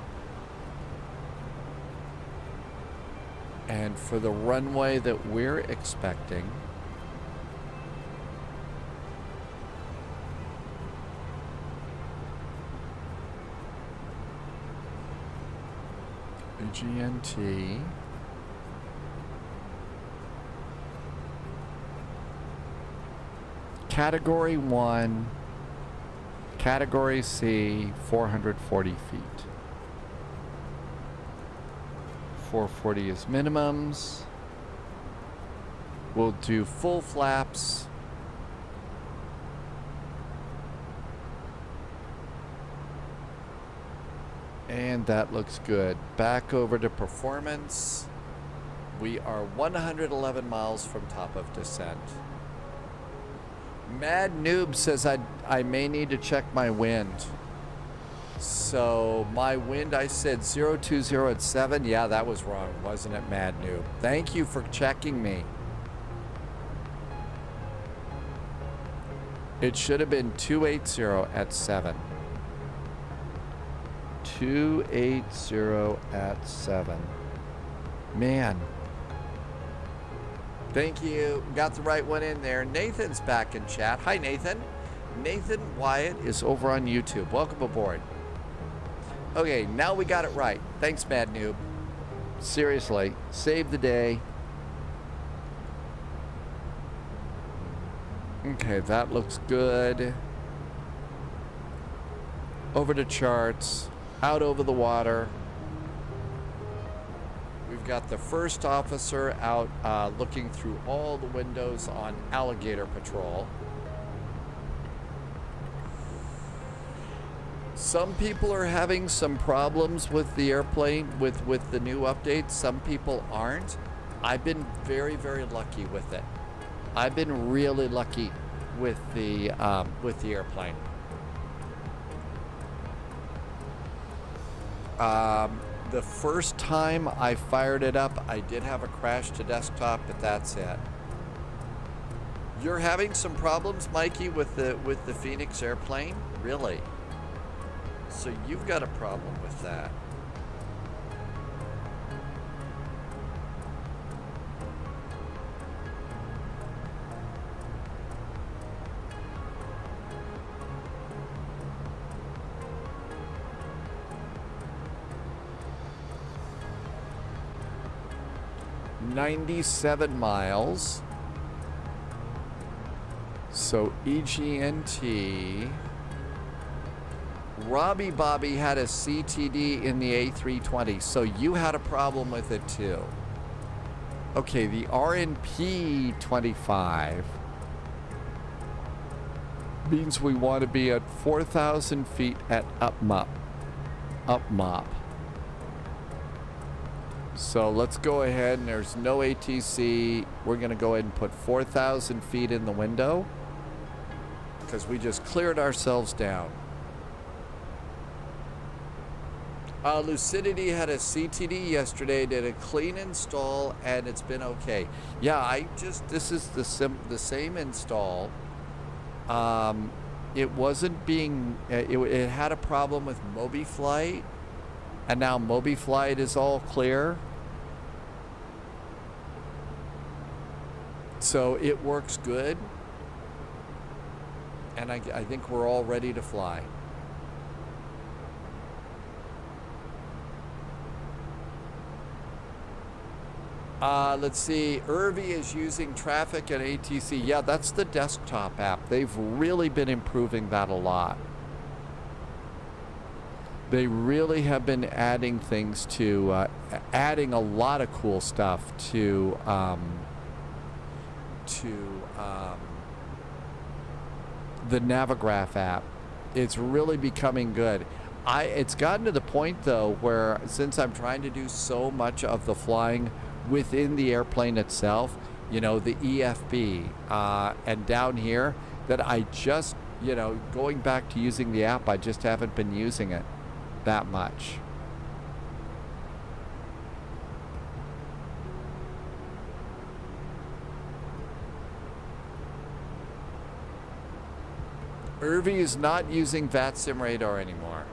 And for the runway that we're expecting, GNT. Category 1, Category C, 440 feet. 440 is minimums. We'll do full flaps. And that looks good. Back over to performance. We are 111 miles from top of descent. Mad Noob says I may need to check my wind. So my wind, I said 020 at 7. Yeah, that was wrong, wasn't it, Mad Noob? Thank you for checking me. It should have been 280 at 7. 280 at 7. Man. Thank you. Got the right one in there. Nathan's back in chat. Hi, Nathan. Nathan Wyatt is over on YouTube. Welcome aboard. Okay, now we got it right. Thanks, Mad Noob. Seriously, save the day. Okay, that looks good. Over to charts. Out over the water. We've got the first officer out looking through all the windows on Alligator Patrol. Some people are having some problems with the airplane with the new updates. Some people aren't. I've been very, very lucky with it. I've been really lucky with the airplane. The first time I fired it up, I did have a crash to desktop, but that's it. You're having some problems, Mikey, with the Fenix airplane? Really? So you've got a problem with that. $97 miles. So EGNT. Robbie Bobby had a CTD in the A320, so you had a problem with it too. Okay, the RNP 25 means we want to be at 4,000 feet at up mop. So let's go ahead, and there's no ATC. We're going to go ahead and put 4,000 feet in the window because we just cleared ourselves down. Lucidity had a CTD yesterday, did a clean install, and it's been okay. Yeah, this is the same install. It wasn't being, it had a problem with MobiFlight, and now MobiFlight is all clear. So it works good. And I think we're all ready to fly. Let's see. Irvi is using traffic and ATC. Yeah, that's the desktop app. They've really been improving that a lot. They really have been adding things to, adding a lot of cool stuff to the Navigraph app. It's really becoming good. It's gotten to the point though where, since I'm trying to do so much of the flying within the airplane itself, you know, the EFB, and down here, that I just, you know, going back to using the app, I just haven't been using it that much. Irvi is not using VATSIM radar anymore.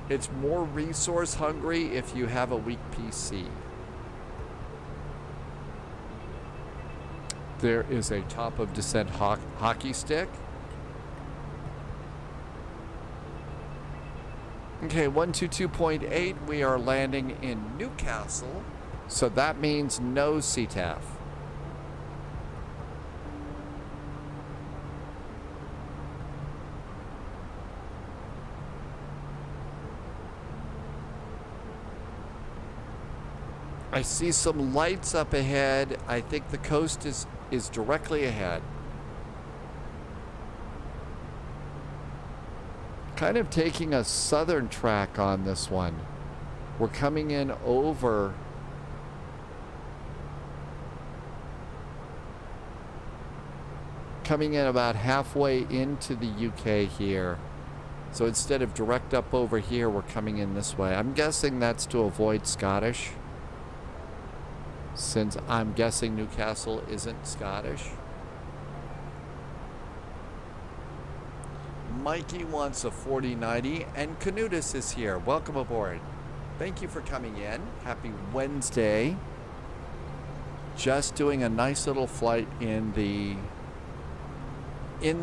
It's more resource hungry if you have a weak PC. There is a top of descent hockey stick. Okay, 122.8, we are landing in Newcastle, so that means no CTAF. I see some lights up ahead. I think the coast is directly ahead. Kind of taking a southern track on this one. We're coming in over about halfway into the UK here. So instead of direct up over here, we're coming in this way. I'm guessing that's to avoid Scottish, since I'm guessing Newcastle isn't Scottish. Mikey wants a 4090, and Canutus is here. Welcome aboard. Thank you for coming in. Happy Wednesday. Just doing a nice little flight in the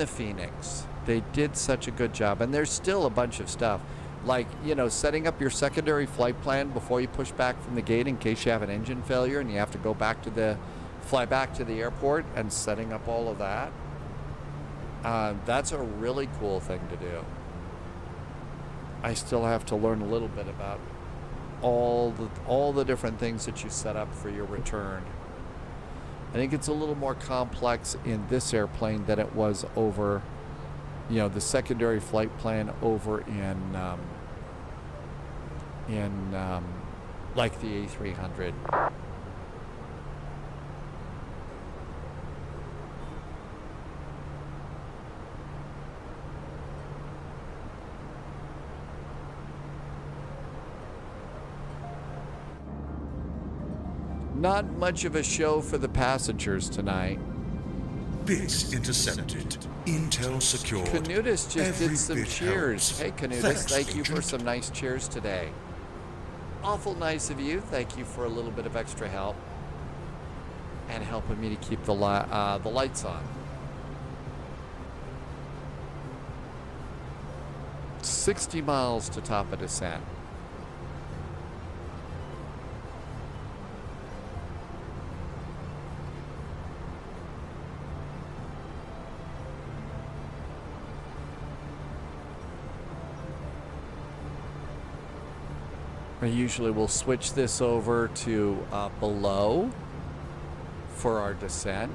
Fenix. They did such a good job, and there's still a bunch of stuff. Like, you know, setting up your secondary flight plan before you push back from the gate in case you have an engine failure and you have to go back to fly back to the airport, and setting up all of that. That's a really cool thing to do. I still have to learn a little bit about all the different things that you set up for your return. I think it's a little more complex in this airplane than it was over, you know, the secondary flight plan over in like the A300. Not much of a show for the passengers tonight. Bits intercepted. Intel secured. Canutus just did some bit cheers. helps. Hey Canutus, Thanks, thank you for Agent. some nice cheers today. Awful nice of you. Thank you for a little bit of extra help and helping me to keep the lights on. 60 miles to top of descent. I usually will switch this over to below for our descent.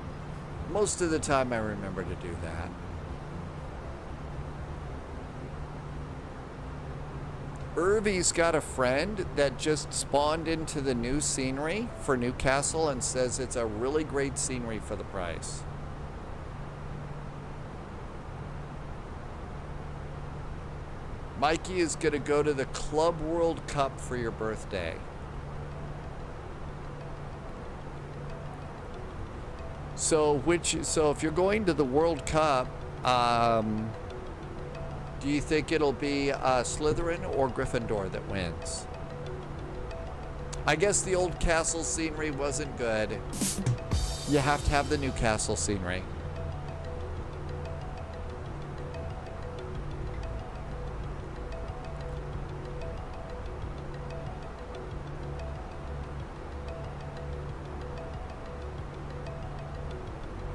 Most of the time I remember to do that. Irvy's got a friend that just spawned into the new scenery for Newcastle and says it's a really great scenery for the price. Mikey is going to go to the Club World Cup for your birthday. So if you're going to the World Cup, do you think it'll be Slytherin or Gryffindor that wins? I guess the old castle scenery wasn't good. You have to have the new castle scenery.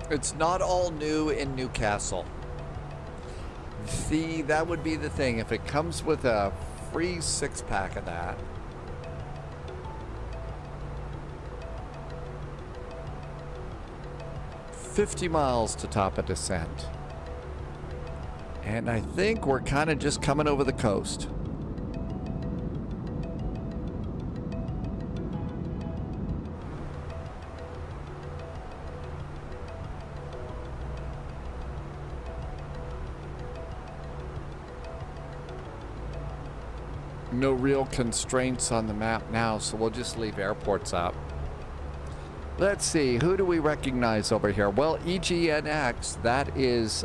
It's not all new in Newcastle. See, that would be the thing. If it comes with a free 6-pack of that. $50 miles to top a descent. And I think we're kind of just coming over the coast. No real constraints on the map now, so we'll just leave airports up. Let's see, who do we recognize over here? Well, EGNX, that is,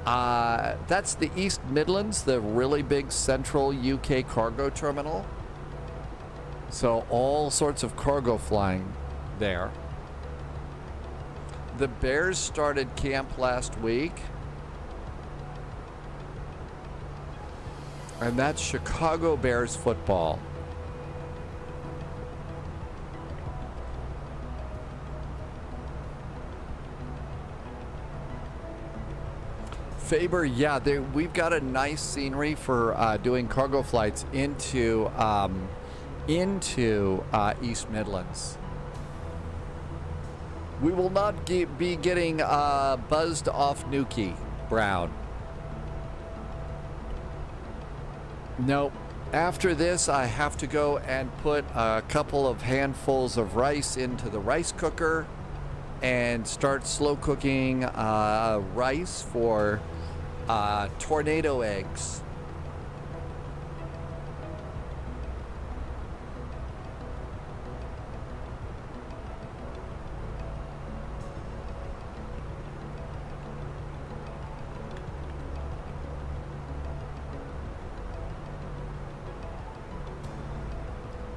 that's the East Midlands, the really big central UK cargo terminal. So all sorts of cargo flying there. The Bears started camp last week. And that's Chicago Bears football. Faber, yeah, we've got a nice scenery for doing cargo flights into East Midlands. We will not be getting buzzed off Nuki, Brown. Nope. After this, I have to go and put a couple of handfuls of rice into the rice cooker and start slow cooking rice for tornado eggs.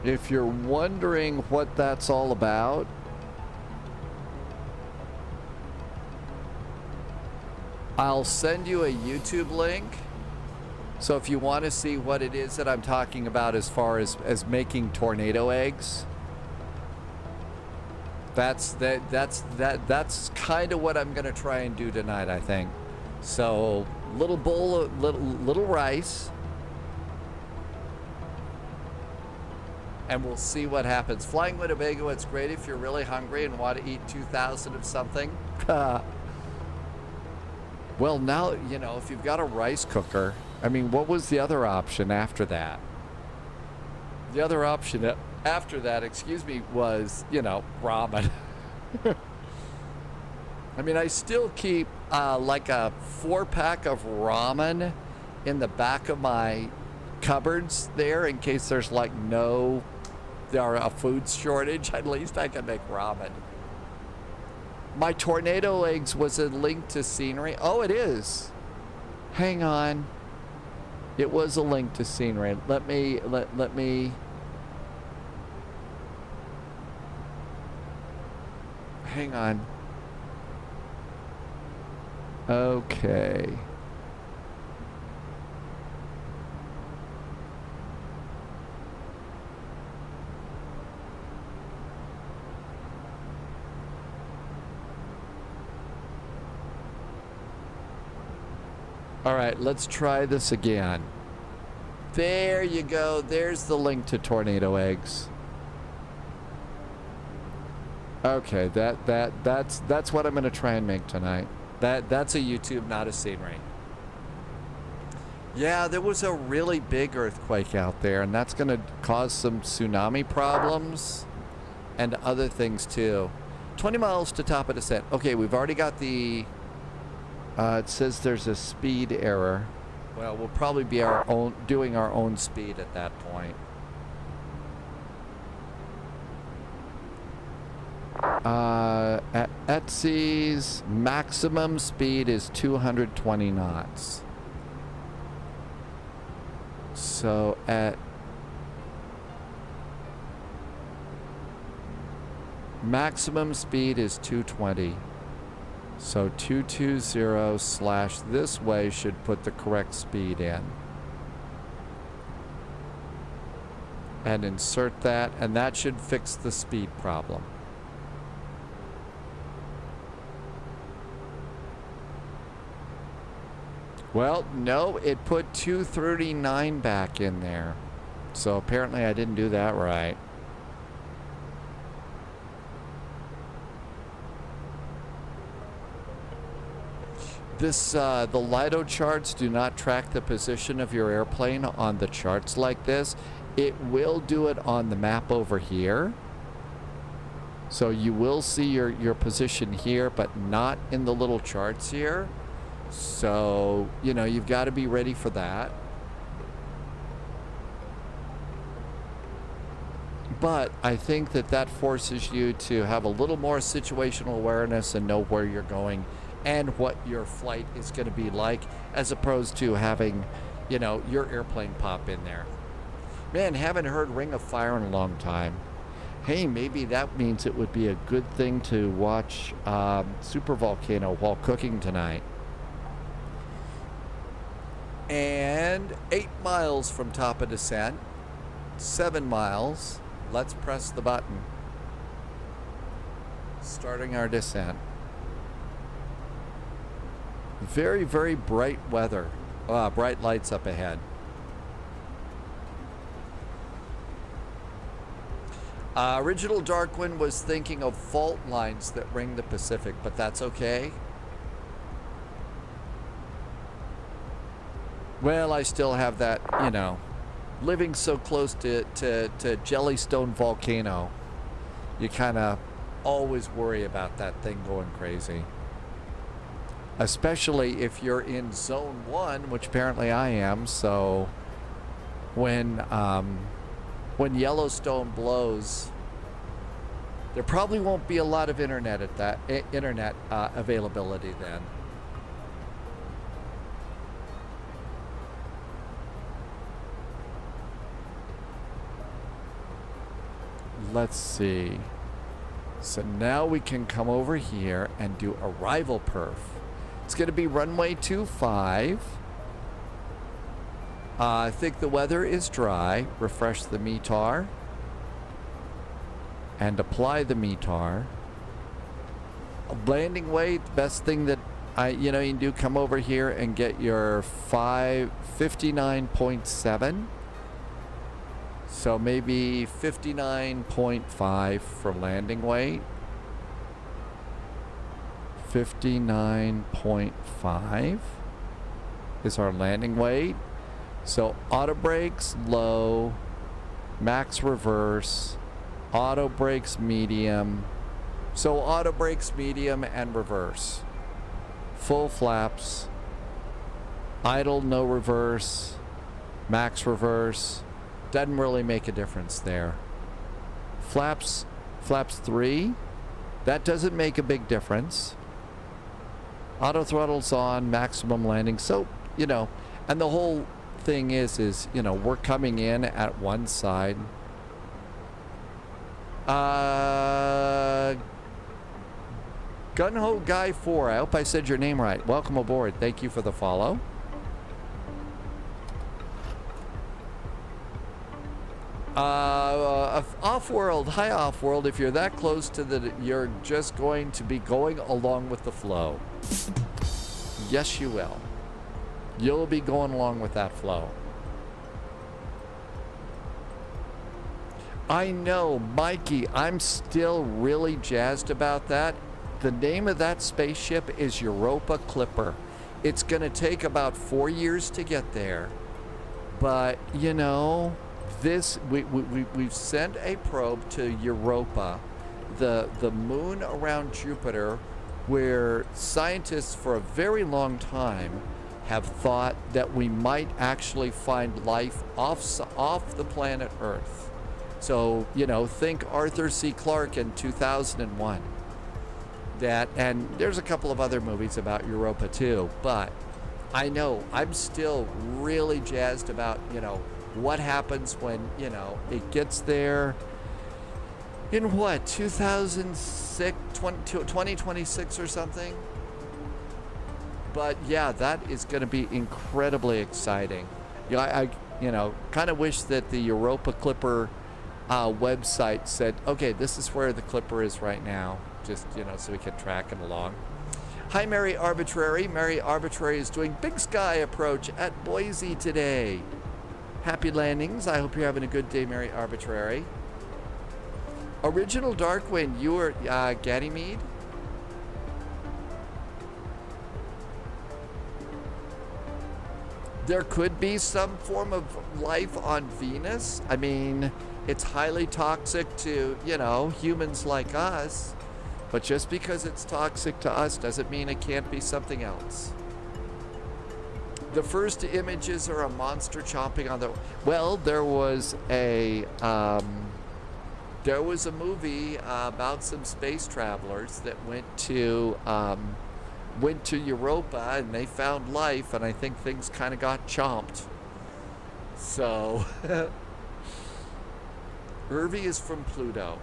If you're wondering what that's all about, I'll send you a YouTube link. So if you want to see what it is that I'm talking about as far as making tornado eggs, that's kind of what I'm going to try and do tonight, I think. So little bowl of little rice. And we'll see what happens. Flying Winnebago, it's great if you're really hungry and want to eat 2,000 of something. Well, now, you know, if you've got a rice cooker, I mean, what was the other option after that? The other option after that, excuse me, was, you know, ramen. I mean, I still keep like a 4-pack of ramen in the back of my cupboards there in case there's like a food shortage. At least I can make ramen. My tornado eggs was a link to scenery. Oh, it is. Hang on. It was a link to scenery. Let me hang on. Okay. All right, let's try this again. There you go. There's the link to tornado eggs. Okay, that's what I'm going to try and make tonight. That's a YouTube, not a scenery. Yeah, there was a really big earthquake out there, and that's going to cause some tsunami problems and other things too. 20 miles to top of descent. Okay, we've already got the it says there's a speed error. Well, we'll probably be doing our own speed at that point. At ETSI's maximum speed is 220 knots. So at Maximum speed is 220. So 220 / this way should put the correct speed in. And insert that, and that should fix the speed problem. Well, no, it put 239 back in there. So apparently I didn't do that right. This, the LiDO charts do not track the position of your airplane on the charts like this. It will do it on the map over here. So you will see your position here, but not in the little charts here. So, you know, you've got to be ready for that. But I think that that forces you to have a little more situational awareness and know where you're going and what your flight is going to be like, as opposed to having, you know, your airplane pop in there. Man, haven't heard Ring of Fire in a long time. Hey, maybe that means it would be a good thing to watch Super Volcano while cooking tonight. And 8 miles from top of descent. 7 miles. Let's press the button. Starting our descent. Very, very bright weather. Bright lights up ahead. Original Darkwind was thinking of fault lines that ring the Pacific, but that's okay. Well, I still have that, you know, living so close to Jellystone Volcano, you kind of always worry about that thing going crazy. Especially if you're in Zone 1, which apparently I am, so when Yellowstone blows, there probably won't be a lot of internet availability then. Let's see. So now we can come over here and do arrival perf. It's going to be runway 25. I think the weather is dry. Refresh the METAR. And apply the METAR. Landing weight, best thing that you can do, come over here and get your 59.7. So maybe 59.5 for landing weight. 59.5 is our landing weight. So auto brakes low, max reverse, auto brakes medium. So auto brakes medium and reverse. Full flaps, idle no reverse, max reverse. Doesn't really make a difference there. Flaps 3, that doesn't make a big difference. Auto throttle's on, maximum landing. So, you know, and the whole thing is, you know, we're coming in at one side. Gunho Guy 4, I hope I said your name right. Welcome aboard. Thank you for the follow. Off-world, hi off-world. If you're that close to you're just going to be going along with the flow. Yes, you will. You'll be going along with that flow. I know, Mikey, I'm still really jazzed about that. The name of that spaceship is Europa Clipper. It's going to take about 4 years to get there. But, you know, we've sent a probe to Europa, the moon around Jupiter, where scientists for a very long time have thought that we might actually find life off the planet Earth. So, you know, think Arthur C. Clarke in 2001. And there's a couple of other movies about Europa too, but I know I'm still really jazzed about, you know, what happens when, you know, it gets there. in what, 2006, 2026 or something? But yeah, that is going to be incredibly exciting. Yeah, I kind of wish that the Europa Clipper website said, okay, this is where the Clipper is right now, just, so we can track it along. Hi, Mary Arbitrary. Mary Arbitrary is doing Big Sky approach at Boise today. Happy landings. I hope you're having a good day, Mary Arbitrary. Original Darkwind, you are Ganymede? There could be some form of life on Venus. I mean, it's highly toxic to, humans like us. But just because it's toxic to us doesn't mean it can't be something else. The first images are a monster chomping on the... Well, there was a movie about some space travelers that went to Europa and they found life, and I think things kind of got chomped. So, Irvi is from Pluto.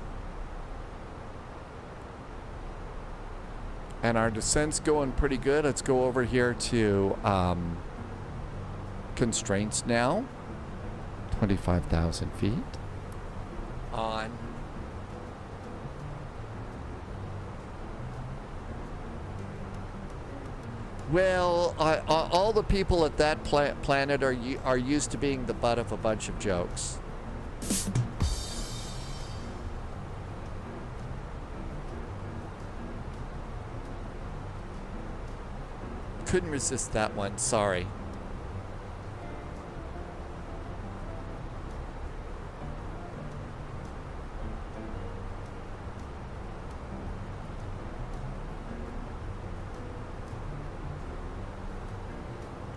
And our descent's going pretty good. Let's go over here to constraints now. 25,000 feet. On. Well, all the people at that planet are used to being the butt of a bunch of jokes. Couldn't resist that one, sorry.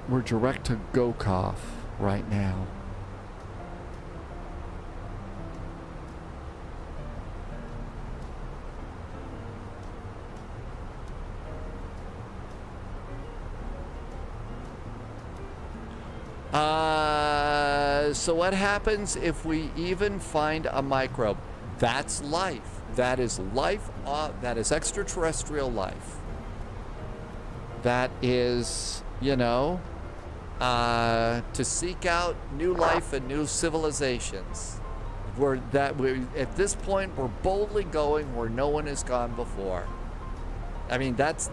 We're direct to Takeoff right now. So what happens if we even find a microbe? That's life. That is life. That is extraterrestrial life. That is, to seek out new life and new civilizations. At this point, we're boldly going where no one has gone before. I mean, that's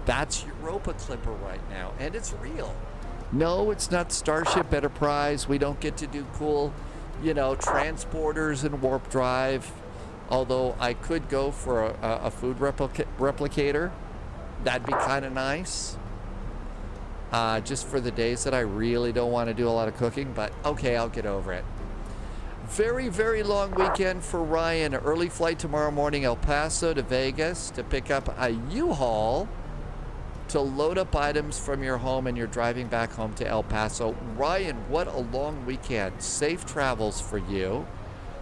Europa Clipper right now, and it's real. No, it's not Starship Enterprise. We don't get to do cool, transporters and warp drive. Although I could go for a food replicator. That'd be kind of nice. Just for the days that I really don't want to do a lot of cooking. But okay, I'll get over it. Very, very long weekend for Ryan. Early flight tomorrow morning, El Paso to Vegas to pick up a U-Haul to load up items from your home, and you're driving back home to El Paso. Ryan, what a long weekend. Safe travels for you.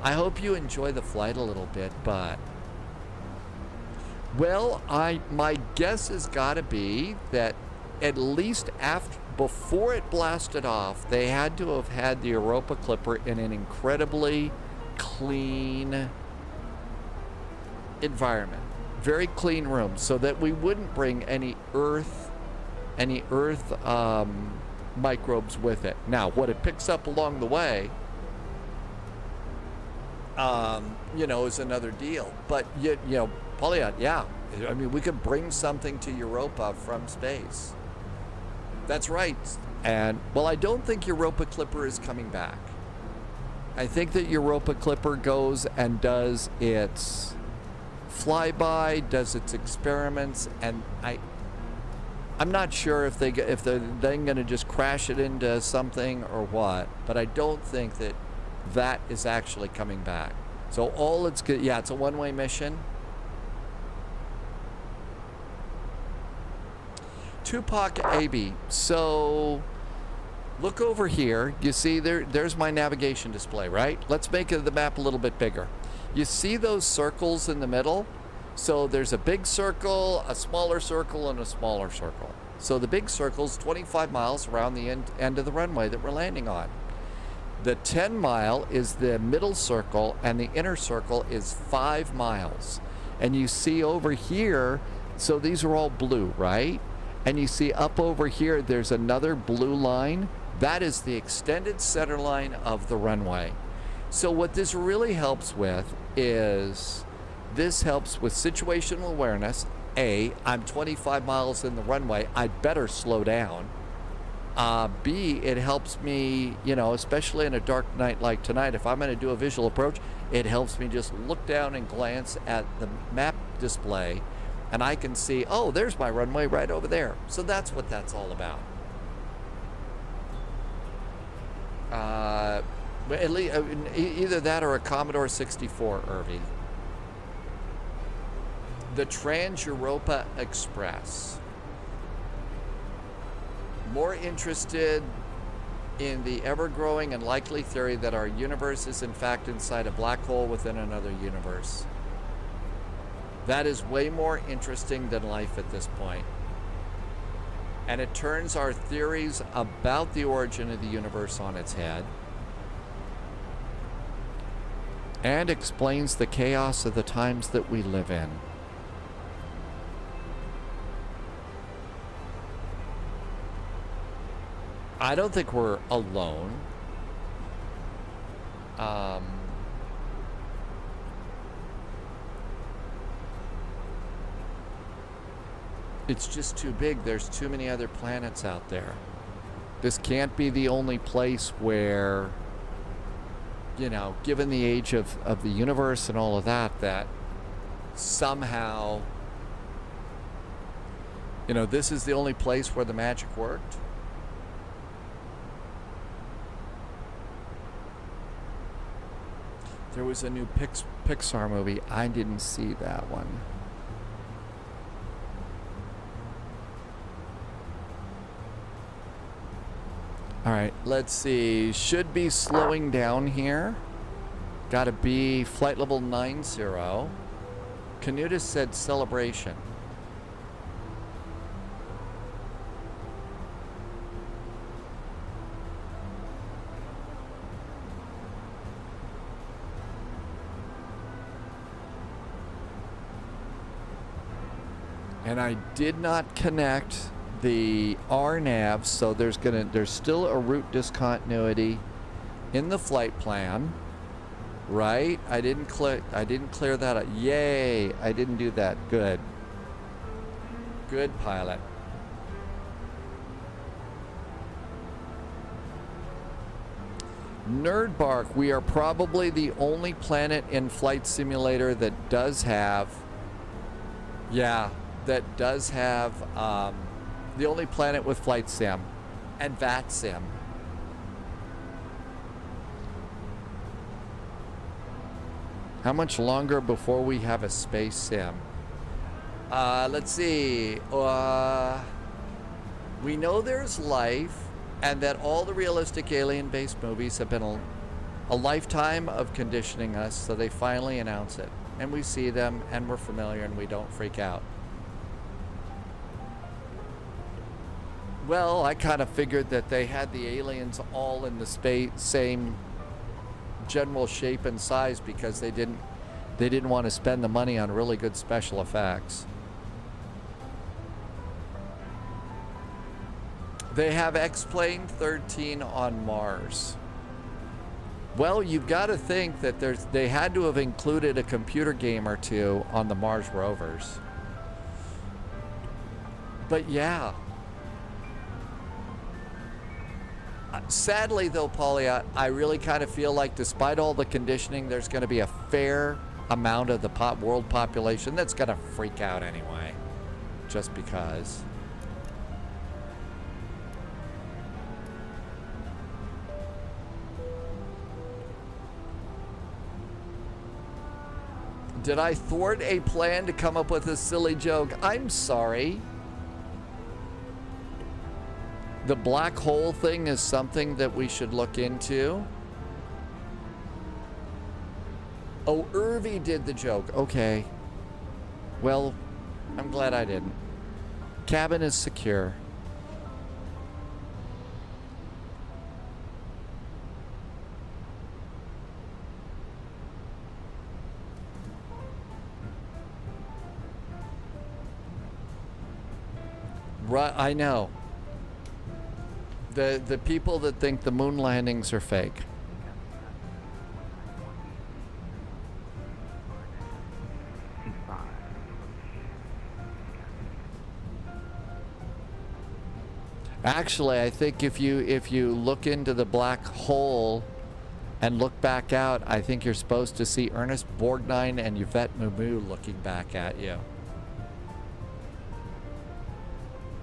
I hope you enjoy the flight a little bit, but... Well, my guess has got to be that at least before it blasted off, they had to have had the Europa Clipper in an incredibly clean environment. Very clean room, so that we wouldn't bring any earth microbes with it. Now, what it picks up along the way, is another deal. But Polyon, yeah, I mean, we could bring something to Europa from space. That's right. And well, I don't think Europa Clipper is coming back. I think that Europa Clipper goes and does its flyby, does its experiments, and I'm not sure if they're then going to just crash it into something or what, but I don't think that is actually coming back. So all it's good, yeah, it's a one-way mission. Tupac AB. So look over here. You see there's my navigation display, right? Let's make the map a little bit bigger. You see those circles in the middle? So there's a big circle, a smaller circle, and a smaller circle. So the big circle's 25 miles around the end of the runway that we're landing on. The 10 mile is the middle circle, and the inner circle is 5 miles. And you see over here, so these are all blue, right? And you see up over here, there's another blue line. That is the extended center line of the runway. So what this really helps with is, this helps with situational awareness. A, I'm 25 miles in the runway, I'd better slow down. B, it helps me, you know, especially in a dark night like tonight, if I'm going to do a visual approach, it helps me just look down and glance at the map display, and I can see, oh, there's my runway right over there. So that's what that's all about. At least, either that or a Commodore 64, Irving. The Trans-Europa Express. More interested in the ever-growing and likely theory that our universe is in fact inside a black hole within another universe. That is way more interesting than life at this point. And it turns our theories about the origin of the universe on its head, and explains the chaos of the times that we live in. I don't think we're alone. It's just too big. There's too many other planets out there. This can't be the only place where, you know, given the age of the universe and all of that, that somehow, you know, this is the only place where the magic worked. There was a new Pixar movie. I didn't see that one. All right, let's see. Should be slowing down here. Gotta be flight level 90. Canutus said celebration. And I did not connect the RNAV, so there's still a route discontinuity in the flight plan, right? I didn't clear that up. Yay! I didn't do that. Good. Good, pilot. Nerdbark, we are probably the only planet in Flight Simulator that does have, the only planet with Flight Sim and VATSIM. How much longer before we have a space sim? Let's see. We know there's life, and that all the realistic alien-based movies have been a lifetime of conditioning us, so they finally announce it. And we see them, and we're familiar, and we don't freak out. Well, I kind of figured that they had the aliens all in the same general shape and size because they didn't want to spend the money on really good special effects. They have X-Plane 13 on Mars. Well, you've got to think that they had to have included a computer game or two on the Mars rovers. But yeah. Sadly, though, Paulia, I really kind of feel like despite all the conditioning, there's going to be a fair amount of the world population that's going to freak out anyway. Just because. Did I thwart a plan to come up with a silly joke? I'm sorry. The black hole thing is something that we should look into. Oh, Irvy did the joke. Okay. Well, I'm glad I didn't. Cabin is secure. Right, I know. The people that think the moon landings are fake. Actually, I think if you look into the black hole and look back out, I think you're supposed to see Ernest Borgnine and Yvette Mumu looking back at you.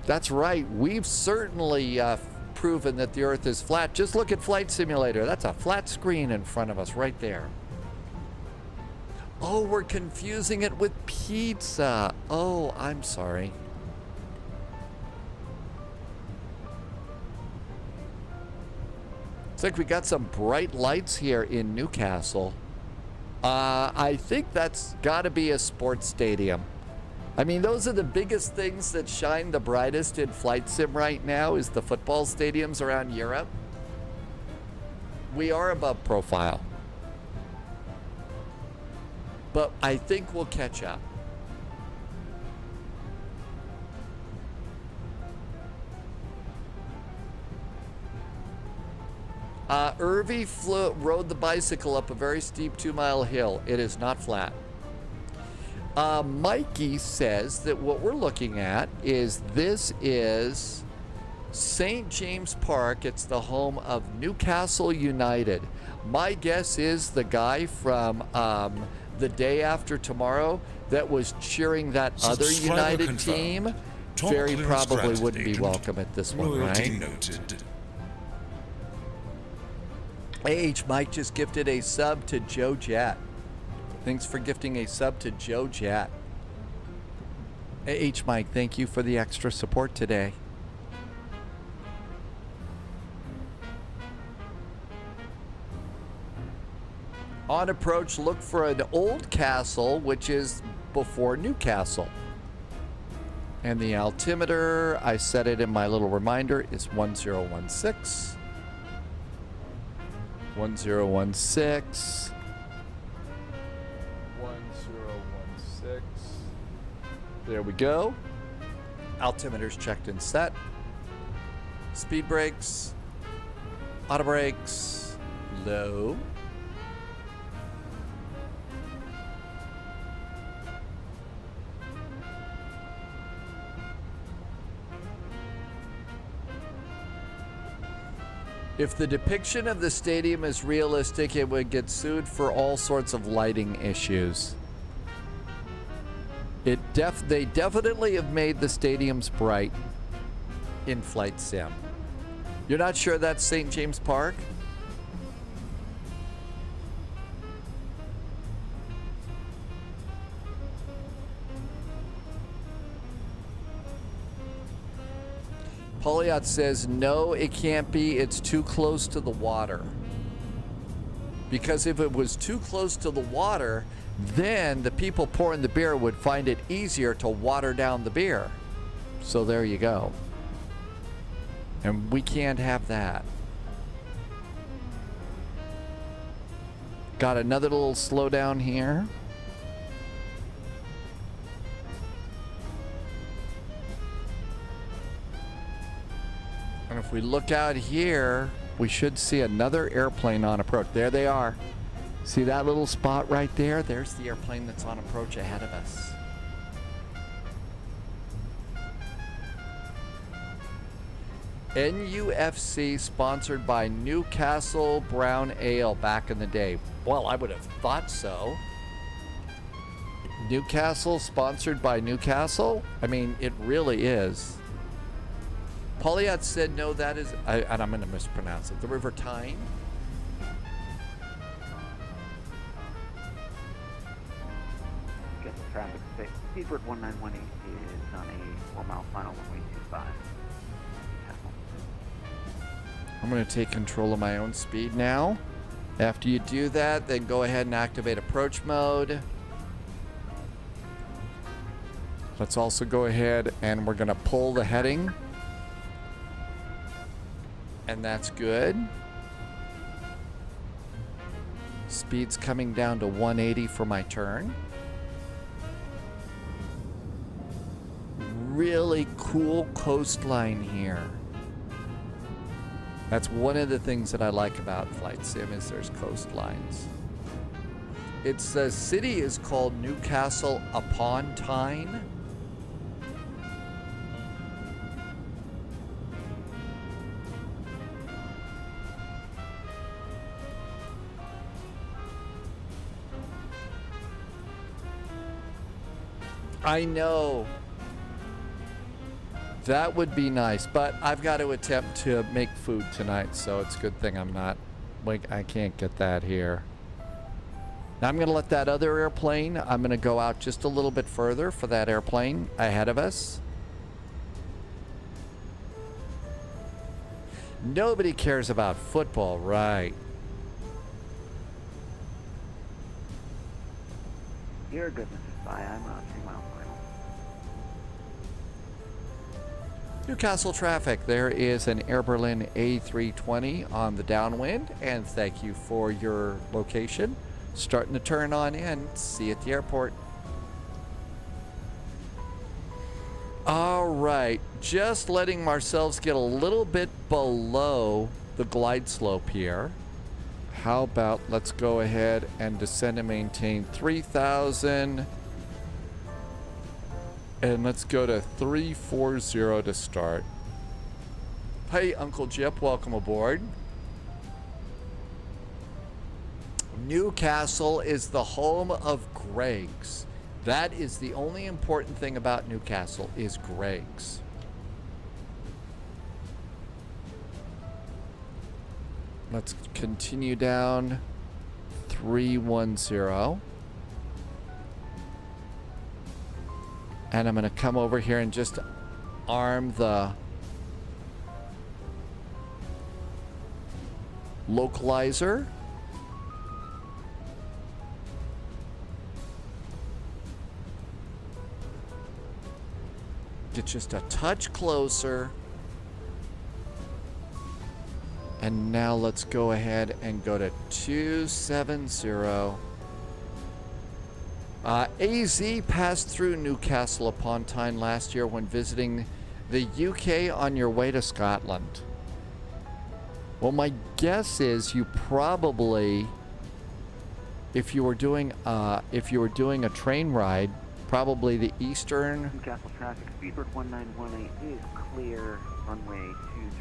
That's right. We've certainly proven that the Earth is flat. Just look at Flight Simulator. That's a flat screen in front of us right there. Oh, we're confusing it with pizza. Oh, I'm sorry. Looks like we got some bright lights here in Newcastle. I think that's got to be a sports stadium. I mean, those are the biggest things that shine the brightest in Flight Sim right now is the football stadiums around Europe. We are above profile. But I think we'll catch up. Irvy rode the bicycle up a very steep 2-mile hill. It is not flat. Mikey says that what we're looking at is this is St. James Park. It's the home of Newcastle United. My guess is the guy from The Day After Tomorrow that was cheering that other United team very probably wouldn't be welcome at this one, right? Noted. AH Mike just gifted a sub to Joe Jet. Thanks for gifting a sub to Joe Jet. AH Mike, thank you for the extra support today. On approach, look for an old castle, which is before Newcastle. And the altimeter, I set it in my little reminder, is 1016. 1016. 1016. There we go. Altimeter's checked and set. Speed brakes. Auto brakes. Low. If the depiction of the stadium is realistic, it would get sued for all sorts of lighting issues. They definitely have made the stadiums bright in Flight Sim. You're not sure that's St. James Park? Polyot says, no, it can't be. It's too close to the water. Because if it was too close to the water, then the people pouring the beer would find it easier to water down the beer. So there you go. And we can't have that. Got another little slowdown here. And if we look out here, we should see another airplane on approach. There they are. See that little spot right there? There's the airplane that's on approach ahead of us. NUFC sponsored by Newcastle Brown Ale back in the day. Well, I would have thought so. Newcastle sponsored by Newcastle? I mean, it really is. Polyot said, no, that is, and I'm going to mispronounce it, the River Tyne. Get the traffic safe. Speedbird 1918 is on a 4-mile final 1-way 25. I'm going to take control of my own speed now. After you do that, then go ahead and activate approach mode. Let's also go ahead and we're going to pull the heading. And that's good. Speed's coming down to 180 for my turn. really cool coastline here. That's one of the things that I like about Flight Sim is there's coastlines. It's the city is called Newcastle upon Tyne. I know. That would be nice, but I've got to attempt to make food tonight, so it's a good thing I'm not, like, I can't get that here. Now I'm going to let that other airplane, I'm going to go out just a little bit further for that airplane ahead of us. Nobody cares about football, right? You're good, Mrs. Spy. I'm 3 miles away. Newcastle traffic, there is an Air Berlin A320 on the downwind, and thank you for your location. Starting to turn on in. See you at the airport. All right, just letting ourselves get a little bit below the glide slope here. How about let's go ahead and descend and maintain 3,000. And let's go to 340 to start. Hey, Uncle Jip, welcome aboard. Newcastle is the home of Greg's. That is the only important thing about Newcastle is Greg's. Let's continue down 310. And I'm going to come over here and just arm the localizer. Get just a touch closer. And now let's go ahead and go to 270. AZ passed through Newcastle upon Tyne last year when visiting the UK on your way to Scotland. Well, my guess is you probably, if you were doing a train ride, probably the eastern. Newcastle traffic, speedbird 1918 is clear. Runway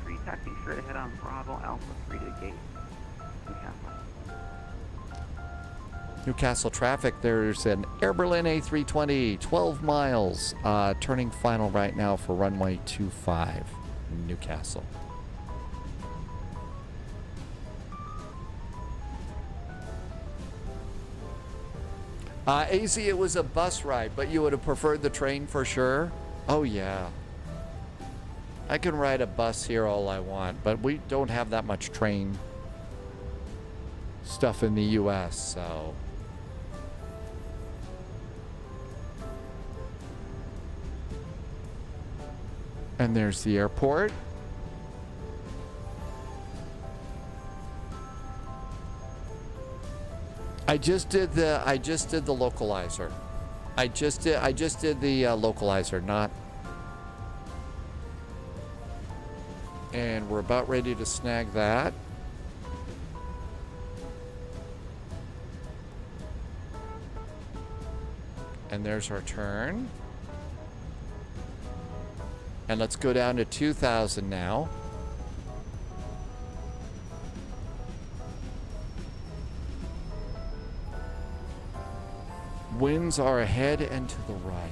23, taxi straight ahead on Bravo Alpha 3 to gate. Newcastle. Newcastle traffic, there's an Air Berlin A320, 12 miles, turning final right now for runway 25, Newcastle. AZ, it was a bus ride, but you would have preferred the train for sure? Oh, yeah. I can ride a bus here all I want, but we don't have that much train stuff in the U.S., so... And there's the airport. I just did the localizer. I just did the localizer, not. And we're about ready to snag that. And there's our turn. And let's go down to 2,000 now. Winds are ahead and to the right.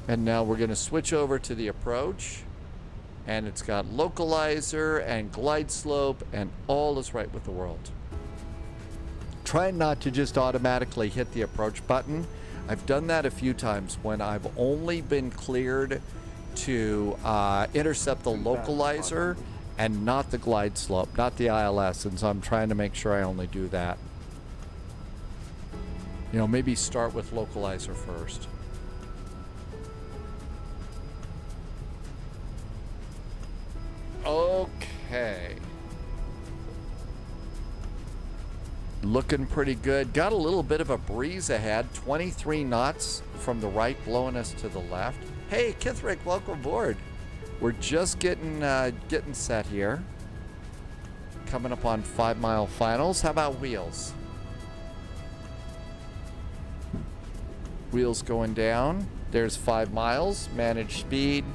And now we're going to switch over to the approach. And it's got localizer and glide slope and all is right with the world. Try not to just automatically hit the approach button. I've done that a few times when I've only been cleared to intercept the localizer and not the glide slope, not the ILS, and so I'm trying to make sure I only do that. You know, maybe start with localizer first. Okay. Looking pretty good. Got a little bit of a breeze ahead. 23 knots from the right, blowing us to the left. Hey, Kithrick, welcome aboard. We're just getting set here. Coming up on 5 mile finals. How about wheels? Wheels going down. There's 5 miles. Managed speed.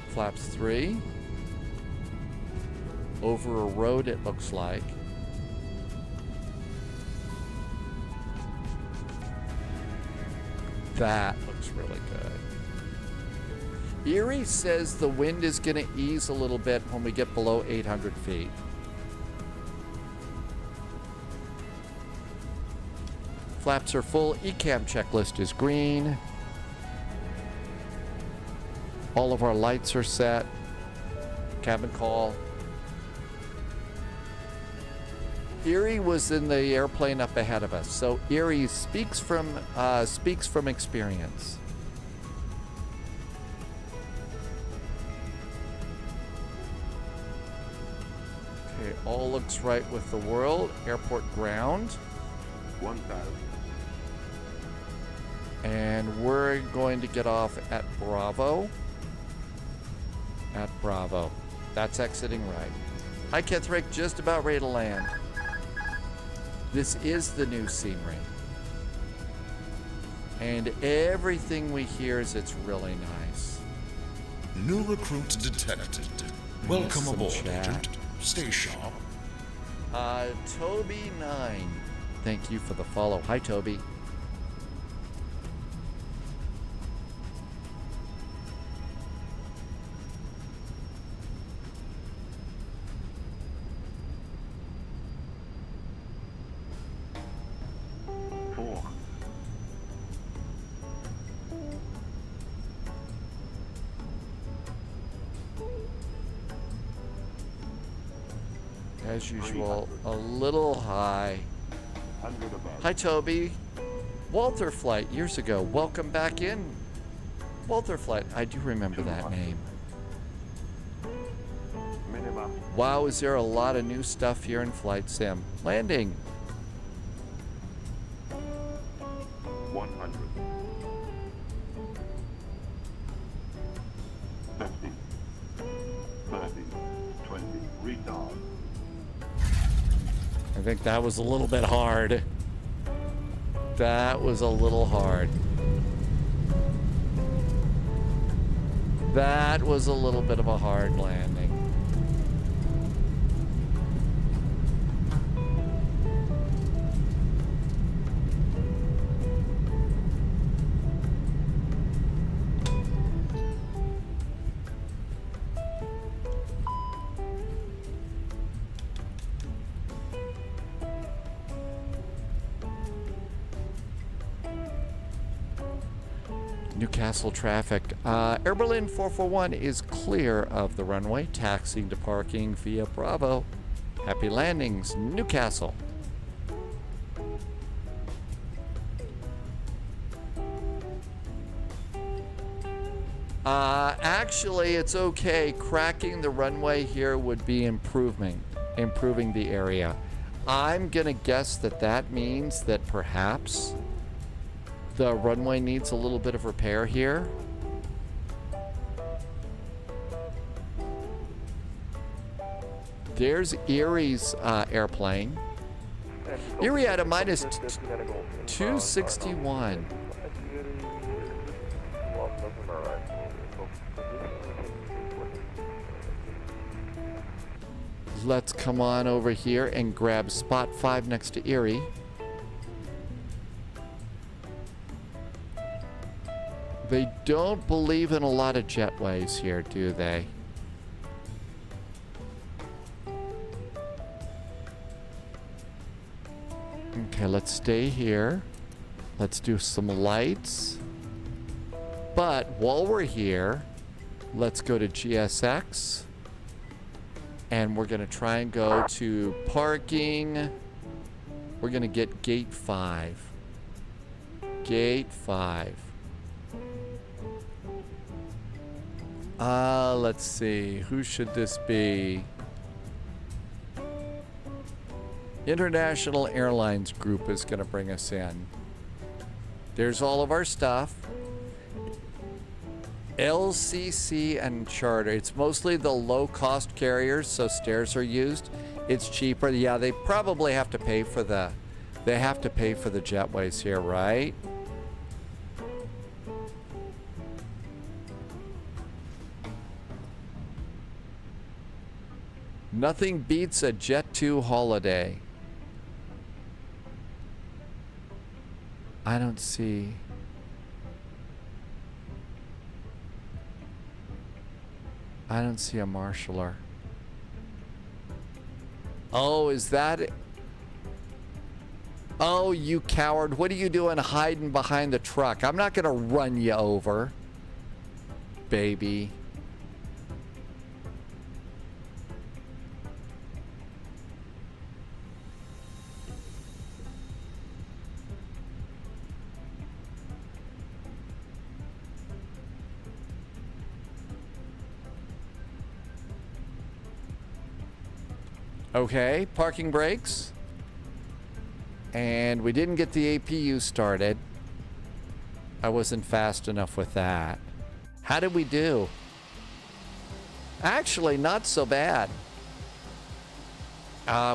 Flaps 3. Over a road, it looks like. That looks really good. Erie says the wind is going to ease a little bit when we get below 800 feet. Flaps are full. ECAM checklist is green. All of our lights are set. Cabin call. Erie was in the airplane up ahead of us, so Erie speaks from experience. Okay, all looks right with the world. Airport ground. 1,000. And we're going to get off at Bravo. At Bravo. That's exiting right. Hi, Kithrick, just about ready to land. This is the new scenery. And everything we hear is it's really nice. New recruit detected. Welcome aboard, Agent. Stay sharp. Toby9. Thank you for the follow. Hi, Toby. As usual, a little high. Hi, Toby. Walter Flight, years ago. Welcome back in. Walter Flight, I do remember that name. Wow, is there a lot of new stuff here in Flight Sim? Landing. 100. 50. 30. 20. Retard. I think that was a little bit hard. That was a little hard. That was a little bit of a hard landing. Newcastle traffic. Air Berlin 441 is clear of the runway, taxiing to parking via Bravo. Happy landings, Newcastle. Actually, it's okay. Cracking the runway here would be improving the area. I'm gonna guess that that means that perhaps the runway needs a little bit of repair here. There's Erie's airplane. Erie at a minus 261. Let's come on over here and grab spot 5 next to Erie. They don't believe in a lot of jetways here, do they? Okay, let's stay here. Let's do some lights. But while we're here, let's go to GSX. And we're going to try and go to parking. We're going to get gate 5. Gate 5. Let's see. Who should this be? International Airlines Group is going to bring us in. There's all of our stuff. LCC and charter. It's mostly the low-cost carriers, so stairs are used. It's cheaper. Yeah, they probably have to pay for the jetways here, right? Nothing beats a Jet 2 holiday. I don't see. I don't see a marshaller. Oh, is that it? Oh, you coward. What are you doing hiding behind the truck? I'm not going to run you over, baby. Okay, parking brakes. And we didn't get the APU started. I wasn't fast enough with that. How did we do? Actually, not so bad.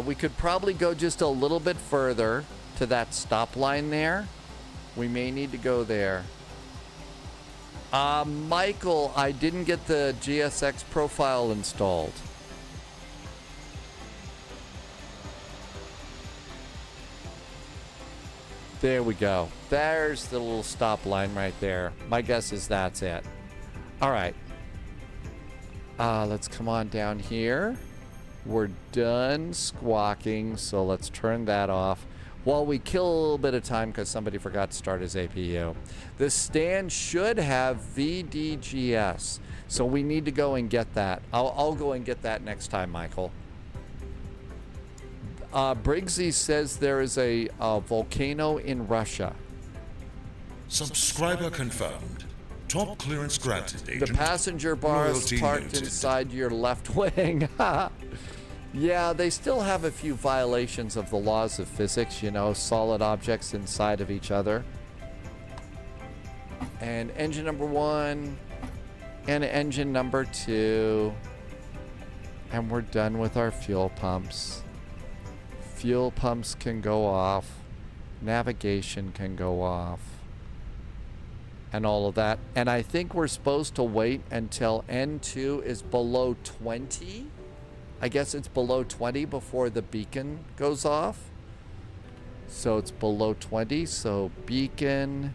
We could probably go just a little bit further to that stop line there. We may need to go there. Michael, I didn't get the GSX profile installed. There we go. There's the little stop line right there. My guess is that's it. All right. Let's come on down here. We're done squawking, so let's turn that off while we kill a little bit of time because somebody forgot to start his APU. The stand should have VDGS, so we need to go and get that. I'll go and get that next time, Michael. Briggsy says there is a volcano in Russia. Subscriber confirmed. Top clearance granted, Agent. The passenger bar is Loyalty parked noted. inside your left wing. Yeah, they still have a few violations of the laws of physics, you know, solid objects inside of each other. And engine number 1 and engine number 2. And we're done with our fuel pumps. Fuel pumps can go off. Navigation can go off. And all of that. And I think we're supposed to wait until N2 is below 20. I guess it's below 20 before the beacon goes off. So it's below 20. So beacon.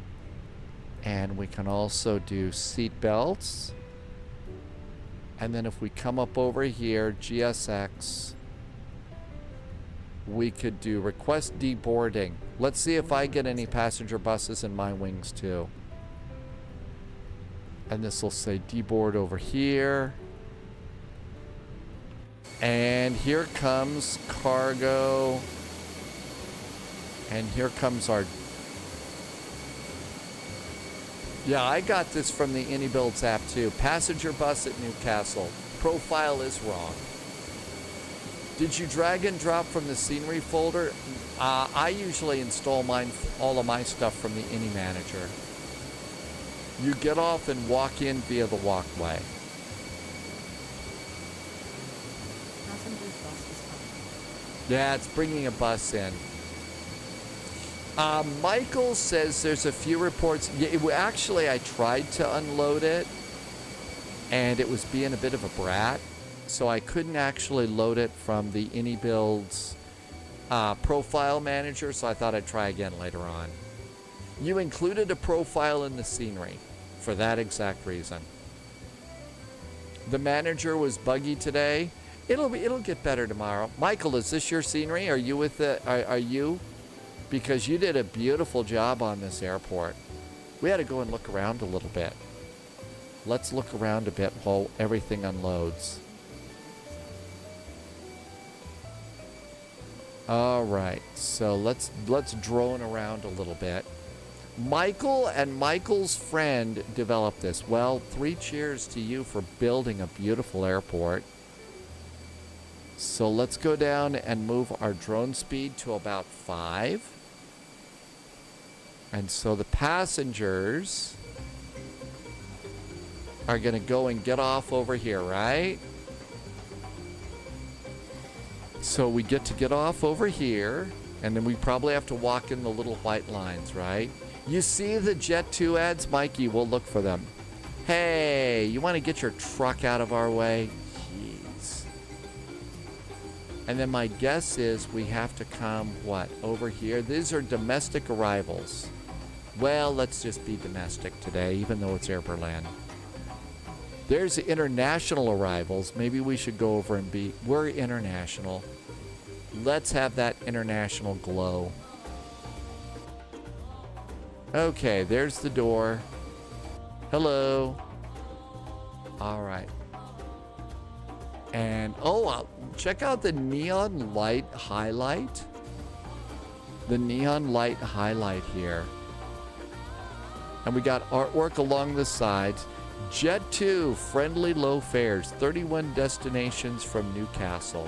And we can also do seat belts. And then if we come up over here, GSX, we could do request deboarding. Let's see if I get any passenger buses in my wings too. And this will say deboard over here. And here comes cargo. And here comes our... Yeah, I got this from the AnyBuilds app too. Passenger bus at Newcastle. Profile is wrong. Did you drag and drop from the scenery folder? I usually install all of my stuff from the Any Manager. You get off and walk in via the walkway. Yeah, it's bringing a bus in. Michael says there's a few reports. Yeah, actually, I tried to unload it, and it was being a bit of a brat. So I couldn't actually load it from the AnyBuilds profile manager, so I thought I'd try again later on. You included a profile in the scenery for that exact reason. The manager was buggy today. It'll get better tomorrow. Michael, is this your scenery? Are you with the? Are you? Because you did a beautiful job on this airport. We had to go and look around a little bit. Let's look around a bit while everything unloads. All right, so let's drone around a little bit. Michael and Michael's friend developed this. Well, 3 cheers to you for building a beautiful airport. So let's go down and move our drone speed to about 5. And so the passengers are going to go and get off over here, right? So we get to get off over here, and then we probably have to walk in the little white lines, right? You see the Jet 2 ads? Mikey, we'll look for them. Hey, you want to get your truck out of our way? Jeez. And then my guess is we have to come, what, over here? These are domestic arrivals. Well, let's just be domestic today, even though it's Airberland. There's international arrivals. Maybe we should go over and be... We're international. Let's have that international glow. Okay, there's the door. Hello. All right. And, oh, check out the neon light highlight. The neon light highlight here. And we got artwork along the sides. Jet 2, friendly low fares, 31 destinations from Newcastle.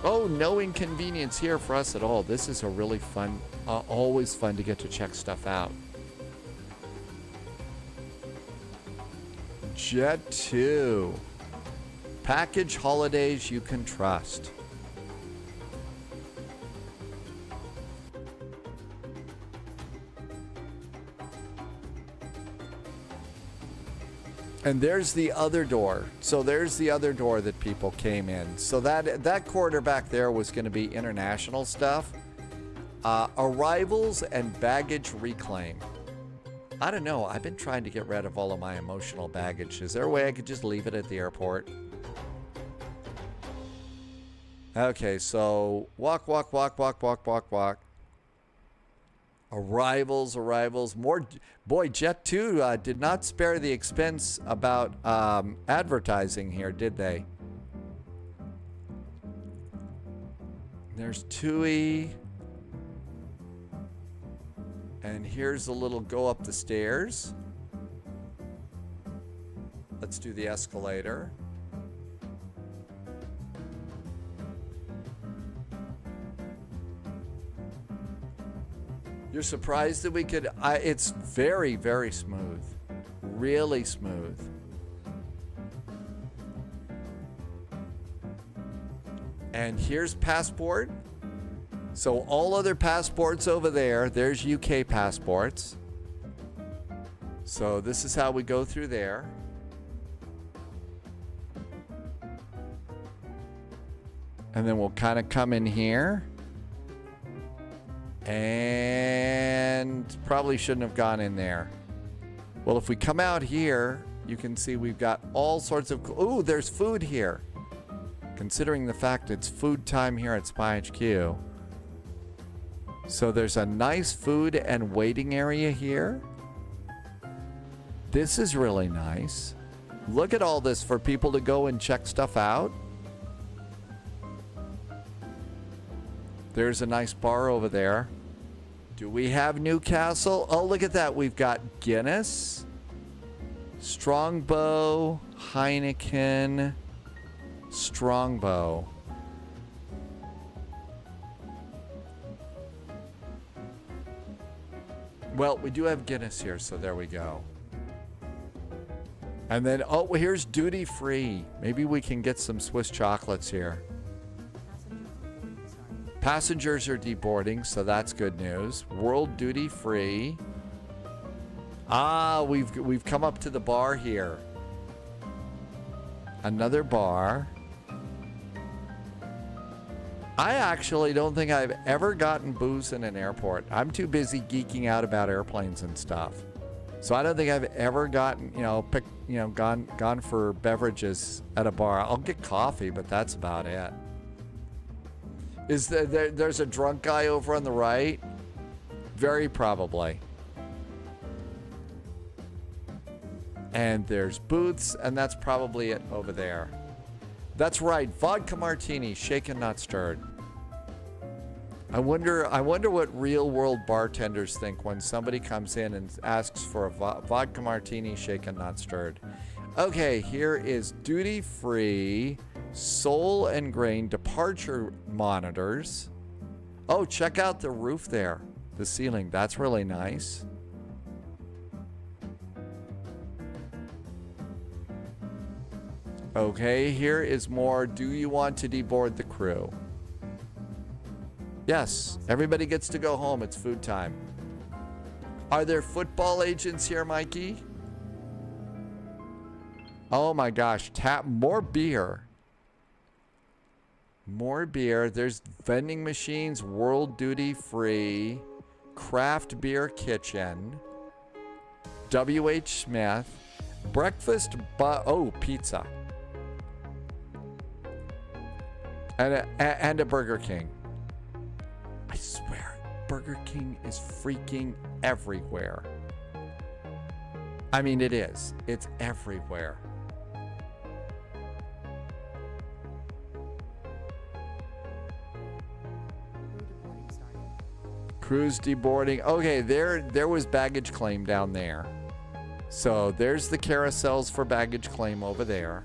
Oh, no inconvenience here for us at all. This is a really fun, always fun to get to check stuff out. Jet 2. Package holidays you can trust. And there's the other door. So there's the other door that people came in. So that corridor back there was going to be international stuff. Arrivals and baggage reclaim. I don't know. I've been trying to get rid of all of my emotional baggage. Is there a way I could just leave it at the airport? Okay, so walk. Arrivals. More. Boy, Jet 2 did not spare the expense about advertising here, did they? There's TUI. And here's a little go up the stairs. Let's do the escalator. You're surprised that we could... it's very, very smooth. Really smooth. And here's passport. So all other passports over there. There's UK passports. So this is how we go through there. And then we'll kind of come in here. And probably shouldn't have gone in there. Well, if we come out here, you can see we've got all sorts of... Ooh, there's food here. Considering the fact it's food time here at Spy HQ. So there's a nice food and waiting area here. This is really nice. Look at all this for people to go and check stuff out. There's a nice bar over there. Do we have Newcastle? Oh, look at that. We've got Guinness, Strongbow, Heineken, Strongbow. Well, we do have Guinness here, so there we go. And then, oh, here's duty free. Maybe we can get some Swiss chocolates here. Passengers are deboarding, so that's good news. World duty free. Ah, we've come up to the bar here. Another bar. I actually don't think I've ever gotten booze in an airport. I'm too busy geeking out about airplanes and stuff. So I don't think I've ever gotten, gone for beverages at a bar. I'll get coffee, but that's about it. Is there's a drunk guy over on the right? Very probably. And there's booths, and that's probably it over there. That's right, vodka martini, shaken not stirred. I wonder what real world bartenders think when somebody comes in and asks for a vodka martini shaken not stirred. Okay, here is duty free Soul and Grain departure monitors. Oh, check out the roof there. The ceiling, that's really nice. Okay, here is more. Do you want to deboard the crew? Yes, everybody gets to go home. It's food time. Are there football agents here, Mikey? Oh my gosh, tap more beer. More beer. There's vending machines, World Duty Free, Craft Beer Kitchen, W.H. Smith, breakfast, pizza. And a Burger King. I swear, Burger King is freaking everywhere. I mean, it is. It's everywhere. Cruise deboarding. Okay, there was baggage claim down there. So there's the carousels for baggage claim over there.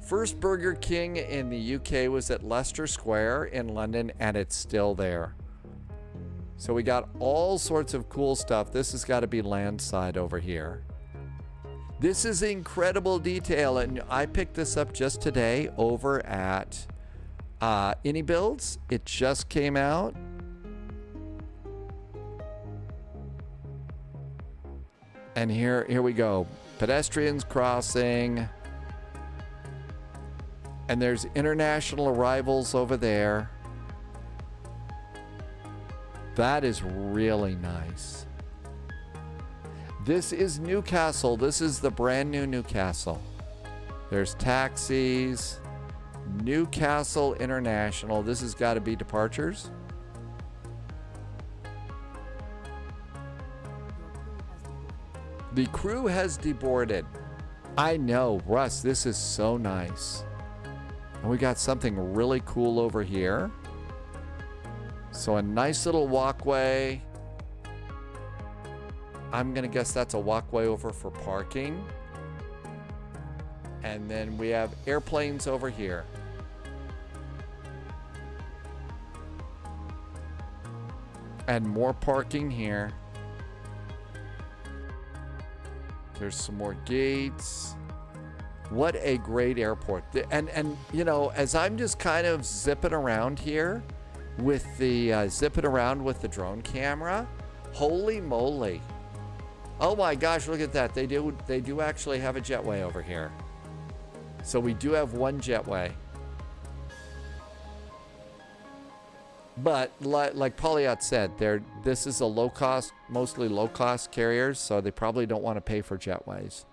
First Burger King in the UK was at Leicester Square in London, and it's still there. So we got all sorts of cool stuff. This has got to be landside over here. This is incredible detail, and I picked this up just today over at AnyBuilds. It just came out. And here we go. Pedestrians crossing. And there's international arrivals over there. That is really nice. This is Newcastle. This is the brand new Newcastle. There's taxis. Newcastle International. This has got to be departures. The crew has deboarded. I know, Russ, this is so nice. And we got something really cool over here. So a nice little walkway. I'm going to guess that's a walkway over for parking. And then we have airplanes over here. And more parking here. There's some more gates. What a great airport. And you know, as I'm just kind of zipping around here with the drone camera, holy moly. Oh my gosh, look at that. They do actually have a jetway over here. So we do have one jetway. But like Polyot said, this is a low-cost, mostly low-cost carriers, so they probably don't want to pay for jetways.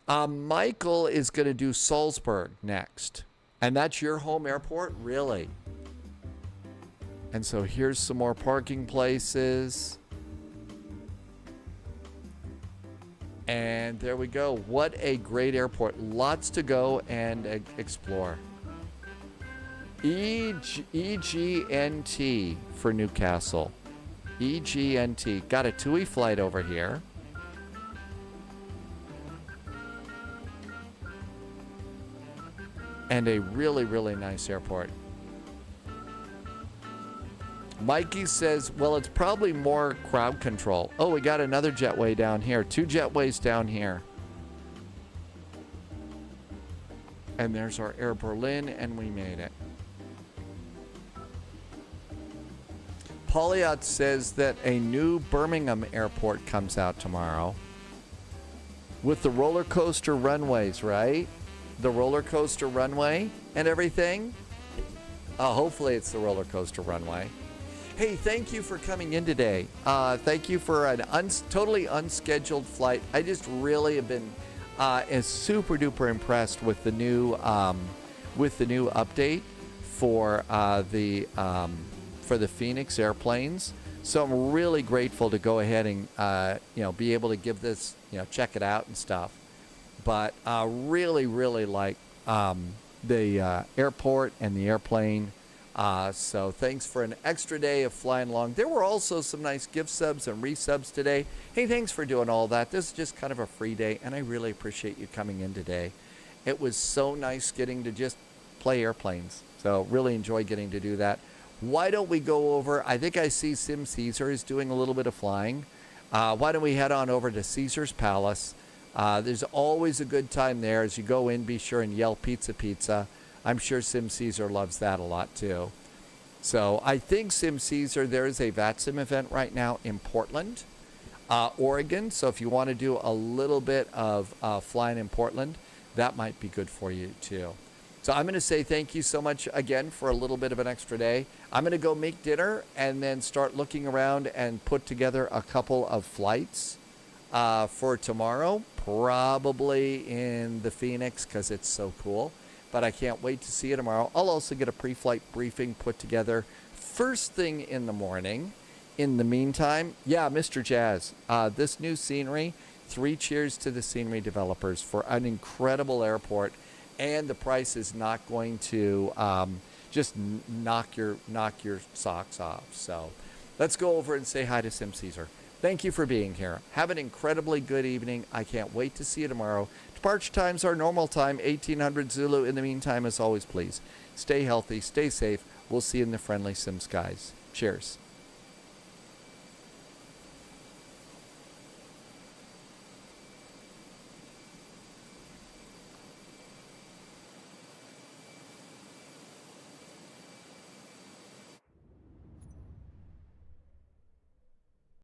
Michael is going to do Salzburg next. And that's your home airport? Really? And so here's some more parking places. And there we go. What a great airport. Lots to go and explore. EGNT for Newcastle. EGNT. Got a TUI flight over here. And a really, really nice airport. Mikey says, well, it's probably more crowd control. Oh, we got another jetway down here. 2 jetways down here. And there's our Air Berlin, and we made it. Polyot says that a new Birmingham airport comes out tomorrow with the roller coaster runways, right? The roller coaster runway and everything. Hopefully it's the roller coaster runway. Hey, thank you for coming in today. Thank you for an totally unscheduled flight. I just really have been super duper impressed with the new update for the Fenix airplanes. So I'm really grateful to go ahead and be able to give this, check it out and stuff. But really like the airport and the airplane. So thanks for an extra day of flying along. There were also some nice gift subs and resubs today. Hey, thanks for doing all that. This is just kind of a free day, and I really appreciate you coming in today. It was so nice getting to just play airplanes. So really enjoy getting to do that. Why don't we go over, I think I see Sim Caesar is doing a little bit of flying. Why don't we head on over to Caesar's Palace? There's always a good time there. As you go in, be sure and yell pizza, pizza. I'm sure Sim Caesar loves that a lot too. So I think Sim Caesar, there is a VATSIM event right now in Portland, Oregon. So if you want to do a little bit of flying in Portland, that might be good for you too. So I'm going to say thank you so much again for a little bit of an extra day. I'm going to go make dinner and then start looking around and put together a couple of flights for tomorrow, probably in the Fenix because it's so cool. But I can't wait to see you tomorrow. I'll also get a pre-flight briefing put together first thing in the morning. In the meantime, yeah, Mr. Jazz, this new scenery, 3 cheers to the scenery developers for an incredible airport. And the price is not going to just knock your socks off. So let's go over and say hi to Sim Caesar. Thank you for being here. Have an incredibly good evening. I can't wait to see you tomorrow. Departure times are normal time, 1800 Zulu. In the meantime, as always, please stay healthy, stay safe. We'll see you in the friendly Sim skies. Cheers.